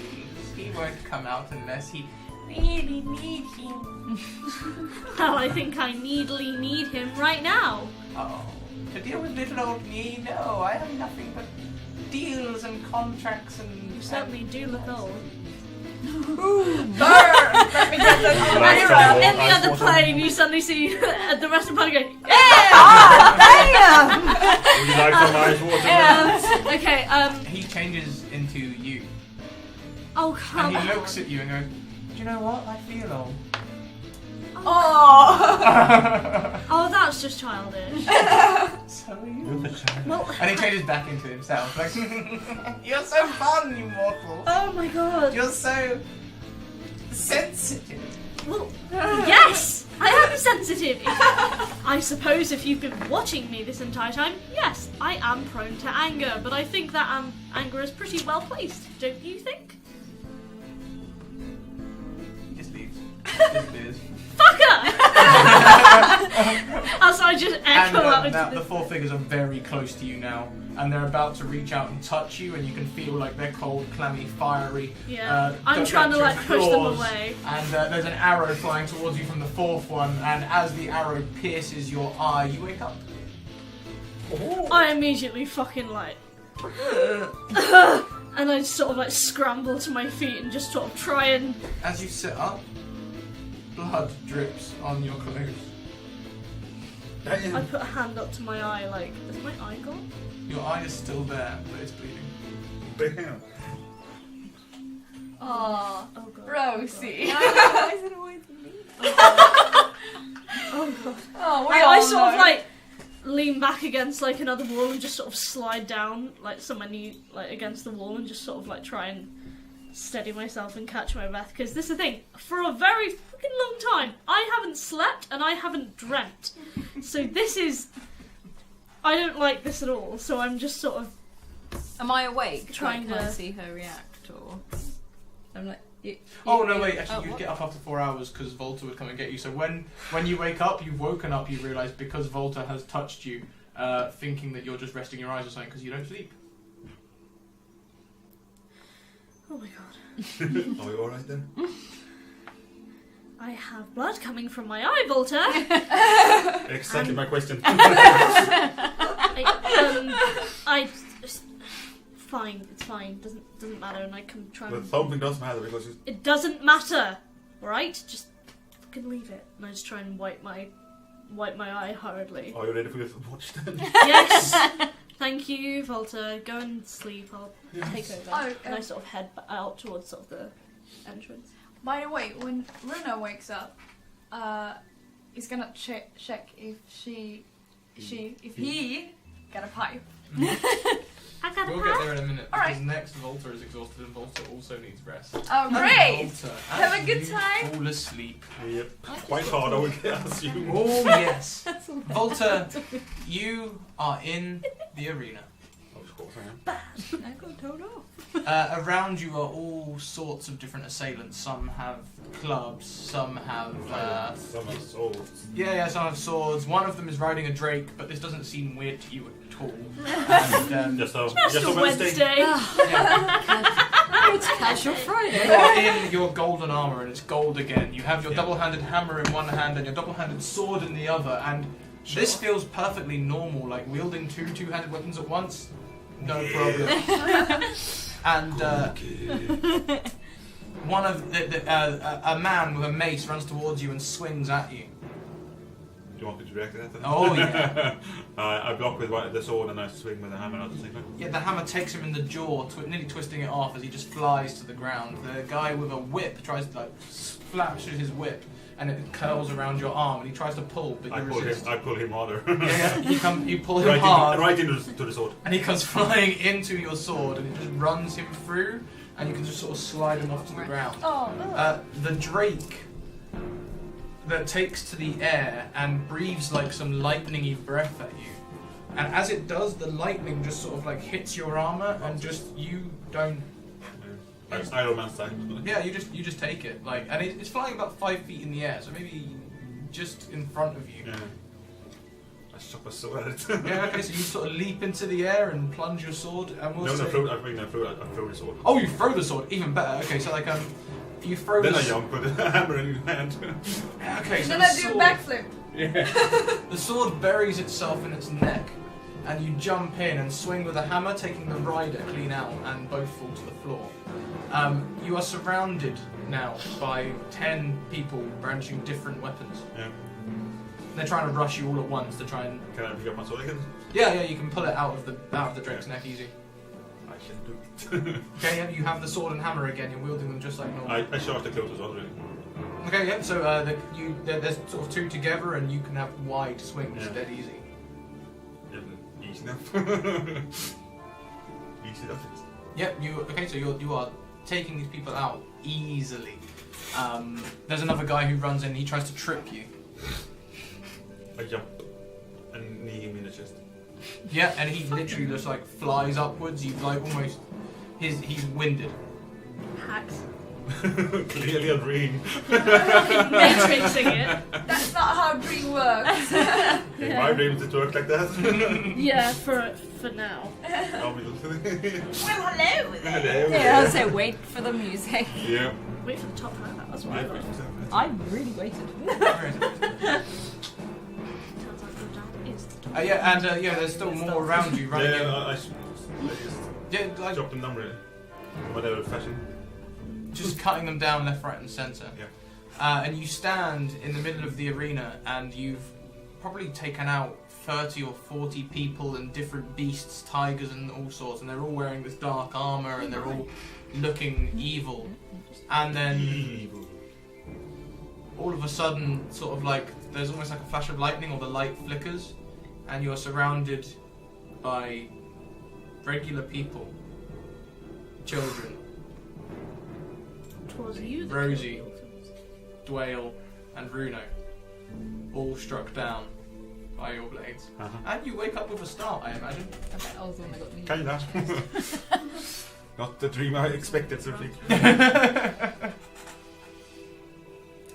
S1: He won't come out unless he really need him.
S3: Well, I think I needly need him right now.
S1: Oh, to deal with little old me? No, I have nothing but deals and contracts and...
S3: You certainly do look old.
S2: Burn! Let me get the
S3: And in the other plane, you suddenly see the rest of the party going,
S6: Damn!
S4: Would you like some ice water?
S3: yeah. Okay,
S1: He changes into you.
S3: oh, come
S1: And he
S3: on.
S1: looks at you and goes, do you know what? I feel old.
S6: Oh!
S3: Oh, that's just childish.
S1: So are you.
S4: You're the child.
S3: Well,
S1: And he changes back into himself. Like, you're so fun, you mortal.
S3: oh my god.
S1: You're so sensitive.
S3: Well, yes, I am sensitive. I suppose if you've been watching me this entire time, yes, I am prone to anger, but I think that anger is pretty well placed, don't you think?
S1: He just leaves. Disappears.
S3: Fucker! As I just
S1: And
S3: echo out
S1: now
S3: into
S1: the four figures are very close to you now, and they're about to reach out and touch you, and you can feel like they're cold, clammy, fiery.
S3: Yeah, I'm trying to like push them away.
S1: And there's an arrow flying towards you from the fourth one, and as the arrow pierces your eye, you wake up.
S3: I immediately fucking like... and I sort of like scramble to my feet and just sort of try and...
S1: As you sit up, blood drips on your clothes.
S3: I put a hand up to my eye like, is my eye gone?
S1: Your eye is still there, but it's bleeding.
S4: Damn.
S6: Oh,
S3: Oh god.
S6: Rosie.
S2: Why is it always me?
S3: Oh god.
S6: Oh,
S3: I sort of like lean back against like another wall and just sort of slide down like somewhere new, like against the wall and just sort of like try and steady myself and catch my breath, because this is the thing, for a very fucking long time I haven't slept and I haven't dreamt, so this is, I don't like this at all, so I'm just sort of
S2: Am I awake?
S3: Trying
S2: Can I
S3: to-
S2: see her react, or I'm like.
S1: Oh no! Wait, actually, you'd
S2: what?
S1: get up after 4 hours because Volta would come and get you. So when you wake up, you've woken up. You realise because Volta has touched you, thinking that you're just resting your eyes or something because you don't sleep.
S3: oh my god,
S4: Are we alright then?
S3: I have blood coming from my eye, Volta.
S4: Exactly my question.
S3: I fine, it's fine, doesn't matter, and I can try
S4: But
S3: and...
S4: something does matter because you...
S3: It doesn't matter, alright? Just fucking leave it. And I just try and wipe my eye hurriedly.
S4: Are you ready for your watch then?
S3: Yes! Thank you, Volta. Go and sleep, I'll take over.
S6: Oh,
S3: And I sort of head out towards sort of the entrance.
S6: By the way, when Runa wakes up, he's gonna check if he got a pipe.
S3: I got a
S1: We'll get
S3: pipe.
S1: there in a minute
S6: All
S1: because
S6: right.
S1: next Volta is exhausted and Volta also needs rest.
S6: Oh, great!
S1: Volta,
S6: Have a
S1: as
S6: good
S1: you
S6: time.
S1: Fall asleep.
S4: Yep. Quite hard, I would assume.
S1: Oh yes, Volta, you are in the arena.
S4: Of course I am.
S2: I got told off.
S1: Around you are all sorts of different assailants. Some have clubs, some have
S4: Some are swords.
S1: some have swords. One of them is riding a drake, but this doesn't seem weird to you at all. And,
S4: Just a
S3: Just a Wednesday.
S1: yeah,
S2: It's Casual Friday.
S1: you are in your golden armor, and it's gold again. You have your double-handed hammer in one hand and your double-handed sword in the other, and this feels perfectly normal, like wielding two-handed weapons at once. No problem. And one of a man with a mace runs towards you and swings at you.
S4: Do you want me to react to that?
S1: Oh yeah.
S4: I block with the sword and I swing with the hammer at the same time.
S1: Yeah, the hammer takes him in the jaw, nearly twisting it off as he just flies to the ground. The guy with a whip tries to flashes his whip, and it curls around your arm, and he tries to pull, but you resist.
S4: I pull him harder.
S1: Yeah, you pull him hard,
S4: right into the sword.
S1: and he comes flying into your sword, and it just runs him through, and you can just sort of slide him off to the ground.
S6: Oh,
S1: The drake that takes to the air and breathes like some lightning-y breath at you. And as it does, the lightning just sort of like hits your armor, and just you don't.
S4: Iron Man style.
S1: Yeah, you just take it, like, and it's flying about 5 feet in the air, so maybe just in front of you.
S4: Yeah. I shot my sword at it.
S1: Yeah, okay, so you sort of leap into the air and plunge your sword, and we'll say...
S4: I throw the sword.
S1: Oh, you throw the sword, even better. Okay, so like you throw.
S4: Then I jump with the hammer in your hand.
S1: Okay, so
S6: And then
S1: the
S6: I do a
S1: sword,
S6: backflip.
S4: Yeah.
S1: the sword buries itself in its neck, and you jump in and swing with a hammer, taking the rider clean out, and both fall to the floor. You are surrounded now by 10 people brandishing different weapons.
S4: Yeah.
S1: They're trying to rush you all at once to try and.
S4: Can I pick up my sword again?
S1: Yeah, you can pull it out of the drake's neck easy.
S4: I can do it.
S1: Okay, yeah, you have the sword and hammer again. You're wielding them just like normal.
S4: I charge the clothes as well, really.
S1: Okay, yeah. So there's sort of 2 together, and you can have wide swings, dead easy.
S4: Yeah, easy enough. Easy enough.
S1: Yep. So you are taking these people out easily. There's another guy who runs in. He tries to trip you.
S4: I jump and knee him in the chest.
S1: Yeah, and he literally just like flies upwards. You like almost. He's winded.
S3: Hacks.
S4: Clearly a dream.
S3: Matrixing it.
S6: That's not how dream works.
S4: In my dreams it worked like that.
S3: Yeah, for now.
S4: Well,
S6: hello.
S4: hello.
S2: Yeah, I'll say wait for the music.
S4: Yeah.
S3: Wait for the top row, that was what I thought.
S2: I really waited.
S3: Turns out your dad is the top.
S1: Yeah, and there's still more around you running in.
S4: I
S1: Yeah, like
S4: dropped them down really. Whatever fashion.
S1: just cutting them down left, right, and centre.
S4: Yeah.
S1: And you stand in the middle of the arena, and you've probably taken out 30 or 40 people and different beasts, tigers and all sorts, and they're all wearing this dark armour, and they're all looking evil. And then all of a sudden, sort of like, there's almost like a flash of lightning, or the light flickers, and you're surrounded by regular people, children.
S3: Twas you that
S1: Rosie.
S3: killed the orphans.
S1: Dwayne and Bruno, all struck down by your blades. And you wake up with a start, I imagine.
S2: Okay, I was the one that got me.
S4: Kinda. Not the dream I expected, so to speak.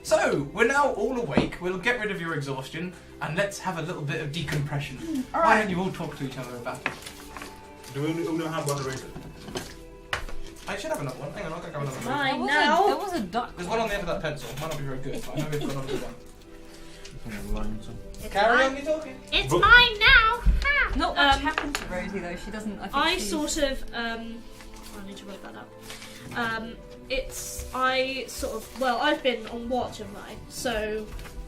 S1: So, we're now all awake, we'll get rid of your exhaustion, and let's have a little bit of decompression. Why
S6: Alright.
S1: don't you all talk to each other about it?
S4: Do we only have one eraser?
S1: I should have another one. Hang on, I'll go grab another one.
S3: Mine
S2: There
S3: now.
S2: was a duck.
S1: There's one on the end of that pencil. Might not be very good, but I know we've got another good one.
S3: It's
S1: Carry
S3: mine.
S1: on, you talking.
S3: It's
S4: Book.
S3: mine now. Ha!
S2: Not much happened to Rosie though. She doesn't. I think she's...
S3: sort of I need to write that up. I've been on watch, haven't I? So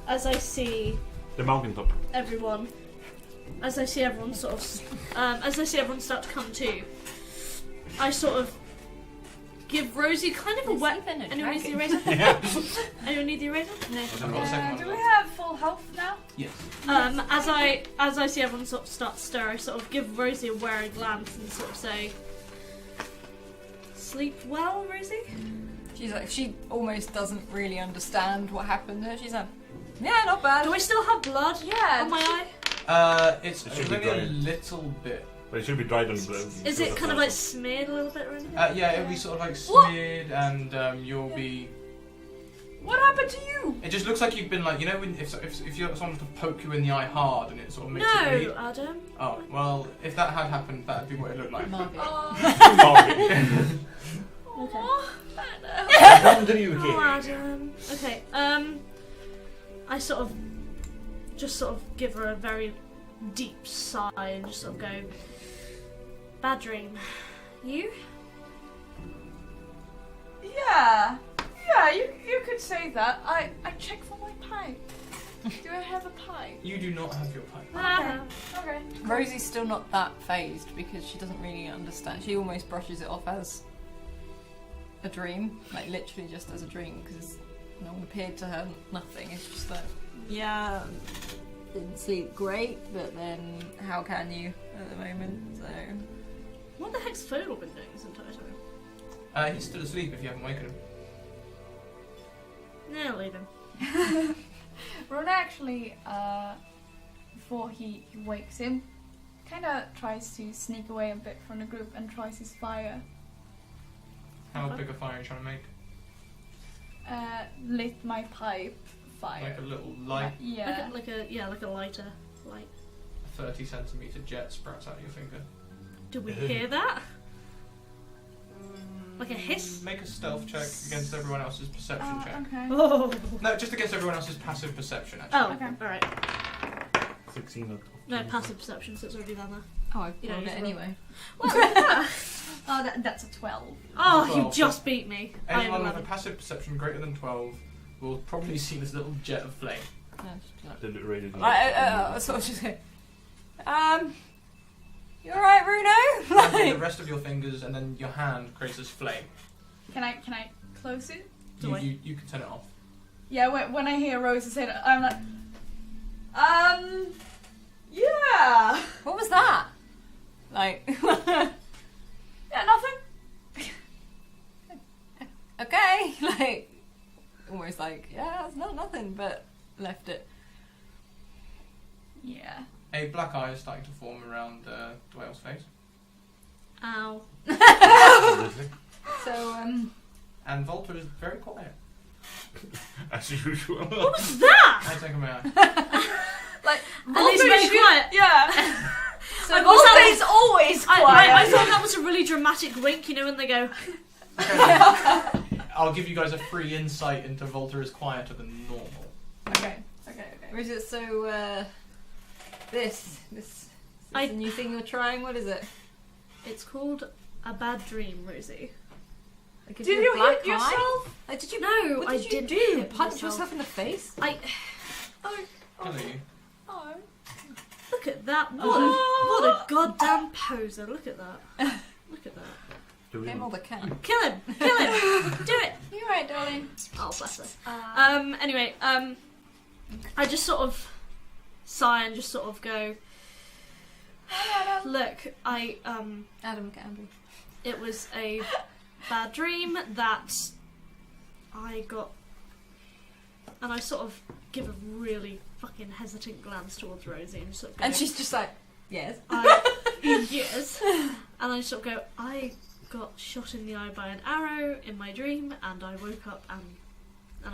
S3: as I see
S4: The mountaintop.
S3: everyone start to come to, I sort of give Rosie kind of a
S2: Is
S3: wet.
S2: even a
S3: Anyone needs the
S2: dragon?
S3: eraser?
S4: Yeah.
S3: Anyone need the eraser?
S1: I've got a second
S6: Do
S1: one.
S6: we have full health now?
S1: Yes.
S3: As I see everyone sort of start to stir, I sort of give Rosie a wary glance and sort of say, "Sleep well, Rosie."
S2: She's like, she almost doesn't really understand what happened there. She's like, yeah, not bad.
S3: Do I still have blood
S6: Yeah.
S3: on my eye?
S1: It's
S4: It should be
S1: only a
S4: dry.
S1: little bit.
S4: But it should be dried on the...
S3: Is it kind of like smeared a little bit or anything?
S1: Yeah, it'll be sort of like
S6: What?
S1: smeared, and you'll be.
S6: What happened to you?
S1: It just looks like you've been like, you know, when if you someone to poke you in the eye hard, and it sort of makes it bleed.
S3: No, Adam.
S1: Oh well, if that had happened, that'd be what it looked like.
S2: Margaret.
S6: Oh,
S3: Okay.
S4: What happened to you
S3: Oh,
S4: here?
S3: Adam. Okay. I sort of give her a very deep sigh and just sort of go, "Bad dream. You?"
S6: yeah. Yeah, you could say that. I checked for my pipe. Do I have a pipe?
S1: You do not have your pipe.
S3: Ah.
S6: Okay.
S2: Rosie's still not that phased because she doesn't really understand. She almost brushes it off as a dream, like literally just as a dream, because no one appeared to her. Nothing. It's just like, yeah, didn't sleep great, but then how can you at the moment? So
S3: What the heck's Foedal been doing this entire time?
S1: He's still asleep if you haven't wakened him.
S3: No, leave him.
S6: Ron actually, before he wakes him, kind of tries to sneak away a bit from the group and tries his fire.
S1: How big a fire are you trying to make?
S6: Lit my pipe fire.
S1: Like a little light.
S6: Yeah.
S3: Like a lighter light.
S1: 30-centimeter jet sprouts out of your finger.
S3: Do we hear that? Like a hiss?
S1: Make a stealth check against everyone else's perception check.
S6: Okay.
S3: Oh.
S1: No, just against everyone else's passive perception, actually.
S3: Oh,
S6: Okay.
S3: alright.
S4: 16.
S3: No, passive perception, so it's already done there.
S2: Oh, I've
S3: You know,
S2: rolled it
S3: just
S2: anyway.
S3: Well, yeah.
S6: Oh, that's a 12.
S3: Oh, you
S1: 12.
S3: just beat me. I am
S1: Anyone with a
S3: 11.
S1: passive perception greater than 12 will probably see this little jet of flame.
S2: No, just like-
S4: Did it rated?
S2: I sort of just go, you alright, Bruno?
S1: And then the rest of your fingers and then your hand creates this flame.
S6: Can I close it?
S3: Do I?
S1: You can turn it off.
S6: Yeah, when I hear Rosa say that, I'm like, yeah.
S2: What was that? Like,
S6: Yeah, nothing.
S2: okay, like, almost like, yeah, it's not nothing, but left it.
S6: Yeah.
S1: A black eye is starting to form around Dwayle's face.
S3: Ow.
S2: So,
S1: And Volta is very quiet.
S4: As usual.
S3: What was that?
S1: I take him out.
S6: Like,
S3: And he's very quiet.
S6: Yeah.
S2: so
S3: I
S2: Volta
S3: was-
S6: Volta's always
S3: I
S6: quiet.
S3: thought that was a really dramatic wink, you know, when they go,
S1: I'll give you guys a free insight into Volta is quieter than normal.
S6: Okay.
S2: Or is it so, this
S3: I-
S2: a new thing you're trying? What is it?
S3: it's called a bad dream, Rosie.
S2: Like, gives
S6: Did
S2: a
S6: you
S2: black
S6: hit yourself?
S2: eye? Like, did you?
S3: No,
S2: what
S3: I
S2: did you
S3: didn't
S2: do?
S3: hit
S2: Punch
S3: myself.
S2: yourself in the face?
S1: Kill you.
S6: Oh.
S3: Look at that. What a goddamn poser. Look at that. Look at that.
S4: Do we
S2: Game all the can.
S3: Kill him. Kill him. Do it.
S2: You right, darling?
S3: Oh, bless her. Anyway, I just sort of sigh and just sort of go, look,
S2: Adam Gamble.
S3: it was a bad dream that I got, and I sort of give a really fucking hesitant glance towards Rosie and sort of go,
S2: And she's just like, yes.
S3: yes, and I sort of go, I got shot in the eye by an arrow in my dream, and I woke up and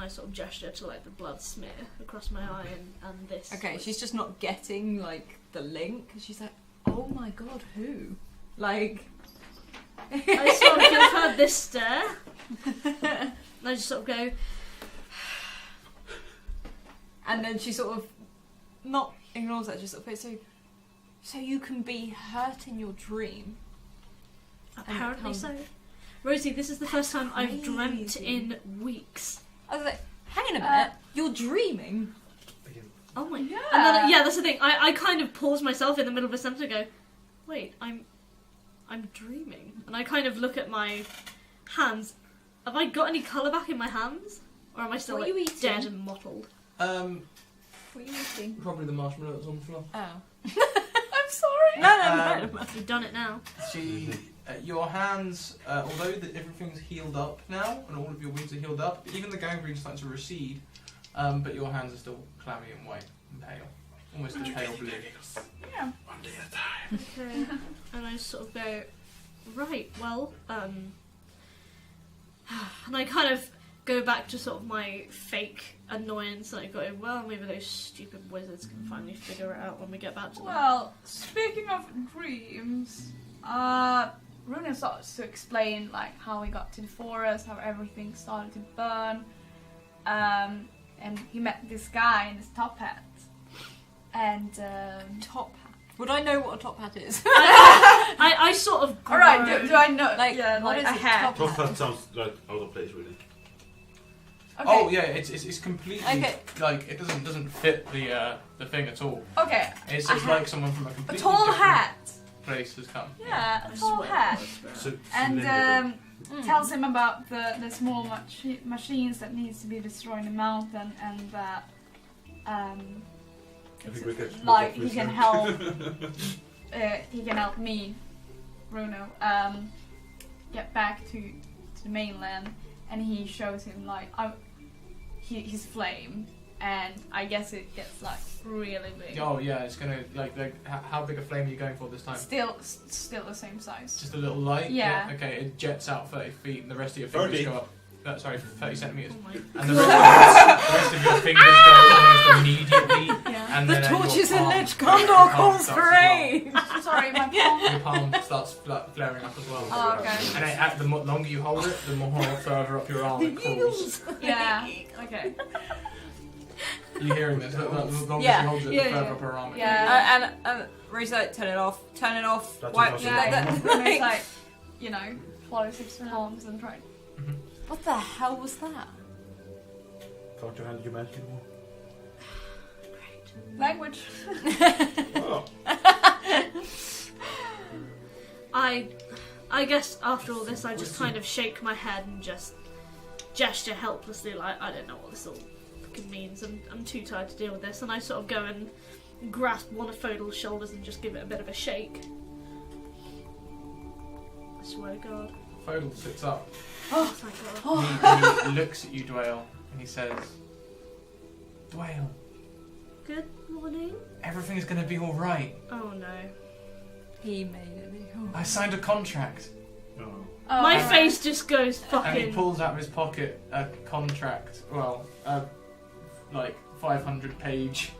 S3: I sort of gesture to like the blood smear across my eye and this.
S2: Okay,
S3: was-
S2: she's just not getting like the link. She's like, oh my god, who? Like,
S3: I sort of give her this stare. And I just sort of go,
S2: and then she sort of not ignores that. Just sort of goes, so you can be hurt in your dream.
S3: apparently
S2: And
S3: so. Rosie, this is the first time I've dreamt
S2: Crazy.
S3: in weeks.
S2: I was like, hang on a minute, you're dreaming.
S3: Oh my.
S6: Yeah.
S3: And then, yeah, that's the thing. I kind of pause myself in the middle of a sentence and go, wait, I'm dreaming. And I kind of look at my hands. Have I got any colour back in my hands? Or am I still
S2: What are
S3: like
S2: you eating?
S3: dead and mottled?
S2: What are you eating?
S1: Probably the marshmallow that's on the floor.
S2: Oh.
S6: I'm sorry.
S2: No.
S3: You've done it now.
S1: She, your hands, although everything's healed up now and all of your wounds are healed up, even the gangrene's starting to recede, but your hands are still clammy and white and pale, almost a pale blue.
S6: Yeah.
S4: One day at a time.
S3: Okay. And I sort of go, right, well, and I kind of go back to sort of my fake annoyance that I got in, well, maybe those stupid wizards can finally figure it out when we get back to them.
S6: Well, speaking of dreams, Runa starts to explain like how he got to the forest, how everything started to burn, and he met this guy in his top hat, and
S2: Top hat. Would I know what a top hat is?
S3: I sort of
S6: all right,
S3: groan.
S6: do I know?
S2: Like,
S6: yeah,
S2: what
S6: like
S2: is
S6: a
S2: it?
S6: hat.
S2: Top
S4: Top hat sounds like out of place, really.
S6: Okay.
S1: Oh yeah, it's completely
S2: Okay.
S1: like it doesn't fit the thing at all.
S6: Okay.
S1: It's
S6: A
S1: just
S6: hat.
S1: like someone from a
S6: A
S1: completely
S6: tall
S1: different
S6: hat.
S1: place has come.
S6: Yeah,
S3: I
S6: a tall
S3: swear
S6: hat.
S3: it was,
S4: So,
S6: And
S4: cylindrical.
S6: tells him about the small machines that needs to be destroyed in the mountain, and that
S4: I think we get
S6: like he
S4: this
S6: can
S4: now.
S6: help. He can help me, Bruno, get back to the mainland, and he shows him like his flame, and I guess it gets like really big.
S1: Oh yeah, it's gonna like how big a flame are you going for this time?
S6: Still the same size.
S1: Just a little light.
S6: Yeah.
S1: Okay, it jets out 30 feet, and the rest of your
S4: 30?
S1: fingers go up. Sorry, 30 centimeters.
S3: Oh my
S1: And the rest of your fingers go almost immediately,
S6: Yeah.
S1: And
S2: The
S1: then
S2: torches
S1: your
S2: in
S1: palm-
S2: Lich
S1: your
S2: Condor
S1: palm
S2: calls
S1: starts
S2: for
S1: as well.
S2: aid!
S6: Sorry, my palm.
S1: Your palm starts flaring up as well.
S6: Oh, okay.
S1: And then the longer you hold it, the more further up your arm it crawls.
S6: Yeah. Okay.
S1: You hearing this? The longer
S2: Yeah.
S1: she holds it,
S2: Yeah,
S1: the further
S2: yeah.
S1: up her arm it
S6: Yeah.
S2: And Ray's like, turn it off.
S4: That's
S2: Wipe
S4: awesome.
S6: Yeah. Bruno's like, you know, close his palms and try.
S2: What the hell was that?
S4: Can't you handle your magic anymore?
S6: Language.
S4: Oh.
S3: I guess after all this, I just kind of shake my head and just gesture helplessly, like I don't know what this all fucking means. I'm too tired to deal with this, and I sort of go and grasp one of Foedal's shoulders and just give it a bit of a shake. I swear to God.
S1: Foedal sits up.
S3: Oh, thank God.
S1: He looks at you, Dwayne, and he says, Dwayne,
S3: Good morning.
S1: everything's going to be alright.
S3: Oh no.
S2: He made it.
S1: I signed a contract.
S4: Oh.
S6: Oh,
S3: My
S6: alright.
S3: face just goes
S1: And he
S3: fucking.
S1: pulls out of his pocket a contract, well, like 500-page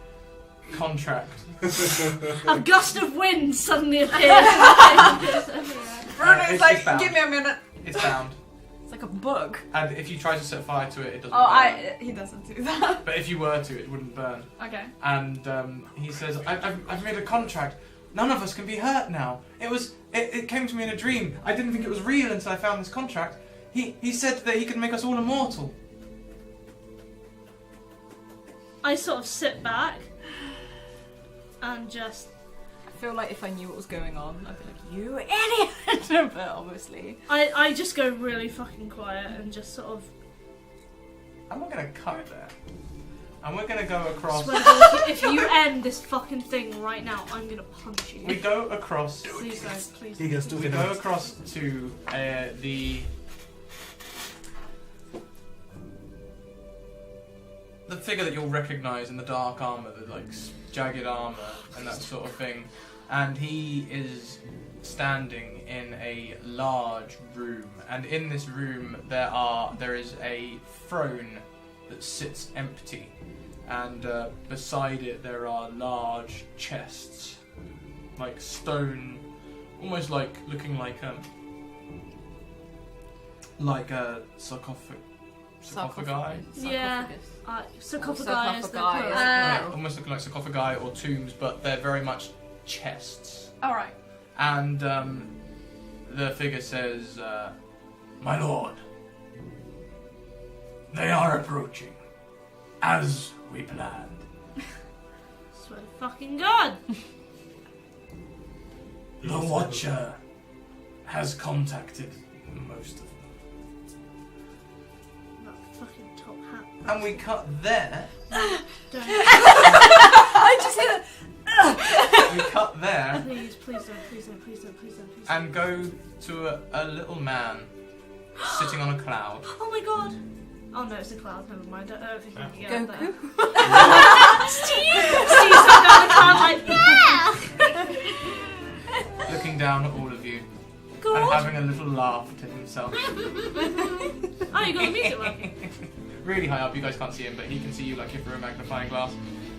S1: contract.
S3: A gust of wind suddenly appears.
S2: Bruno's
S1: it's
S2: like,
S1: bound.
S2: give me a minute.
S1: It's bound.
S2: It's like a book.
S1: And if you try to set fire to it, it doesn't
S6: Oh,
S1: burn.
S6: he doesn't do that.
S1: But if you were to, it wouldn't burn.
S6: Okay.
S1: And he says, I've made a contract. None of us can be hurt now. It came to me in a dream. I didn't think it was real until I found this contract. He said that he could make us all immortal.
S3: I sort of sit back and just.
S2: I feel like if I knew what was going on, I'd be like, you idiot! But obviously.
S3: I just go really fucking quiet and just sort of.
S1: And we're going to cut there. And we're going to go across...
S3: Swear to God, if you end this fucking thing right now, I'm gonna punch you.
S1: We go across...
S3: Please don't, please.
S4: He gets to
S1: We go across to the figure that you'll recognise in the dark armour, the like jagged armour and that sort of thing. And he is standing in a large room, and in this room there is a throne that sits empty, and beside it there are large chests, like stone, almost like looking like a sarcophagi.
S3: Yeah. Sarcophagi is the
S2: Sarcophagi.
S3: plural.
S1: Yeah, almost looking like sarcophagi or tombs, but they're very much chests.
S6: Alright.
S1: And the figure says, My lord, they are approaching, as we planned.
S3: Swear to fucking God.
S1: The Watcher has contacted most of them.
S3: That fucking top hat.
S1: And we cut there.
S3: Don't.
S2: I just hit
S1: We cut there
S3: Please don't.
S1: and go to a little man sitting on a cloud.
S3: Oh my God. Oh no, it's a cloud. Never mind. I don't know if you can get up there.
S2: Goku.
S3: Steve's down the cloud like, yeah.
S1: Looking down at all of you and
S3: God.
S1: having a little laugh to himself.
S3: Oh, you got the music working.
S1: Really high up, you guys can't see him, but he can see you like if through a magnifying glass.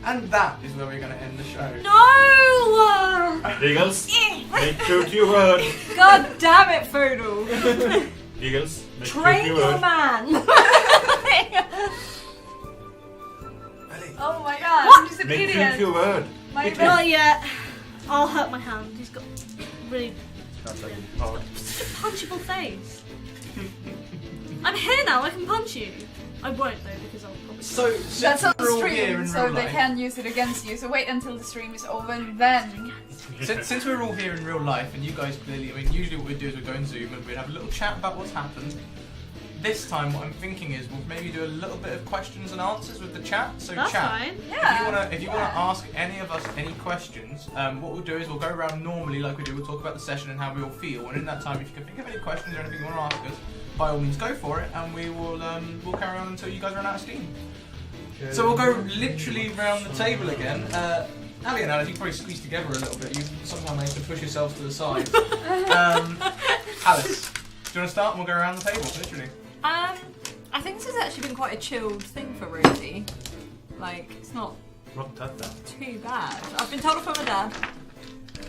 S1: And that is where we're going to end the show.
S3: No!
S4: Eagles, make true to your word.
S2: God damn it, Foedal.
S4: Eagles, make true to
S2: Train
S4: your
S2: your
S4: word.
S2: man.
S6: Oh my god,
S3: What?
S6: I'm just an
S4: Make true to
S6: idiot.
S4: your word.
S6: My
S3: Not yet. I'll hurt my hand. He's got really
S4: Sounds like hard.
S3: such a punchable face. I'm here now. I can punch you. I won't though because I'll probably.
S1: So,
S6: That's
S1: since
S6: on
S1: we're all here
S6: stream,
S1: in
S6: so
S1: real
S6: they
S1: life,
S6: can use it against you. So wait until the stream is over and then.
S1: since we're all here in real life, and you guys clearly, I mean, usually what we'd do is we'd go in Zoom and we'd have a little chat about what's happened. This time, what I'm thinking is we'll maybe do a little bit of questions and answers with the chat. So
S3: That's
S1: chat,
S3: fine.
S6: Yeah.
S1: if you wanna ask any of us any questions, what we'll do is we'll go around normally like we do. We'll talk about the session and how we all feel, and in that time, if you can think of any questions or anything you want to ask us, by all means go for it, and we will we'll carry on until you guys run out of steam. So we'll go literally round the table again. Ali and Alice, you can probably squeeze together a little bit. You somehow managed to push yourselves to the side. Alice, do you want to start? And we'll go around the table, literally.
S2: I think this has actually been quite a chilled thing for Rosie. Like, it's not
S4: Not that bad.
S2: Too bad. I've been told off by my dad,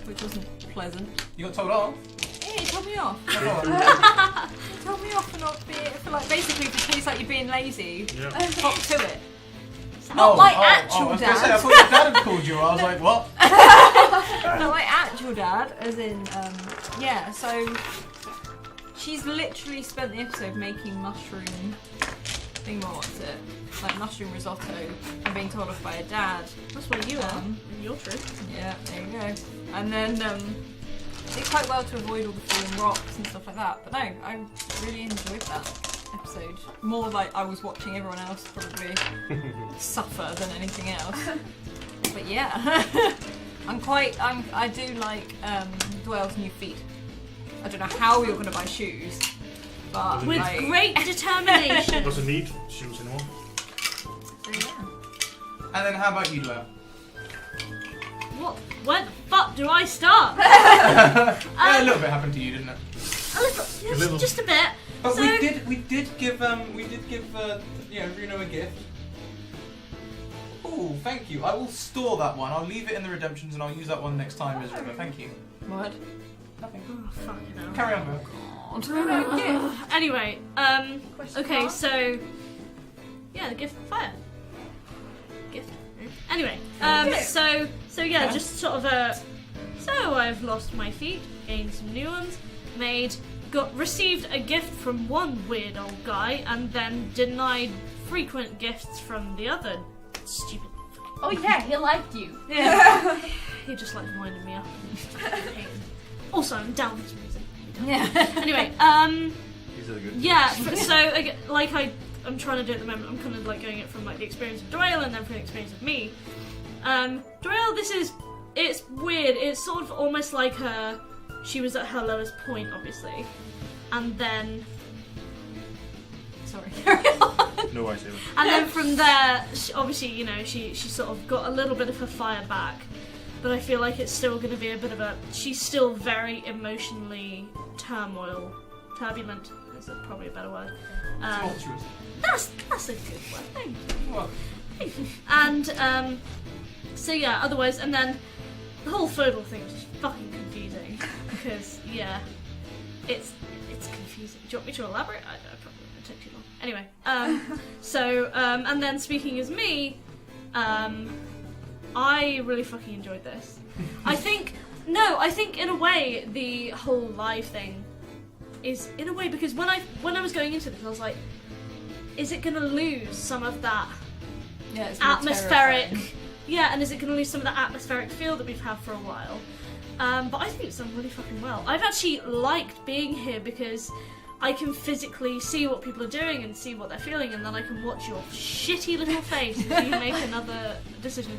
S2: which wasn't pleasant.
S1: You got told off?
S2: Yeah, he told me off.
S1: Oh,
S2: He told me off for not being, for like basically for things like you being lazy.
S4: Yeah.
S2: Hop to it. Not my actual
S1: I was
S2: dad.
S1: gonna say, I thought your dad had called you. I was like, what?
S2: Not my actual dad, as in, yeah, so she's literally spent the episode making mushroom what's it? Like mushroom risotto and being told off by a dad.
S3: That's where you are. You're true.
S2: Yeah, there you go. And then did quite well to avoid all the falling rocks and stuff like that. But no, I really enjoyed that episode. More like I was watching everyone else probably suffer than anything else. But yeah, I do like Dwell's new feet. I don't know how you're gonna buy shoes, but
S3: with
S2: like,
S3: great determination.
S4: Doesn't need shoes anymore.
S2: so yeah.
S1: And then how about you, Dwell?
S3: What? Where the fuck do I start?
S1: Yeah, a little bit happened to you, didn't it?
S3: A little, just a bit.
S1: But
S3: So-
S1: we did give Runo a gift. Oh, thank you. I will store that one. I'll leave it in the redemptions and I'll use that one next time as River. Thank you.
S2: What?
S1: Nothing.
S3: Oh, fucking hell.
S1: Carry on, Will.
S3: Anyway,
S6: Question
S3: okay,
S6: mark?
S3: so yeah, the gift fire. Gift. Anyway, so yeah, just sort of so I've lost my feet, gained some new ones, received a gift from one weird old guy, and then denied frequent gifts from the other stupid.
S6: Oh yeah, he liked you.
S2: Yeah.
S3: He just like winding me up. Also, I'm down for some reason.
S2: Yeah.
S3: Anyway,
S4: These are the good.
S3: yeah. So like I'm trying to do at the moment. I'm kind of like going it from like the experience of Doyle and then from the experience of me. Doyle, it's weird. It's sort of almost like she was at her lowest point, obviously, and then. Sorry.
S4: No, I see.
S3: And then from there, obviously, you know, she sort of got a little bit of her fire back, but I feel like it's still going to be a bit of a. She's still very emotionally turbulent. Is probably a better word.
S1: Tumultuous.
S3: That's a good word. Thank you.
S1: Well,
S3: And so yeah, otherwise, and then the whole Foedal thing was just fucking confusing because yeah, it's confusing. Do you want me to elaborate? I probably won't take too long. Anyway, and then speaking as me, I really fucking enjoyed this. I think in a way the whole live thing is in a way because when I was going into this, I was like, is it gonna lose some of that?
S2: Yeah, it's more
S3: Atmospheric,
S2: terrifying.
S3: yeah, and is it going to lose some of that atmospheric feel that we've had for a while? But I think it's done really fucking well. I've actually liked being here because I can physically see what people are doing and see what they're feeling, and then I can watch your shitty little face as you make another decision.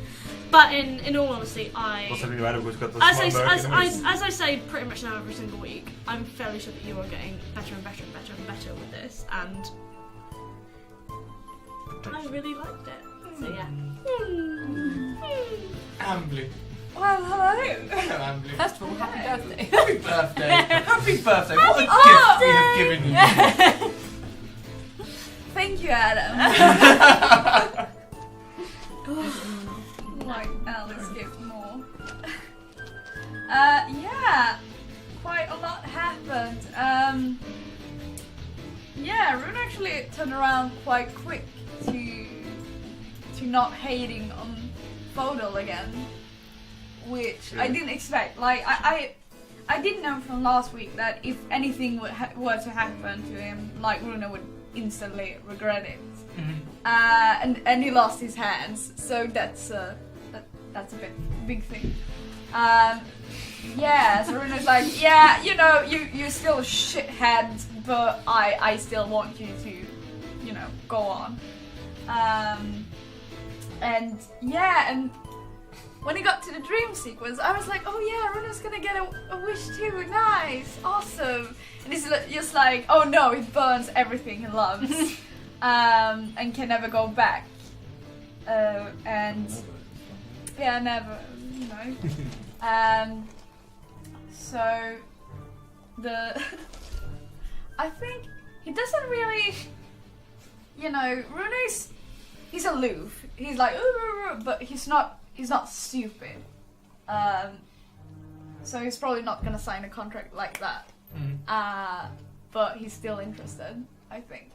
S3: But in all honesty,
S4: Doesn't really matter who's got the
S3: as
S4: small bird anyways.
S3: I say pretty much now every single week, I'm fairly sure that you are getting better and better and better and better with this, and I really liked it. So yeah.
S1: Ambly.
S6: Well, hello.
S1: Hello, Ambly.
S2: First of all, happy birthday.
S1: Happy birthday. Happy birthday. What a gift we have given you.
S6: Thank you, Adam. Like Alice gift more. Yeah, quite a lot happened. Yeah, Rune actually turned around quite quick to not hating on Foedal again, which I didn't expect. Like I did know from last week that if anything were to happen to him, like Rune would instantly regret it.
S1: Mm-hmm.
S6: And he lost his hands, so that's a big thing. Yeah, so Rune's like, yeah, you know, you're still a shithead, but I still want you to, you know, go on. And yeah, and when he got to the dream sequence, I was like, oh yeah, Rune's gonna get a wish too, nice, awesome. And he's just like, oh no, he burns everything he loves, and can never go back. And yeah, never, you know. So I think he doesn't really, you know, Rune's he's aloof. He's like, but he's not stupid. So he's probably not gonna sign a contract like that. But he's still interested, I think.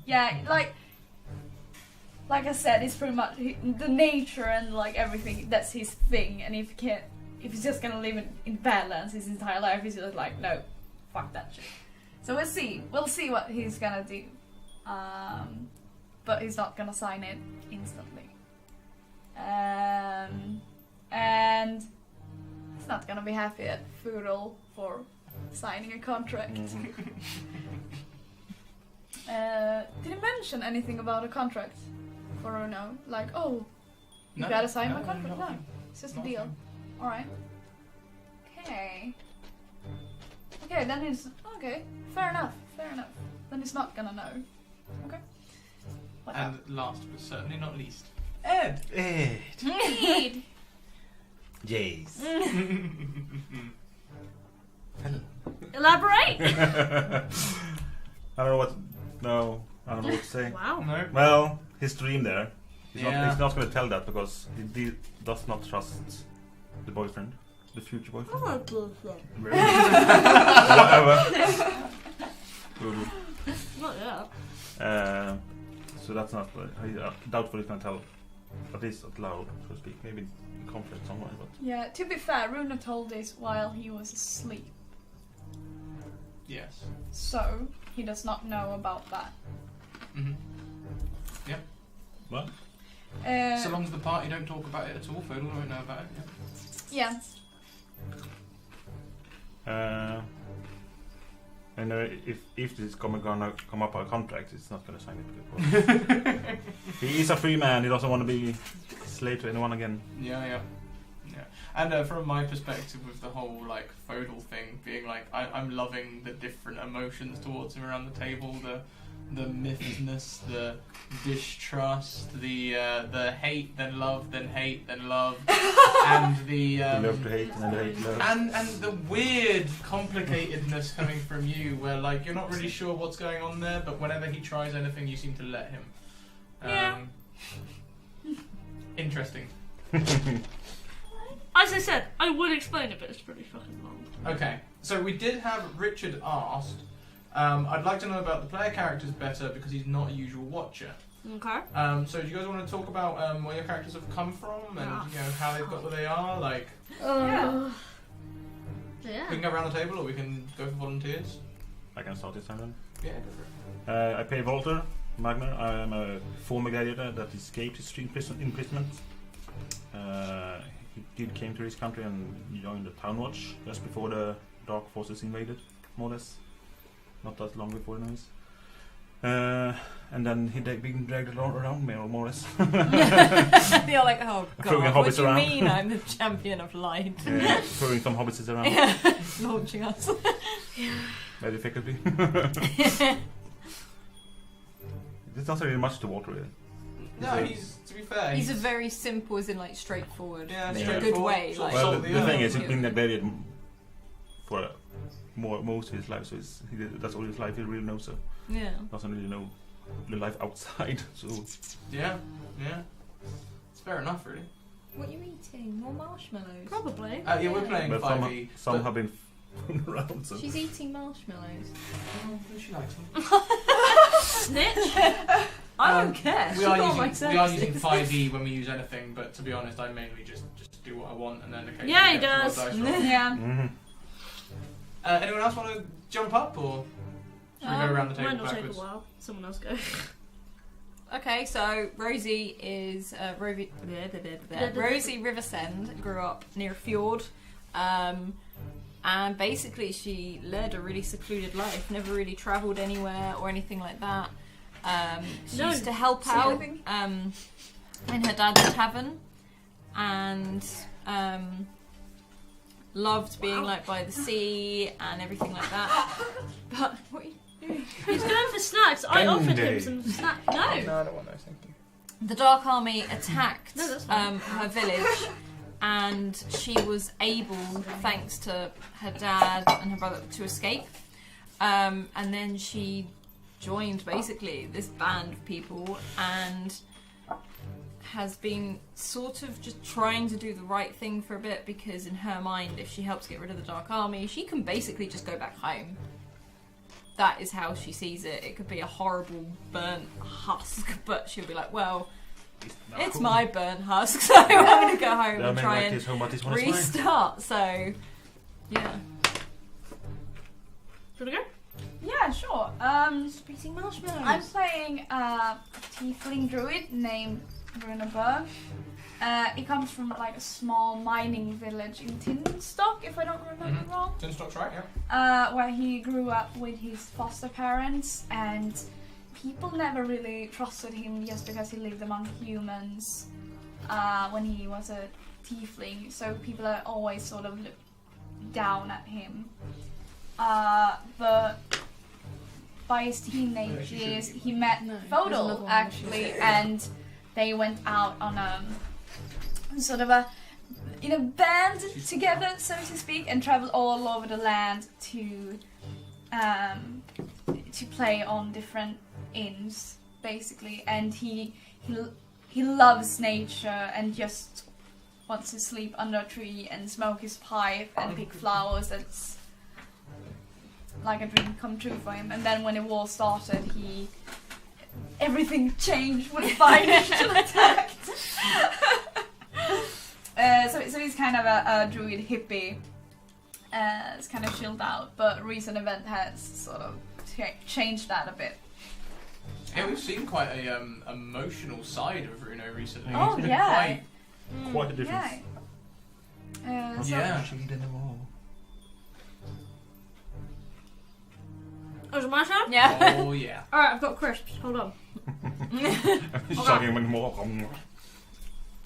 S6: Yeah, like I said, it's pretty much the nature and like everything. That's his thing. And if he's just gonna live in Badlands his entire life, he's just like, no, fuck that shit. So we'll see what he's gonna do. But he's not gonna sign it instantly. And he's not gonna be happy at Foedal for signing a contract. Did he mention anything about a contract for Uno? Like, oh, you gotta sign my contract? No, it's just a deal. Alright. Okay, then he's... Okay, fair enough. Then he's not gonna know. Okay.
S1: And last but certainly not least, Ed.
S4: Jays.
S3: Elaborate.
S4: I don't know what to say.
S3: Wow.
S1: No.
S4: Well, his dream there. He's
S1: Yeah.
S4: not going to tell that because he does not trust the boyfriend, the future boyfriend. Whatever.
S3: Not yet.
S4: So that's not. Doubtful he's going to tell, at least out loud, so to speak. Maybe in conflict somewhere. But
S6: Yeah, to be fair, Runa told this while he was asleep.
S1: Yes.
S6: So, he does not know about that.
S1: Yep.
S4: what?
S1: So long as the party don't talk about it at all, Foedal won't know about it.
S6: Yeah.
S4: And if this is gonna come up a contract, it's not gonna sign it. He is a free man. He doesn't want to be slave to anyone again.
S1: Yeah. And from my perspective, with the whole like Foedal thing, being like, I'm loving the different emotions towards him around the table, the mithness, the distrust, the hate, then love, then hate, then love, and the
S4: love to hate and then hate love.
S1: and the weird complicatedness coming from you, where like you're not really sure what's going on there, but whenever he tries anything, you seem to let him. Interesting.
S3: As I said, I would explain it, but it's pretty fucking long.
S1: Okay, so we did have Richard asked. I'd like to know about the player characters better because he's not a usual watcher.
S3: Okay.
S1: So do you guys want to talk about where your characters have come from and you know how they've got where they are? Like,
S3: Yeah.
S1: we can go around the table or we can go for volunteers.
S4: I can start this time then.
S1: Yeah, go for it.
S4: I play Walter Magner. I am a former gladiator that escaped his imprisonment. He came to this country and joined the Town Watch just before the Dark Forces invaded, more or less. Not that long before, anyways. And then he been dragged around me, more or less.
S2: You're like, oh
S4: Throwing
S2: god, what
S4: hobbits
S2: do you
S4: around.
S2: mean I'm the champion of light?
S4: Yeah, throwing some hobbits around
S2: Launching us.
S4: very effectively. There's not really much to Walter, really.
S1: No, he's, to be fair,
S2: He's a very simple, as in like straightforward,
S1: Yeah,
S2: in a
S1: straightforward.
S2: good way.
S1: So-
S2: Like,
S4: Well, the thing is,
S1: Yeah.
S4: he's been a gladiator for most of his life, so that's all his life he really knows. So
S2: yeah.
S4: doesn't really know the life outside. So
S1: yeah. It's fair enough, really.
S2: What are you eating? More marshmallows?
S3: Probably.
S1: Yeah, we're playing
S4: but
S1: 5e.
S4: some
S1: but-
S4: have been thrown around. So
S2: She's eating marshmallows.
S1: Oh, she likes them.
S3: Snitch. I don't care.
S1: We
S3: She
S1: are
S3: got my
S1: using
S3: services.
S1: 5e when we use anything, but to be honest, I mainly just do what I want and then occasionally
S3: Yeah, he
S1: get
S3: does.
S1: a dice roll.
S6: Yeah.
S1: Anyone else want to jump up or should we go around the
S3: Might
S1: table
S3: not take a
S1: backwards?
S3: while. Someone else go.
S2: Okay, so Rosie is Rosie Riversend grew up near a fjord, and basically she led a really secluded life. Never really travelled anywhere or anything like that. She
S3: No.
S2: used to help out
S6: Sleeping.
S2: in her dad's tavern, and loved being like by the sea and everything like that. But what are you doing?
S3: He's going for snacks. I offered him
S4: Bendy.
S3: some snacks. No.
S1: No, I don't want those, thank you.
S2: The Dark Army attacked
S3: No, that's fine.
S2: her village, and she was able, thanks to her dad and her brother, to escape. And then she joined basically this band of people, and has been sort of just trying to do the right thing for a bit, because in her mind, if she helps get rid of the Dark Army, she can basically just go back home. That is how she sees it. It could be a horrible burnt husk, but she'll be like, well, it's my burnt husk, so I'm going to go home and try and restart. So, yeah.
S3: Should we go?
S6: Yeah, sure.
S3: Speaking marshmallows.
S6: I'm playing a tiefling druid named Runeberg. He comes from like a small mining village in Tinstock, if I don't remember wrong.
S1: Tinstock's right, yeah.
S6: Where he grew up with his foster parents, and people never really trusted him just because he lived among humans when he was a tiefling. So people are always sort of looked down at him. But by his teenage years, he met Foedal, actually, and they went out on a sort of a band together, so to speak, and traveled all over the land to play on different inns, basically. And he loves nature and just wants to sleep under a tree and smoke his pipe and pick flowers. That's like a dream come true for him. And then when the war started, everything changed when financial attacked. So he's kind of a druid hippie. It's kind of chilled out, but recent event has sort of changed that a bit.
S1: Yeah, we've seen quite a emotional side of Bruno recently.
S6: Oh, yeah.
S4: Quite a difference.
S6: Yeah.
S3: Oh, is it my turn?
S2: Yeah.
S1: Oh, yeah.
S3: Alright, I've got crisps. Hold on.
S4: Chugging with more.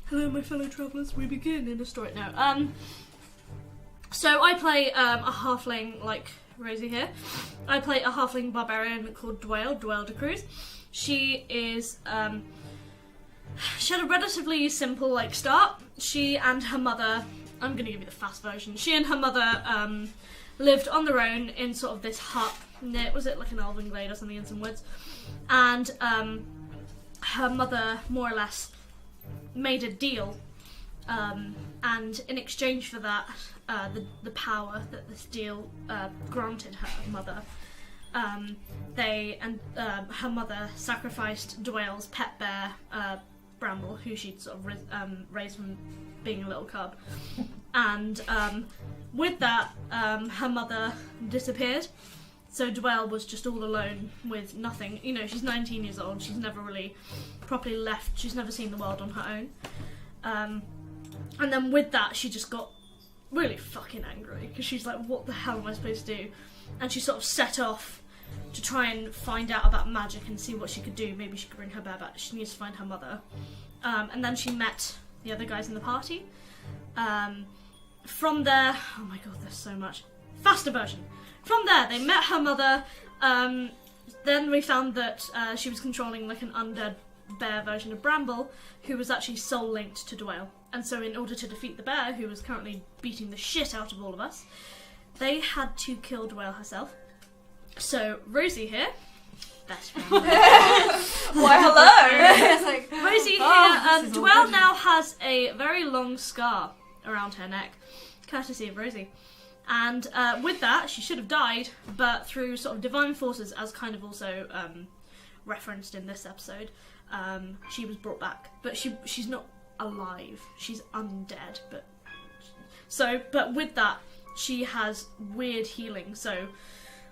S3: Hello, my fellow travellers. We begin in a story now. So I play a halfling like Rosie here. I play a halfling barbarian called Dwayl de Cruz. She is she had a relatively simple like start. She and her mother, I'm going to give you the fast version. She and her mother lived on their own in sort of this hut. Was it like an elven glade or something in some woods? And her mother more or less made a deal, and in exchange for that, the power that this deal granted her mother, her mother sacrificed Dwayl's pet bear, Bramble, who she'd sort of raised from being a little cub, and with that, her mother disappeared. So Dwayl was just all alone with nothing. You know, she's 19 years old. She's never really properly left. She's never seen the world on her own. And then with that, she just got really fucking angry because she's like, what the hell am I supposed to do? And she sort of set off to try and find out about magic and see what she could do. Maybe she could bring her bear back. She needs to find her mother. And then she met the other guys in the party. From there, oh my god, there's so much. Faster version. From there, they met her mother. Then we found that she was controlling like an undead bear version of Bramble, who was actually soul linked to Dwayl. And so in order to defeat the bear, who was currently beating the shit out of all of us, they had to kill Dwayl herself. So Rosie here, best friend.
S6: Why, hello!
S2: It's like,
S3: Rosie here, Dwayl now has a very long scar around her neck, courtesy of Rosie. And with that, she should have died, but through sort of divine forces, as kind of also referenced in this episode, she was brought back. But she's not alive. She's undead. But with that, she has weird healing. So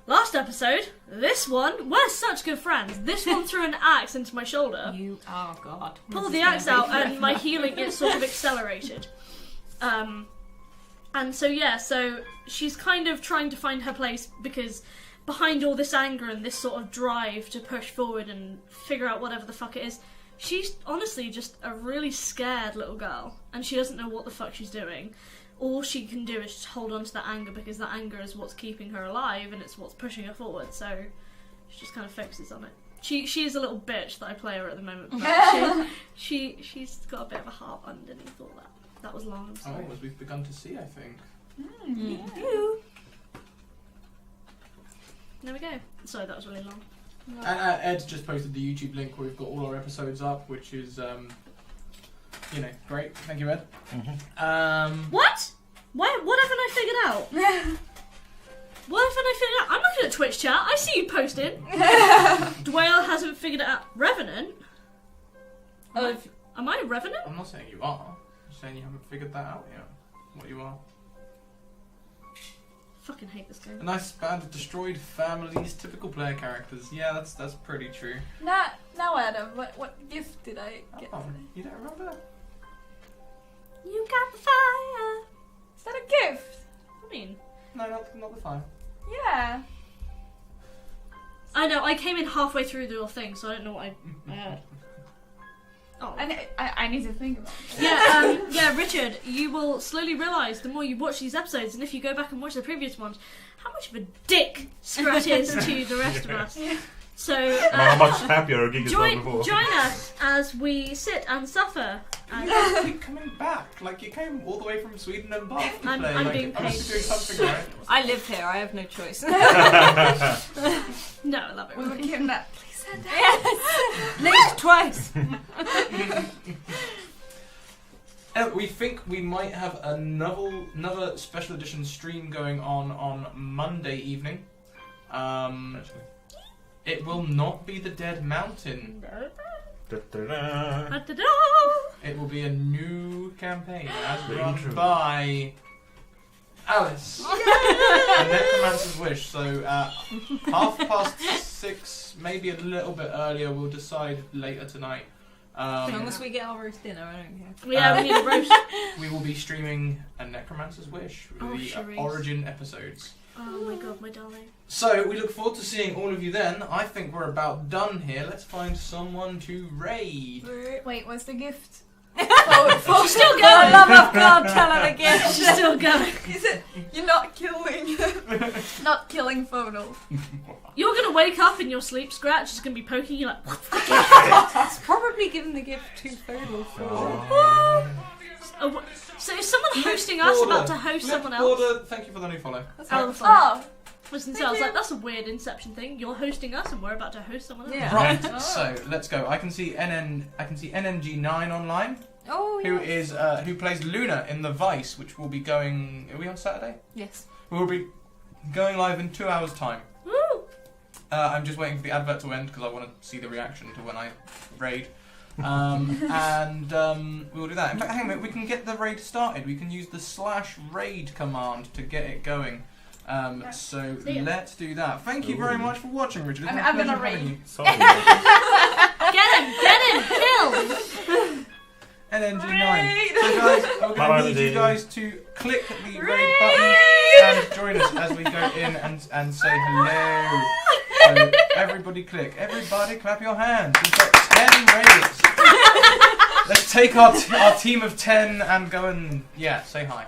S3: last episode, this one, we're such good friends. This one threw an axe into my shoulder.
S2: Oh god.
S3: Pulled the axe out, and my healing is sort of accelerated. And so so she's kind of trying to find her place, because behind all this anger and this sort of drive to push forward and figure out whatever the fuck it is, she's honestly just a really scared little girl, and she doesn't know what the fuck she's doing. All she can do is just hold on to that anger, because that anger is what's keeping her alive and it's what's pushing her forward, so she just kind of focuses on it. She is a little bitch that I play her at the moment, but she's got a bit of a heart underneath all that. That was long.
S1: Oh, as we've begun to see, I think.
S3: Yeah. There we go. Sorry, that was really long.
S1: And Ed just posted the YouTube link where we've got all our episodes up, which is you know, great. Thank you, Ed.
S3: What? What haven't I figured out? What haven't I figured out? I'm looking at Twitch chat. I see you posting. Dwayne hasn't figured it out. Revenant? Am I a Revenant?
S1: I'm not saying you are. I'm saying you haven't figured that out yet. What you are.
S3: Fucking hate this game.
S1: A nice band of destroyed families, typical player characters. Yeah, that's pretty true.
S6: Now Adam, what gift did I get
S1: Oh,
S6: today?
S1: you don't remember?
S3: You got the fire.
S6: Is that a gift?
S3: I mean,
S1: No, not the fire.
S6: Yeah.
S3: I know. I came in halfway through the whole thing, so I don't know what I had. Oh.
S6: I need to think about it.
S3: Yeah, yeah, Richard, you will slowly realise the more you watch these episodes, and if you go back and watch the previous ones, how much of a dick Scrat is to the rest of us. So,
S4: How much happier Gig is
S3: join
S4: before.
S3: us as we sit and suffer.
S1: You guys keep coming back. Like, you came all the way from Sweden and Bath to
S3: I'm
S1: play. Like,
S3: being
S1: I must be doing something right.
S2: I live here. I have no choice.
S3: No, I love it.
S6: We were kidnapped. Please send that.
S2: Yes. Linked twice.
S1: We think we might have another special edition stream going on Monday evening. It will not be the Dead Mountain.
S4: Da-da-da.
S1: It will be a new campaign as
S4: Very
S1: run
S4: true.
S1: by Alice. A Necromancer's Wish. So 6:30, maybe a little bit earlier. We'll decide later tonight.
S2: As long as we get our roast dinner, I don't care.
S3: Yeah, we need a roast.
S1: We will be streaming A Necromancer's Wish,
S3: Oh,
S1: the
S3: Charisse.
S1: origin episodes.
S3: Oh my god, my darling.
S1: So, we look forward to seeing all of you then. I think we're about done here. Let's find someone to raid.
S6: Wait, what's the gift?
S3: She's still
S2: For the
S3: going!
S2: love of God, tell her again.
S3: She's still going.
S6: Is it you're not killing Foedal?
S3: You're gonna wake up in your sleep, Scratch is gonna be poking you like, what the fuck?
S2: It's probably given the gift to Foedal.
S3: Oh, so is someone hosting us about to host someone else?
S1: Border, thank you for the new follow.
S3: Oh,
S6: Oh,
S3: listen, so I was like, that's a weird Inception thing. You're hosting us and we're about to host someone else.
S2: Yeah.
S1: Right,
S6: Oh.
S1: so let's go. I can see NNG9 online,
S2: Oh,
S1: who is who plays Luna in the Vice, which will be going. Are we on Saturday?
S2: Yes.
S1: We will be going live in 2 hours' time.
S3: Woo!
S1: I'm just waiting for the advert to end because I want to see the reaction to when I raid. And we will do that. In fact, hang on a minute, we can get the raid started. We can use the /raid command to get it going. So
S3: See ya.
S1: let's do that. Thank you very much for watching, Richard. It's my
S6: I'm gonna
S1: pleasure having
S6: raid.
S1: you.
S4: Sorry.
S3: Get him! Kill!
S1: NNG9. So guys, I'm
S4: Bye,
S1: going to need
S4: Andy.
S1: you guys to click the raid button and join us as we go in and say hello. So everybody click. Everybody clap your hands. We've got 10 raiders. Let's take our team of 10 and go and, say hi.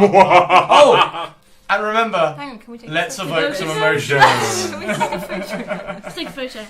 S1: Oh! And remember,
S2: Hang on, can we take
S1: let's
S2: a
S1: evoke some
S3: photo?
S1: emotions.
S2: Can we take a photo?
S3: Let's take a photo.